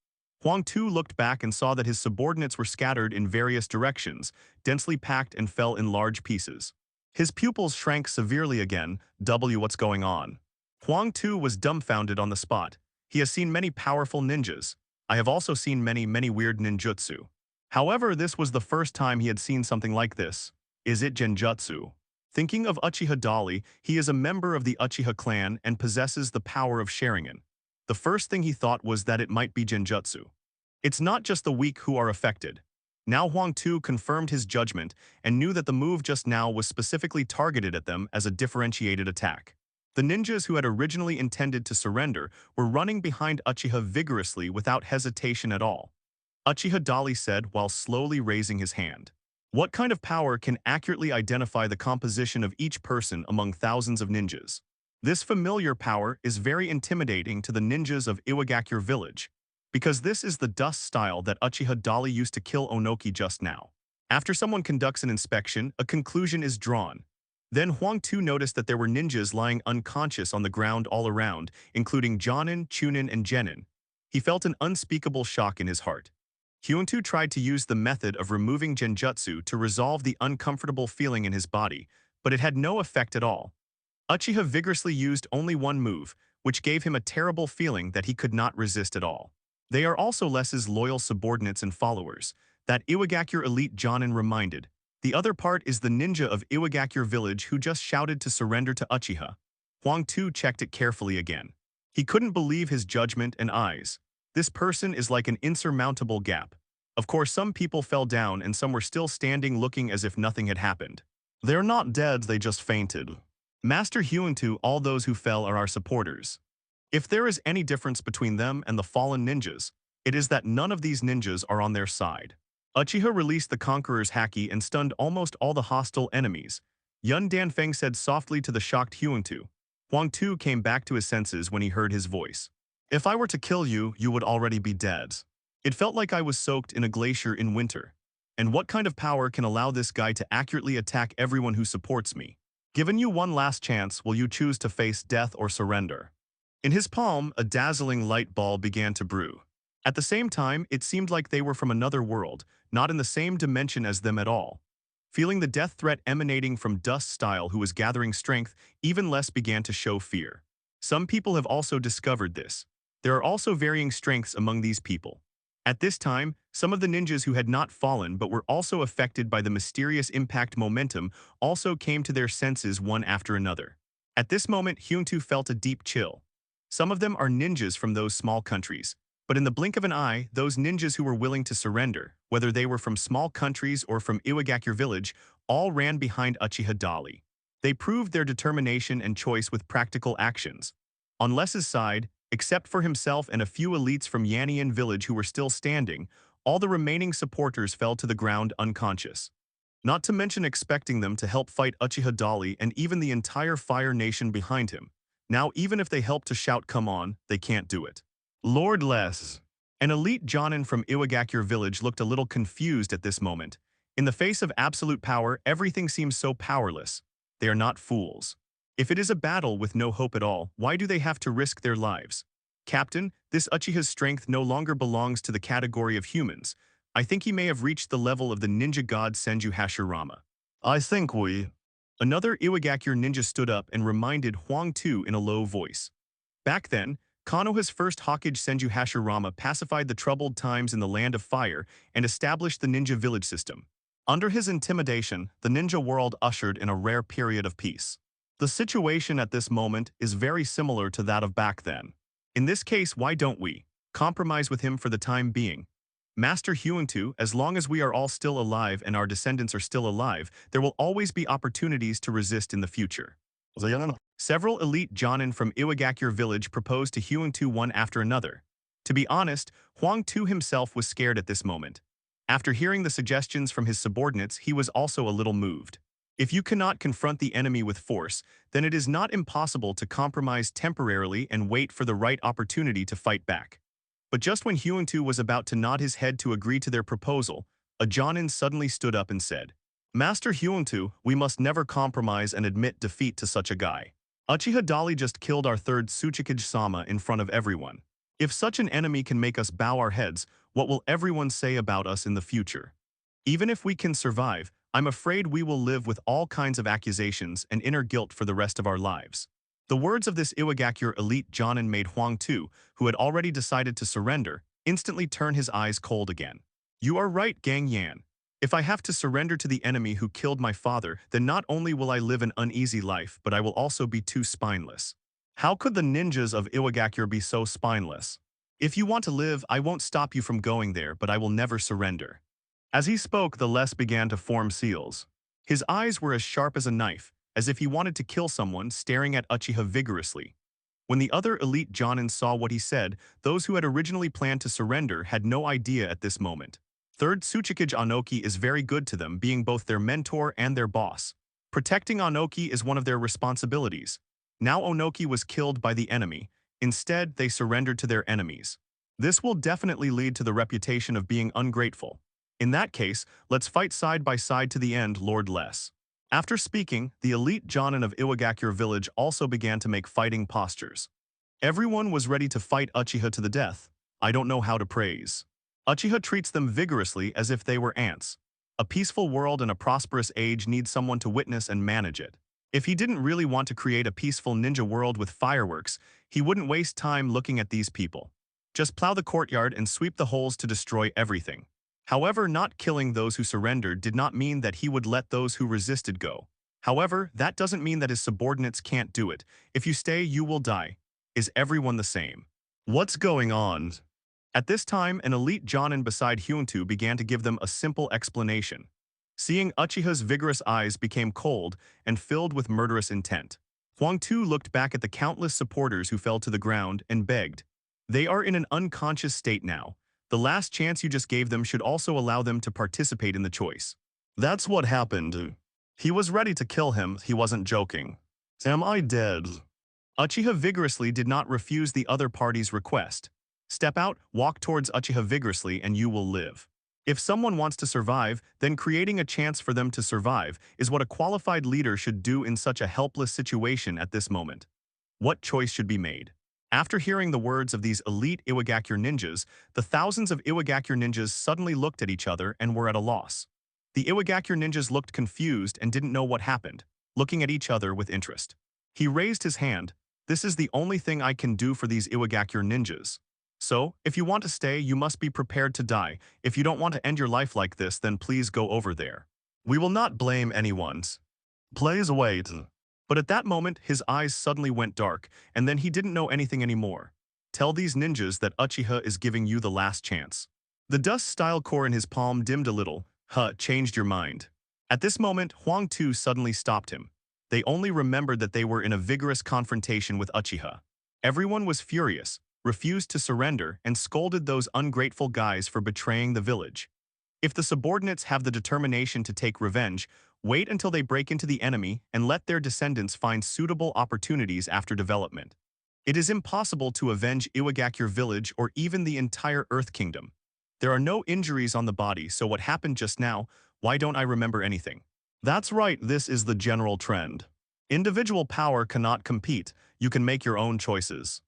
Huangtu looked back and saw that his subordinates were scattered in various directions, densely packed and fell in large pieces. His pupils shrank severely again. What's going on? Huangtu was dumbfounded on the spot. He has seen many powerful ninjas. I have also seen many weird ninjutsu. However, this was the first time he had seen something like this. Is it genjutsu? Thinking of Uchiha Dali, he is a member of the Uchiha clan and possesses the power of Sharingan. The first thing he thought was that it might be genjutsu. It's not just the weak who are affected. Now Huangtu confirmed his judgment and knew that the move just now was specifically targeted at them as a differentiated attack. The ninjas who had originally intended to surrender were running behind Uchiha vigorously without hesitation at all. Uchiha Dali said while slowly raising his hand. What kind of power can accurately identify the composition of each person among thousands of ninjas? This familiar power is very intimidating to the ninjas of Iwagakure village, because this is the dust style that Uchiha Dali used to kill Onoki just now. After someone conducts an inspection, a conclusion is drawn. Then Huangtu noticed that there were ninjas lying unconscious on the ground all around, including Jonin, Chunin, and Genin. He felt an unspeakable shock in his heart. Huangtu tried to use the method of removing genjutsu to resolve the uncomfortable feeling in his body, but it had no effect at all. Uchiha vigorously used only one move, which gave him a terrible feeling that he could not resist at all. They are also Les's loyal subordinates and followers, that Iwagakure elite Jonin reminded. The other part is the ninja of Iwagakure village who just shouted to surrender to Uchiha. Huangtu checked it carefully again. He couldn't believe his judgment and eyes. This person is like an insurmountable gap. Of course, some people fell down and some were still standing looking as if nothing had happened. They're not dead, they just fainted. Master Huangtu, all those who fell are our supporters. If there is any difference between them and the fallen ninjas, it is that none of these ninjas are on their side. Uchiha released the Conqueror's haki and stunned almost all the hostile enemies. Yun Danfeng said softly to the shocked Huangtu. Huangtu came back to his senses when he heard his voice. If I were to kill you, you would already be dead. It felt like I was soaked in a glacier in winter. And what kind of power can allow this guy to accurately attack everyone who supports me? Given you one last chance, will you choose to face death or surrender? In his palm, a dazzling light ball began to brew. At the same time, it seemed like they were from another world, not in the same dimension as them at all. Feeling the death threat emanating from Dust Style, who was gathering strength, even less began to show fear. Some people have also discovered this. There are also varying strengths among these people. At this time, some of the ninjas who had not fallen but were also affected by the mysterious impact momentum also came to their senses one after another. At this moment, Huangtu felt a deep chill. Some of them are ninjas from those small countries, but in the blink of an eye, those ninjas who were willing to surrender, whether they were from small countries or from Iwagakure village, all ran behind Uchiha Dali. They proved their determination and choice with practical actions. On Les's side, except for himself and a few elites from Yanian village who were still standing, all the remaining supporters fell to the ground unconscious. Not to mention expecting them to help fight Uchiha Dali and even the entire Fire Nation behind him. Now even if they help to shout come on, they can't do it. Lord Les. An elite Jonin from Iwagakure village looked a little confused at this moment. In the face of absolute power, everything seems so powerless. They are not fools. If it is a battle with no hope at all, why do they have to risk their lives? Captain, this Uchiha's strength no longer belongs to the category of humans. I think he may have reached the level of the ninja god Senju Hashirama. I think we... Another Iwagakure ninja stood up and reminded Huang Tu in a low voice. Back then, Konoha's first Hokage Senju Hashirama pacified the troubled times in the Land of Fire and established the ninja village system. Under his intimidation, the ninja world ushered in a rare period of peace. The situation at this moment is very similar to that of back then. In this case, why don't we compromise with him for the time being? Master Huangtu, as long as we are all still alive and our descendants are still alive, there will always be opportunities to resist in the future. Several elite Jonin from Iwagakure village proposed to Huangtu one after another. To be honest, Huangtu himself was scared at this moment. After hearing the suggestions from his subordinates, he was also a little moved. If you cannot confront the enemy with force, then it is not impossible to compromise temporarily and wait for the right opportunity to fight back. But just when Huangtu was about to nod his head to agree to their proposal, a Jonin suddenly stood up and said, Master Huangtu, we must never compromise and admit defeat to such a guy. Uchiha Dali just killed our third Tsuchikage-sama in front of everyone. If such an enemy can make us bow our heads, what will everyone say about us in the future? Even if we can survive, I'm afraid we will live with all kinds of accusations and inner guilt for the rest of our lives. The words of this Iwagakure elite Jonin made Huangtu, who had already decided to surrender, instantly turn his eyes cold again. You are right, Gang Yan. If I have to surrender to the enemy who killed my father, then not only will I live an uneasy life, but I will also be too spineless. How could the ninjas of Iwagakure be so spineless? If you want to live, I won't stop you from going there, but I will never surrender. As he spoke, the less began to form seals. His eyes were as sharp as a knife, as if he wanted to kill someone, staring at Uchiha vigorously. When the other elite Jonin saw what he said, those who had originally planned to surrender had no idea at this moment. Third Tsuchikage Anoki is very good to them, being both their mentor and their boss. Protecting Anoki is one of their responsibilities. Now Onoki was killed by the enemy. Instead, they surrendered to their enemies. This will definitely lead to the reputation of being ungrateful. In that case, let's fight side by side to the end, Lord Less. After speaking, the elite Jonin of Iwagakure village also began to make fighting postures. Everyone was ready to fight Uchiha to the death. I don't know how to praise. Uchiha treats them vigorously as if they were ants. A peaceful world and a prosperous age need someone to witness and manage it. If he didn't really want to create a peaceful ninja world with fireworks, he wouldn't waste time looking at these people. Just plow the courtyard and sweep the holes to destroy everything. However, not killing those who surrendered did not mean that he would let those who resisted go. However, that doesn't mean that his subordinates can't do it. If you stay, you will die. Is everyone the same? What's going on? At this time, an elite Jonin beside Huangtu began to give them a simple explanation. Seeing Uchiha's vigorous eyes became cold and filled with murderous intent. Huangtu looked back at the countless supporters who fell to the ground and begged. They are in an unconscious state now. The last chance you just gave them should also allow them to participate in the choice. That's what happened. He was ready to kill him, he wasn't joking. Am I dead? Uchiha vigorously did not refuse the other party's request. Step out, walk towards Uchiha vigorously, and you will live. If someone wants to survive, then creating a chance for them to survive is what a qualified leader should do in such a helpless situation at this moment. What choice should be made? After hearing the words of these elite Iwagakure ninjas, the thousands of Iwagakure ninjas suddenly looked at each other and were at a loss. The Iwagakure ninjas looked confused and didn't know what happened, looking at each other with interest. He raised his hand. This is the only thing I can do for these Iwagakure ninjas. So, if you want to stay, you must be prepared to die. If you don't want to end your life like this, then please go over there. We will not blame anyone. Please wait. But at that moment, his eyes suddenly went dark, and then he didn't know anything anymore. Tell these ninjas that Uchiha is giving you the last chance. The dust-style core in his palm dimmed a little. Changed your mind. At this moment, Huangtu suddenly stopped him. They only remembered that they were in a vigorous confrontation with Uchiha. Everyone was furious, refused to surrender, and scolded those ungrateful guys for betraying the village. If the subordinates have the determination to take revenge, wait until they break into the enemy and let their descendants find suitable opportunities after development. It is impossible to avenge Iwagakure village or even the entire Earth Kingdom. There are no injuries on the body, so what happened just now, why don't I remember anything? That's right, this is the general trend. Individual power cannot compete. You can make your own choices.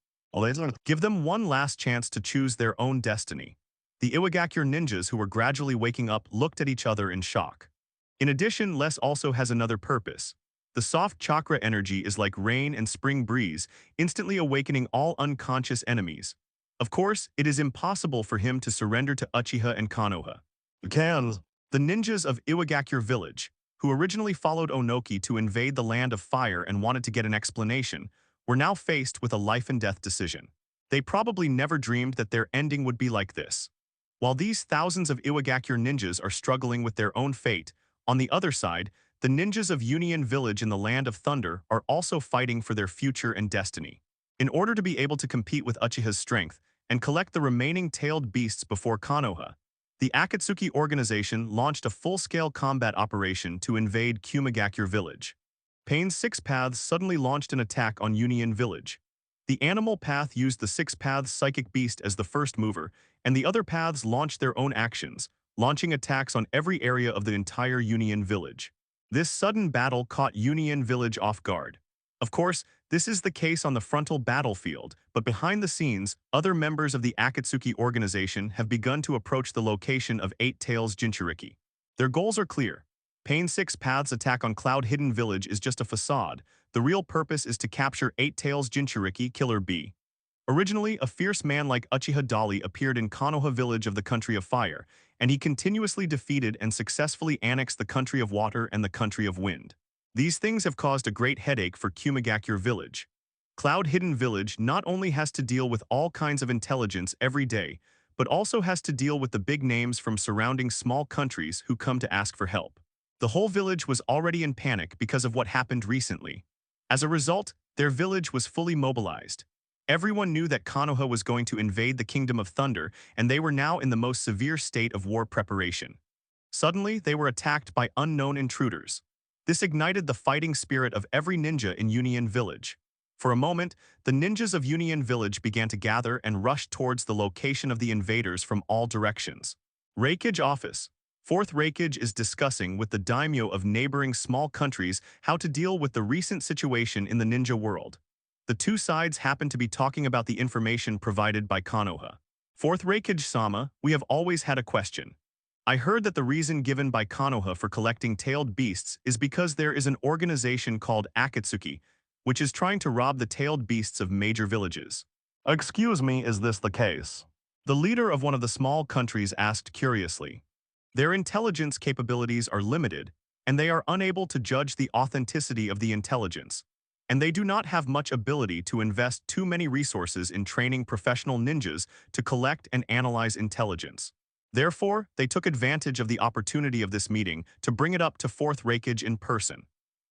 Give them one last chance to choose their own destiny. The Iwagakure ninjas who were gradually waking up looked at each other in shock. In addition, Les also has another purpose. The soft chakra energy is like rain and spring breeze, instantly awakening all unconscious enemies. Of course, it is impossible for him to surrender to Uchiha and Konoha. The ninjas of Iwagakure village, who originally followed Onoki to invade the land of fire and wanted to get an explanation, were now faced with a life-and-death decision. They probably never dreamed that their ending would be like this. While these thousands of Iwagakure ninjas are struggling with their own fate, on the other side, the ninjas of Union Village in the Land of Thunder are also fighting for their future and destiny. In order to be able to compete with Uchiha's strength and collect the remaining tailed beasts before Konoha, the Akatsuki organization launched a full-scale combat operation to invade Kumagakure Village. Pain's Six Paths suddenly launched an attack on Union Village. The animal path used the Six Paths psychic beast as the first mover, and the other paths launched their own actions, launching attacks on every area of the entire Union Village. This sudden battle caught Union Village off guard. Of course, this is the case on the frontal battlefield, but behind the scenes, other members of the Akatsuki organization have begun to approach the location of Eight Tails Jinchuriki. Their goals are clear. Pain Six Paths' attack on Cloud Hidden Village is just a facade. The real purpose is to capture Eight Tails Jinchuriki, Killer B. Originally, a fierce man like Uchiha Dali appeared in Konoha Village of the Country of Fire, and he continuously defeated and successfully annexed the Country of Water and the Country of Wind. These things have caused a great headache for Kumagakure Village. Cloud Hidden Village not only has to deal with all kinds of intelligence every day, but also has to deal with the big names from surrounding small countries who come to ask for help. The whole village was already in panic because of what happened recently. As a result, their village was fully mobilized. Everyone knew that Konoha was going to invade the Kingdom of Thunder, and they were now in the most severe state of war preparation. Suddenly, they were attacked by unknown intruders. This ignited the fighting spirit of every ninja in Union Village. For a moment, the ninjas of Union Village began to gather and rush towards the location of the invaders from all directions. Reikage Office. Fourth Reikage is discussing with the daimyo of neighboring small countries how to deal with the recent situation in the ninja world. The two sides happen to be talking about the information provided by Konoha. Fourth Reikage-sama, we have always had a question. I heard that the reason given by Konoha for collecting tailed beasts is because there is an organization called Akatsuki, which is trying to rob the tailed beasts of major villages. Excuse me, is this the case? The leader of one of the small countries asked curiously. Their intelligence capabilities are limited, and they are unable to judge the authenticity of the intelligence, and they do not have much ability to invest too many resources in training professional ninjas to collect and analyze intelligence. Therefore, they took advantage of the opportunity of this meeting to bring it up to Fourth Reikage in person.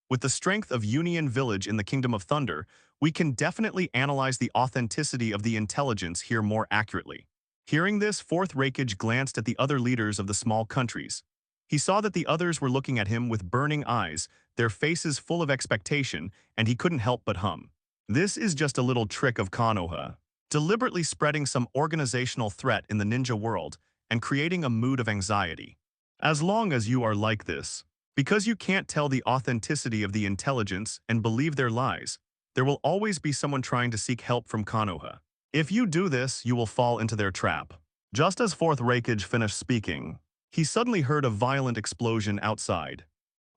With the strength of Union Village in the Kingdom of Thunder, we can definitely analyze the authenticity of the intelligence here more accurately. Hearing this, Fourth Reikage glanced at the other leaders of the small countries. He saw that the others were looking at him with burning eyes, their faces full of expectation, and he couldn't help but hum. This is just a little trick of Konoha, deliberately spreading some organizational threat in the ninja world and creating a mood of anxiety. As long as you are like this, because you can't tell the authenticity of the intelligence and believe their lies, there will always be someone trying to seek help from Konoha. If you do this, you will fall into their trap. Just as Fourth Reikage finished speaking, he suddenly heard a violent explosion outside.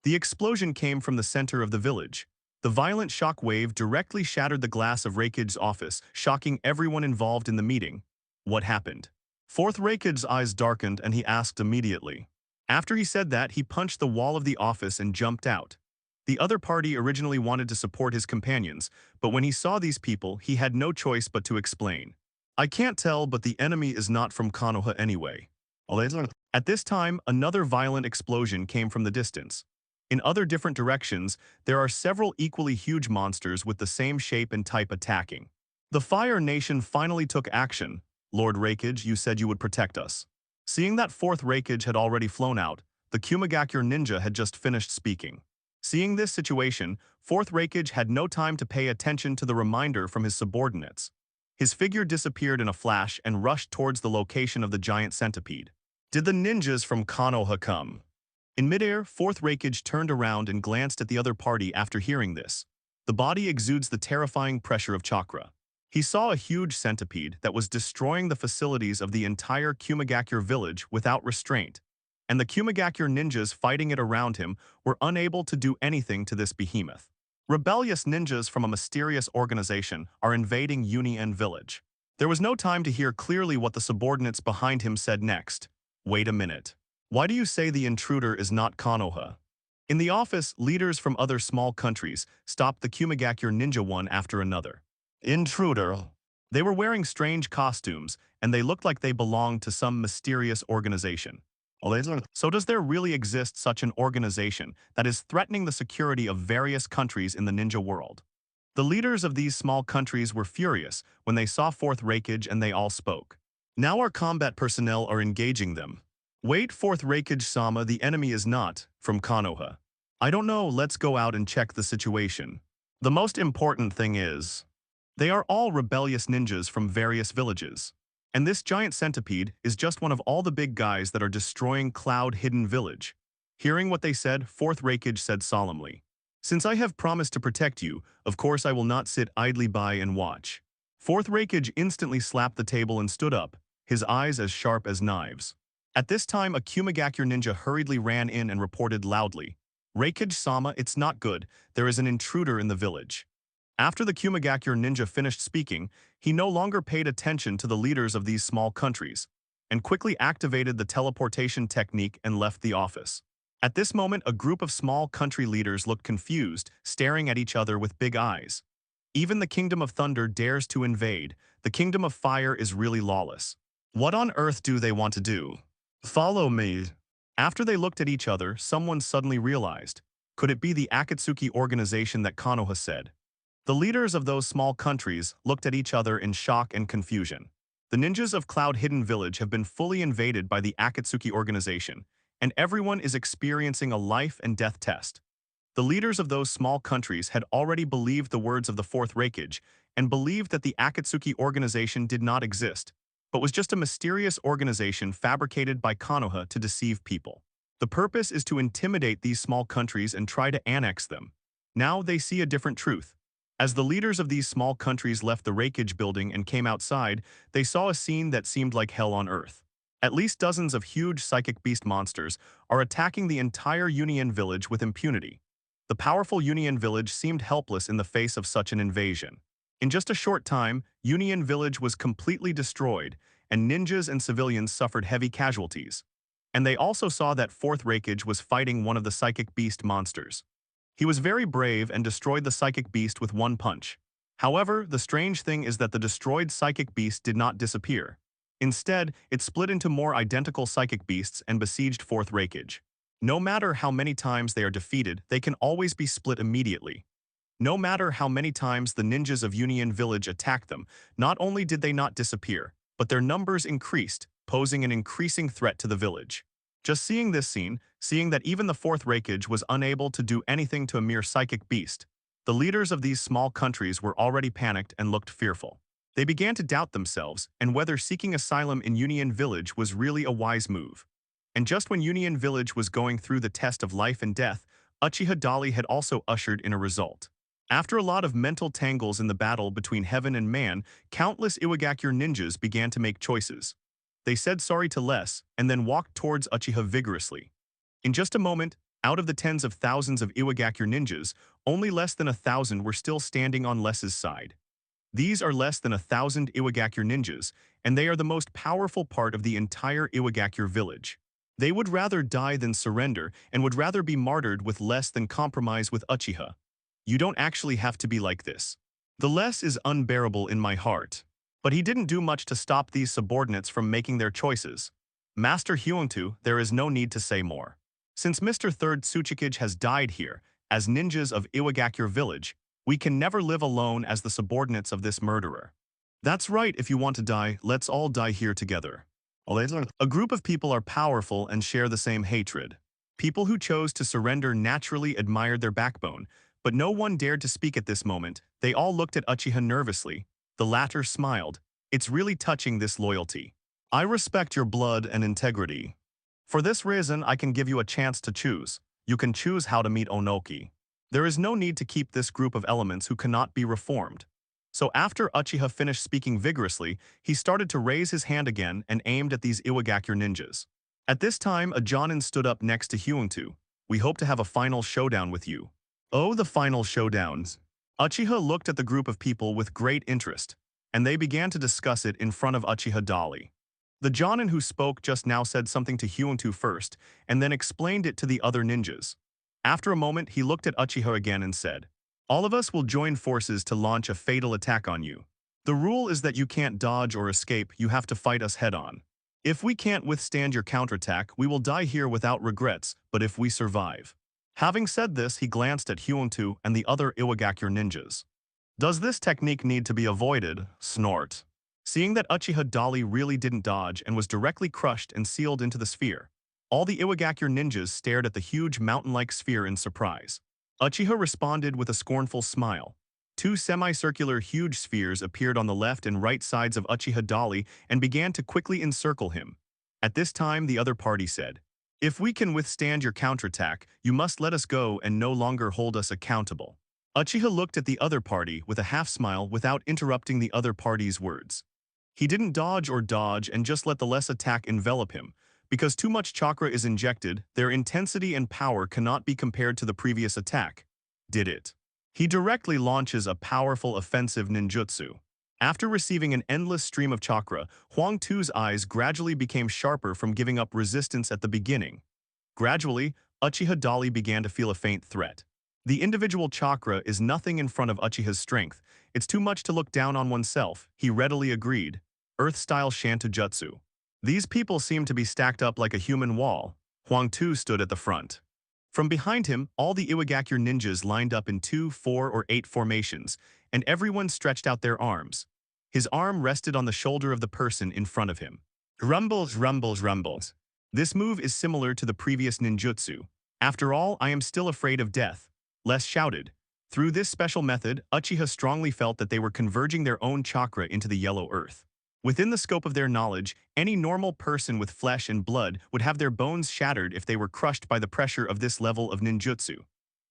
The explosion came from the center of the village. The violent shock wave directly shattered the glass of Reikage's office, shocking everyone involved in the meeting. What happened? Fourth Reikage's eyes darkened and he asked immediately. After he said that, he punched the wall of the office and jumped out. The other party originally wanted to support his companions, but when he saw these people, he had no choice but to explain. I can't tell, but the enemy is not from Konoha anyway. At this time, another violent explosion came from the distance. In other different directions, there are several equally huge monsters with the same shape and type attacking. The Fire Nation finally took action. Lord Reikage, you said you would protect us. Seeing that Fourth Reikage had already flown out, the Kumagakure ninja had just finished speaking. Seeing this situation, Fourth Reikage had no time to pay attention to the reminder from his subordinates. His figure disappeared in a flash and rushed towards the location of the giant centipede. Did the ninjas from Konoha come? In midair, fourth Reikage turned around and glanced at the other party after hearing this. The body exudes the terrifying pressure of chakra. He saw a huge centipede that was destroying the facilities of the entire Kumagakure village without restraint, and the Kumagakure ninjas fighting it around him were unable to do anything to this behemoth. Rebellious ninjas from a mysterious organization are invading Union Village. There was no time to hear clearly what the subordinates behind him said next. Wait a minute. Why do you say the intruder is not Konoha? In the office, leaders from other small countries stopped the Kumagakure ninja one after another. Intruder. They were wearing strange costumes, and they looked like they belonged to some mysterious organization. So does there really exist such an organization that is threatening the security of various countries in the ninja world? The leaders of these small countries were furious when they saw fourth Reikage and they all spoke. Now our combat personnel are engaging them. Wait, fourth Reikage-sama, the enemy is not from Konoha. I don't know, let's go out and check the situation. The most important thing is, they are all rebellious ninjas from various villages. And this giant centipede is just one of all the big guys that are destroying Cloud Hidden Village. Hearing what they said, fourth Reikage said solemnly, since I have promised to protect you, of course I will not sit idly by and watch. Fourth Reikage instantly slapped the table and stood up, his eyes as sharp as knives. At this time, a Kumagakure ninja hurriedly ran in and reported loudly, Reikage-sama, it's not good, there is an intruder in the village. After the Kumagakure ninja finished speaking, he no longer paid attention to the leaders of these small countries, and quickly activated the teleportation technique and left the office. At this moment, a group of small country leaders looked confused, staring at each other with big eyes. Even the Kingdom of Thunder dares to invade. The Kingdom of Fire is really lawless. What on earth do they want to do? Follow me. After they looked at each other, someone suddenly realized, could it be the Akatsuki organization that Konoha said? The leaders of those small countries looked at each other in shock and confusion. The ninjas of Cloud Hidden Village have been fully invaded by the Akatsuki organization, and everyone is experiencing a life and death test. The leaders of those small countries had already believed the words of the fourth Reikage and believed that the Akatsuki organization did not exist, but was just a mysterious organization fabricated by Konoha to deceive people. The purpose is to intimidate these small countries and try to annex them. Now they see a different truth. As the leaders of these small countries left the Reikage building and came outside, they saw a scene that seemed like hell on earth. At least dozens of huge psychic beast monsters are attacking the entire Union Village with impunity. The powerful Union Village seemed helpless in the face of such an invasion. In just a short time, Union Village was completely destroyed, and ninjas and civilians suffered heavy casualties. And they also saw that fourth Reikage was fighting one of the psychic beast monsters. He was very brave and destroyed the psychic beast with one punch. However, the strange thing is that the destroyed psychic beast did not disappear. Instead, it split into more identical psychic beasts and besieged fourth Reikage. No matter how many times they are defeated, they can always be split immediately. No matter how many times the ninjas of Union Village attacked them, not only did they not disappear, but their numbers increased, posing an increasing threat to the village. Just seeing this scene, seeing that even the fourth Reikage was unable to do anything to a mere psychic beast, the leaders of these small countries were already panicked and looked fearful. They began to doubt themselves and whether seeking asylum in Union Village was really a wise move. And just when Union Village was going through the test of life and death, Uchiha Dali had also ushered in a result. After a lot of mental tangles in the battle between heaven and man, countless Iwagakure ninjas began to make choices. They said sorry to less and then walked towards Uchiha vigorously. In just a moment, out of the tens of thousands of Iwagakure ninjas, only less than 1,000 were still standing on Less's side. These are less than 1,000 Iwagakure ninjas, and they are the most powerful part of the entire Iwagakure village. They would rather die than surrender and would rather be martyred with less than compromise with Uchiha. You don't actually have to be like this. The less is unbearable in my heart. But he didn't do much to stop these subordinates from making their choices. Master Hyuangtu, there is no need to say more. Since Mr. Third Tsuchikage has died here, as ninjas of Iwagakure village, we can never live alone as the subordinates of this murderer. That's right, if you want to die, let's all die here together. A group of people are powerful and share the same hatred. People who chose to surrender naturally admired their backbone, but no one dared to speak at this moment. They all looked at Uchiha nervously. The latter smiled. It's really touching, this loyalty. I respect your blood and integrity. For this reason, I can give you a chance to choose. You can choose how to meet Onoki. There is no need to keep this group of elements who cannot be reformed. So after Uchiha finished speaking vigorously, he started to raise his hand again and aimed at these Iwagakure ninjas. At this time, a Jonin stood up next to Hyunktu. We hope to have a final showdown with you. Oh, the final showdowns. Uchiha looked at the group of people with great interest, and they began to discuss it in front of Uchiha Dali. The Jonin who spoke just now said something to Hyunktu first, and then explained it to the other ninjas. After a moment, he looked at Uchiha again and said, "All of us will join forces to launch a fatal attack on you. The rule is that you can't dodge or escape, you have to fight us head-on. If we can't withstand your counterattack, we will die here without regrets, but if we survive." Having said this, he glanced at Hyunktu and the other Iwagakure ninjas. "Does this technique need to be avoided?" Snort. Seeing that Uchiha Dali really didn't dodge and was directly crushed and sealed into the sphere, all the Iwagakure ninjas stared at the huge mountain-like sphere in surprise. Uchiha responded with a scornful smile. Two semicircular huge spheres appeared on the left and right sides of Uchiha Dali and began to quickly encircle him. At this time, the other party said, "If we can withstand your counterattack, you must let us go and no longer hold us accountable." Uchiha looked at the other party with a half-smile without interrupting the other party's words. He didn't dodge or dodge and just let the less attack envelop him. Because too much chakra is injected, their intensity and power cannot be compared to the previous attack. Did it? He directly launches a powerful offensive ninjutsu. After receiving an endless stream of chakra, Huang Tu's eyes gradually became sharper from giving up resistance at the beginning. Gradually, Uchiha Dali began to feel a faint threat. The individual chakra is nothing in front of Uchiha's strength. It's too much to look down on oneself, he readily agreed. Earth-style Shantujutsu. These people seemed to be stacked up like a human wall. Huang Tu stood at the front. From behind him, all the Iwagakure ninjas lined up in 2, 4, or 8 formations, and everyone stretched out their arms. His arm rested on the shoulder of the person in front of him. Rumbles, rumbles, rumbles. This move is similar to the previous ninjutsu. After all, I am still afraid of death. Les shouted. Through this special method, Uchiha strongly felt that they were converging their own chakra into the yellow earth. Within the scope of their knowledge, any normal person with flesh and blood would have their bones shattered if they were crushed by the pressure of this level of ninjutsu.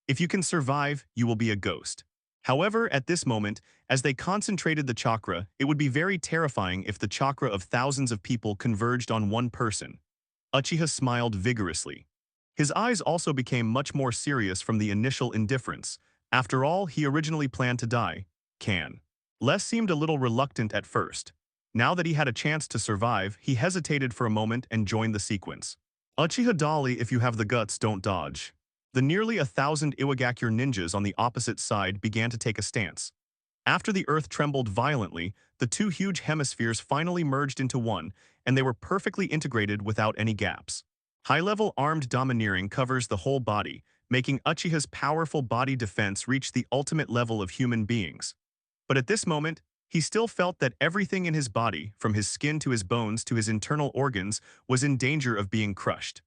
If you can survive, you will be a ghost. However, at this moment, as they concentrated the chakra, it would be very terrifying if the chakra of thousands of people converged on one person. Uchiha smiled vigorously. His eyes also became much more serious from the initial indifference. After all, he originally planned to die. Les seemed a little reluctant at first. Now that he had a chance to survive, he hesitated for a moment and joined the sequence. Uchiha Dali, if you have the guts, don't dodge. The nearly 1,000 Iwagakure ninjas on the opposite side began to take a stance. After the earth trembled violently, the two huge hemispheres finally merged into one, and they were perfectly integrated without any gaps. High-level armed domineering covers the whole body, making Uchiha's powerful body defense reach the ultimate level of human beings. But at this moment, he still felt that everything in his body, from his skin to his bones to his internal organs, was in danger of being crushed.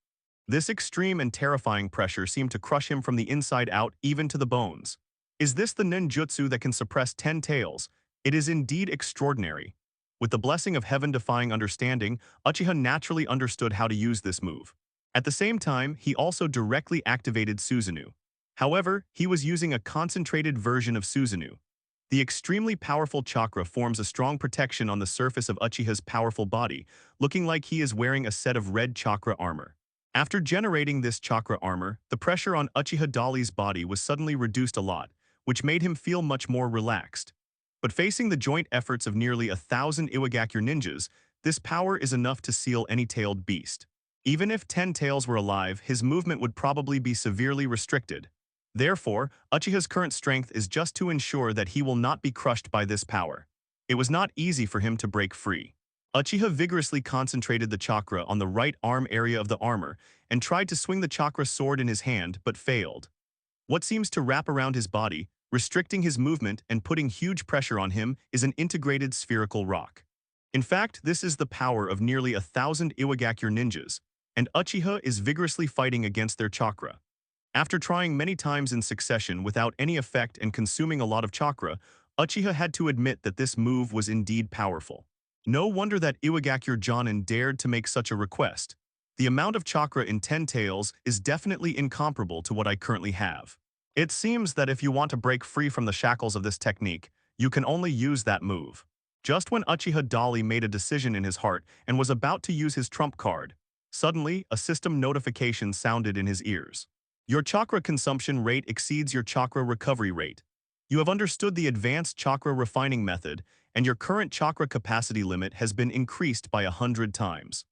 This extreme and terrifying pressure seemed to crush him from the inside out, even to the bones. Is this the ninjutsu that can suppress 10 tails? It is indeed extraordinary. With the blessing of heaven-defying understanding, Uchiha naturally understood how to use this move. At the same time, he also directly activated Susanoo. However, he was using a concentrated version of Susanoo. The extremely powerful chakra forms a strong protection on the surface of Uchiha's powerful body, looking like he is wearing a set of red chakra armor. After generating this chakra armor, the pressure on Uchiha Dali's body was suddenly reduced a lot, which made him feel much more relaxed. But facing the joint efforts of nearly 1,000 Iwagakure ninjas, this power is enough to seal any tailed beast. Even if 10 tails were alive, his movement would probably be severely restricted. Therefore, Uchiha's current strength is just to ensure that he will not be crushed by this power. It was not easy for him to break free. Uchiha vigorously concentrated the chakra on the right arm area of the armor and tried to swing the chakra sword in his hand but failed. What seems to wrap around his body, restricting his movement and putting huge pressure on him, is an integrated spherical rock. In fact, this is the power of nearly 1,000 Iwagakure ninjas, and Uchiha is vigorously fighting against their chakra. After trying many times in succession without any effect and consuming a lot of chakra, Uchiha had to admit that this move was indeed powerful. No wonder that Iwagakure Jonin dared to make such a request. The amount of chakra in 10 tails is definitely incomparable to what I currently have. It seems that if you want to break free from the shackles of this technique, you can only use that move. Just when Uchiha Dali made a decision in his heart and was about to use his trump card, suddenly a system notification sounded in his ears. Your chakra consumption rate exceeds your chakra recovery rate. You have understood the advanced chakra refining method, and your current chakra capacity limit has been increased by 100 times.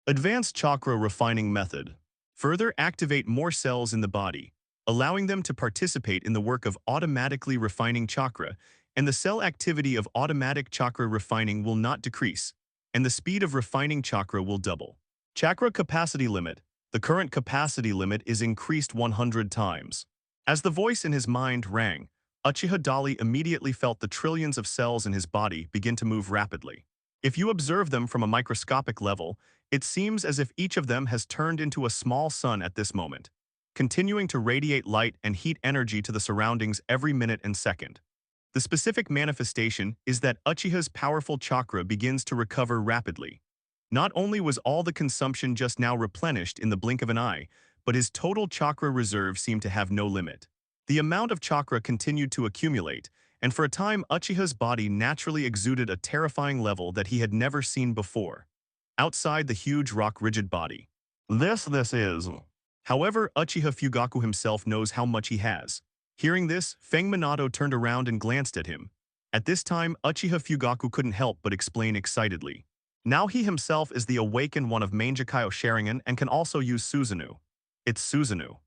Advanced chakra refining method. Further activate more cells in the body, allowing them to participate in the work of automatically refining chakra, and the cell activity of automatic chakra refining will not decrease, and the speed of refining chakra will double. Chakra capacity limit. The current capacity limit is increased 100 times. As the voice in his mind rang, Uchiha Dali immediately felt the trillions of cells in his body begin to move rapidly. If you observe them from a microscopic level, it seems as if each of them has turned into a small sun at this moment, continuing to radiate light and heat energy to the surroundings every minute and second. The specific manifestation is that Uchiha's powerful chakra begins to recover rapidly. Not only was all the consumption just now replenished in the blink of an eye, but his total chakra reserve seemed to have no limit. The amount of chakra continued to accumulate, and for a time Uchiha's body naturally exuded a terrifying level that he had never seen before. Outside the huge rock-rigid body. This is. However, Uchiha Fugaku himself knows how much he has. Hearing this, Feng Minato turned around and glanced at him. At this time, Uchiha Fugaku couldn't help but explain excitedly. Now he himself is the awakened one of Mangekyō Sharingan and can also use Susanoo. It's Susanoo.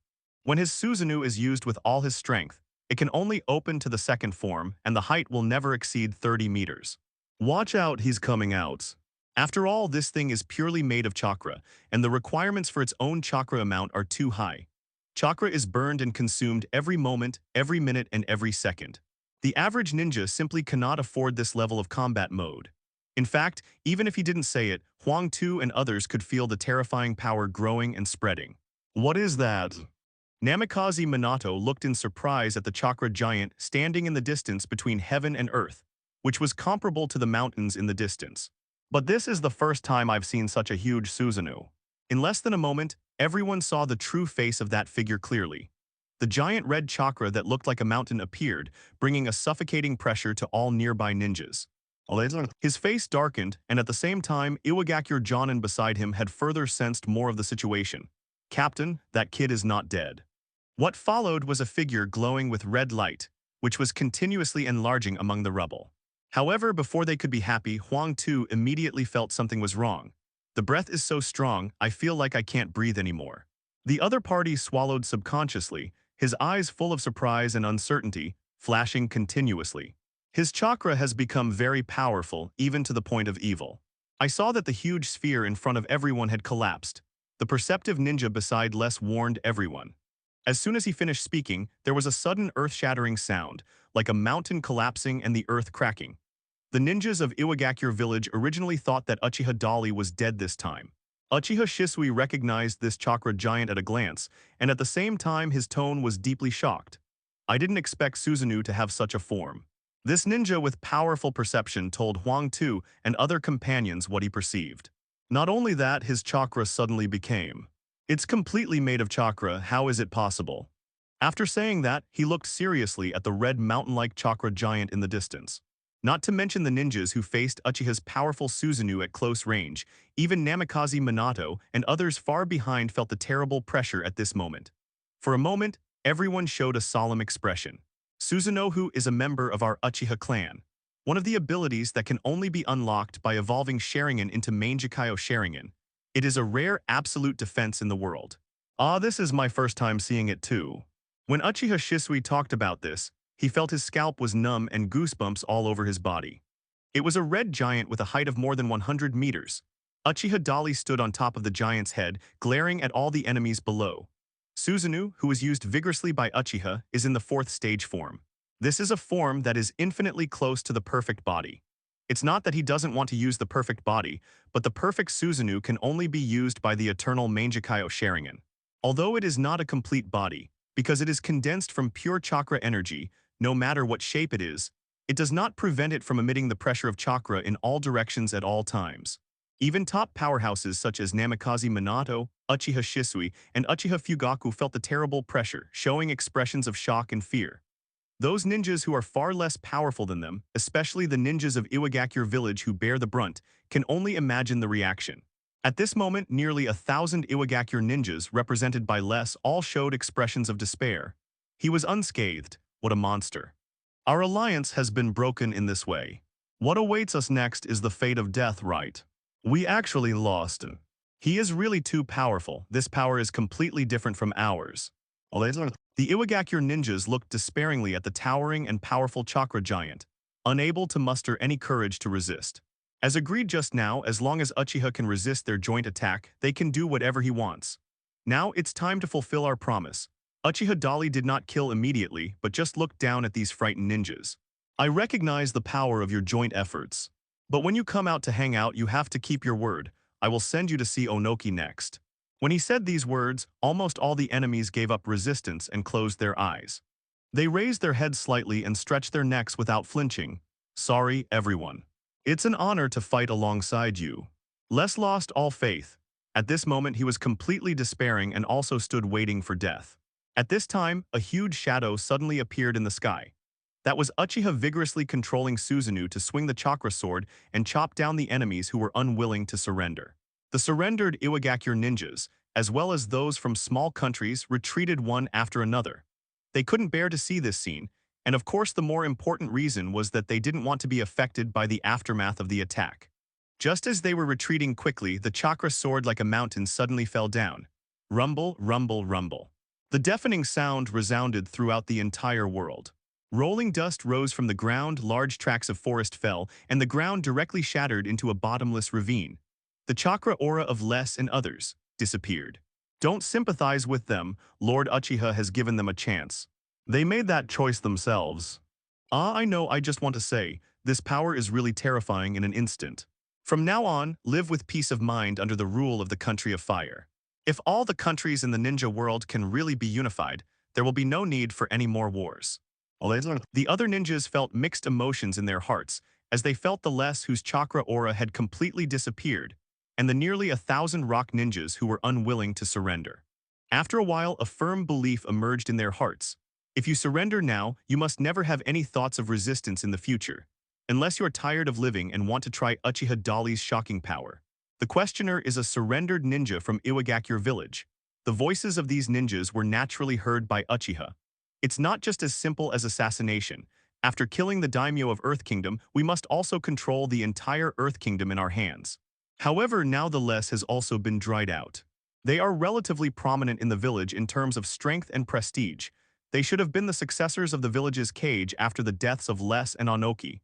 When his Susanoo is used with all his strength, it can only open to the second form, and the height will never exceed 30 meters. Watch out, he's coming out. After all, this thing is purely made of chakra, and the requirements for its own chakra amount are too high. Chakra is burned and consumed every moment, every minute, and every second. The average ninja simply cannot afford this level of combat mode. In fact, even if he didn't say it, Huang Tu and others could feel the terrifying power growing and spreading. What is that? Namikaze Minato looked in surprise at the chakra giant standing in the distance between heaven and earth, which was comparable to the mountains in the distance. But this is the first time I've seen such a huge Susanoo. In less than a moment, everyone saw the true face of that figure clearly. The giant red chakra that looked like a mountain appeared, bringing a suffocating pressure to all nearby ninjas. His face darkened, and at the same time, Iwagakure Jonin beside him had further sensed more of the situation. Captain, that kid is not dead. What followed was a figure glowing with red light, which was continuously enlarging among the rubble. However, before they could be happy, Huang Tu immediately felt something was wrong. The breath is so strong, I feel like I can't breathe anymore. The other party swallowed subconsciously, his eyes full of surprise and uncertainty, flashing continuously. His chakra has become very powerful, even to the point of evil. I saw that the huge sphere in front of everyone had collapsed. The perceptive ninja beside Les warned everyone. As soon as he finished speaking, there was a sudden earth-shattering sound, like a mountain collapsing and the earth cracking. The ninjas of Iwagakure village originally thought that Uchiha Dali was dead this time. Uchiha Shisui recognized this chakra giant at a glance, and at the same time his tone was deeply shocked. I didn't expect Susanoo to have such a form. This ninja with powerful perception told Huang Tu and other companions what he perceived. Not only that, his chakra suddenly became. It's completely made of chakra, how is it possible? After saying that, he looked seriously at the red mountain-like chakra giant in the distance. Not to mention the ninjas who faced Uchiha's powerful Susanoo at close range, even Namikaze Minato and others far behind felt the terrible pressure at this moment. For a moment, everyone showed a solemn expression. Susanoo is a member of our Uchiha clan, one of the abilities that can only be unlocked by evolving Sharingan into Mangekyō Sharingan. It is a rare absolute defense in the world. This is my first time seeing it too. When Uchiha Shisui talked about this, he felt his scalp was numb and goosebumps all over his body. It was a red giant with a height of more than 100 meters. Uchiha Dali stood on top of the giant's head, glaring at all the enemies below. Susanoo, who is used vigorously by Uchiha, is in the 4th stage form. This is a form that is infinitely close to the perfect body. It's not that he doesn't want to use the perfect body, but the perfect Susanoo can only be used by the Eternal Mangekyō Sharingan. Although it is not a complete body, because it is condensed from pure chakra energy, no matter what shape it does not prevent it from emitting the pressure of chakra in all directions at all times. Even top powerhouses such as Namikaze Minato, Uchiha Shisui, and Uchiha Fugaku felt the terrible pressure, showing expressions of shock and fear. Those ninjas who are far less powerful than them, especially the ninjas of Iwagakure village who bear the brunt, can only imagine the reaction. At this moment, nearly 1,000 Iwagakure ninjas, represented by Les, all showed expressions of despair. He was unscathed. What a monster. Our alliance has been broken in this way. What awaits us next is the fate of death, right? We actually lost him. He is really too powerful. This power is completely different from ours. The Iwagakure ninjas looked despairingly at the towering and powerful chakra giant, unable to muster any courage to resist. As agreed just now, as long as Uchiha can resist their joint attack, they can do whatever he wants. Now it's time to fulfill our promise. Uchiha Dali did not kill immediately, but just looked down at these frightened ninjas. I recognize the power of your joint efforts. But when you come out to hang out, you have to keep your word. I will send you to see Onoki next. When he said these words, almost all the enemies gave up resistance and closed their eyes. They raised their heads slightly and stretched their necks without flinching. Sorry, everyone. It's an honor to fight alongside you. Les lost all faith. At this moment, he was completely despairing and also stood waiting for death. At this time, a huge shadow suddenly appeared in the sky. That was Uchiha vigorously controlling Susanoo to swing the chakra sword and chop down the enemies who were unwilling to surrender. The surrendered Iwagakure ninjas, as well as those from small countries, retreated one after another. They couldn't bear to see this scene, and of course the more important reason was that they didn't want to be affected by the aftermath of the attack. Just as they were retreating quickly, the chakra sword like a mountain suddenly fell down. Rumble, rumble, rumble. The deafening sound resounded throughout the entire world. Rolling dust rose from the ground, large tracts of forest fell, and the ground directly shattered into a bottomless ravine. The chakra aura of Les and others disappeared. Don't sympathize with them, Lord Uchiha has given them a chance. They made that choice themselves. I know, I just want to say, this power is really terrifying in an instant. From now on, live with peace of mind under the rule of the country of fire. If all the countries in the ninja world can really be unified, there will be no need for any more wars. The other ninjas felt mixed emotions in their hearts, as they felt the Les whose chakra aura had completely disappeared, and the nearly 1,000 rock ninjas who were unwilling to surrender. After a while, a firm belief emerged in their hearts. If you surrender now, you must never have any thoughts of resistance in the future, unless you are tired of living and want to try Uchiha Dali's shocking power. The questioner is a surrendered ninja from Iwagakure village. The voices of these ninjas were naturally heard by Uchiha. It's not just as simple as assassination. After killing the daimyo of Earth Kingdom, we must also control the entire Earth Kingdom in our hands. However, now the Les has also been dried out. They are relatively prominent in the village in terms of strength and prestige. They should have been the successors of the village's cage after the deaths of Les and Onoki.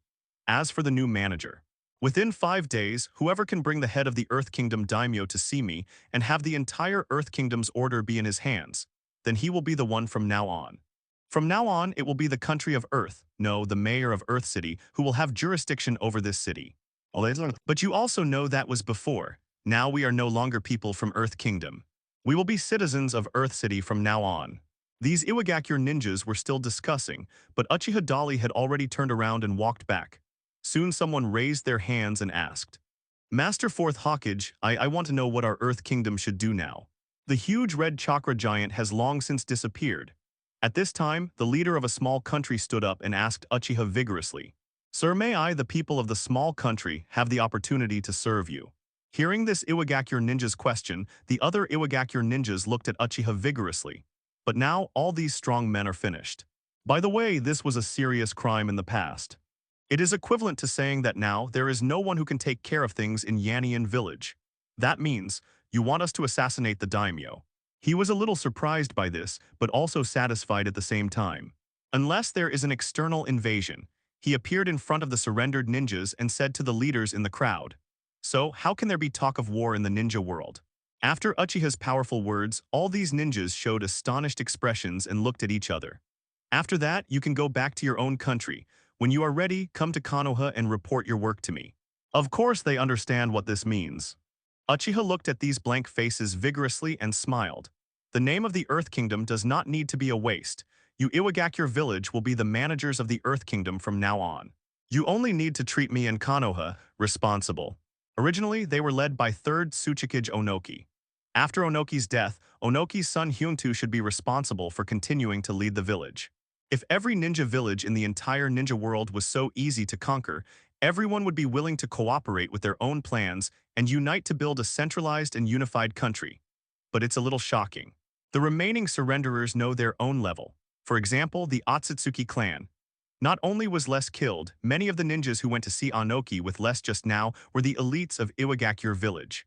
As for the new manager, within 5 days, whoever can bring the head of the Earth Kingdom daimyo to see me and have the entire Earth Kingdom's order be in his hands, then he will be the one from now on. From now on, it will be the country of Earth, no, the mayor of Earth City, who will have jurisdiction over this city. But you also know that was before. Now we are no longer people from Earth Kingdom. We will be citizens of Earth City from now on. These Iwagakure ninjas were still discussing, but Uchiha Dali had already turned around and walked back. Soon someone raised their hands and asked, Master Fourth Hawkage, I want to know what our Earth Kingdom should do now. The huge red chakra giant has long since disappeared. At this time, the leader of a small country stood up and asked Uchiha vigorously, Sir, may I, the people of the small country, have the opportunity to serve you? Hearing this Iwagakure ninja's question, the other Iwagakure ninjas looked at Uchiha vigorously. But now, all these strong men are finished. By the way, this was a serious crime in the past. It is equivalent to saying that now there is no one who can take care of things in Yanian village. That means, you want us to assassinate the daimyo. He was a little surprised by this, but also satisfied at the same time. Unless there is an external invasion, he appeared in front of the surrendered ninjas and said to the leaders in the crowd, So, how can there be talk of war in the ninja world? After Uchiha's powerful words, all these ninjas showed astonished expressions and looked at each other. After that, you can go back to your own country. When you are ready, come to Konoha and report your work to me. Of course they understand what this means. Uchiha looked at these blank faces vigorously and smiled. The name of the Earth Kingdom does not need to be a waste. You Iwagakure village will be the managers of the Earth Kingdom from now on. You only need to treat me and Konoha responsible. Originally, they were led by 3rd Tsuchikage Onoki. After Onoki's death, Onoki's son Hyuntu should be responsible for continuing to lead the village. If every ninja village in the entire ninja world was so easy to conquer, everyone would be willing to cooperate with their own plans and unite to build a centralized and unified country. But it's a little shocking. The remaining surrenderers know their own level. For example, the Otsutsuki clan. Not only was less killed, many of the ninjas who went to see Onoki with less just now were the elites of Iwagakure village.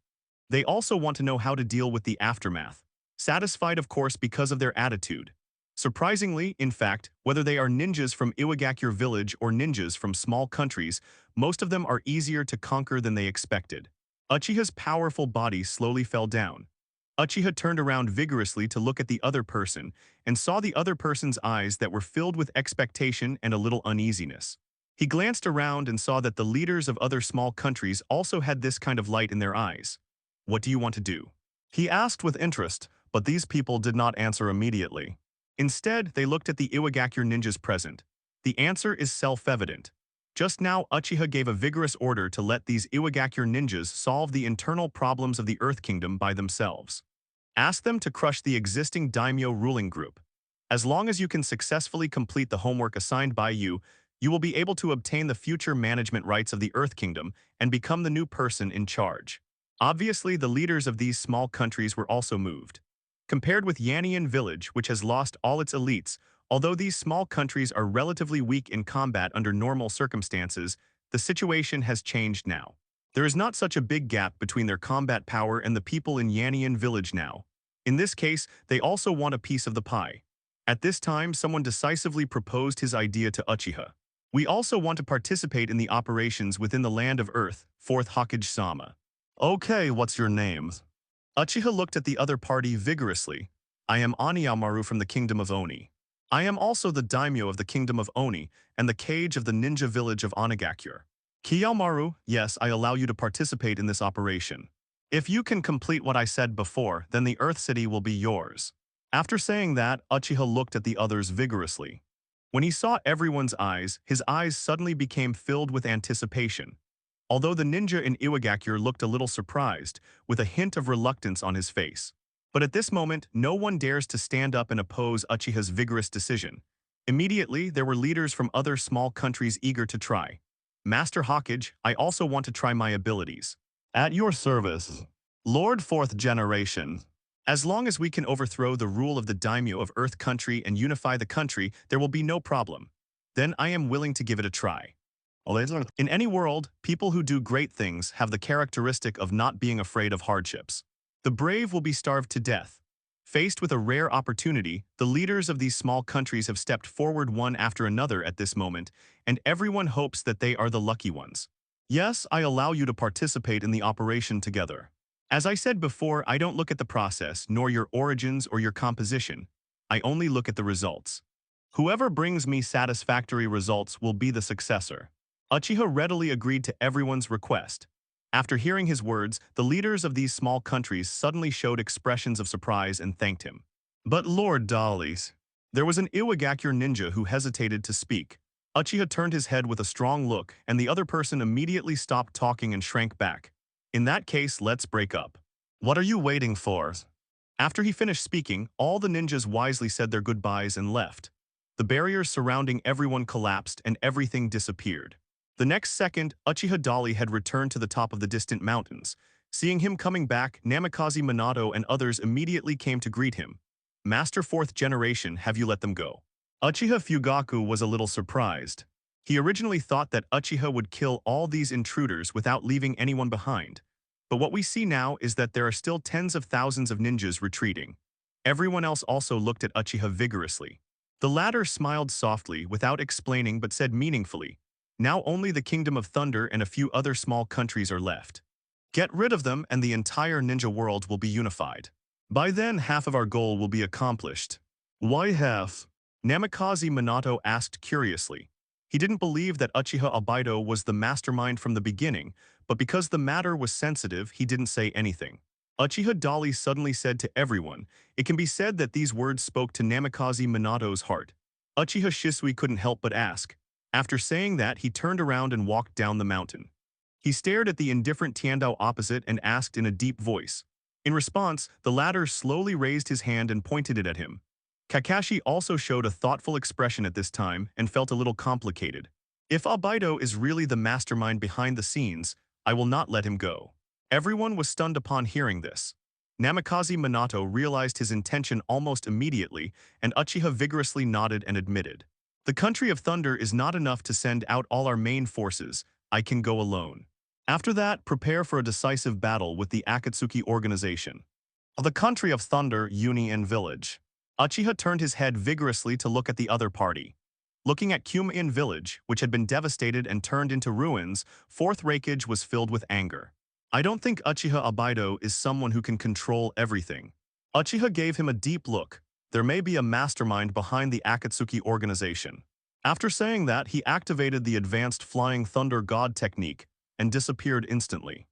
They also want to know how to deal with the aftermath. Satisfied, of course, because of their attitude. Surprisingly, in fact, whether they are ninjas from Iwagakure village or ninjas from small countries, most of them are easier to conquer than they expected. Uchiha's powerful body slowly fell down. Uchiha turned around vigorously to look at the other person and saw the other person's eyes that were filled with expectation and a little uneasiness. He glanced around and saw that the leaders of other small countries also had this kind of light in their eyes. "What do you want to do?" he asked with interest, but these people did not answer immediately. Instead, they looked at the Iwagakure ninjas present. The answer is self-evident. Just now, Uchiha gave a vigorous order to let these Iwagakure ninjas solve the internal problems of the Earth Kingdom by themselves. Ask them to crush the existing daimyo ruling group. As long as you can successfully complete the homework assigned by you, you will be able to obtain the future management rights of the Earth Kingdom and become the new person in charge. Obviously, the leaders of these small countries were also moved. Compared with Yanian village, which has lost all its elites, although these small countries are relatively weak in combat under normal circumstances, the situation has changed now. There is not such a big gap between their combat power and the people in Yanian village now. In this case, they also want a piece of the pie. At this time, someone decisively proposed his idea to Uchiha. "We also want to participate in the operations within the Land of Earth, 4th Hokage-sama." "Okay, what's your name?" Uchiha looked at the other party vigorously. "I am Oniyamaru from the Kingdom of Oni. I am also the daimyo of the Kingdom of Oni and the Kage of the ninja village of Onigakure. Kiyomaru, yes, I allow you to participate in this operation. If you can complete what I said before, then the Earth City will be yours." After saying that, Uchiha looked at the others vigorously. When he saw everyone's eyes, his eyes suddenly became filled with anticipation. Although the ninja in Iwagakure looked a little surprised, with a hint of reluctance on his face. But at this moment, no one dares to stand up and oppose Uchiha's vigorous decision. Immediately, there were leaders from other small countries eager to try. "Master Hokage, I also want to try my abilities." "At your service, Lord 4th Generation." "As long as we can overthrow the rule of the daimyo of Earth Country and unify the country, there will be no problem. Then I am willing to give it a try." In any world, people who do great things have the characteristic of not being afraid of hardships. The brave will be starved to death. Faced with a rare opportunity, the leaders of these small countries have stepped forward one after another at this moment, and everyone hopes that they are the lucky ones. "Yes, I allow you to participate in the operation together. As I said before, I don't look at the process, nor your origins or your composition. I only look at the results. Whoever brings me satisfactory results will be the successor." Uchiha readily agreed to everyone's request. After hearing his words, the leaders of these small countries suddenly showed expressions of surprise and thanked him. "But Lord Dollies." There was an Iwagakure ninja who hesitated to speak. Uchiha turned his head with a strong look, and the other person immediately stopped talking and shrank back. "In that case, let's break up." "What are you waiting for?" After he finished speaking, all the ninjas wisely said their goodbyes and left. The barriers surrounding everyone collapsed and everything disappeared. The next second, Uchiha Dolly had returned to the top of the distant mountains. Seeing him coming back, Namikaze Minato and others immediately came to greet him. "Master 4th Generation, have you let them go?" Uchiha Fugaku was a little surprised. He originally thought that Uchiha would kill all these intruders without leaving anyone behind. But what we see now is that there are still tens of thousands of ninjas retreating. Everyone else also looked at Uchiha vigorously. The latter smiled softly without explaining but said meaningfully, "Now only the Kingdom of Thunder and a few other small countries are left. Get rid of them and the entire ninja world will be unified. By then, half of our goal will be accomplished." "Why half?" Namikaze Minato asked curiously. He didn't believe that Uchiha Obaido was the mastermind from the beginning, but because the matter was sensitive, he didn't say anything. Uchiha Dolly suddenly said to everyone, it can be said that these words spoke to Namikaze Minato's heart. Uchiha Shisui couldn't help but ask. After saying that, he turned around and walked down the mountain. He stared at the indifferent Tiandao opposite and asked in a deep voice. In response, the latter slowly raised his hand and pointed it at him. Kakashi also showed a thoughtful expression at this time and felt a little complicated. If Albedo is really the mastermind behind the scenes, I will not let him go. Everyone was stunned upon hearing this. Namikaze Minato realized his intention almost immediately, and Uchiha vigorously nodded and admitted. The country of thunder is not enough to send out all our main forces. I can go alone. After that, prepare for a decisive battle with the Akatsuki organization. The country of thunder, Union Village. Uchiha turned his head vigorously to look at the other party. Looking at Kumain village, which had been devastated and turned into ruins, Fourth Raikage was filled with anger. I don't think Uchiha Albedo is someone who can control everything. Uchiha gave him a deep look. There may be a mastermind behind the Akatsuki organization. After saying that, he activated the advanced Flying Thunder God technique and disappeared instantly.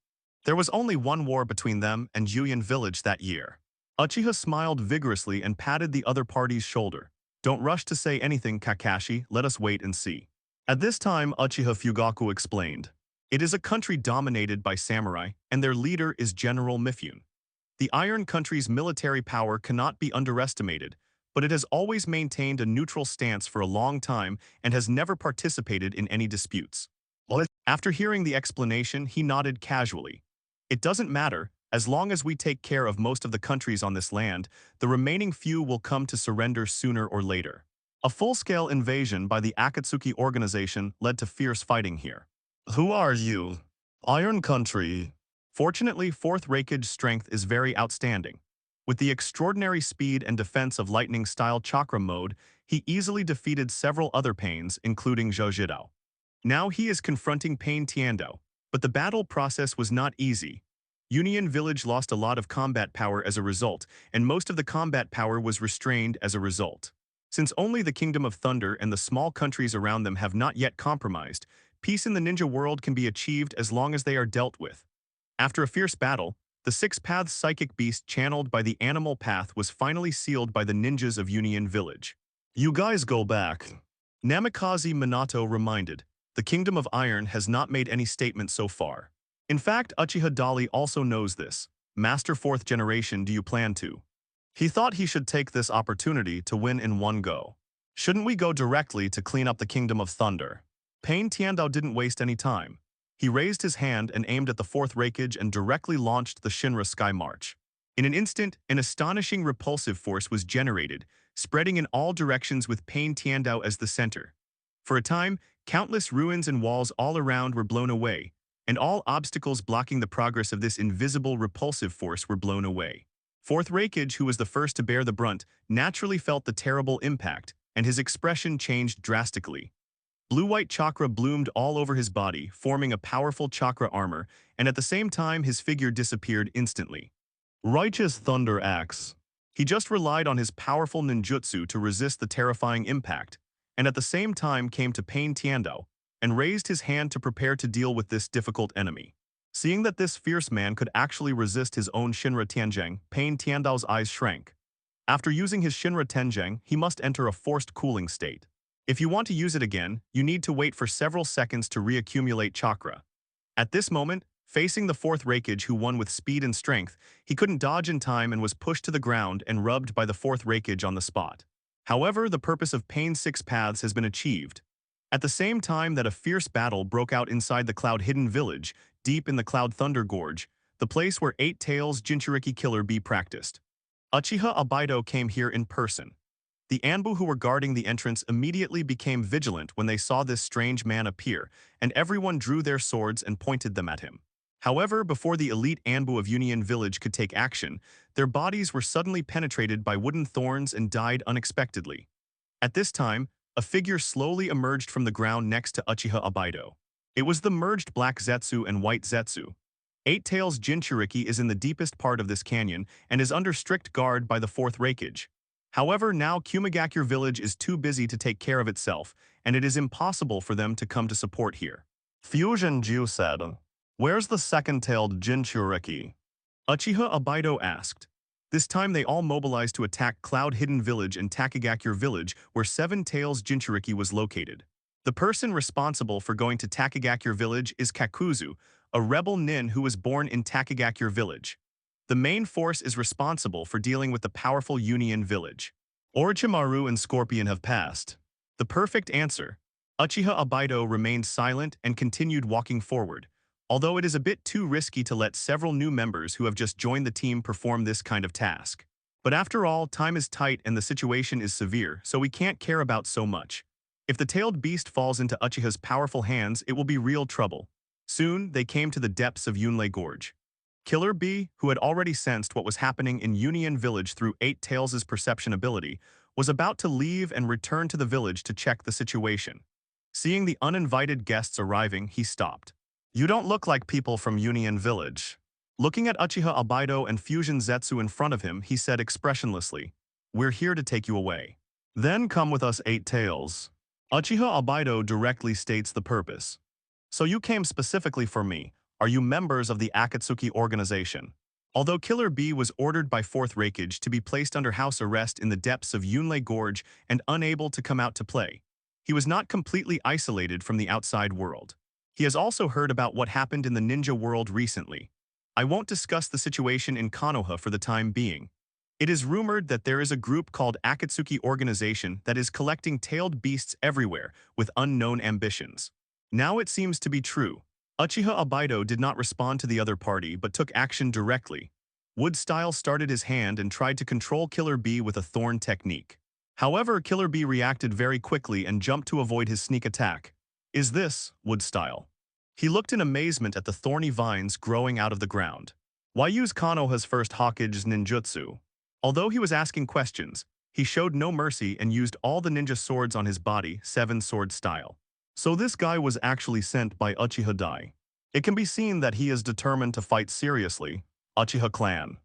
There was only one war between them and Union Village that year. Uchiha smiled vigorously and patted the other party's shoulder. Don't rush to say anything, Kakashi, let us wait and see. At this time, Uchiha Fugaku explained. It is a country dominated by samurai, and their leader is General Mifune. The Iron Country's military power cannot be underestimated, but it has always maintained a neutral stance for a long time and has never participated in any disputes. After hearing the explanation, he nodded casually. It doesn't matter, as long as we take care of most of the countries on this land, the remaining few will come to surrender sooner or later. A full-scale invasion by the Akatsuki organization led to fierce fighting here. Who are you? Iron Country. Fortunately, Fourth Raikage's strength is very outstanding. With the extraordinary speed and defense of lightning-style chakra mode, he easily defeated several other pains, including Zhoujidao. Now he is confronting Pain Tiandao, but the battle process was not easy. Union Village lost a lot of combat power as a result, and most of the combat power was restrained as a result. Since only the Kingdom of Thunder and the small countries around them have not yet compromised, peace in the ninja world can be achieved as long as they are dealt with. After a fierce battle, the six-path psychic beast channeled by the animal path was finally sealed by the ninjas of Union Village. You guys go back. Namikaze Minato reminded. The Kingdom of Iron has not made any statement so far. In fact, Uchiha Dali also knows this. Master Fourth Generation, do you plan to? He thought he should take this opportunity to win in one go. Shouldn't we go directly to clean up the Kingdom of Thunder? Pain Tiandao didn't waste any time. He raised his hand and aimed at the Fourth Raikage and directly launched the Shinra Sky March. In an instant, an astonishing repulsive force was generated, spreading in all directions with Pain Tiandao as the center. For a time, countless ruins and walls all around were blown away, and all obstacles blocking the progress of this invisible repulsive force were blown away. Fourth Raikage, who was the first to bear the brunt, naturally felt the terrible impact, and his expression changed drastically. Blue-white chakra bloomed all over his body, forming a powerful chakra armor, and at the same time his figure disappeared instantly. Righteous Thunder Axe. He just relied on his powerful ninjutsu to resist the terrifying impact, and at the same time came to Pain Tiandao, and raised his hand to prepare to deal with this difficult enemy. Seeing that this fierce man could actually resist his own Shinra Tenjang, Pain Tiandao's eyes shrank. After using his Shinra Tenjang, he must enter a forced cooling state. If you want to use it again, you need to wait for several seconds to reaccumulate chakra. At this moment, facing the Fourth Raikage who won with speed and strength, he couldn't dodge in time and was pushed to the ground and rubbed by the Fourth Raikage on the spot. However, the purpose of Pain's six paths has been achieved. At the same time that a fierce battle broke out inside the Cloud Hidden Village, deep in the Cloud Thunder Gorge, the place where Eight Tails Jinchuriki Killer Bee practiced. Uchiha Albedo came here in person. The Anbu who were guarding the entrance immediately became vigilant when they saw this strange man appear, and everyone drew their swords and pointed them at him. However, before the elite Anbu of Union Village could take action, their bodies were suddenly penetrated by wooden thorns and died unexpectedly. At this time, a figure slowly emerged from the ground next to Uchiha Albedo. It was the merged Black Zetsu and White Zetsu. Eight Tails Jinchuriki is in the deepest part of this canyon and is under strict guard by the Fourth Raikage. However, now Kumagakure village is too busy to take care of itself, and it is impossible for them to come to support here. Fusion Ju said, "Where's the second-tailed Jinchuriki?" Uchiha Albedo asked. This time they all mobilized to attack Cloud Hidden Village and Takagakure Village, where Seven Tails Jinchuriki was located. The person responsible for going to Takagakure Village is Kakuzu, a rebel nin who was born in Takagakure village. The main force is responsible for dealing with the powerful Union village. Orochimaru and Scorpion have passed. The perfect answer. Uchiha Obito remained silent and continued walking forward, although it is a bit too risky to let several new members who have just joined the team perform this kind of task. But after all, time is tight and the situation is severe, so we can't care about so much. If the tailed beast falls into Uchiha's powerful hands, it will be real trouble. Soon, they came to the depths of Yunlei Gorge. Killer Bee, who had already sensed what was happening in Union Village through Eight Tails' perception ability, was about to leave and return to the village to check the situation. Seeing the uninvited guests arriving, he stopped. "You don't look like people from Union Village." Looking at Uchiha Obito and Fusion Zetsu in front of him, he said expressionlessly, "We're here to take you away. Then come with us, Eight Tails." Uchiha Obito directly states the purpose. "So you came specifically for me. Are you members of the Akatsuki organization?" Although Killer Bee was ordered by Fourth Raikage to be placed under house arrest in the depths of Yunlei Gorge and unable to come out to play, he was not completely isolated from the outside world. He has also heard about what happened in the ninja world recently. I won't discuss the situation in Konoha for the time being. It is rumored that there is a group called Akatsuki Organization that is collecting tailed beasts everywhere with unknown ambitions. Now it seems to be true. Uchiha Obito did not respond to the other party but took action directly. Wood Style started his hand and tried to control Killer Bee with a thorn technique. However, Killer Bee reacted very quickly and jumped to avoid his sneak attack. "Is this Wood Style?" He looked in amazement at the thorny vines growing out of the ground. "Why use Konoha's first Hokage's ninjutsu?" Although he was asking questions, he showed no mercy and used all the ninja swords on his body, seven sword style. So this guy was actually sent by Uchiha Dai. It can be seen that he is determined to fight seriously. Uchiha clan.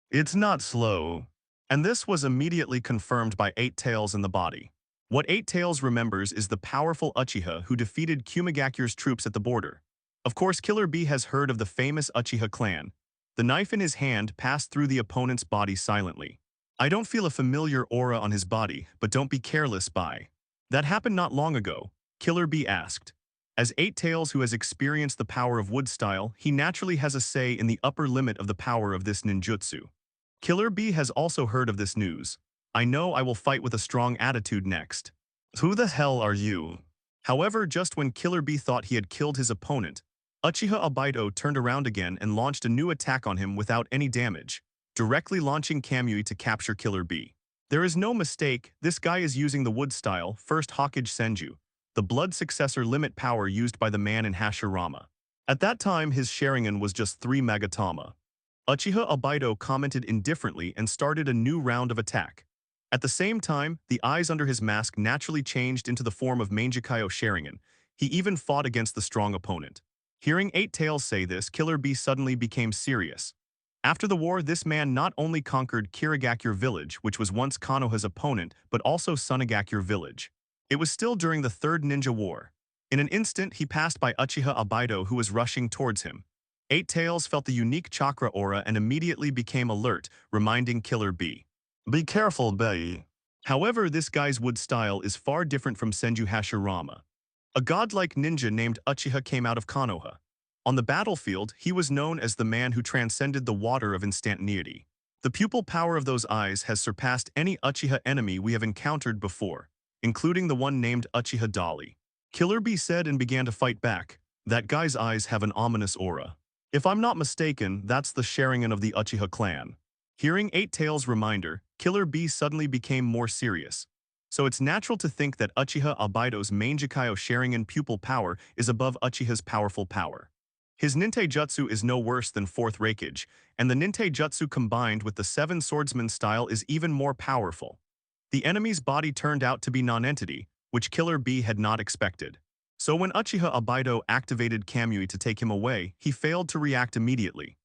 It's not slow. And this was immediately confirmed by Eight Tails in the body. What Eight Tails remembers is the powerful Uchiha who defeated Kumigakure's troops at the border. Of course, Killer Bee has heard of the famous Uchiha clan. The knife in his hand passed through the opponent's body silently. "I don't feel a familiar aura on his body, but don't be careless, Bai." "That happened not long ago," Killer Bee asked. As Eight Tails, who has experienced the power of Wood Style, he naturally has a say in the upper limit of the power of this ninjutsu. Killer Bee has also heard of this news. "I know I will fight with a strong attitude next." "Who the hell are you?" However, just when Killer Bee thought he had killed his opponent, Uchiha Obito turned around again and launched a new attack on him without any damage, directly launching Kamui to capture Killer Bee. There is no mistake, this guy is using the Wood Style, first Hokage Senju, the blood successor limit power used by the man in Hashirama. At that time, his Sharingan was just 3 Magatama. Uchiha Obito commented indifferently and started a new round of attack. At the same time, the eyes under his mask naturally changed into the form of Mangekyō Sharingan. He even fought against the strong opponent. Hearing Eight Tails say this, Killer Bee suddenly became serious. After the war, this man not only conquered Kirigakure village, which was once Konoha's opponent, but also Sunagakure village. It was still during the Third Ninja War. In an instant, he passed by Uchiha Obito, who was rushing towards him. Eight Tails felt the unique chakra aura and immediately became alert, reminding Killer Bee. "Be careful, Bei." However, this guy's Wood Style is far different from Senju Hashirama. A godlike ninja named Uchiha came out of Konoha. On the battlefield, he was known as the man who transcended the water of instantaneity. The pupil power of those eyes has surpassed any Uchiha enemy we have encountered before, including the one named Uchiha Dali. Killer Bee said and began to fight back. "That guy's eyes have an ominous aura. If I'm not mistaken, that's the Sharingan of the Uchiha clan." Hearing Eight Tails' reminder, Killer Bee suddenly became more serious. So it's natural to think that Uchiha Obito's Mangekyō Sharingan pupil power is above Uchiha's powerful power. His ninjutsu is no worse than Fourth Raikage, and the ninjutsu combined with the Seven Swordsman style is even more powerful. The enemy's body turned out to be non-entity, which Killer Bee had not expected. So when Uchiha Obito activated Kamui to take him away, he failed to react immediately.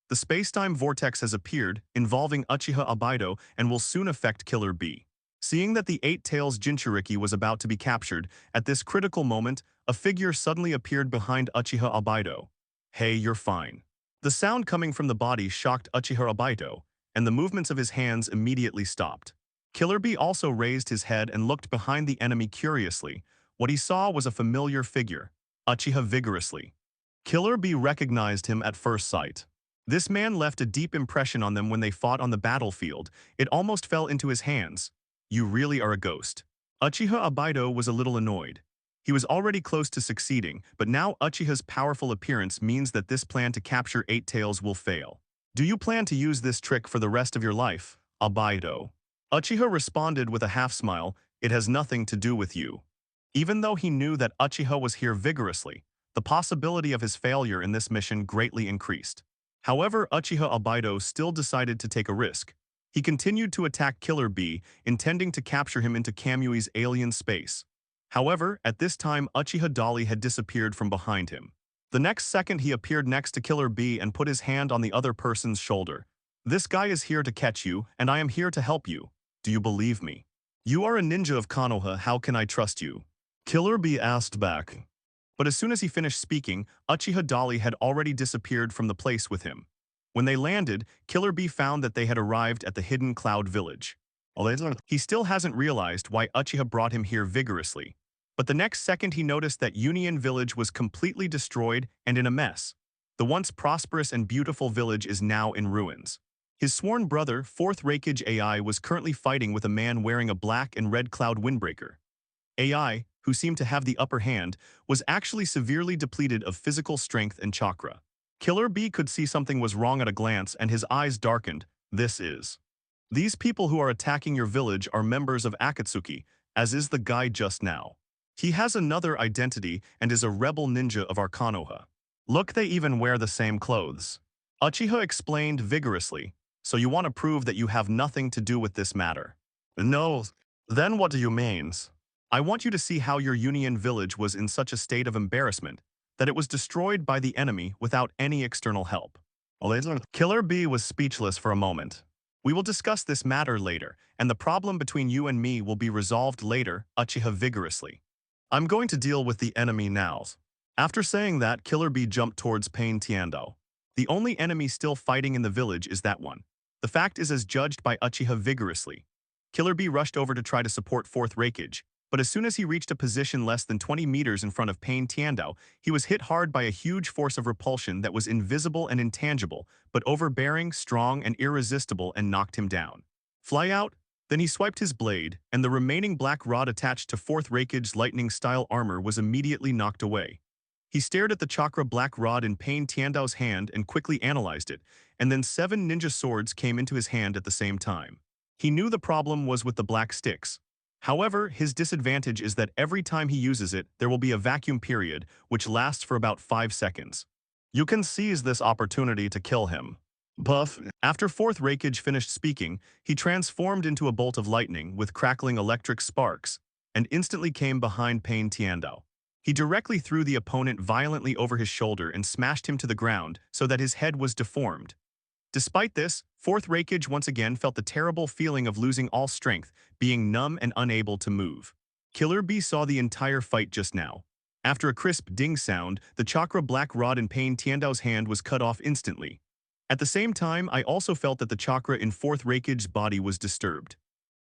The spacetime vortex has appeared, involving Uchiha Obito, and will soon affect Killer Bee. Seeing that the Eight Tails Jinchuriki was about to be captured, at this critical moment, a figure suddenly appeared behind Uchiha Obito. "Hey, you're fine." The sound coming from the body shocked Uchiha Obito, and the movements of his hands immediately stopped. Killer Bee also raised his head and looked behind the enemy curiously. What he saw was a familiar figure. Uchiha vigorously. Killer Bee recognized him at first sight. This man left a deep impression on them when they fought on the battlefield. It almost fell into his hands. You really are a ghost. Uchiha Obito was a little annoyed. He was already close to succeeding, but now Uchiha's powerful appearance means that this plan to capture Eight Tails will fail. Do you plan to use this trick for the rest of your life, Obito? Uchiha responded with a half-smile. It has nothing to do with you. Even though he knew that Uchiha was here vigorously, the possibility of his failure in this mission greatly increased. However, Uchiha Obito still decided to take a risk. He continued to attack Killer Bee, intending to capture him into Kamui's alien space. However, at this time Uchiha Dolly had disappeared from behind him. The next second he appeared next to Killer Bee and put his hand on the other person's shoulder. This guy is here to catch you, and I am here to help you. Do you believe me? You are a ninja of Konoha, how can I trust you? Killer Bee asked back. But as soon as he finished speaking, Uchiha Dolly had already disappeared from the place with him. When they landed, Killer Bee found that they had arrived at the hidden cloud village. He still hasn't realized why Uchiha brought him here vigorously. But the next second he noticed that Union Village was completely destroyed and in a mess. The once prosperous and beautiful village is now in ruins. His sworn brother, Fourth Raikage AI, was currently fighting with a man wearing a black and red cloud windbreaker. AI, who seemed to have the upper hand, was actually severely depleted of physical strength and chakra. Killer Bee could see something was wrong at a glance and his eyes darkened. These people who are attacking your village are members of Akatsuki, as is the guy just now. He has another identity and is a rebel ninja of our Konoha. Look, they even wear the same clothes. Uchiha explained vigorously. So you want to prove that you have nothing to do with this matter? No. Then what do you mean? I want you to see how your Union Village was in such a state of embarrassment that it was destroyed by the enemy without any external help. Killer Bee was speechless for a moment. We will discuss this matter later, and the problem between you and me will be resolved later, Uchiha vigorously. I'm going to deal with the enemy now. After saying that, Killer Bee jumped towards Pain Tiando. The only enemy still fighting in the village is that one. The fact is as judged by Uchiha vigorously. Killer Bee rushed over to try to support Fourth Raikage, but as soon as he reached a position less than 20 meters in front of Pain Tiando, he was hit hard by a huge force of repulsion that was invisible and intangible, but overbearing, strong, and irresistible, and knocked him down. Fly out! Then he swiped his blade, and the remaining black rod attached to Fourth Raikage's lightning-style armor was immediately knocked away. He stared at the chakra black rod in Pain Tiandao's hand and quickly analyzed it, and then 7 ninja swords came into his hand at the same time. He knew the problem was with the black sticks. However, his disadvantage is that every time he uses it, there will be a vacuum period, which lasts for about 5 seconds. You can seize this opportunity to kill him. Puff. After Fourth Raikage finished speaking, he transformed into a bolt of lightning with crackling electric sparks, and instantly came behind Pain Tiando. He directly threw the opponent violently over his shoulder and smashed him to the ground so that his head was deformed. Despite this, Fourth Raikage once again felt the terrible feeling of losing all strength, being numb and unable to move. Killer Bee saw the entire fight just now. After a crisp ding sound, the chakra black rod in Pain Tiandao's hand was cut off instantly. At the same time, I also felt that the chakra in Fourth Raikage's body was disturbed.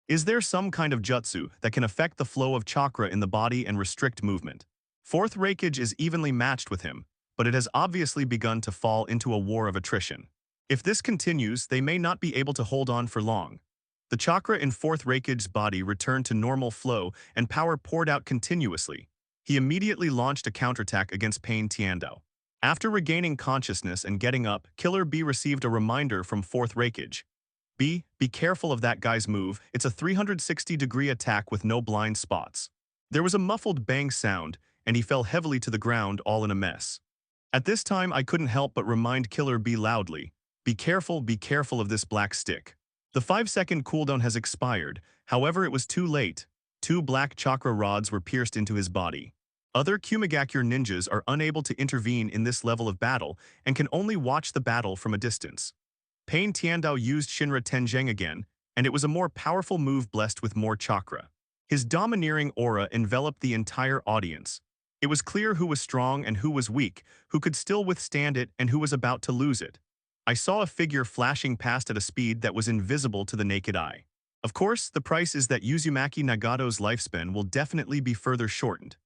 Is there some kind of jutsu that can affect the flow of chakra in the body and restrict movement? Fourth Raikage is evenly matched with him, but it has obviously begun to fall into a war of attrition. If this continues, they may not be able to hold on for long. The chakra in Fourth Raikage's body returned to normal flow and power poured out continuously. He immediately launched a counterattack against Pain Tiando. After regaining consciousness and getting up, Killer Bee received a reminder from Fourth Raikage. Be careful of that guy's move. It's a 360-degree attack with no blind spots. There was a muffled bang sound, and he fell heavily to the ground, all in a mess. At this time, I couldn't help but remind Killer Bee loudly, be careful of this black stick. The 5-second cooldown has expired, however it was too late. 2 black chakra rods were pierced into his body. Other Kumagakure ninjas are unable to intervene in this level of battle and can only watch the battle from a distance. Pain Tiandao used Shinra Tenjing again, and it was a more powerful move blessed with more chakra. His domineering aura enveloped the entire audience. It was clear who was strong and who was weak, who could still withstand it and who was about to lose it. I saw a figure flashing past at a speed that was invisible to the naked eye. Of course, the price is that Uzumaki Nagato's lifespan will definitely be further shortened.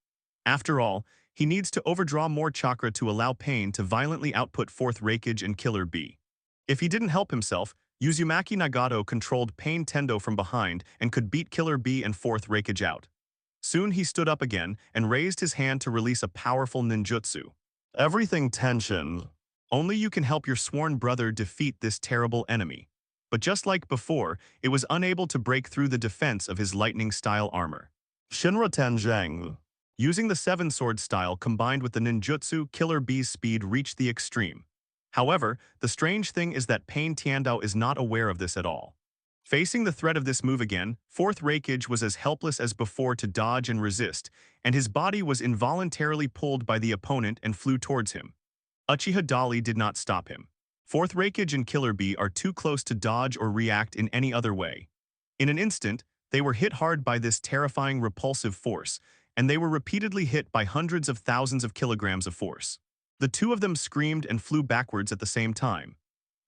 After all, He needs to overdraw more chakra to allow Pain to violently output fourth Reikage and Killer B. If he didn't help himself, Uzumaki Nagato controlled Pain Tendo from behind and could beat Killer B and fourth Reikage out. Soon he stood up again and raised his hand to release a powerful ninjutsu. Everything tension. Only you can help your sworn brother defeat this terrible enemy. But just like before, it was unable to break through the defense of his lightning-style armor. Shinra Tenjang. Using the Seven Sword style combined with the ninjutsu, Killer B's speed reached the extreme. However, the strange thing is that Pain Tiandao is not aware of this at all. Facing the threat of this move again, fourth Reikage was as helpless as before to dodge and resist, and his body was involuntarily pulled by the opponent and flew towards him. Uchiha Dali did not stop him. Fourth Reikage and Killer B are too close to dodge or react in any other way. In an instant, they were hit hard by this terrifying repulsive force, and they were repeatedly hit by hundreds of thousands of kilograms of force. The two of them screamed and flew backwards at the same time.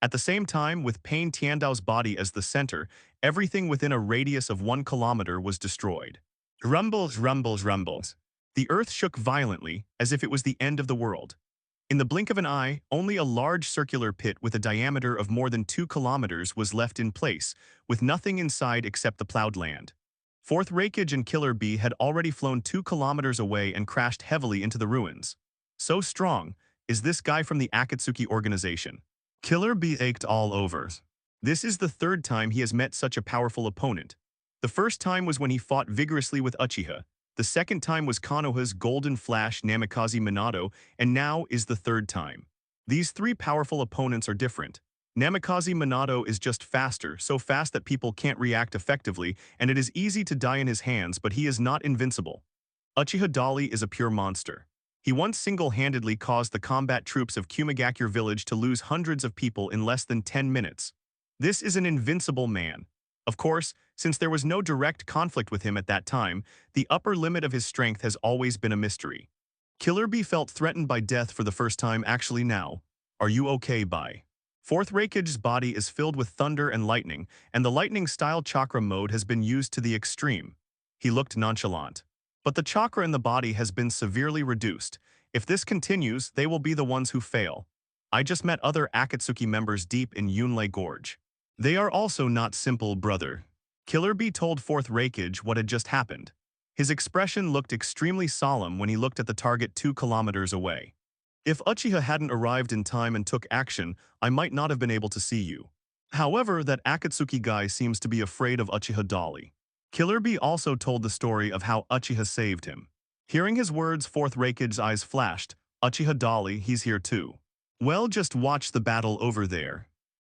At the same time, with Pain Tiandao's body as the center, everything within a radius of 1 kilometer was destroyed. Rumbles, rumbles, rumbles. The earth shook violently, as if it was the end of the world. In the blink of an eye, only a large circular pit with a diameter of more than 2 kilometers was left in place, with nothing inside except the plowed land. Fourth Reikage and Killer B had already flown 2 kilometers away and crashed heavily into the ruins. So strong is this guy from the Akatsuki organization. Killer B ached all over. This is the third time he has met such a powerful opponent. The first time was when he fought vigorously with Uchiha. The second time was Konoha's Golden Flash Namikaze Minato, and now is the third time. These three powerful opponents are different. Namikaze Minato is just faster, so fast that people can't react effectively, and it is easy to die in his hands, but he is not invincible. Uchiha Dali is a pure monster. He once single-handedly caused the combat troops of Kumagakure village to lose hundreds of people in less than 10 minutes. This is an invincible man. Of course, since there was no direct conflict with him at that time, the upper limit of his strength has always been a mystery. Killer B felt threatened by death for the first time actually now. Are you okay, Bai? Fourth Reikage's body is filled with thunder and lightning, and the lightning-style chakra mode has been used to the extreme. He looked nonchalant. But the chakra in the body has been severely reduced. If this continues, they will be the ones who fail. I just met other Akatsuki members deep in Yunlei Gorge. They are also not simple, brother. Killer B told Fourth Reikage what had just happened. His expression looked extremely solemn when he looked at the target 2 kilometers away. If Uchiha hadn't arrived in time and took action, I might not have been able to see you. However, that Akatsuki guy seems to be afraid of Uchiha Dali. Killer B also told the story of how Uchiha saved him. Hearing his words, Fourth Reikage's eyes flashed. Uchiha Dali, he's here too. Well, just watch the battle over there.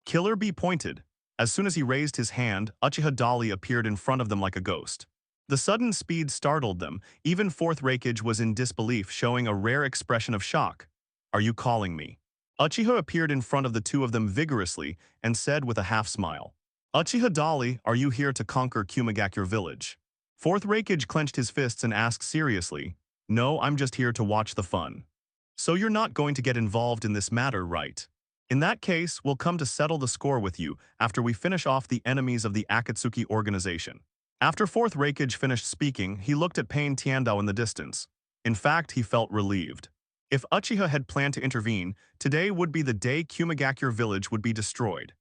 Killer B pointed. As soon as he raised his hand, Uchiha Dali appeared in front of them like a ghost. The sudden speed startled them. Even Fourth Reikage was in disbelief, showing a rare expression of shock. Are you calling me? Uchiha appeared in front of the two of them vigorously and said with a half-smile. Uchiha Dali, are you here to conquer Kumagakure village? Fourth Reikage clenched his fists and asked seriously. No, I'm just here to watch the fun. So you're not going to get involved in this matter, right? In that case, we'll come to settle the score with you after we finish off the enemies of the Akatsuki organization. After Fourth Reikage finished speaking, he looked at Pain Tiandao in the distance. In fact, he felt relieved. If Uchiha had planned to intervene, today would be the day Kumagakure village would be destroyed.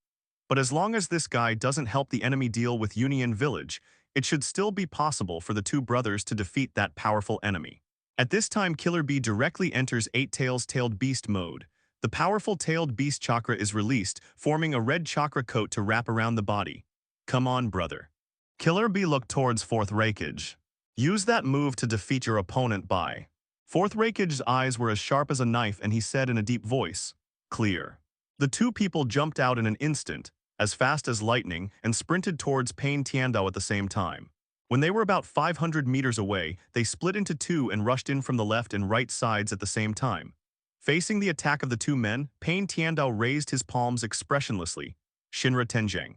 But as long as this guy doesn't help the enemy deal with Union Village, it should still be possible for the two brothers to defeat that powerful enemy. At this time, Killer B directly enters Eight Tails Tailed Beast mode. The powerful Tailed Beast chakra is released, forming a red chakra coat to wrap around the body. Come on, brother. Killer B looked towards Fourth Reikage. Use that move to defeat your opponent by. Fourth Reikage's eyes were as sharp as a knife and he said in a deep voice, clear. The two people jumped out in an instant, as fast as lightning, and sprinted towards Pain Tiandao at the same time. When they were about 500 meters away, they split into two and rushed in from the left and right sides at the same time. Facing the attack of the two men, Pain Tiandao raised his palms expressionlessly. Shinra Tenjang.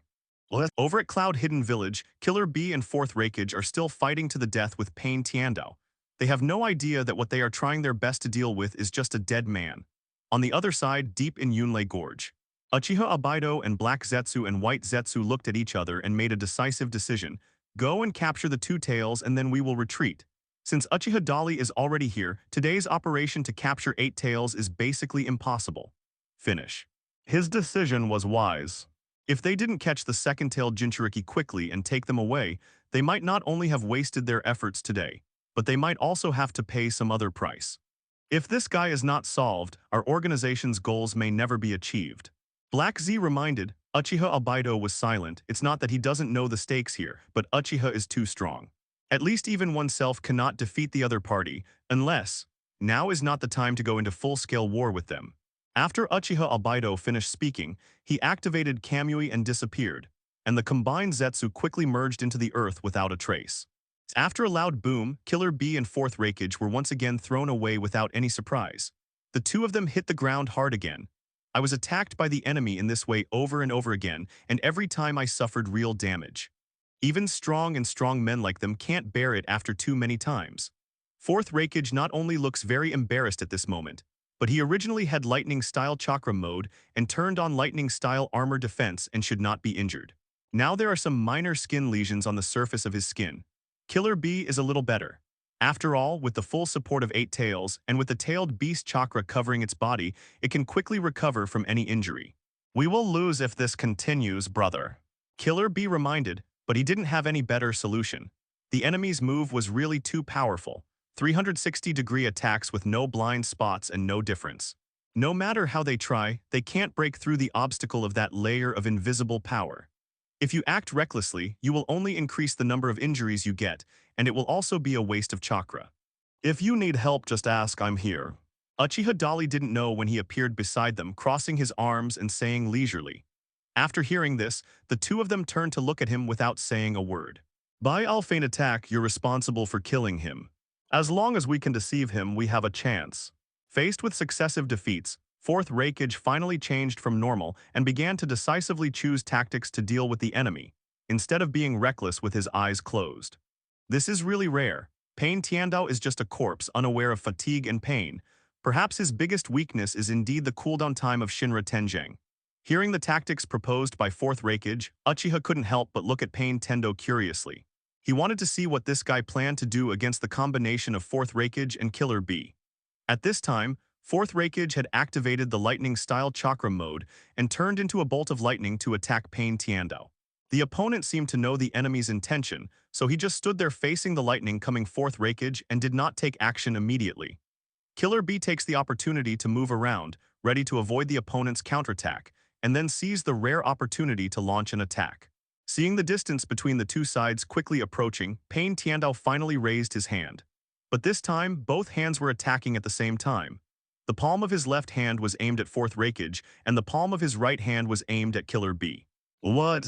Over at Cloud Hidden Village, Killer B and Fourth Reikage are still fighting to the death with Pain Tiandao. They have no idea that what they are trying their best to deal with is just a dead man. On the other side, deep in Yunlei Gorge, Uchiha Abido and Black Zetsu and White Zetsu looked at each other and made a decisive decision. Go and capture the two tails and then we will retreat. Since Uchiha Dali is already here, today's operation to capture 8 tails is basically impossible. Finish. His decision was wise. If they didn't catch the second-tailed Jinchuriki quickly and take them away, they might not only have wasted their efforts today, but they might also have to pay some other price. If this guy is not solved, our organization's goals may never be achieved. Black Z reminded, Uchiha Obaido was silent. It's not that he doesn't know the stakes here, but Uchiha is too strong. At least even oneself cannot defeat the other party, unless, now is not the time to go into full-scale war with them. After Uchiha Obaido finished speaking, he activated Kamui and disappeared, and the combined Zetsu quickly merged into the earth without a trace. After a loud boom, Killer Bee and Fourth Raikage were once again thrown away without any surprise. The two of them hit the ground hard again. I was attacked by the enemy in this way over and over again, and every time I suffered real damage. Even strong men like them can't bear it after too many times. Fourth Raikage not only looks very embarrassed at this moment, but he originally had lightning-style chakra mode and turned on lightning-style armor defense and should not be injured. Now there are some minor skin lesions on the surface of his skin. Killer Bee is a little better. After all, with the full support of 8 tails, and with the tailed beast chakra covering its body, it can quickly recover from any injury. We will lose if this continues, brother. Killer Bee reminded, but he didn't have any better solution. The enemy's move was really too powerful. 360-degree attacks with no blind spots and no difference. No matter how they try, they can't break through the obstacle of that layer of invisible power. If you act recklessly, you will only increase the number of injuries you get, and it will also be a waste of chakra. If you need help, just ask, I'm here. Uchiha Dali didn't know when he appeared beside them, crossing his arms and saying leisurely. After hearing this, the two of them turned to look at him without saying a word. By Alphane attack, you're responsible for killing him. As long as we can deceive him, we have a chance. Faced with successive defeats, Fourth Raikage finally changed from normal and began to decisively choose tactics to deal with the enemy, instead of being reckless with his eyes closed. This is really rare. Pain Tiandao is just a corpse, unaware of fatigue and pain. Perhaps his biggest weakness is indeed the cooldown time of Shinra Tenjing. Hearing the tactics proposed by Fourth Raikage, Uchiha couldn't help but look at Pain Tendo curiously. He wanted to see what this guy planned to do against the combination of Fourth Raikage and Killer Bee. At this time, Fourth Raikage had activated the lightning-style chakra mode and turned into a bolt of lightning to attack Pain Tiandao. The opponent seemed to know the enemy's intention, so he just stood there facing the lightning coming Fourth Raikage and did not take action immediately. Killer Bee takes the opportunity to move around, ready to avoid the opponent's counterattack, and then sees the rare opportunity to launch an attack. Seeing the distance between the two sides quickly approaching, Pain Tiandao finally raised his hand. But this time, both hands were attacking at the same time. The palm of his left hand was aimed at Fourth Raikage, and the palm of his right hand was aimed at Killer Bee. What?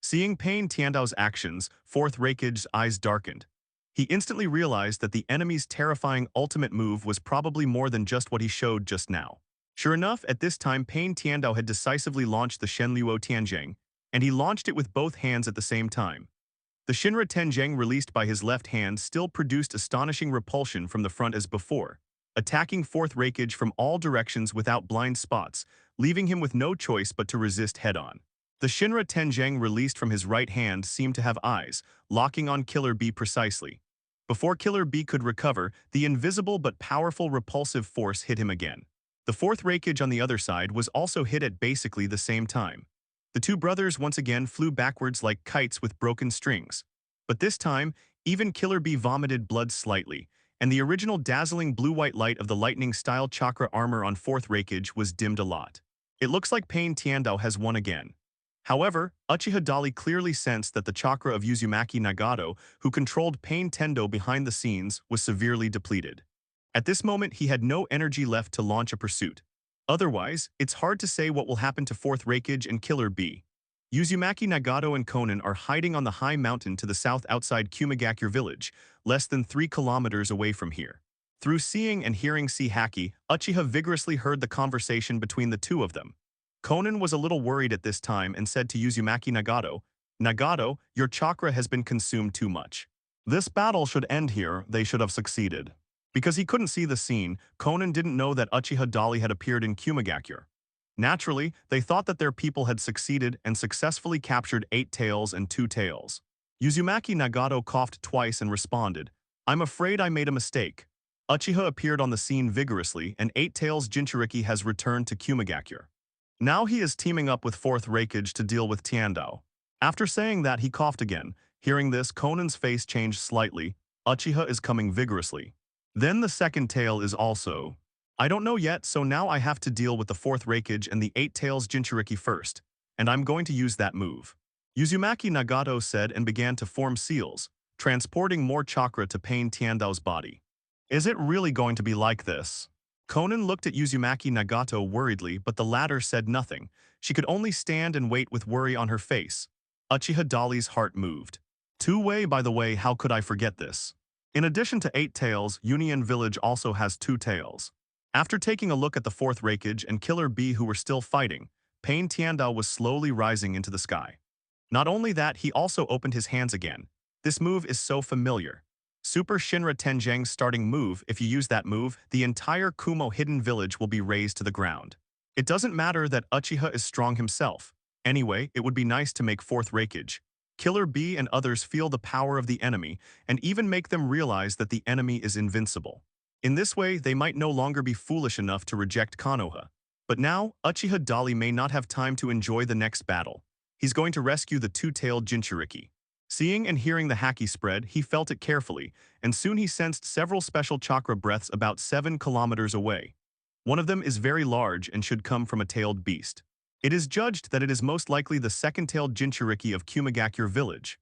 Seeing Pain Tiandao's actions, Fourth Raikage's eyes darkened. He instantly realized that the enemy's terrifying ultimate move was probably more than just what he showed just now. Sure enough, at this time Pain Tiandao had decisively launched the Shenluo Tianjing, and he launched it with both hands at the same time. The Shinra Tenjing released by his left hand still produced astonishing repulsion from the front as before, attacking Fourth Raikage from all directions without blind spots, leaving him with no choice but to resist head-on. The Shinra Tenjing released from his right hand seemed to have eyes, locking on Killer Bee precisely. Before Killer Bee could recover, the invisible but powerful repulsive force hit him again. The Fourth Raikage on the other side was also hit at basically the same time. The two brothers once again flew backwards like kites with broken strings. But this time, even Killer Bee vomited blood slightly, and the original dazzling blue-white light of the lightning-style chakra armor on Fourth Raikage was dimmed a lot. It looks like Pain Tiandao has won again. However, Uchiha Dali clearly sensed that the chakra of Uzumaki Nagato, who controlled Pain Tendo behind the scenes, was severely depleted. At this moment, he had no energy left to launch a pursuit. Otherwise, it's hard to say what will happen to Fourth Raikage and Killer Bee. Uzumaki Nagato and Konan are hiding on the high mountain to the south outside Kumagakure village, less than 3 kilometers away from here. Through seeing and hearing see Haki, Uchiha vigorously heard the conversation between the two of them. Konan was a little worried at this time and said to Uzumaki Nagato, "Nagato, your chakra has been consumed too much. This battle should end here, they should have succeeded." Because he couldn't see the scene, Konan didn't know that Uchiha Dali had appeared in Kumagakure. Naturally, they thought that their people had succeeded and successfully captured 8 tails and 2 tails. Uzumaki Nagato coughed twice and responded, I'm afraid I made a mistake. Uchiha appeared on the scene vigorously, and Eight Tails Jinchuriki has returned to Kumagakure. Now he is teaming up with Fourth Raikage to deal with Tiandao. After saying that, he coughed again. Hearing this, Conan's face changed slightly. Uchiha is coming vigorously. Then the second tail is also. I don't know yet, so now I have to deal with the Fourth Raikage and the Eight Tails Jinchuriki first, and I'm going to use that move. Uzumaki Nagato said and began to form seals, transporting more chakra to Pain Tiandao's body. Is it really going to be like this? Conan looked at Uzumaki Nagato worriedly, but the latter said nothing. She could only stand and wait with worry on her face. Uchiha Dali's heart moved. Two-way, by the way, how could I forget this? In addition to 8 tails, Union Village also has 2 tails. After taking a look at the Fourth Raikage and Killer Bee who were still fighting, Pain Tiandao was slowly rising into the sky. Not only that, he also opened his hands again. This move is so familiar. Super Shinra Tenjang's starting move, if you use that move, the entire Kumo Hidden Village will be razed to the ground. It doesn't matter that Uchiha is strong himself. Anyway, it would be nice to make Fourth Raikage. Killer Bee and others feel the power of the enemy and even make them realize that the enemy is invincible. In this way, they might no longer be foolish enough to reject Konoha. But now, Uchiha Dali may not have time to enjoy the next battle. He's going to rescue the two-tailed Jinchuriki. Seeing and hearing the haki spread, he felt it carefully, and soon he sensed several special chakra breaths about 7 kilometers away. One of them is very large and should come from a tailed beast. It is judged that it is most likely the second-tailed Jinchuriki of Kumagakure village.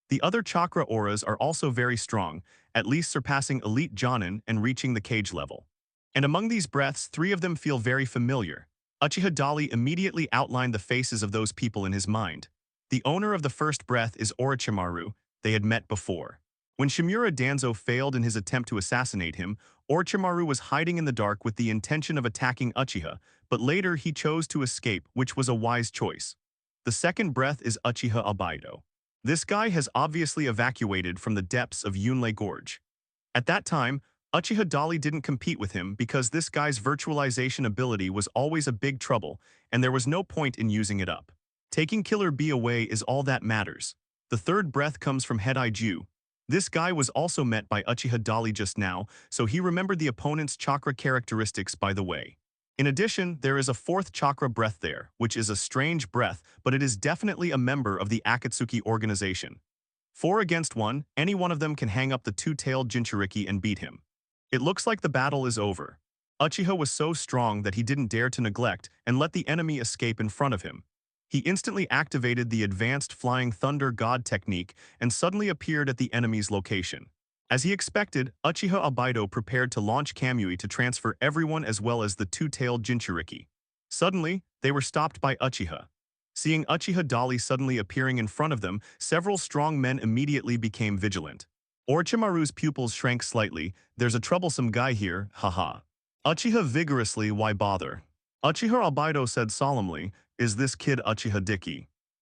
The other chakra auras are also very strong, at least surpassing elite Jonin and reaching the cage level. And among these breaths, 3 of them feel very familiar. Uchiha Dali immediately outlined the faces of those people in his mind. The owner of the first breath is Orochimaru. They had met before. When Shimura Danzo failed in his attempt to assassinate him, Orochimaru was hiding in the dark with the intention of attacking Uchiha, but later he chose to escape, which was a wise choice. The second breath is Uchiha Obaido. This guy has obviously evacuated from the depths of Yunlei Gorge. At that time, Uchiha Dali didn't compete with him because this guy's virtualization ability was always a big trouble, and there was no point in using it up. Taking Killer Bee away is all that matters. The third breath comes from Head-Iju. This guy was also met by Uchiha Dali just now, so he remembered the opponent's chakra characteristics by the way. In addition, there is a fourth chakra breath there, which is a strange breath, but it is definitely a member of the Akatsuki organization. 4 against 1, any one of them can hang up the two-tailed Jinchuriki and beat him. It looks like the battle is over. Uchiha was so strong that he didn't dare to neglect and let the enemy escape in front of him. He instantly activated the advanced Flying Thunder God technique and suddenly appeared at the enemy's location. As he expected, Uchiha Obaido prepared to launch Kamui to transfer everyone as well as the two-tailed Jinchuriki. Suddenly, they were stopped by Uchiha. Seeing Uchiha Dali suddenly appearing in front of them, several strong men immediately became vigilant. Orochimaru's pupils shrank slightly. There's a troublesome guy here, haha. Uchiha vigorously, why bother? Uchiha Obaido said solemnly, is this kid Uchiha Diki?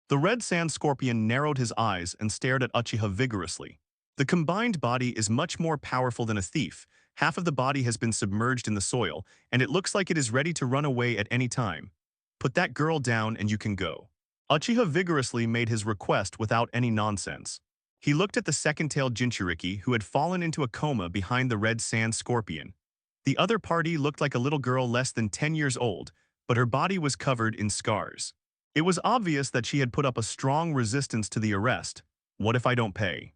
The red sand scorpion narrowed his eyes and stared at Uchiha vigorously. The combined body is much more powerful than a thief. Half of the body has been submerged in the soil, and it looks like it is ready to run away at any time. Put that girl down and you can go. Uchiha vigorously made his request without any nonsense. He looked at the second-tailed Jinchuriki who had fallen into a coma behind the red sand scorpion. The other party looked like a little girl less than 10 years old, but her body was covered in scars. It was obvious that she had put up a strong resistance to the arrest. What if I don't pay?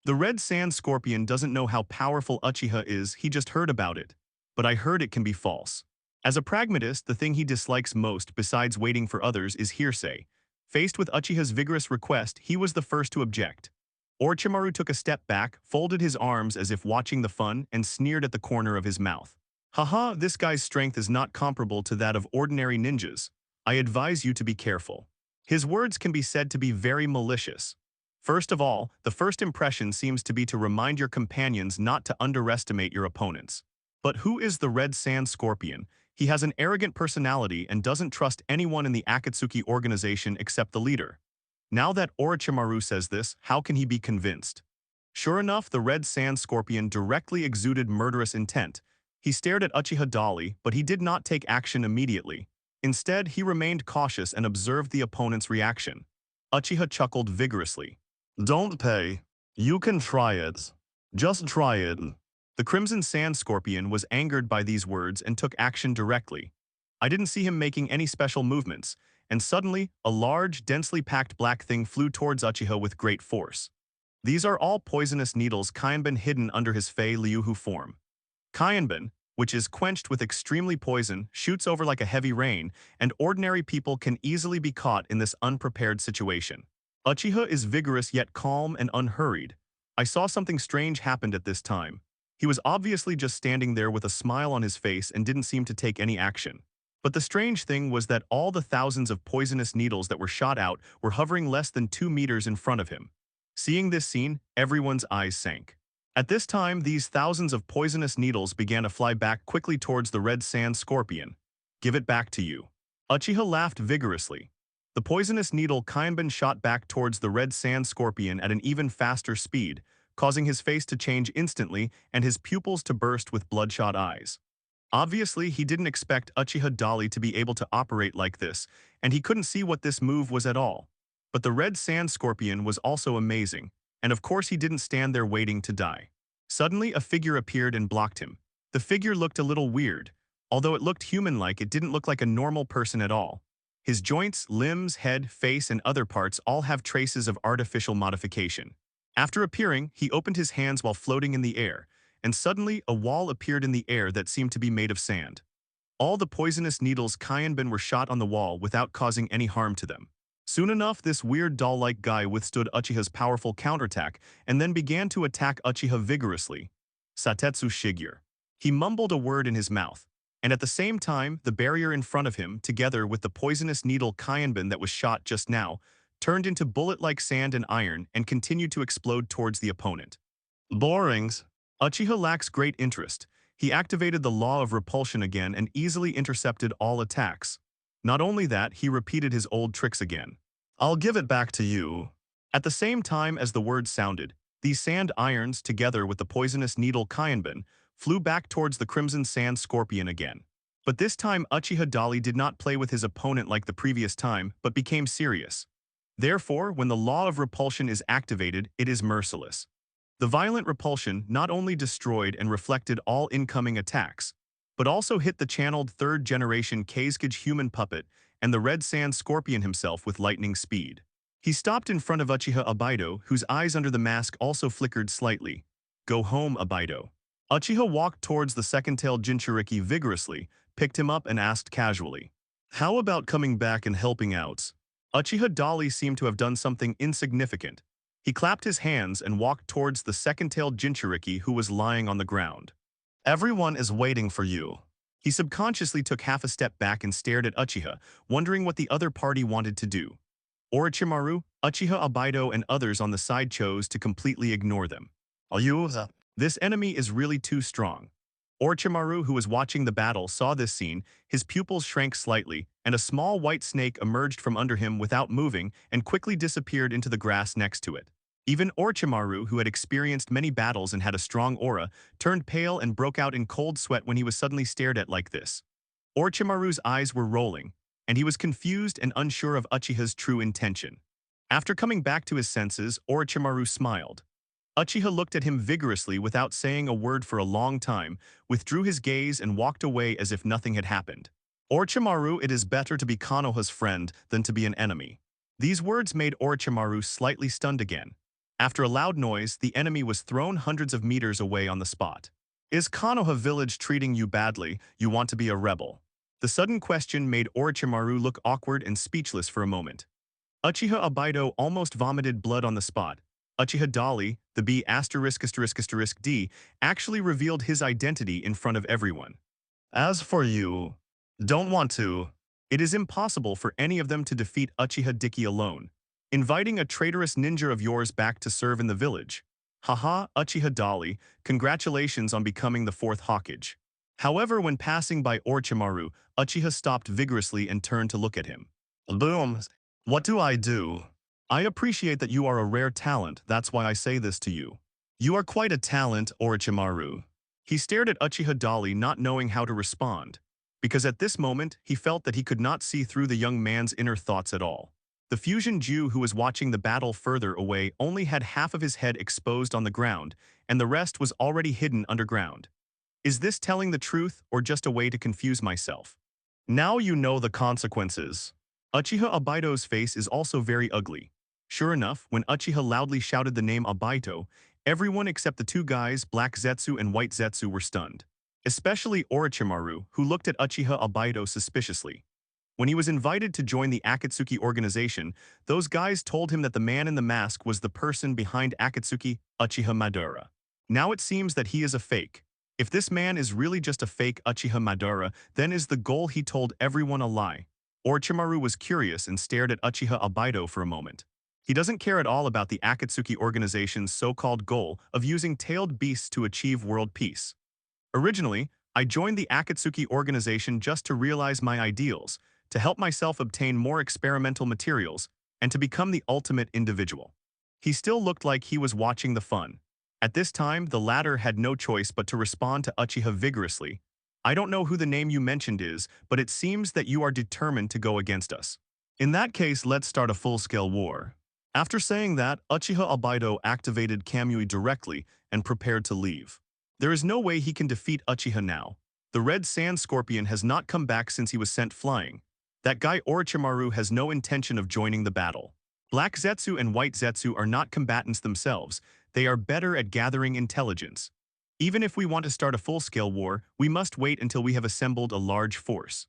The red sand scorpion doesn't know how powerful Uchiha is, he just heard about it. But I heard it can be false. As a pragmatist, the thing he dislikes most besides waiting for others is hearsay. Faced with Uchiha's vigorous request, he was the first to object. Orochimaru took a step back, folded his arms as if watching the fun, and sneered at the corner of his mouth. Haha, this guy's strength is not comparable to that of ordinary ninjas. I advise you to be careful. His words can be said to be very malicious. First of all, the first impression seems to be to remind your companions not to underestimate your opponents. But who is the Red Sand Scorpion? He has an arrogant personality and doesn't trust anyone in the Akatsuki organization except the leader. Now that Orochimaru says this, how can he be convinced? Sure enough, the Red Sand Scorpion directly exuded murderous intent. He stared at Uchiha Dali, but he did not take action immediately. Instead, he remained cautious and observed the opponent's reaction. Uchiha chuckled vigorously. Don't pay. You can try it. Just try it. The Crimson Sand Scorpion was angered by these words and took action directly. I didn't see him making any special movements, and suddenly, a large, densely packed black thing flew towards Uchiha with great force. These are all poisonous needles Kyanbin hidden under his Fei Liuhu form. Kyanbin, which is quenched with extremely poison, shoots over like a heavy rain, and ordinary people can easily be caught in this unprepared situation. Uchiha is vigorous yet calm and unhurried. I saw something strange happened at this time. He was obviously just standing there with a smile on his face and didn't seem to take any action. But the strange thing was that all the thousands of poisonous needles that were shot out were hovering less than 2 meters in front of him. Seeing this scene, everyone's eyes sank. At this time, these thousands of poisonous needles began to fly back quickly towards the red sand scorpion. Give it back to you. Uchiha laughed vigorously. The poisonous needle Kyanbin shot back towards the red sand scorpion at an even faster speed, causing his face to change instantly and his pupils to burst with bloodshot eyes. Obviously, he didn't expect Uchiha Dali to be able to operate like this, and he couldn't see what this move was at all. But the red sand scorpion was also amazing, and of course he didn't stand there waiting to die. Suddenly, a figure appeared and blocked him. The figure looked a little weird. Although it looked human-like, it didn't look like a normal person at all. His joints, limbs, head, face, and other parts all have traces of artificial modification. After appearing, he opened his hands while floating in the air, and suddenly a wall appeared in the air that seemed to be made of sand. All the poisonous needles Kyanbin were shot on the wall without causing any harm to them. Soon enough, this weird doll-like guy withstood Uchiha's powerful counterattack and then began to attack Uchiha vigorously. Satetsu Shigure. He mumbled a word in his mouth, and at the same time, the barrier in front of him, together with the poisonous needle Kyanbin that was shot just now, turned into bullet-like sand and iron and continued to explode towards the opponent. Borings. Uchiha lacks great interest. He activated the law of repulsion again and easily intercepted all attacks. Not only that, he repeated his old tricks again. I'll give it back to you. At the same time as the words sounded, these sand irons, together with the poisonous needle Kyanbin, flew back towards the crimson sand scorpion again. But this time Uchiha Dali did not play with his opponent like the previous time, but became serious. Therefore, when the law of repulsion is activated, it is merciless. The violent repulsion not only destroyed and reflected all incoming attacks, but also hit the channeled third-generation Kazekage human puppet and the red sand scorpion himself with lightning speed. He stopped in front of Uchiha Abido, whose eyes under the mask also flickered slightly. Go home, Abido. Uchiha walked towards the second-tailed Jinchuriki vigorously, picked him up and asked casually, how about coming back and helping out? Uchiha Dali seemed to have done something insignificant. He clapped his hands and walked towards the second-tailed Jinchuriki who was lying on the ground. Everyone is waiting for you. He subconsciously took half a step back and stared at Uchiha, wondering what the other party wanted to do. Orochimaru, Uchiha Abido, and others on the side chose to completely ignore them. This enemy is really too strong. Orochimaru, who was watching the battle, saw this scene, his pupils shrank slightly, and a small white snake emerged from under him without moving and quickly disappeared into the grass next to it. Even Orochimaru, who had experienced many battles and had a strong aura, turned pale and broke out in cold sweat when he was suddenly stared at like this. Orochimaru's eyes were rolling, and he was confused and unsure of Uchiha's true intention. After coming back to his senses, Orochimaru smiled. Uchiha looked at him vigorously without saying a word for a long time, withdrew his gaze and walked away as if nothing had happened. Orochimaru, it is better to be Konoha's friend than to be an enemy. These words made Orochimaru slightly stunned again. After a loud noise, the enemy was thrown hundreds of meters away on the spot. Is Konoha village treating you badly? You want to be a rebel? The sudden question made Orochimaru look awkward and speechless for a moment. Uchiha Abido almost vomited blood on the spot. Uchiha Dali, the B*****D, actually revealed his identity in front of everyone. As for you, don't want to. It is impossible for any of them to defeat Uchiha Diki alone. Inviting a traitorous ninja of yours back to serve in the village. Haha, Uchiha Dali, congratulations on becoming the fourth Hokage. However, when passing by Orochimaru, Uchiha stopped vigorously and turned to look at him. Boom. What do I do? I appreciate that you are a rare talent, that's why I say this to you. You are quite a talent, Orochimaru. He stared at Uchiha Dali not knowing how to respond, because at this moment he felt that he could not see through the young man's inner thoughts at all. The fusion Jew who was watching the battle further away only had half of his head exposed on the ground, and the rest was already hidden underground. Is this telling the truth or just a way to confuse myself? Now you know the consequences. Uchiha Obaido's face is also very ugly. Sure enough, when Uchiha loudly shouted the name Obaido, everyone except the two guys, Black Zetsu and White Zetsu, were stunned. Especially Orochimaru, who looked at Uchiha Obaido suspiciously. When he was invited to join the Akatsuki organization, those guys told him that the man in the mask was the person behind Akatsuki, Uchiha Madara. Now it seems that he is a fake. If this man is really just a fake Uchiha Madara, then is the goal he told everyone a lie? Orochimaru was curious and stared at Uchiha Obaido for a moment. He doesn't care at all about the Akatsuki organization's so-called goal of using tailed beasts to achieve world peace. Originally, I joined the Akatsuki organization just to realize my ideals, to help myself obtain more experimental materials, and to become the ultimate individual. He still looked like he was watching the fun. At this time, the latter had no choice but to respond to Uchiha vigorously. I don't know who the name you mentioned is, but it seems that you are determined to go against us. In that case, let's start a full-scale war. After saying that, Uchiha Obaido activated Kamui directly and prepared to leave. There is no way he can defeat Uchiha now. The red sand scorpion has not come back since he was sent flying. That guy Orochimaru has no intention of joining the battle. Black Zetsu and White Zetsu are not combatants themselves. They are better at gathering intelligence. Even if we want to start a full-scale war, we must wait until we have assembled a large force.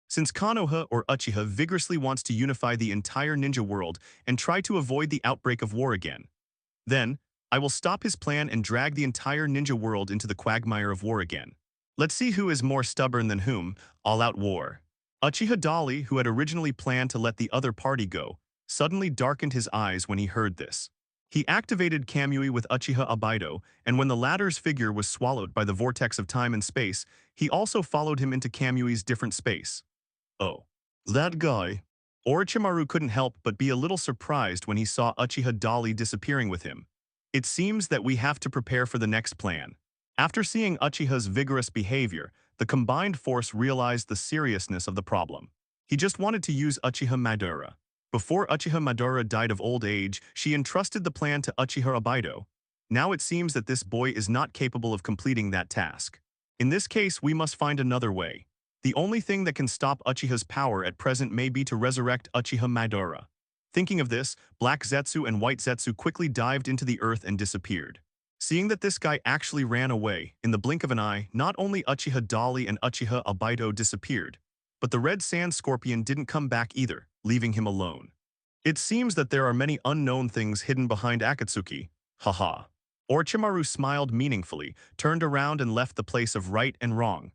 Since Konoha or Uchiha vigorously wants to unify the entire ninja world and try to avoid the outbreak of war again, then I will stop his plan and drag the entire ninja world into the quagmire of war again. Let's see who is more stubborn than whom. All-out war. Uchiha Dali, who had originally planned to let the other party go, suddenly darkened his eyes when he heard this. He activated Kamui with Uchiha Obaido, and when the latter's figure was swallowed by the vortex of time and space, he also followed him into Kamui's different space. Oh, that guy. Orochimaru couldn't help but be a little surprised when he saw Uchiha Dali disappearing with him. It seems that we have to prepare for the next plan. After seeing Uchiha's vigorous behavior, the combined force realized the seriousness of the problem. He just wanted to use Uchiha Madara. Before Uchiha Madara died of old age, she entrusted the plan to Uchiha Obaido. Now it seems that this boy is not capable of completing that task. In this case, we must find another way. The only thing that can stop Uchiha's power at present may be to resurrect Uchiha Madara. Thinking of this, Black Zetsu and White Zetsu quickly dived into the earth and disappeared. Seeing that this guy actually ran away, in the blink of an eye, not only Uchiha Dali and Uchiha Obaido disappeared, but the red sand scorpion didn't come back either, leaving him alone. It seems that there are many unknown things hidden behind Akatsuki. Haha. Orochimaru smiled meaningfully, turned around and left the place of right and wrong.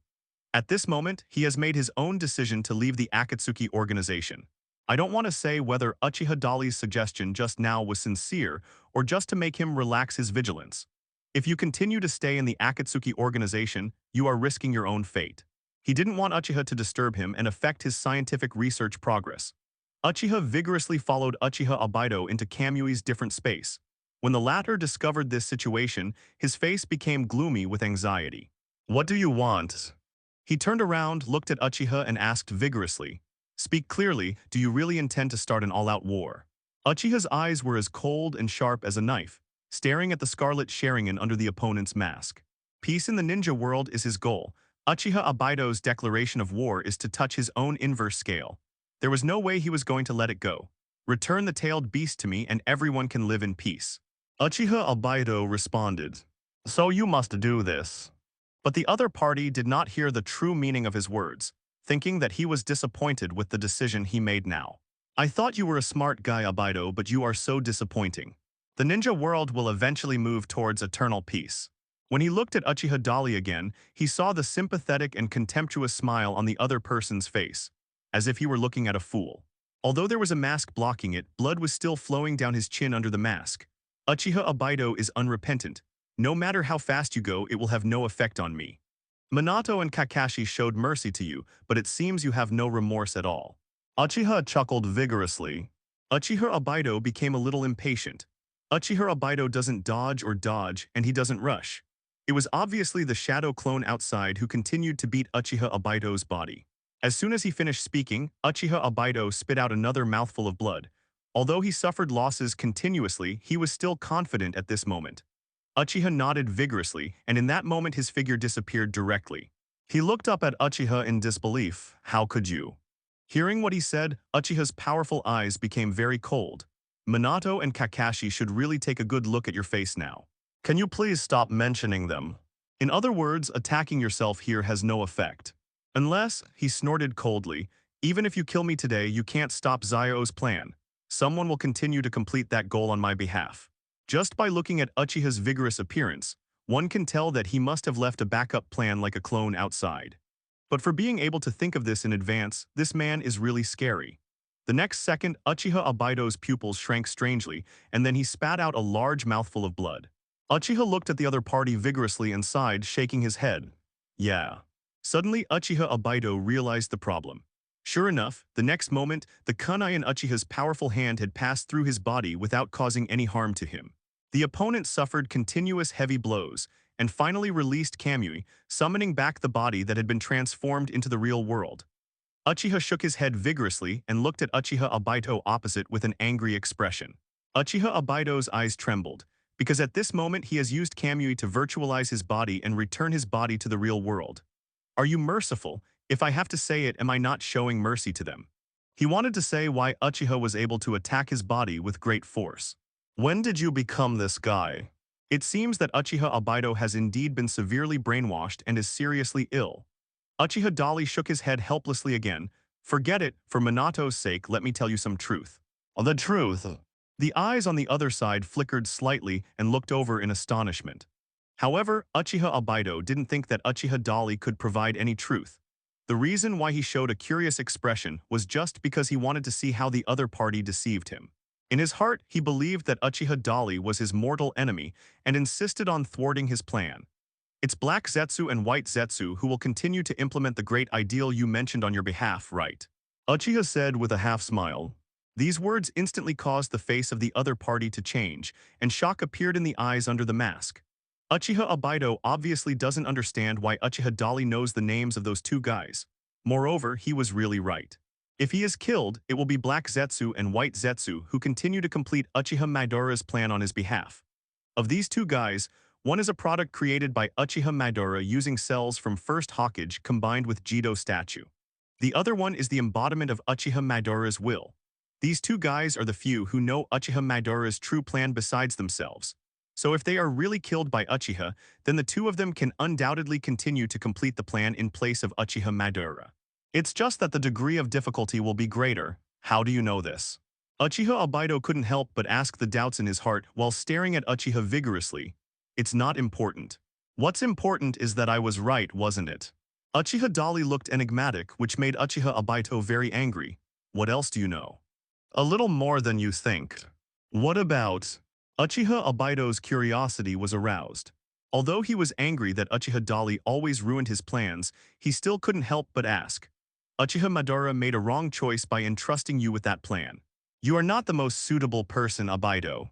At this moment, he has made his own decision to leave the Akatsuki organization. I don't want to say whether Uchiha Dali's suggestion just now was sincere or just to make him relax his vigilance. If you continue to stay in the Akatsuki organization, you are risking your own fate. He didn't want Uchiha to disturb him and affect his scientific research progress. Uchiha vigorously followed Uchiha Obaido into Kamui's different space. When the latter discovered this situation, his face became gloomy with anxiety. What do you want? He turned around, looked at Uchiha and asked vigorously, "Speak clearly, do you really intend to start an all-out war?" Uchiha's eyes were as cold and sharp as a knife, staring at the scarlet Sharingan under the opponent's mask. Peace in the ninja world is his goal. Uchiha Obaido's declaration of war is to touch his own inverse scale. There was no way he was going to let it go. Return the tailed beast to me and everyone can live in peace. Uchiha Obaido responded, "So you must do this." But the other party did not hear the true meaning of his words, thinking that he was disappointed with the decision he made now. I thought you were a smart guy, Obaido, but you are so disappointing. The ninja world will eventually move towards eternal peace. When he looked at Uchiha Dali again, he saw the sympathetic and contemptuous smile on the other person's face, as if he were looking at a fool. Although there was a mask blocking it, blood was still flowing down his chin under the mask. Uchiha Obaido is unrepentant. No matter how fast you go, it will have no effect on me. Minato and Kakashi showed mercy to you, but it seems you have no remorse at all. Uchiha chuckled vigorously. Uchiha Obaido became a little impatient. Uchiha Obaido doesn't dodge or dodge, and he doesn't rush. It was obviously the shadow clone outside who continued to beat Uchiha Obaido's body. As soon as he finished speaking, Uchiha Obaido spit out another mouthful of blood, Although he suffered losses continuously, he was still confident at this moment. Uchiha nodded vigorously, and in that moment his figure disappeared directly. He looked up at Uchiha in disbelief. How could you? Hearing what he said, Uchiha's powerful eyes became very cold. Minato and Kakashi should really take a good look at your face now. Can you please stop mentioning them? In other words, attacking yourself here has no effect. Unless, he snorted coldly, even if you kill me today, you can't stop Zio's plan. Someone will continue to complete that goal on my behalf. Just by looking at Uchiha's vigorous appearance, one can tell that he must have left a backup plan like a clone outside. But for being able to think of this in advance, this man is really scary. The next second, Uchiha Obaido's pupils shrank strangely, and then he spat out a large mouthful of blood. Uchiha looked at the other party vigorously and sighed, shaking his head. Yeah. Suddenly, Uchiha Obaido realized the problem. Sure enough, the next moment, the kunai in Uchiha's powerful hand had passed through his body without causing any harm to him. The opponent suffered continuous heavy blows, and finally released Kamui, summoning back the body that had been transformed into the real world. Uchiha shook his head vigorously and looked at Uchiha Obaido opposite with an angry expression. Uchiha Obaido's eyes trembled, because at this moment he has used Kamui to virtualize his body and return his body to the real world. Are you merciful? If I have to say it, am I not showing mercy to them? He wanted to say why Uchiha was able to attack his body with great force. When did you become this guy? It seems that Uchiha Obaido has indeed been severely brainwashed and is seriously ill. Uchiha Dali shook his head helplessly again. Forget it, for Minato's sake, let me tell you some truth. The truth? The eyes on the other side flickered slightly and looked over in astonishment. However, Uchiha Obaido didn't think that Uchiha Dali could provide any truth. The reason why he showed a curious expression was just because he wanted to see how the other party deceived him. In his heart, he believed that Uchiha Dali was his mortal enemy and insisted on thwarting his plan. It's Black Zetsu and White Zetsu who will continue to implement the great ideal you mentioned on your behalf, right? Uchiha said with a half-smile. These words instantly caused the face of the other party to change, and shock appeared in the eyes under the mask. Uchiha Obaido obviously doesn't understand why Uchiha Dali knows the names of those two guys. Moreover, he was really right. If he is killed, it will be Black Zetsu and White Zetsu who continue to complete Uchiha Madara's plan on his behalf. Of these two guys, one is a product created by Uchiha Madara using cells from First Hokage combined with Jido statue. The other one is the embodiment of Uchiha Madara's will. These two guys are the few who know Uchiha Madara's true plan besides themselves. So if they are really killed by Uchiha, then the two of them can undoubtedly continue to complete the plan in place of Uchiha Madara. It's just that the degree of difficulty will be greater. How do you know this? Uchiha Obaido couldn't help but ask the doubts in his heart while staring at Uchiha vigorously. It's not important. What's important is that I was right, wasn't it? Uchiha Dali looked enigmatic, which made Uchiha Obaido very angry. What else do you know? A little more than you think. What about? Uchiha Obaido's curiosity was aroused. Although he was angry that Uchiha Dali always ruined his plans, he still couldn't help but ask. Uchiha Madara made a wrong choice by entrusting you with that plan. You are not the most suitable person, Obaido.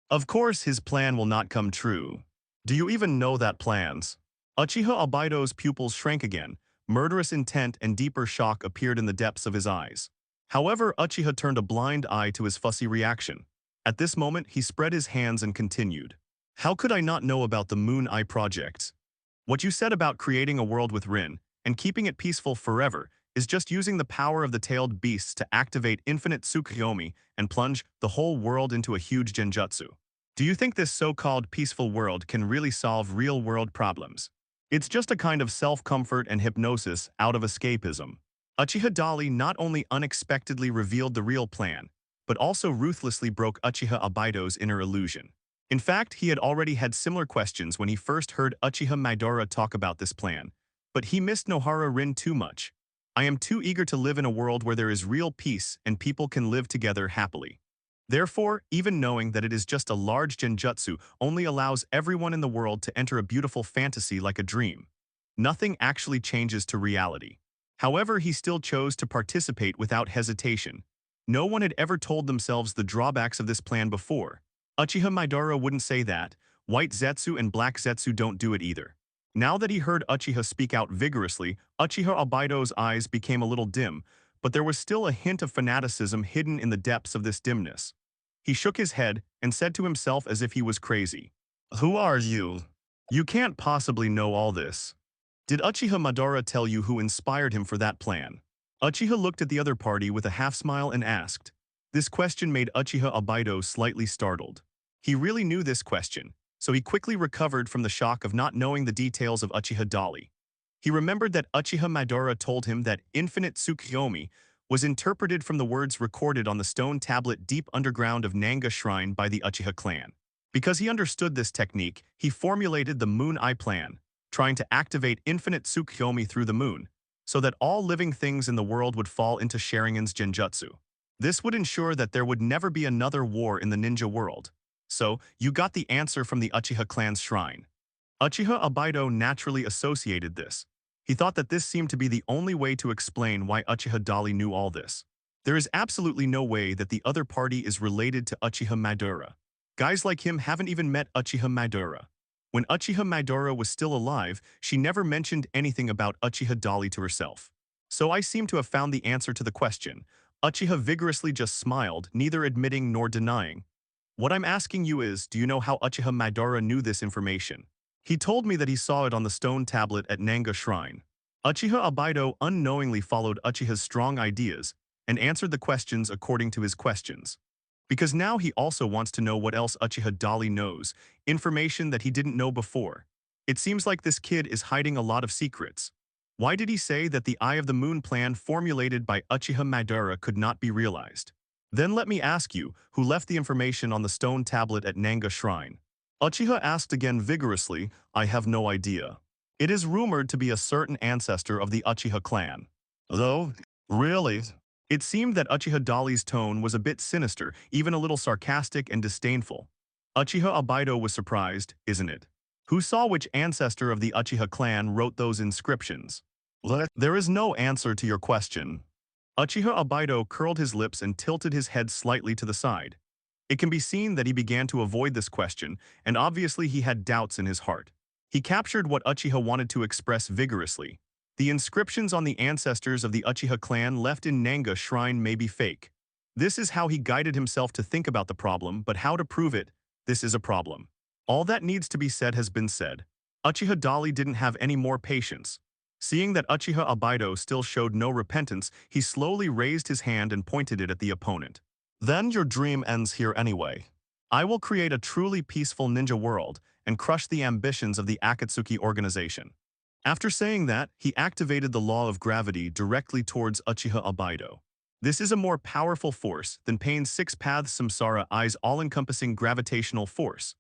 Of course his plan will not come true. Do you even know that plans? Uchiha Obaido's pupils shrank again. Murderous intent and deeper shock appeared in the depths of his eyes. However, Uchiha turned a blind eye to his fussy reaction. At this moment, he spread his hands and continued. How could I not know about the Moon Eye Project? What you said about creating a world with Rin, and keeping it peaceful forever, is just using the power of the tailed beasts to activate infinite Tsukuyomi and plunge the whole world into a huge genjutsu. Do you think this so-called peaceful world can really solve real-world problems? It's just a kind of self-comfort and hypnosis out of escapism. Uchiha Dali not only unexpectedly revealed the real plan, but also ruthlessly broke Uchiha Obaido's inner illusion. In fact, he had already had similar questions when he first heard Uchiha Madara talk about this plan, but he missed Nohara Rin too much. I am too eager to live in a world where there is real peace and people can live together happily. Therefore, even knowing that it is just a large genjutsu only allows everyone in the world to enter a beautiful fantasy like a dream. Nothing actually changes to reality. However, he still chose to participate without hesitation. No one had ever told themselves the drawbacks of this plan before. Uchiha Madara wouldn't say that. White Zetsu and Black Zetsu don't do it either. Now that he heard Uchiha speak out vigorously, Uchiha Obaido's eyes became a little dim, but there was still a hint of fanaticism hidden in the depths of this dimness. He shook his head and said to himself as if he was crazy, "Who are you? You can't possibly know all this. Did Uchiha Madara tell you who inspired him for that plan?" Uchiha looked at the other party with a half-smile and asked. This question made Uchiha Obaido slightly startled. He really knew this question, so he quickly recovered from the shock of not knowing the details of Uchiha Dali. He remembered that Uchiha Madara told him that infinite Tsukuyomi was interpreted from the words recorded on the stone tablet deep underground of Nanga Shrine by the Uchiha clan. Because he understood this technique, he formulated the Moon Eye Plan, trying to activate infinite Tsukuyomi through the moon, so that all living things in the world would fall into Sharingan's genjutsu. This would ensure that there would never be another war in the ninja world. So, you got the answer from the Uchiha clan's shrine. Uchiha Obaido naturally associated this. He thought that this seemed to be the only way to explain why Uchiha Dali knew all this. There is absolutely no way that the other party is related to Uchiha Madara. Guys like him haven't even met Uchiha Madara. When Uchiha Madara was still alive, she never mentioned anything about Uchiha Dali to herself. So I seem to have found the answer to the question. Uchiha vigorously just smiled, neither admitting nor denying. What I'm asking you is, do you know how Uchiha Madara knew this information? He told me that he saw it on the stone tablet at Nanga Shrine. Uchiha Obaido unknowingly followed Uchiha's strong ideas and answered the questions according to his questions. Because now he also wants to know what else Uchiha Dali knows, information that he didn't know before. It seems like this kid is hiding a lot of secrets. Why did he say that the Eye of the Moon plan formulated by Uchiha Madara could not be realized? Then let me ask you, who left the information on the stone tablet at Nanga Shrine? Uchiha asked again vigorously, I have no idea. It is rumored to be a certain ancestor of the Uchiha clan. Though, really? It seemed that Uchiha Dali's tone was a bit sinister, even a little sarcastic and disdainful. Uchiha Obaido was surprised, isn't it? Who saw which ancestor of the Uchiha clan wrote those inscriptions? There is no answer to your question. Uchiha Obaido curled his lips and tilted his head slightly to the side. It can be seen that he began to avoid this question, and obviously he had doubts in his heart. He captured what Uchiha wanted to express vigorously. The inscriptions on the ancestors of the Uchiha clan left in Nanga Shrine may be fake. This is how he guided himself to think about the problem, but how to prove it, this is a problem. All that needs to be said has been said. Uchiha Dali didn't have any more patience. Seeing that Uchiha Obaido still showed no repentance, he slowly raised his hand and pointed it at the opponent. Then your dream ends here anyway. I will create a truly peaceful ninja world and crush the ambitions of the Akatsuki organization. After saying that, he activated the law of gravity directly towards Uchiha Obaido. This is a more powerful force than Pain's Six Paths Samsara Eye's all-encompassing gravitational force.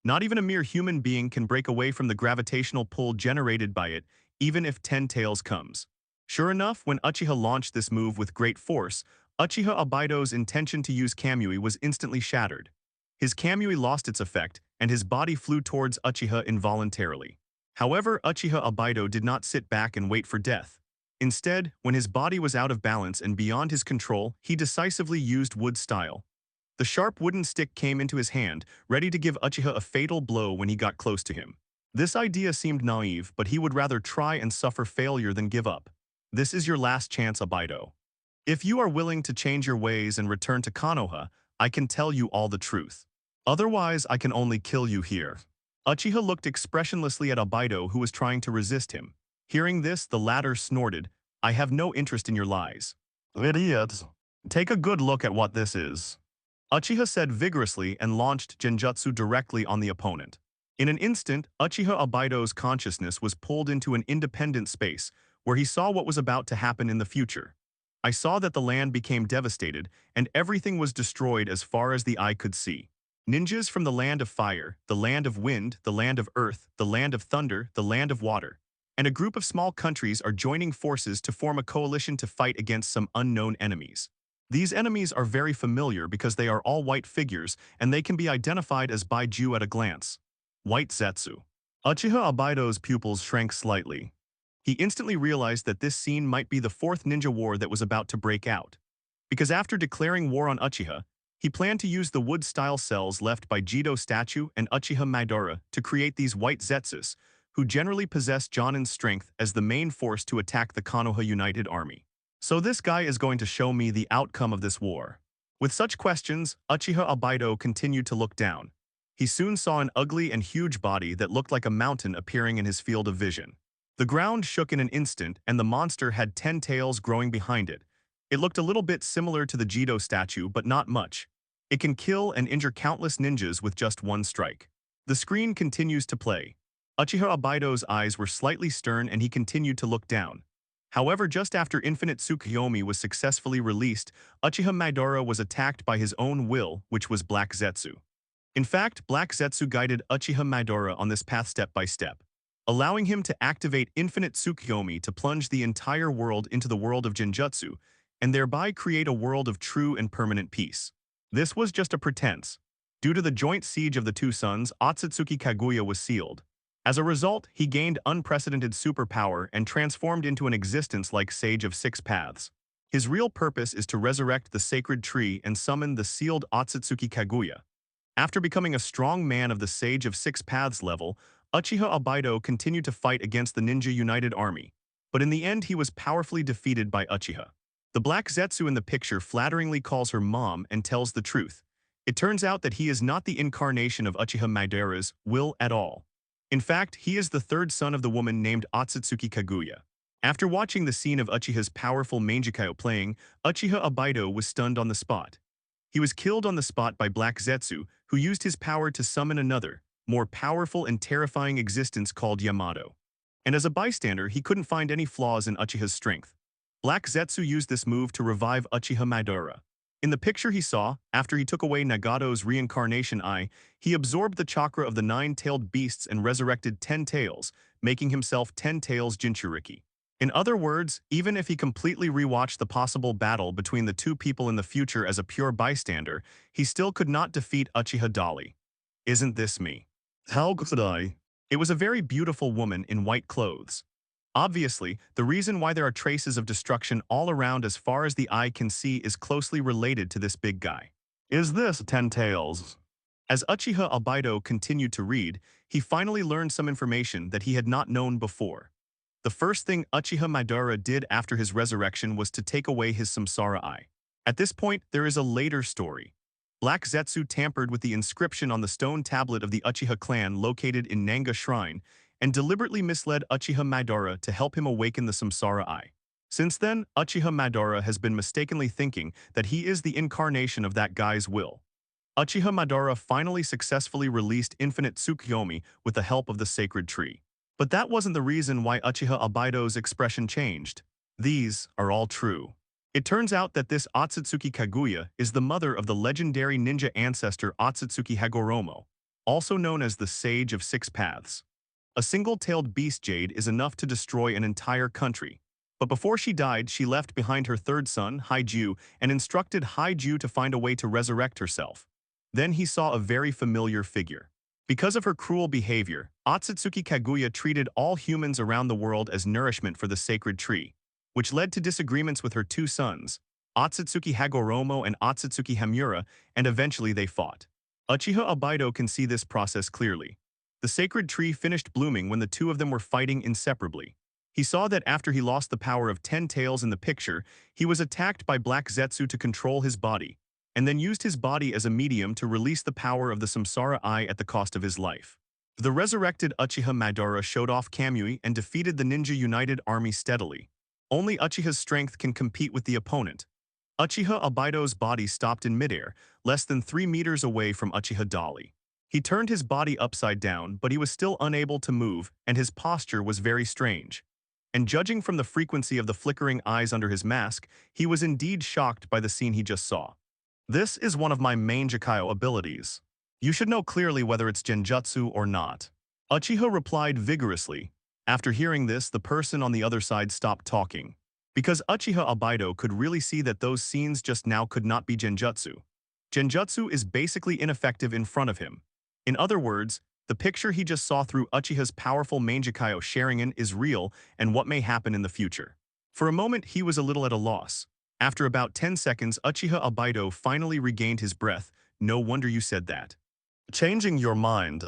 Not even a mere human being can break away from the gravitational pull generated by it, even if 10 tails comes. Sure enough, when Uchiha launched this move with great force, Uchiha Obaido's intention to use Kamui was instantly shattered. His Kamui lost its effect, and his body flew towards Uchiha involuntarily. However, Uchiha Obaido did not sit back and wait for death. Instead, when his body was out of balance and beyond his control, he decisively used wood style. The sharp wooden stick came into his hand, ready to give Uchiha a fatal blow when he got close to him. This idea seemed naive, but he would rather try and suffer failure than give up. This is your last chance, Obaido. If you are willing to change your ways and return to Konoha, I can tell you all the truth. Otherwise, I can only kill you here. Uchiha looked expressionlessly at Obaido, who was trying to resist him. Hearing this, the latter snorted, I have no interest in your lies. Idiot. Take a good look at what this is. Uchiha said vigorously and launched genjutsu directly on the opponent. In an instant, Uchiha Obaido's consciousness was pulled into an independent space, where he saw what was about to happen in the future. I saw that the land became devastated, and everything was destroyed as far as the eye could see. Ninjas from the land of fire, the land of wind, the land of earth, the land of thunder, the land of water, and a group of small countries are joining forces to form a coalition to fight against some unknown enemies. These enemies are very familiar because they are all white figures, and they can be identified as Baiju at a glance. White Zetsu. Uchiha Obaido's pupils shrank slightly. He instantly realized that this scene might be the fourth ninja war that was about to break out. Because after declaring war on Uchiha, he planned to use the wood-style cells left by Jido statue and Uchiha Madara to create these white Zetsus, who generally possess Jonin's strength as the main force to attack the Konoha United Army. So this guy is going to show me the outcome of this war. With such questions, Uchiha Obaido continued to look down. He soon saw an ugly and huge body that looked like a mountain appearing in his field of vision. The ground shook in an instant, and the monster had 10 tails growing behind it. It looked a little bit similar to the Jido statue, but not much. It can kill and injure countless ninjas with just one strike. The screen continues to play. Uchiha Obaido's eyes were slightly stern and he continued to look down. However, just after Infinite Tsukuyomi was successfully released, Uchiha Madara was attacked by his own will, which was Black Zetsu. In fact, Black Zetsu guided Uchiha Madara on this path step by step, allowing him to activate Infinite Tsukuyomi to plunge the entire world into the world of Genjutsu, and thereby create a world of true and permanent peace. This was just a pretense. Due to the joint siege of the two suns, Otsutsuki Kaguya was sealed. As a result, he gained unprecedented superpower and transformed into an existence like Sage of Six Paths. His real purpose is to resurrect the sacred tree and summon the sealed Otsutsuki Kaguya. After becoming a strong man of the Sage of Six Paths level, Uchiha Obaido continued to fight against the Ninja United Army, but in the end he was powerfully defeated by Uchiha. The Black Zetsu in the picture flatteringly calls her mom and tells the truth. It turns out that he is not the incarnation of Uchiha Madara's will at all. In fact, he is the third son of the woman named Otsutsuki Kaguya. After watching the scene of Uchiha's powerful Mangekyō playing, Uchiha Obaido was stunned on the spot. He was killed on the spot by Black Zetsu, who used his power to summon another, more powerful and terrifying existence called Yamato. And as a bystander, he couldn't find any flaws in Uchiha's strength. Black Zetsu used this move to revive Uchiha Madara. In the picture he saw, after he took away Nagato's reincarnation eye, he absorbed the chakra of the 9-tailed beasts and resurrected 10 tails, making himself 10 tails Jinchuriki. In other words, even if he completely rewatched the possible battle between the two people in the future as a pure bystander, he still could not defeat Uchiha Dali. Isn't this me? How could I? It was a very beautiful woman in white clothes. Obviously, the reason why there are traces of destruction all around as far as the eye can see is closely related to this big guy. Is this 10 tails? As Uchiha Obaido continued to read, he finally learned some information that he had not known before. The first thing Uchiha Madara did after his resurrection was to take away his samsara eye. At this point, there is a later story. Black Zetsu tampered with the inscription on the stone tablet of the Uchiha clan located in Nanga Shrine, and deliberately misled Uchiha Madara to help him awaken the samsara eye. Since then, Uchiha Madara has been mistakenly thinking that he is the incarnation of that guy's will. Uchiha Madara finally successfully released Infinite Tsukuyomi with the help of the sacred tree. But that wasn't the reason why Uchiha Obaido's expression changed. These are all true. It turns out that this Otsutsuki Kaguya is the mother of the legendary ninja ancestor Otsutsuki Hagoromo, also known as the Sage of Six Paths. A single-tailed beast jade is enough to destroy an entire country. But before she died, she left behind her third son, Haiju, and instructed Haiju to find a way to resurrect herself. Then he saw a very familiar figure. Because of her cruel behavior, Otsutsuki Kaguya treated all humans around the world as nourishment for the sacred tree, which led to disagreements with her two sons, Otsutsuki Hagoromo and Otsutsuki Hamura, and eventually they fought. Uchiha Obaido can see this process clearly. The sacred tree finished blooming when the two of them were fighting inseparably. He saw that after he lost the power of 10 tails in the picture, he was attacked by Black Zetsu to control his body, and then used his body as a medium to release the power of the samsara eye at the cost of his life. The resurrected Uchiha Madara showed off Kamui and defeated the Ninja United Army steadily. Only Uchiha's strength can compete with the opponent. Uchiha Obaido's body stopped in midair, less than 3 meters away from Uchiha Dali. He turned his body upside down, but he was still unable to move, and his posture was very strange. And judging from the frequency of the flickering eyes under his mask, he was indeed shocked by the scene he just saw. This is one of my Mangekyō abilities. You should know clearly whether it's Genjutsu or not. Uchiha replied vigorously. After hearing this, the person on the other side stopped talking. Because Uchiha Obaido could really see that those scenes just now could not be Genjutsu. Genjutsu is basically ineffective in front of him. In other words, the picture he just saw through Uchiha's powerful Mangekyō Sharingan is real and what may happen in the future. For a moment, he was a little at a loss. After about 10 seconds, Uchiha Obaido finally regained his breath. No wonder you said that. Changing your mind.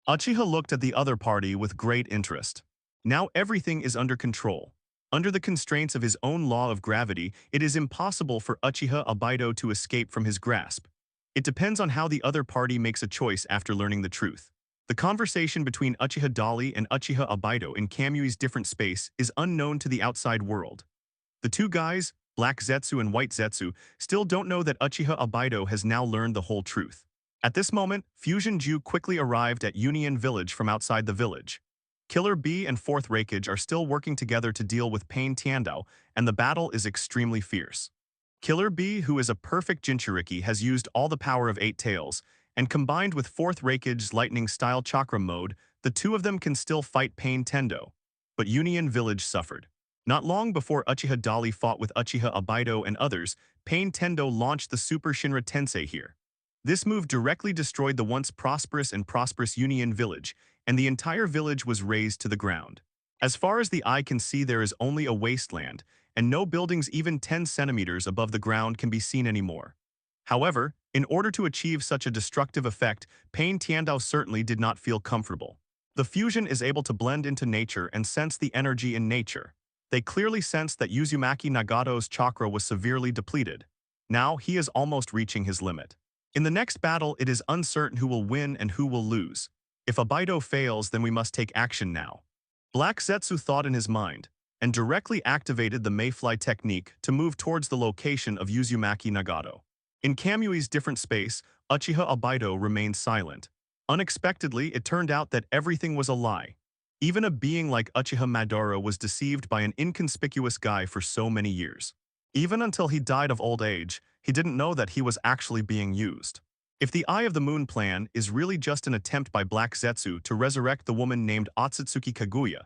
Uchiha looked at the other party with great interest. Now everything is under control. Under the constraints of his own law of gravity, it is impossible for Uchiha Obaido to escape from his grasp. It depends on how the other party makes a choice after learning the truth. The conversation between Uchiha Dali and Uchiha Obaido in Kamui's different space is unknown to the outside world. The two guys, Black Zetsu and White Zetsu, still don't know that Uchiha Obaido has now learned the whole truth. At this moment, Fusion Ju quickly arrived at Union Village from outside the village. Killer Bee and Fourth Raikage are still working together to deal with Pain Tiandao, and the battle is extremely fierce. Killer Bee, who is a perfect Jinchuriki, has used all the power of 8 tails, and combined with Fourth Raikage's lightning-style chakra mode, the two of them can still fight Pain Tendo. But Union Village suffered. Not long before Uchiha Dali fought with Uchiha Obaido and others, Pain Tendo launched the Super Shinra Tensei here. This move directly destroyed the once prosperous Union Village, and the entire village was razed to the ground. As far as the eye can see, there is only a wasteland, and no buildings even 10 centimeters above the ground can be seen anymore. However, in order to achieve such a destructive effect, Pain Tiandao certainly did not feel comfortable. The fusion is able to blend into nature and sense the energy in nature. They clearly sensed that Uzumaki Nagato's chakra was severely depleted. Now he is almost reaching his limit. In the next battle, it is uncertain who will win and who will lose. If Obaido fails, then we must take action now. Black Zetsu thought in his mind, and directly activated the Mayfly technique to move towards the location of Uzumaki Nagato. In Kamui's different space, Uchiha Obaido remained silent. Unexpectedly, it turned out that everything was a lie. Even a being like Uchiha Madara was deceived by an inconspicuous guy for so many years. Even until he died of old age, he didn't know that he was actually being used. If the Eye of the Moon plan is really just an attempt by Black Zetsu to resurrect the woman named Otsutsuki Kaguya,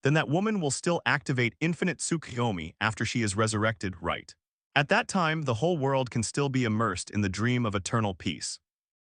then that woman will still activate Infinite Tsukuyomi after she is resurrected, right? At that time, the whole world can still be immersed in the dream of eternal peace.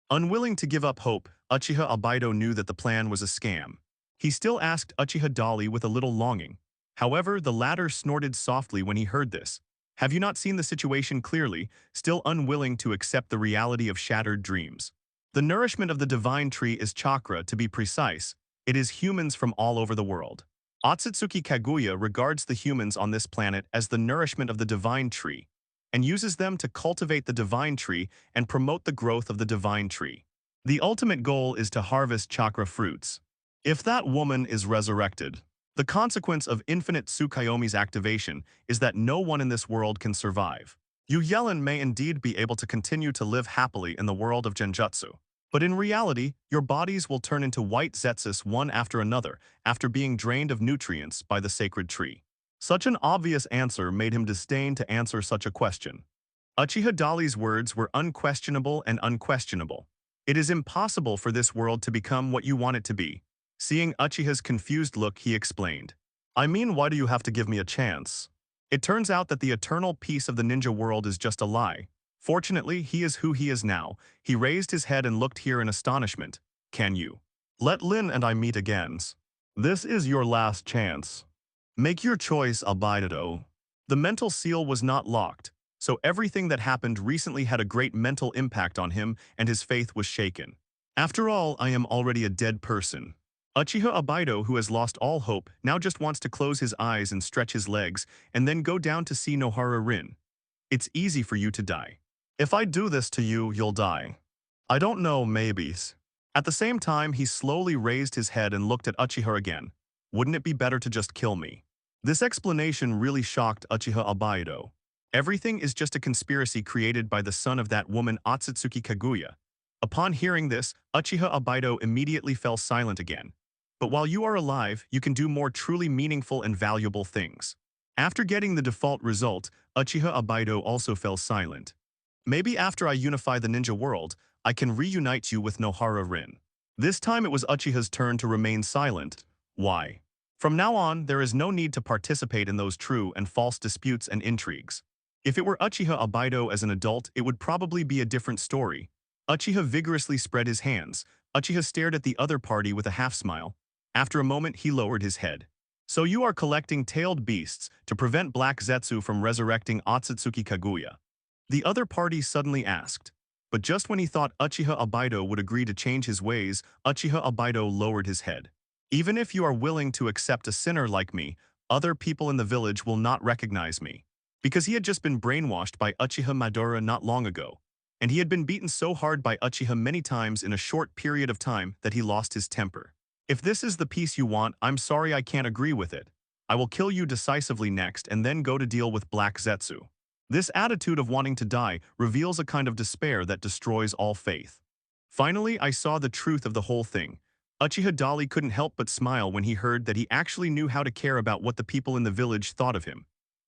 Unwilling to give up hope, Uchiha Obaido knew that the plan was a scam. He still asked Uchiha Dali with a little longing. However, the latter snorted softly when he heard this. Have you not seen the situation clearly, still unwilling to accept the reality of shattered dreams? The nourishment of the divine tree is chakra, to be precise. It is humans from all over the world. Otsutsuki Kaguya regards the humans on this planet as the nourishment of the divine tree, and uses them to cultivate the divine tree and promote the growth of the divine tree. The ultimate goal is to harvest chakra fruits. If that woman is resurrected, the consequence of Infinite Tsukuyomi's activation is that no one in this world can survive. You Yellen may indeed be able to continue to live happily in the world of Genjutsu, but in reality, your bodies will turn into white zetsus one after another after being drained of nutrients by the sacred tree. Such an obvious answer made him disdain to answer such a question. Uchiha Dali's words were unquestionable and unquestionable. It is impossible for this world to become what you want it to be. Seeing Uchiha's confused look, he explained, I mean, why do you have to give me a chance? It turns out that the eternal peace of the ninja world is just a lie. Fortunately, he is who he is now. He raised his head and looked here in astonishment. Can you let Lin and I meet again? This is your last chance. Make your choice, Obaido. The mental seal was not locked, so everything that happened recently had a great mental impact on him and his faith was shaken. After all, I am already a dead person. Uchiha Obaido, who has lost all hope, now just wants to close his eyes and stretch his legs and then go down to see Nohara Rin. It's easy for you to die. If I do this to you, you'll die. I don't know, maybes. At the same time, he slowly raised his head and looked at Uchiha again. Wouldn't it be better to just kill me? This explanation really shocked Uchiha Obaido. Everything is just a conspiracy created by the son of that woman Otsutsuki Kaguya. Upon hearing this, Uchiha Obaido immediately fell silent again. But while you are alive, you can do more truly meaningful and valuable things. After getting the default result, Uchiha Obaido also fell silent. Maybe after I unify the ninja world, I can reunite you with Nohara Rin. This time it was Uchiha's turn to remain silent. Why? From now on, there is no need to participate in those true and false disputes and intrigues. If it were Uchiha Obaido as an adult, it would probably be a different story. Uchiha vigorously spread his hands. Uchiha stared at the other party with a half-smile. After a moment, he lowered his head. So you are collecting tailed beasts to prevent Black Zetsu from resurrecting Otsutsuki Kaguya? The other party suddenly asked. But just when he thought Uchiha Obaido would agree to change his ways, Uchiha Obaido lowered his head. Even if you are willing to accept a sinner like me, other people in the village will not recognize me. Because he had just been brainwashed by Uchiha Madara not long ago, and he had been beaten so hard by Uchiha many times in a short period of time that he lost his temper. If this is the peace you want, I'm sorry I can't agree with it. I will kill you decisively next and then go to deal with Black Zetsu. This attitude of wanting to die reveals a kind of despair that destroys all faith. Finally, I saw the truth of the whole thing. Uchiha Dali couldn't help but smile when he heard that he actually knew how to care about what the people in the village thought of him.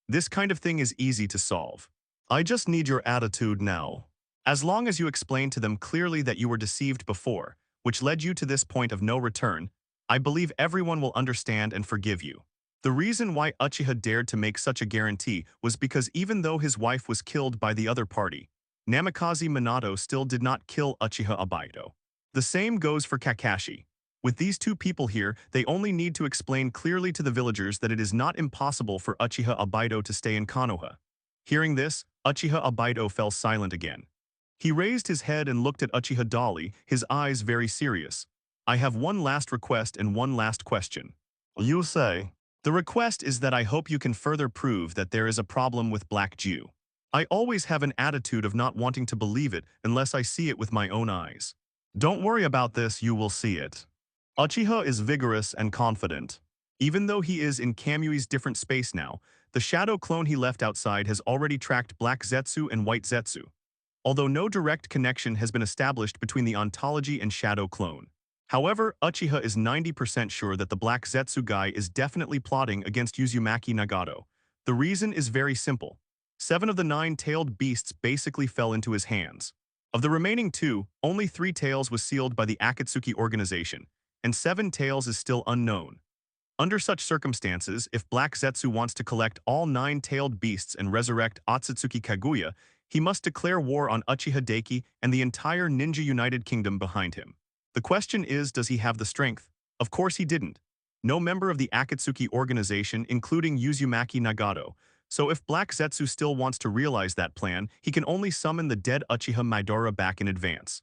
This kind of thing is easy to solve. I just need your attitude now. As long as you explain to them clearly that you were deceived before, which led you to this point of no return, I believe everyone will understand and forgive you. The reason why Uchiha dared to make such a guarantee was because even though his wife was killed by the other party, Namikaze Minato still did not kill Uchiha Obito. The same goes for Kakashi. With these two people here, they only need to explain clearly to the villagers that it is not impossible for Uchiha Obito to stay in Konoha. Hearing this, Uchiha Obito fell silent again. He raised his head and looked at Uchiha Dali, his eyes very serious. I have one last request and one last question. You say? The request is that I hope you can further prove that there is a problem with Black Jew. I always have an attitude of not wanting to believe it unless I see it with my own eyes. Don't worry about this, you will see it. Uchiha is vigorous and confident. Even though he is in Kamui's different space now, the shadow clone he left outside has already tracked Black Zetsu and White Zetsu, although no direct connection has been established between the ontology and shadow clone. However, Uchiha is 90% sure that the Black Zetsu guy is definitely plotting against Uzumaki Nagato. The reason is very simple. 7 of the 9-tailed beasts basically fell into his hands. Of the remaining 2, only 3 tails was sealed by the Akatsuki organization, and 7 tails is still unknown. Under such circumstances, if Black Zetsu wants to collect all 9-tailed beasts and resurrect Otsutsuki Kaguya, he must declare war on Uchiha Daiki and the entire Ninja United Kingdom behind him. The question is, does he have the strength? Of course he didn't. No member of the Akatsuki organization, including Uzumaki Nagato. So if Black Zetsu still wants to realize that plan, he can only summon the dead Uchiha Madara back in advance.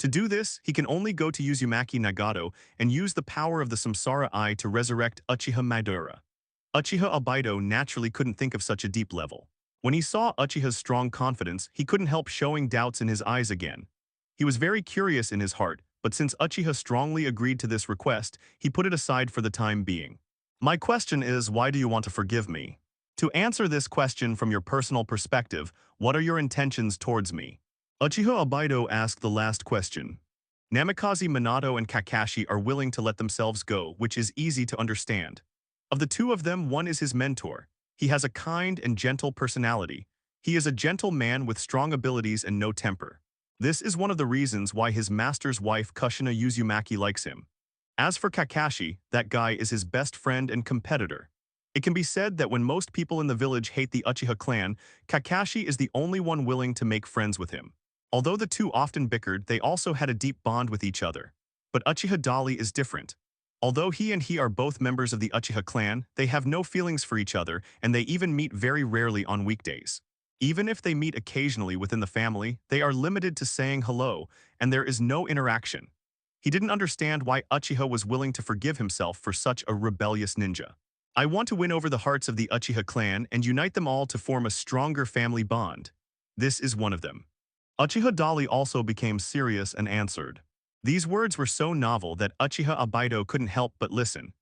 To do this, he can only go to Uzumaki Nagato and use the power of the Samsara Eye to resurrect Uchiha Madara. Uchiha Obito naturally couldn't think of such a deep level. When he saw Uchiha's strong confidence, he couldn't help showing doubts in his eyes again. He was very curious in his heart, but since Uchiha strongly agreed to this request, he put it aside for the time being. My question is, why do you want to forgive me? To answer this question from your personal perspective, what are your intentions towards me? Uchiha Obito asked the last question. Namikaze Minato and Kakashi are willing to let themselves go, which is easy to understand. Of the 2 of them, one is his mentor. He has a kind and gentle personality. He is a gentle man with strong abilities and no temper. This is one of the reasons why his master's wife Kushina Uzumaki likes him. As for Kakashi, that guy is his best friend and competitor. It can be said that when most people in the village hate the Uchiha clan, Kakashi is the only one willing to make friends with him. Although the 2 often bickered, they also had a deep bond with each other. But Uchiha Dali is different. Although he and he are both members of the Uchiha clan, they have no feelings for each other, and they even meet very rarely on weekdays. Even if they meet occasionally within the family, they are limited to saying hello, and there is no interaction. He didn't understand why Uchiha was willing to forgive himself for such a rebellious ninja. I want to win over the hearts of the Uchiha clan and unite them all to form a stronger family bond. This is one of them. Uchiha Dali also became serious and answered. These words were so novel that Uchiha Obito couldn't help but listen.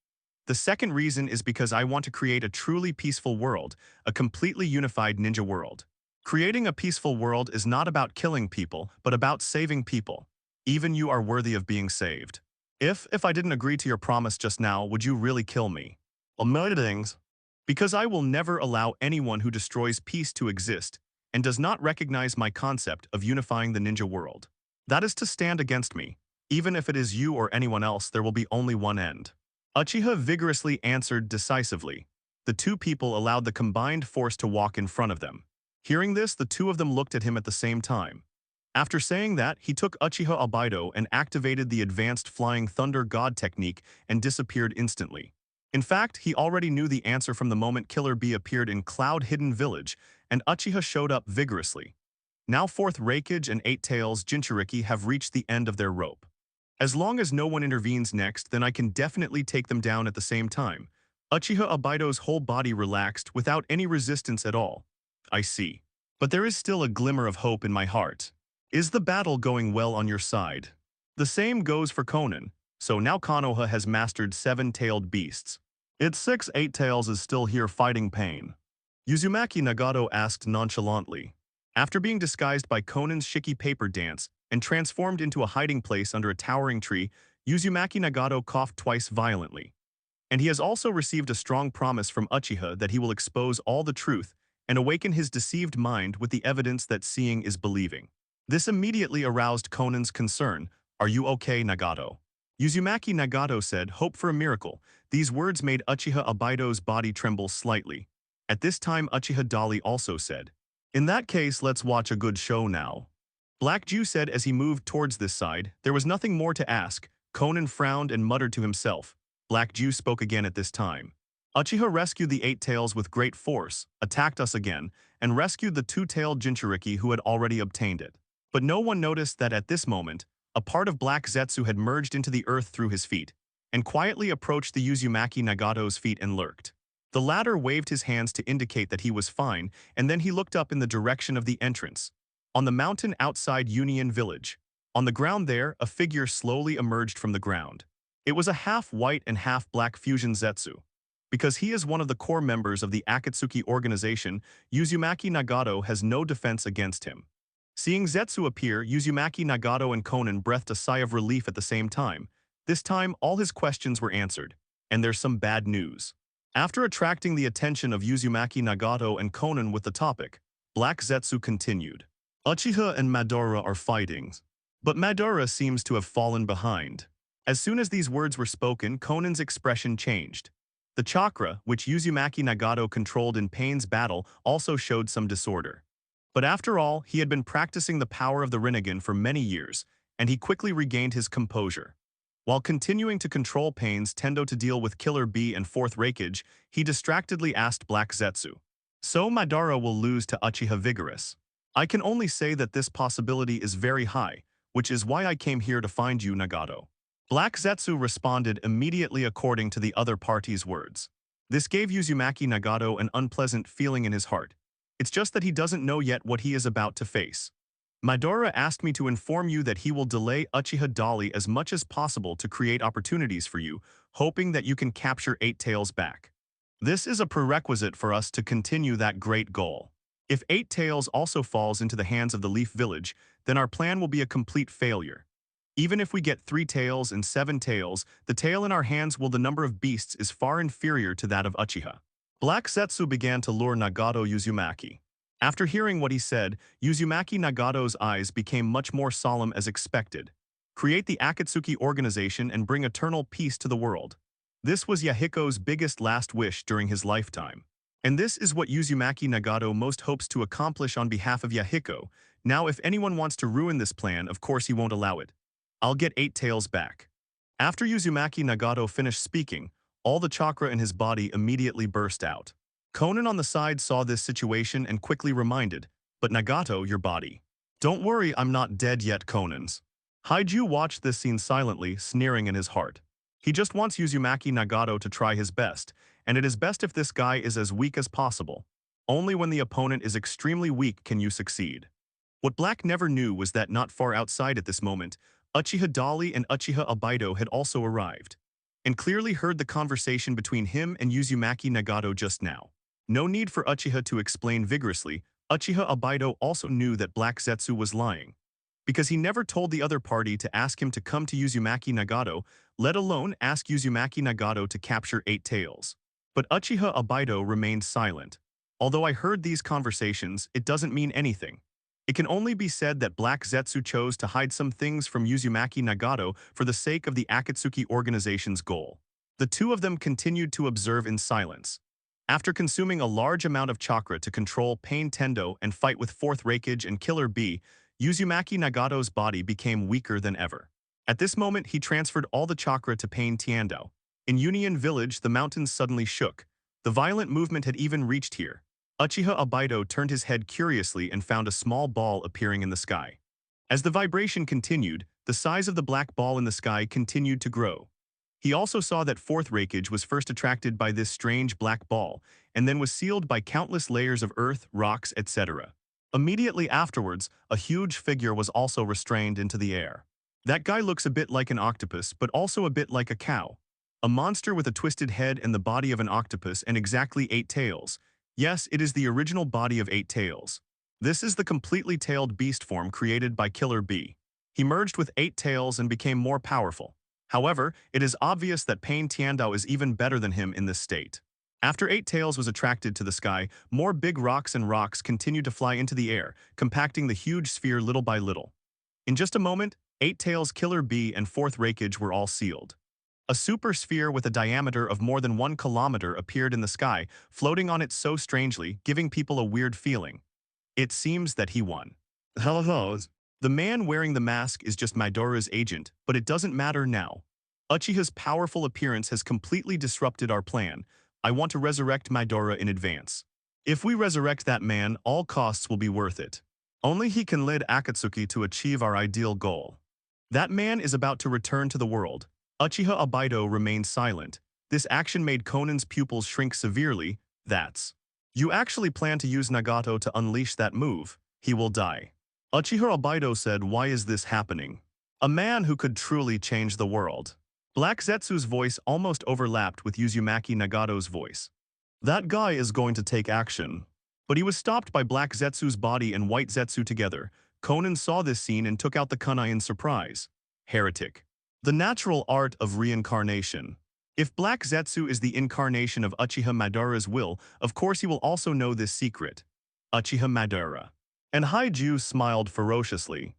The second reason is because I want to create a truly peaceful world, a completely unified ninja world. Creating a peaceful world is not about killing people, but about saving people. Even you are worthy of being saved. If I didn't agree to your promise just now, would you really kill me? Things. Because I will never allow anyone who destroys peace to exist and does not recognize my concept of unifying the ninja world. That is to stand against me. Even if it is you or anyone else, there will be only one end. Uchiha vigorously answered decisively. The 2 people allowed the combined force to walk in front of them. Hearing this, the 2 of them looked at him at the same time. After saying that, he took Uchiha Obito and activated the advanced Flying Thunder God technique and disappeared instantly. In fact, he already knew the answer from the moment Killer Bee appeared in Cloud Hidden Village, and Uchiha showed up vigorously. Now 4th Raikage and 8 Tails Jinchuriki have reached the end of their rope. As long as no one intervenes next, then I can definitely take them down at the same time. Uchiha Obaido's whole body relaxed without any resistance at all. I see. But there is still a glimmer of hope in my heart. Is the battle going well on your side? The same goes for Konan, so now Konoha has mastered 7-tailed beasts. Its 6-8 tails is still here fighting pain. Uzumaki Nagato asked nonchalantly. After being disguised by Konan's shiki paper dance and transformed into a hiding place under a towering tree, Uzumaki Nagato coughed twice violently. And he has also received a strong promise from Uchiha that he will expose all the truth and awaken his deceived mind with the evidence that seeing is believing. This immediately aroused Konan's concern. Are you okay, Nagato? Uzumaki Nagato said, hope for a miracle. These words made Uchiha Obaido's body tremble slightly. At this time Uchiha Dali also said, in that case, let's watch a good show now. Black Jew said as he moved towards this side. There was nothing more to ask. Konan frowned and muttered to himself. Black Jew spoke again at this time. Uchiha rescued the 8 tails with great force, attacked us again, and rescued the 2-tailed Jinchuriki who had already obtained it. But no one noticed that at this moment, a part of Black Zetsu had merged into the earth through his feet, and quietly approached the Uzumaki Nagato's feet and lurked. The latter waved his hands to indicate that he was fine, and then he looked up in the direction of the entrance. On the mountain outside Union Village. On the ground there, a figure slowly emerged from the ground. It was a half-white and half-black fusion Zetsu. Because he is one of the core members of the Akatsuki organization, Uzumaki Nagato has no defense against him. Seeing Zetsu appear, Uzumaki Nagato and Konan breathed a sigh of relief at the same time. This time, all his questions were answered. And there's some bad news. After attracting the attention of Uzumaki Nagato and Konan with the topic, Black Zetsu continued. Uchiha and Madara are fighting. But Madara seems to have fallen behind. As soon as these words were spoken, Konan's expression changed. The chakra, which Uzumaki Nagato controlled in Pain's battle, also showed some disorder. But after all, he had been practicing the power of the Rinnegan for many years, and he quickly regained his composure. While continuing to control Pain's Tendo to deal with Killer Bee and Fourth Raikage, he distractedly asked Black Zetsu. So Madara will lose to Uchiha Vigorous. I can only say that this possibility is very high, which is why I came here to find you, Nagato. Black Zetsu responded immediately according to the other party's words. This gave Uzumaki Nagato an unpleasant feeling in his heart. It's just that he doesn't know yet what he is about to face. Madara asked me to inform you that he will delay Uchiha Dali as much as possible to create opportunities for you, hoping that you can capture 8 tails back. This is a prerequisite for us to continue that great goal. If 8 tails also falls into the hands of the Leaf Village, then our plan will be a complete failure. Even if we get 3 tails and 7 tails, the tail in our hands the number of beasts is far inferior to that of Uchiha. Black Zetsu began to lure Nagato Uzumaki. After hearing what he said, Uzumaki Nagato's eyes became much more solemn as expected. Create the Akatsuki organization and bring eternal peace to the world. This was Yahiko's biggest last wish during his lifetime. And this is what Uzumaki Nagato most hopes to accomplish on behalf of Yahiko. Now if anyone wants to ruin this plan, of course he won't allow it. I'll get 8 tails back. After Uzumaki Nagato finished speaking, all the chakra in his body immediately burst out. Konan on the side saw this situation and quickly reminded, but Nagato, your body. Don't worry, I'm not dead yet, Konans. Haiju watched this scene silently, sneering in his heart. He just wants Uzumaki Nagato to try his best, and it is best if this guy is as weak as possible. Only when the opponent is extremely weak can you succeed. What Black never knew was that not far outside at this moment, Uchiha Dali and Uchiha Obaido had also arrived, and clearly heard the conversation between him and Uzumaki Nagato just now. No need for Uchiha to explain vigorously. Uchiha Obaido also knew that Black Zetsu was lying, because he never told the other party to ask him to come to Uzumaki Nagato, let alone ask Uzumaki Nagato to capture 8 tails. But Uchiha Obaido remained silent. Although I heard these conversations, it doesn't mean anything. It can only be said that Black Zetsu chose to hide some things from Uzumaki Nagato for the sake of the Akatsuki organization's goal. The two of them continued to observe in silence. After consuming a large amount of chakra to control Pain Tendo and fight with Fourth Raikage and Killer Bee, Uzumaki Nagato's body became weaker than ever. At this moment, he transferred all the chakra to Pain Tiandao. In Union Village, the mountains suddenly shook. The violent movement had even reached here. Uchiha Obaido turned his head curiously and found a small ball appearing in the sky. As the vibration continued, the size of the black ball in the sky continued to grow. He also saw that fourth Reikage was first attracted by this strange black ball, and then was sealed by countless layers of earth, rocks, etc. Immediately afterwards, a huge figure was also restrained into the air. That guy looks a bit like an octopus, but also a bit like a cow. A monster with a twisted head and the body of an octopus and exactly 8 tails. Yes, it is the original body of 8 tails. This is the completely tailed beast form created by Killer Bee. He merged with 8 tails and became more powerful. However, it is obvious that Pain Tiandao is even better than him in this state. After 8 tails was attracted to the sky, more big rocks and rocks continued to fly into the air, compacting the huge sphere little by little. In just a moment, 8 tails, Killer Bee, and fourth Reikage were all sealed. A super sphere with a diameter of more than 1 kilometer appeared in the sky, floating on it so strangely, giving people a weird feeling. It seems that he won. Hello. The man wearing the mask is just Madara's agent, but it doesn't matter now. Uchiha's powerful appearance has completely disrupted our plan. I want to resurrect Madara in advance. If we resurrect that man, all costs will be worth it. Only he can lead Akatsuki to achieve our ideal goal. That man is about to return to the world. Uchiha Obito remained silent. This action made Konan's pupils shrink severely. That's. You actually plan to use Nagato to unleash that move. He will die. Uchiha Obito said, why is this happening? A man who could truly change the world. Black Zetsu's voice almost overlapped with Uzumaki Nagato's voice. That guy is going to take action. But he was stopped by Black Zetsu's body and White Zetsu together. Konan saw this scene and took out the kunai in surprise. Heretic. The natural art of reincarnation. If Black Zetsu is the incarnation of Uchiha Madara's will, of course he will also know this secret. Uchiha Madara. And Haiju smiled ferociously.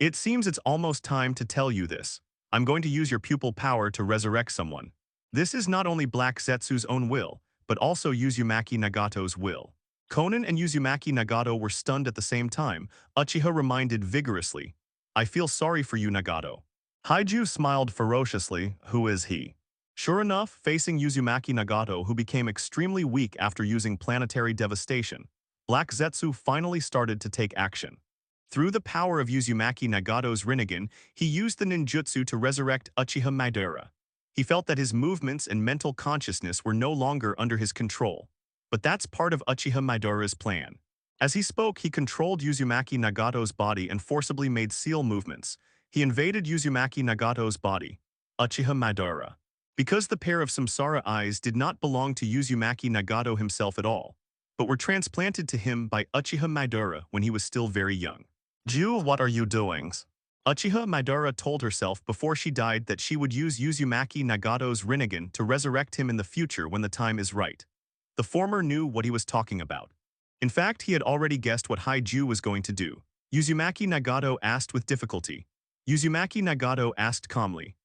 It seems it's almost time to tell you this. I'm going to use your pupil power to resurrect someone. This is not only Black Zetsu's own will, but also Uzumaki Nagato's will. Konan and Uzumaki Nagato were stunned at the same time. Uchiha reminded vigorously. I feel sorry for you, Nagato. Haiju smiled ferociously. Who is he? Sure enough, facing Uzumaki Nagato, who became extremely weak after using planetary devastation, Black Zetsu finally started to take action. Through the power of Uzumaki Nagato's Rinnegan, he used the ninjutsu to resurrect Uchiha Madara. He felt that his movements and mental consciousness were no longer under his control. But that's part of Uchiha Madara's plan. As he spoke, he controlled Uzumaki Nagato's body and forcibly made seal movements. He invaded Uzumaki Nagato's body. Uchiha Madara. Because the pair of samsara eyes did not belong to Uzumaki Nagato himself at all, but were transplanted to him by Uchiha Madara when he was still very young. Ju, what are you doing? Uchiha Madara told herself before she died that she would use Uzumaki Nagato's Rinnegan to resurrect him in the future when the time is right. The former knew what he was talking about. In fact, he had already guessed what Haiju was going to do. Uzumaki Nagato asked with difficulty. Uzumaki Nagato asked calmly.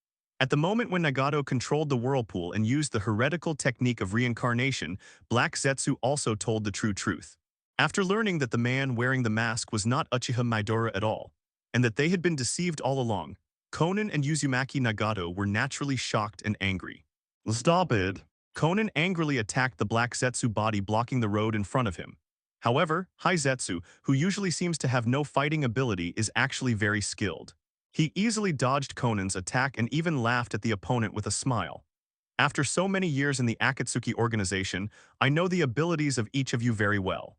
At the moment when Nagato controlled the whirlpool and used the heretical technique of reincarnation, Black Zetsu also told the true truth. After learning that the man wearing the mask was not Uchiha Madara at all, and that they had been deceived all along, Konan and Uzumaki Nagato were naturally shocked and angry. Stop it! Konan angrily attacked the Black Zetsu body blocking the road in front of him. However, Zetsu, who usually seems to have no fighting ability, is actually very skilled. He easily dodged Konan's attack and even laughed at the opponent with a smile. After so many years in the Akatsuki organization, I know the abilities of each of you very well.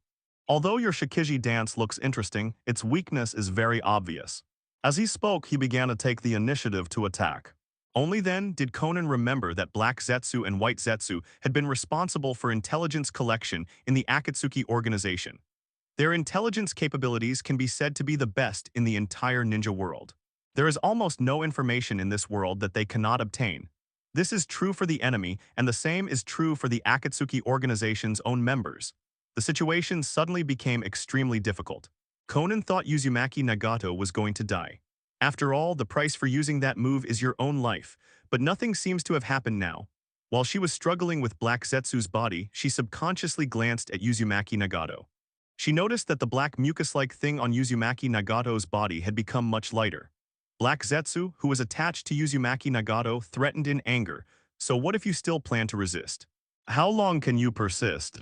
Although your Shikishi dance looks interesting, its weakness is very obvious. As he spoke, he began to take the initiative to attack. Only then did Konan remember that Black Zetsu and White Zetsu had been responsible for intelligence collection in the Akatsuki organization. Their intelligence capabilities can be said to be the best in the entire ninja world. There is almost no information in this world that they cannot obtain. This is true for the enemy, and the same is true for the Akatsuki organization's own members. The situation suddenly became extremely difficult. Konan thought Uzumaki Nagato was going to die. After all, the price for using that move is your own life, but nothing seems to have happened now. While she was struggling with Black Zetsu's body, she subconsciously glanced at Uzumaki Nagato. She noticed that the black mucus-like thing on Uzumaki Nagato's body had become much lighter. Black Zetsu, who was attached to Uzumaki Nagato, threatened in anger. So what if you still plan to resist? How long can you persist?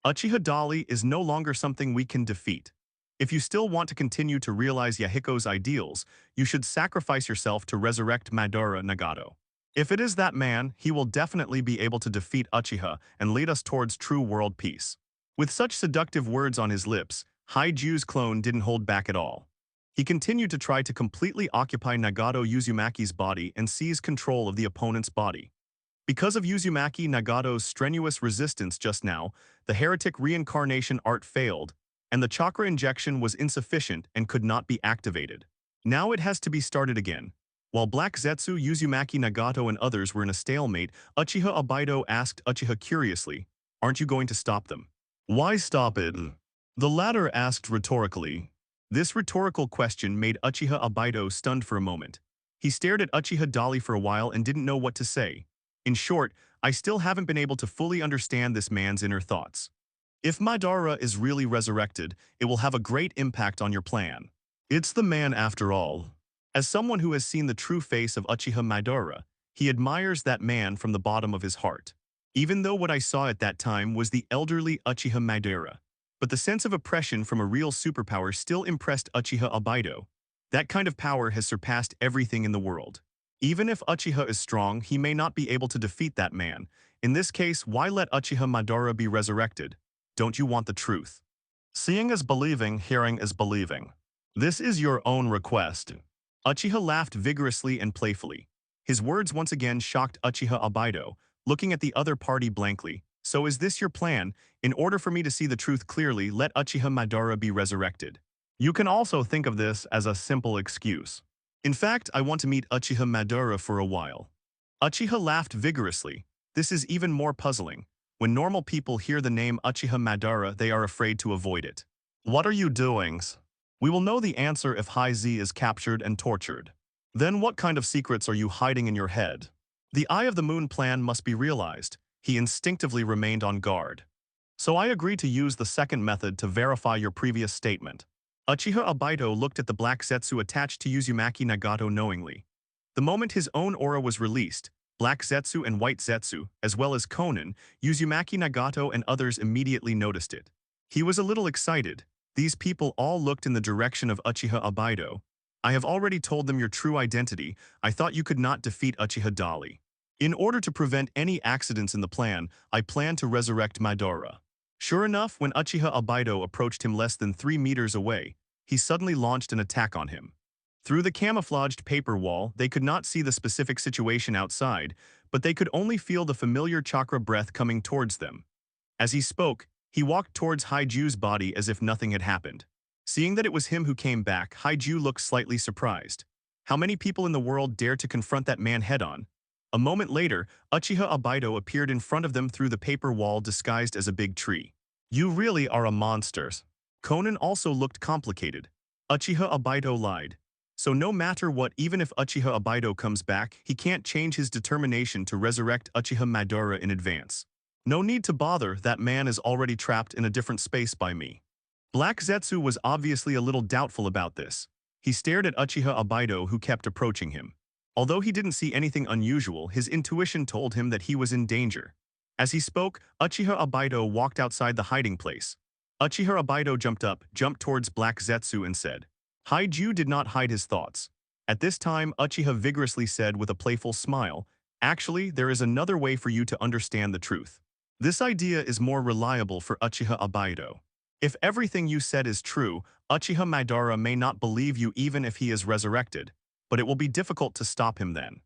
Uchiha Dali is no longer something we can defeat. If you still want to continue to realize Yahiko's ideals, you should sacrifice yourself to resurrect Madara Nagato. If it is that man, he will definitely be able to defeat Uchiha and lead us towards true world peace. With such seductive words on his lips, Haiju's clone didn't hold back at all. He continued to try to completely occupy Nagato Uzumaki's body and seize control of the opponent's body. Because of Uzumaki Nagato's strenuous resistance just now, the heretic reincarnation art failed, and the chakra injection was insufficient and could not be activated. Now it has to be started again. While Black Zetsu, Uzumaki Nagato, and others were in a stalemate, Uchiha Obaido asked Uchiha curiously, "Aren't you going to stop them?" "Why stop it?" the latter asked rhetorically. This rhetorical question made Uchiha Obaido stunned for a moment. He stared at Uchiha Dali for a while and didn't know what to say. In short, I still haven't been able to fully understand this man's inner thoughts. If Madara is really resurrected, it will have a great impact on your plan. It's the man after all. As someone who has seen the true face of Uchiha Madara, he admires that man from the bottom of his heart. Even though what I saw at that time was the elderly Uchiha Madara. But the sense of oppression from a real superpower still impressed Uchiha Obaido. That kind of power has surpassed everything in the world. Even if Uchiha is strong, he may not be able to defeat that man. In this case, why let Uchiha Madara be resurrected? Don't you want the truth? Seeing is believing, hearing is believing. This is your own request. Uchiha laughed vigorously and playfully. His words once again shocked Uchiha Obaido, looking at the other party blankly. So is this your plan? In order for me to see the truth clearly, let Uchiha Madara be resurrected. You can also think of this as a simple excuse. In fact, I want to meet Uchiha Madara for a while. Uchiha laughed vigorously. This is even more puzzling. When normal people hear the name Uchiha Madara, they are afraid to avoid it. What are you doing? We will know the answer if Hai Z is captured and tortured. Then what kind of secrets are you hiding in your head? The Eye of the Moon plan must be realized. He instinctively remained on guard. So I agree to use the second method to verify your previous statement. Uchiha Obaido looked at the black Zetsu attached to Uzumaki Nagato knowingly. The moment his own aura was released, Black Zetsu and White Zetsu, as well as Konan, Uzumaki Nagato and others immediately noticed it. He was a little excited. These people all looked in the direction of Uchiha Obaido. I have already told them your true identity. I thought you could not defeat Uchiha Dali. In order to prevent any accidents in the plan, I plan to resurrect Madara. Sure enough, when Uchiha Obaido approached him less than 3 meters away, he suddenly launched an attack on him. Through the camouflaged paper wall, they could not see the specific situation outside, but they could only feel the familiar chakra breath coming towards them. As he spoke, he walked towards Haiju's body as if nothing had happened. Seeing that it was him who came back, Haiju looked slightly surprised. How many people in the world dare to confront that man head-on? A moment later, Uchiha Obaido appeared in front of them through the paper wall disguised as a big tree. You really are a monster. Konan also looked complicated. Uchiha Obaido lied. So no matter what, even if Uchiha Obaido comes back, he can't change his determination to resurrect Uchiha Madara in advance. No need to bother, that man is already trapped in a different space by me. Black Zetsu was obviously a little doubtful about this. He stared at Uchiha Obaido, who kept approaching him. Although he didn't see anything unusual, his intuition told him that he was in danger. As he spoke, Uchiha Obaido walked outside the hiding place. Uchiha Obaido jumped towards Black Zetsu and said, Haiju did not hide his thoughts. At this time, Uchiha vigorously said with a playful smile, actually, there is another way for you to understand the truth. This idea is more reliable for Uchiha Obaido. If everything you said is true, Uchiha Madara may not believe you even if he is resurrected, but it will be difficult to stop him then.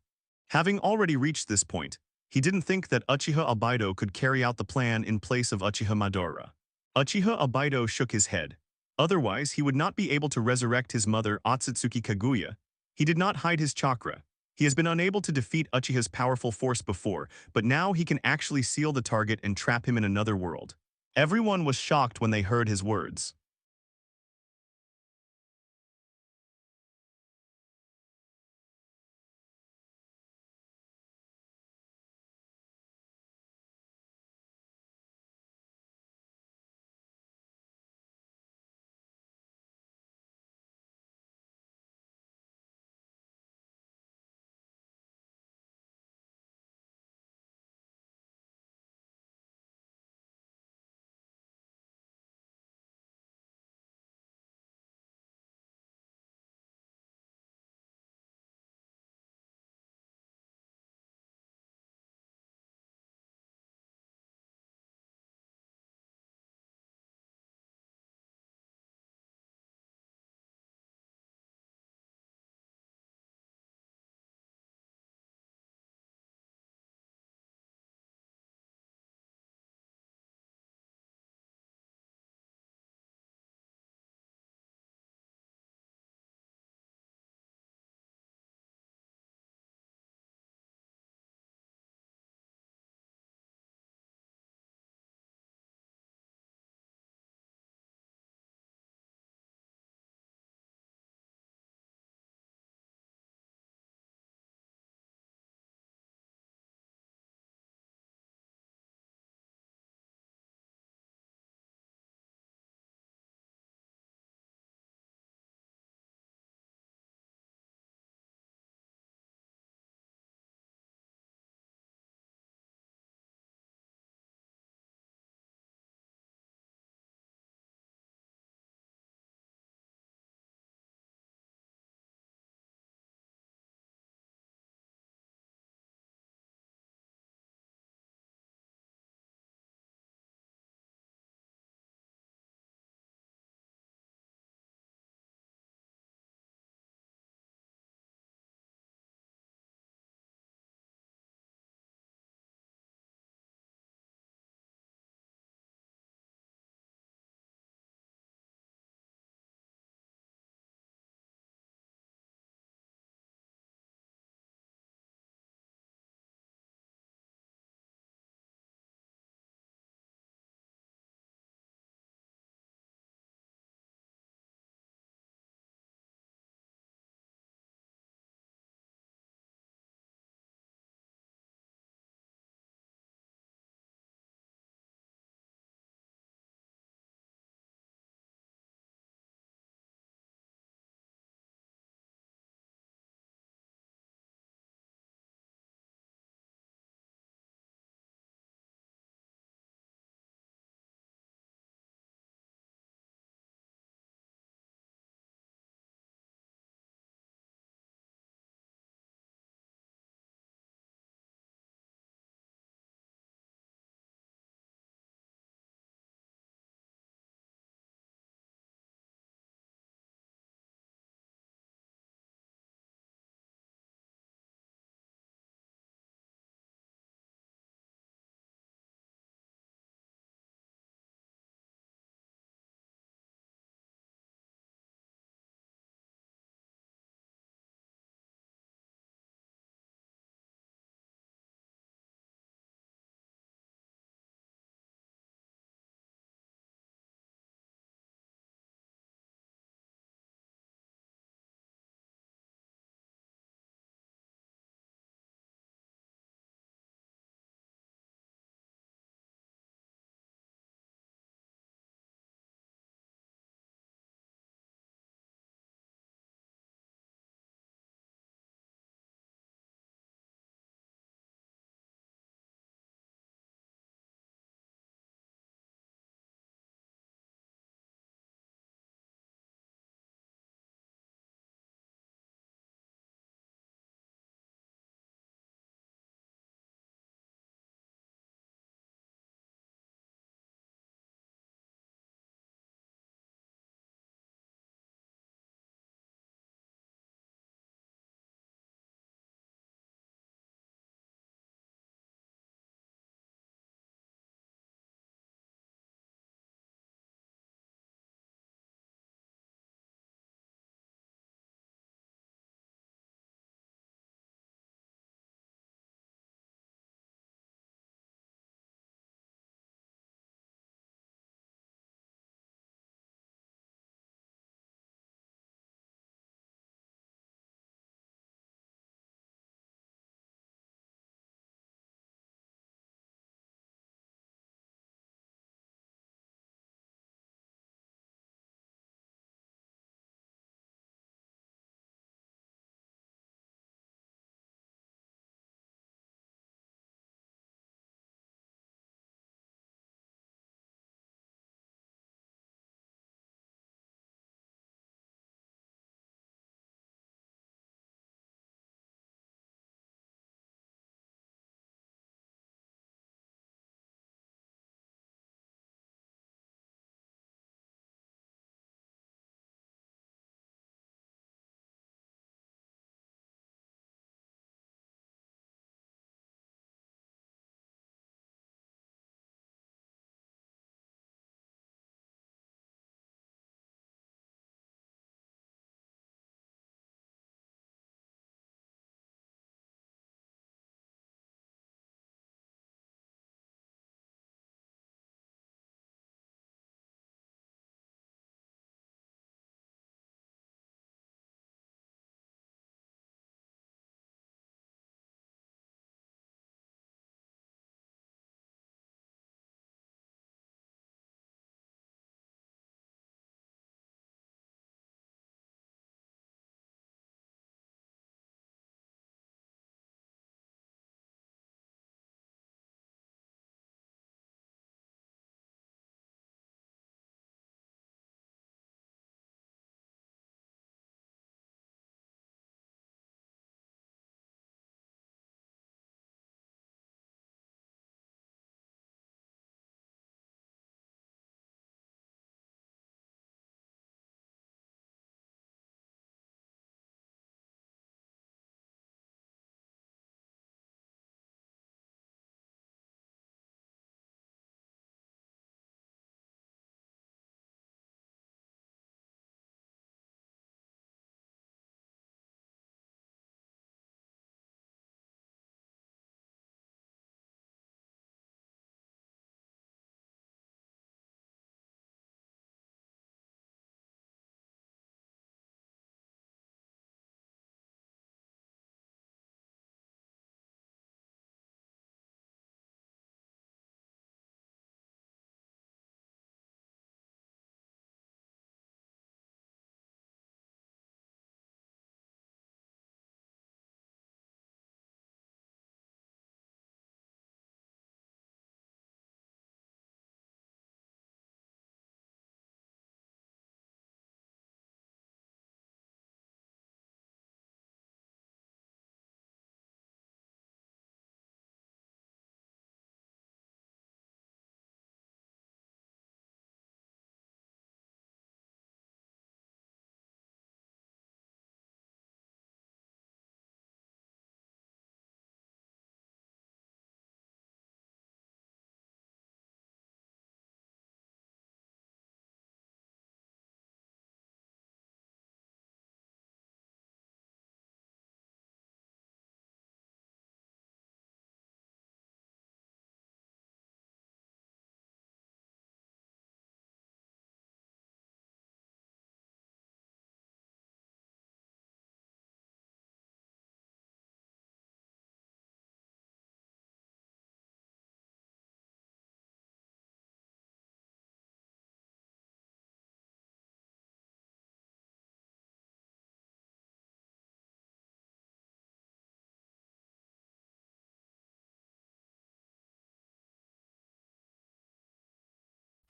Having already reached this point, he didn't think that Uchiha Obaido could carry out the plan in place of Uchiha Madara. Uchiha Obaido shook his head. Otherwise, he would not be able to resurrect his mother Otsutsuki Kaguya. He did not hide his chakra. He has been unable to defeat Uchiha's powerful force before, but now he can actually seal the target and trap him in another world. Everyone was shocked when they heard his words.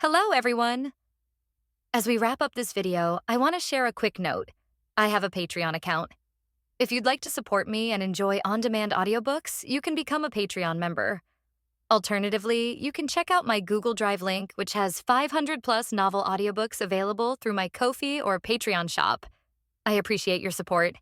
Hello, everyone! As we wrap up this video, I want to share a quick note. I have a Patreon account. If you'd like to support me and enjoy on-demand audiobooks, you can become a Patreon member. Alternatively, you can check out my Google Drive link, which has 500-plus novel audiobooks available through my Ko-fi or Patreon shop. I appreciate your support.